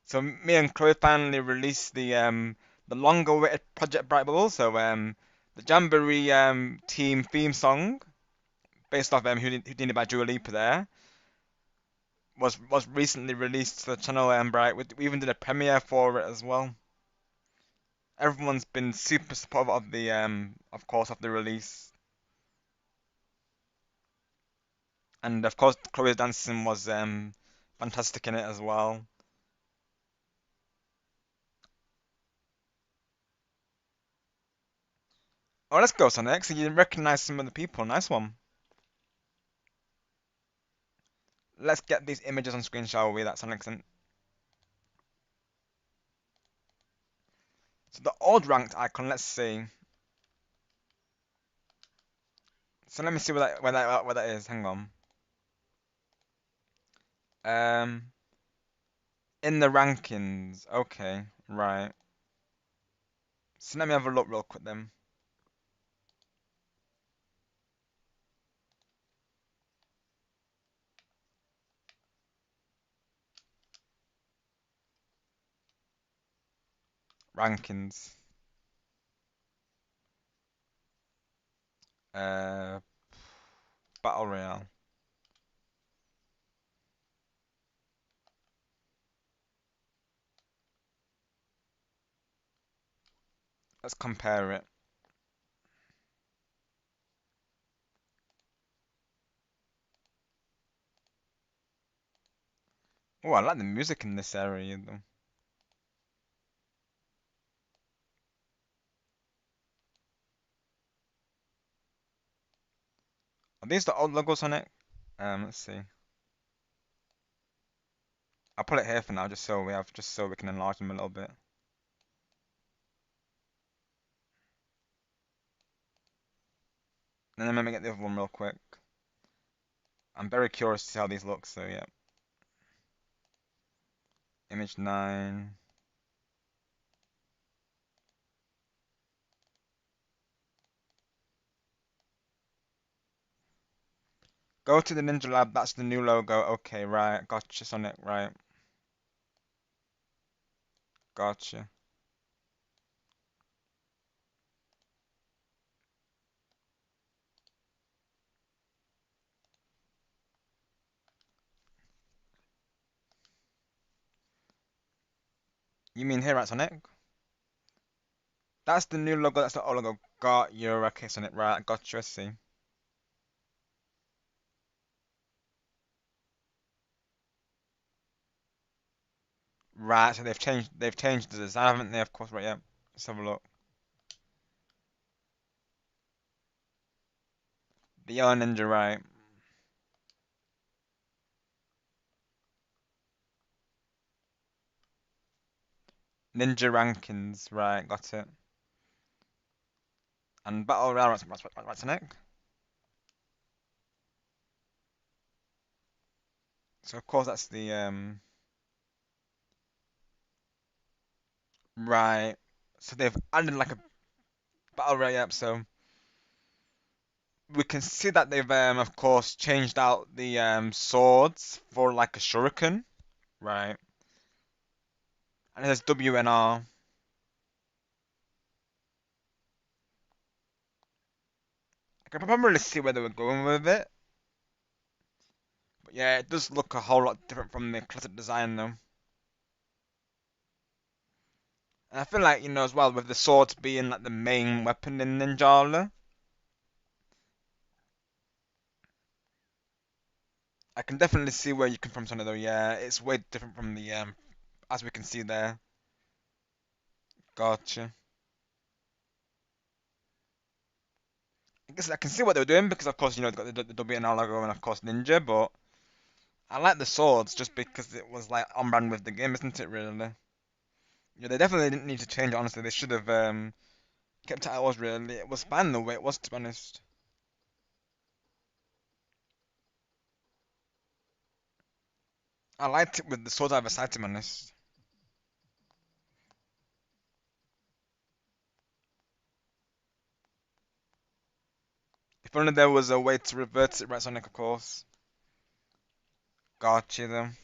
So me and Chloe finally released the long-awaited Project Bright Bubble, so the Jamboree team theme song based off Houdini by Dua Lipa there was recently released to the channel Bright. We even did a premiere for it as well. Everyone's been super supportive of the of course of the release. And of course, Chloe's dancing was fantastic in it as well. Oh, let's go, Sonic. So you recognize some of the people. Nice one. Let's get these images on screen, shall we? That's Sonic. So the old ranked icon. Let's see. So let me see where that is. Hang on. Um, in the rankings. Okay, right. So let me have a look real quick then. Rankings. Uh, Battle Royale. Let's compare it. Oh, I like the music in this area though. Are these the old logos on it? Let's see. I'll put it here for now, just so we can enlarge them a little bit. And then let me get the other one real quick. I'm very curious to see how these look, so yeah. Image 9. Go to the Ninja Lab, that's the new logo. Okay, right. Gotcha, Sonic, right. Gotcha. You mean here, right, Sonic? That's the new logo, that's the old logo. Got you, okay, Sonic, right. Gotcha, I see. Right, so they've changed the design, haven't they? Of course, right, yeah. Let's have a look. The Yellow Ninja, right. Ninja rankings, right? Got it. And battle royale, right, Sonic. So of course that's the right. So they've added like a battle royale. So we can see that they've of course changed out the swords for like a shuriken, right? And it says WNR. I can probably see where they were going with it. But yeah, it does look a whole lot different from the classic design though. And I feel like, as well, with the swords being like the main weapon in Ninjala, I can definitely see where you come from, Sonny, though. Yeah, it's way different from the as we can see there. Gotcha. I guess I can see what they were doing because, of course, they've got the WNR logo and, of course, Ninja, but I like the swords just because it was like on brand with the game, isn't it? Really? Yeah, they definitely didn't need to change it. Honestly, they should have kept it how it was. Really, it was fine the way it was, to be honest. I liked it with the swords either side, to be honest. If only there was a way to revert it, right, Sonic, of course. Gotcha, then.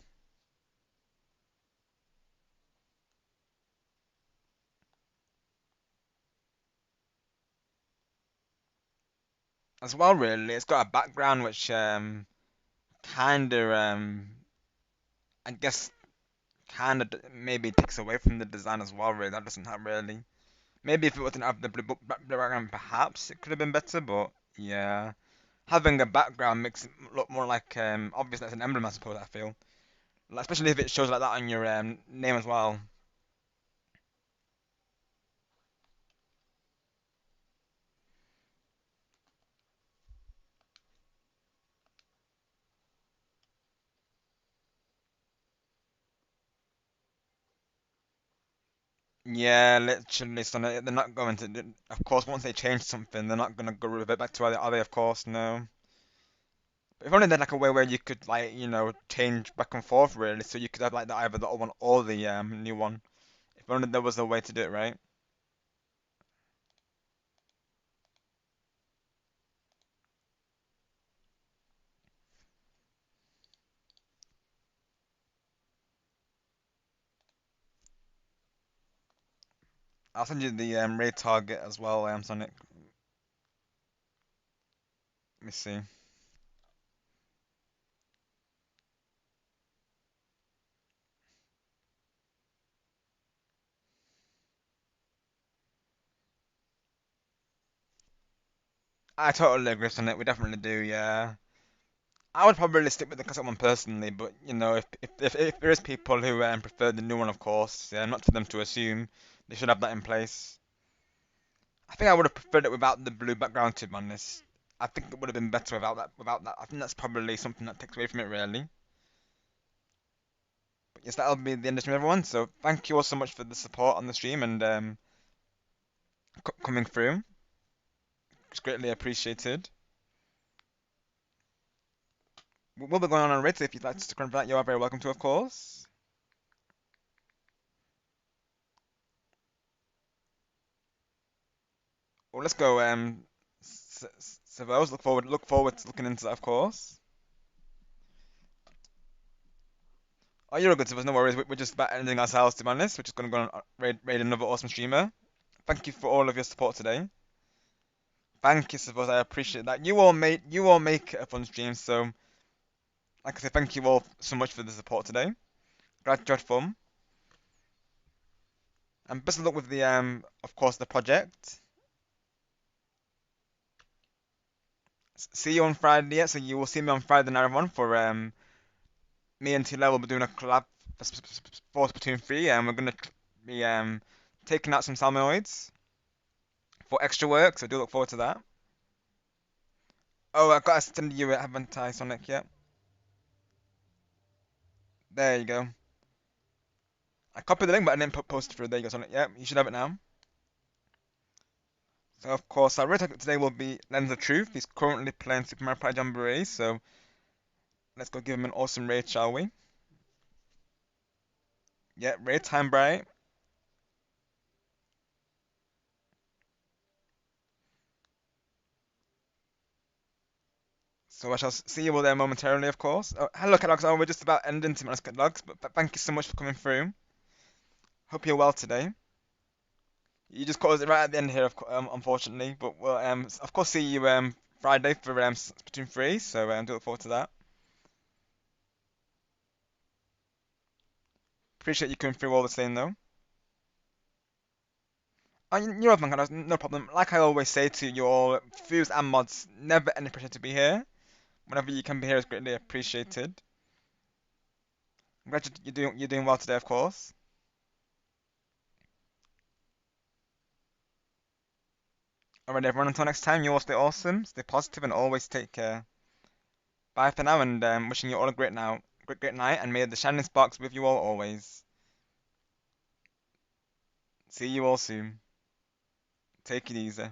As well, really, it's got a background which kinda I guess kinda maybe takes away from the design as well. Really, that doesn't have really. Maybe if it wasn't have the blue background, perhaps it could have been better. But yeah, having a background makes it look more like obviously that's an emblem, I suppose. I feel, like, especially if it shows like that on your name as well. Yeah, literally, so they're not going to. Of course, once they change something, they're not gonna go revert back to where they are. They, of course, no. But if only they had like a way where you could like change back and forth really, so you could have like either the old one or the new one. If only there was a way to do it right. I'll send you the raid target as well, Sonic. Let me see. I totally agree, Sonic. We definitely do, yeah. I would probably stick with the classic one personally, but if there is people who prefer the new one, of course, yeah, not for them to assume they should have that in place. I think I would have preferred it without the blue background, to be honest. I think it would have been better without that. Without that, I think that's probably something that takes away from it, really. But yes, that'll be the end of stream, everyone. So thank you all so much for the support on the stream and coming through. It's greatly appreciated. We'll be going on raid, so if you'd like to stick around for that, you are very welcome to, of course. Well, let's go. Savos, look forward to looking into that, of course. Oh, you're all good, Savos. No worries. We're just about ending ourselves, to be honest. We're just gonna go on raid another awesome streamer. Thank you for all of your support today. Thank you, suppose I appreciate that. You all make it a fun stream, so like I said, thank you all so much for the support today. Glad you had fun. And best of luck with the of course the project. See you on Friday, yeah, so you will see me on Friday night everyone for me and Tila will be doing a collab for Splatoon 3 and we're gonna be taking out some salmonoids for extra work, so do look forward to that. Oh, I got to send you it, haven't I, Sonic? Yeah. There you go. I copied the link, but I didn't post it through. There you go, Sonic. Yep, you should have it now. So of course, our raid target today will be Lens of Truth. He's currently playing Super Mario Party Jamboree, so let's go give him an awesome raid, shall we? Yeah, raid time, bright. So I shall see you all there momentarily, of course. Oh, hello, Kellogg's. Oh, we're just about ending to Kellogg's, but thank you so much for coming through. Hope you're well today. You just closed it right at the end here, unfortunately. But we'll, of course, see you Friday for Splatoon 3. So do look forward to that. Appreciate you coming through all the same, though. Oh, you're welcome, Kellogg's. No problem. Like I always say to you all, viewers and mods, never any pressure to be here. Whenever you can be here is greatly appreciated. I'm glad you're doing well today, of course. Alright, everyone. Until next time, you all stay awesome, stay positive, and always take care. Bye for now, and wishing you all a great night, and may the shining sparks with you all always. See you all soon. Take it easy.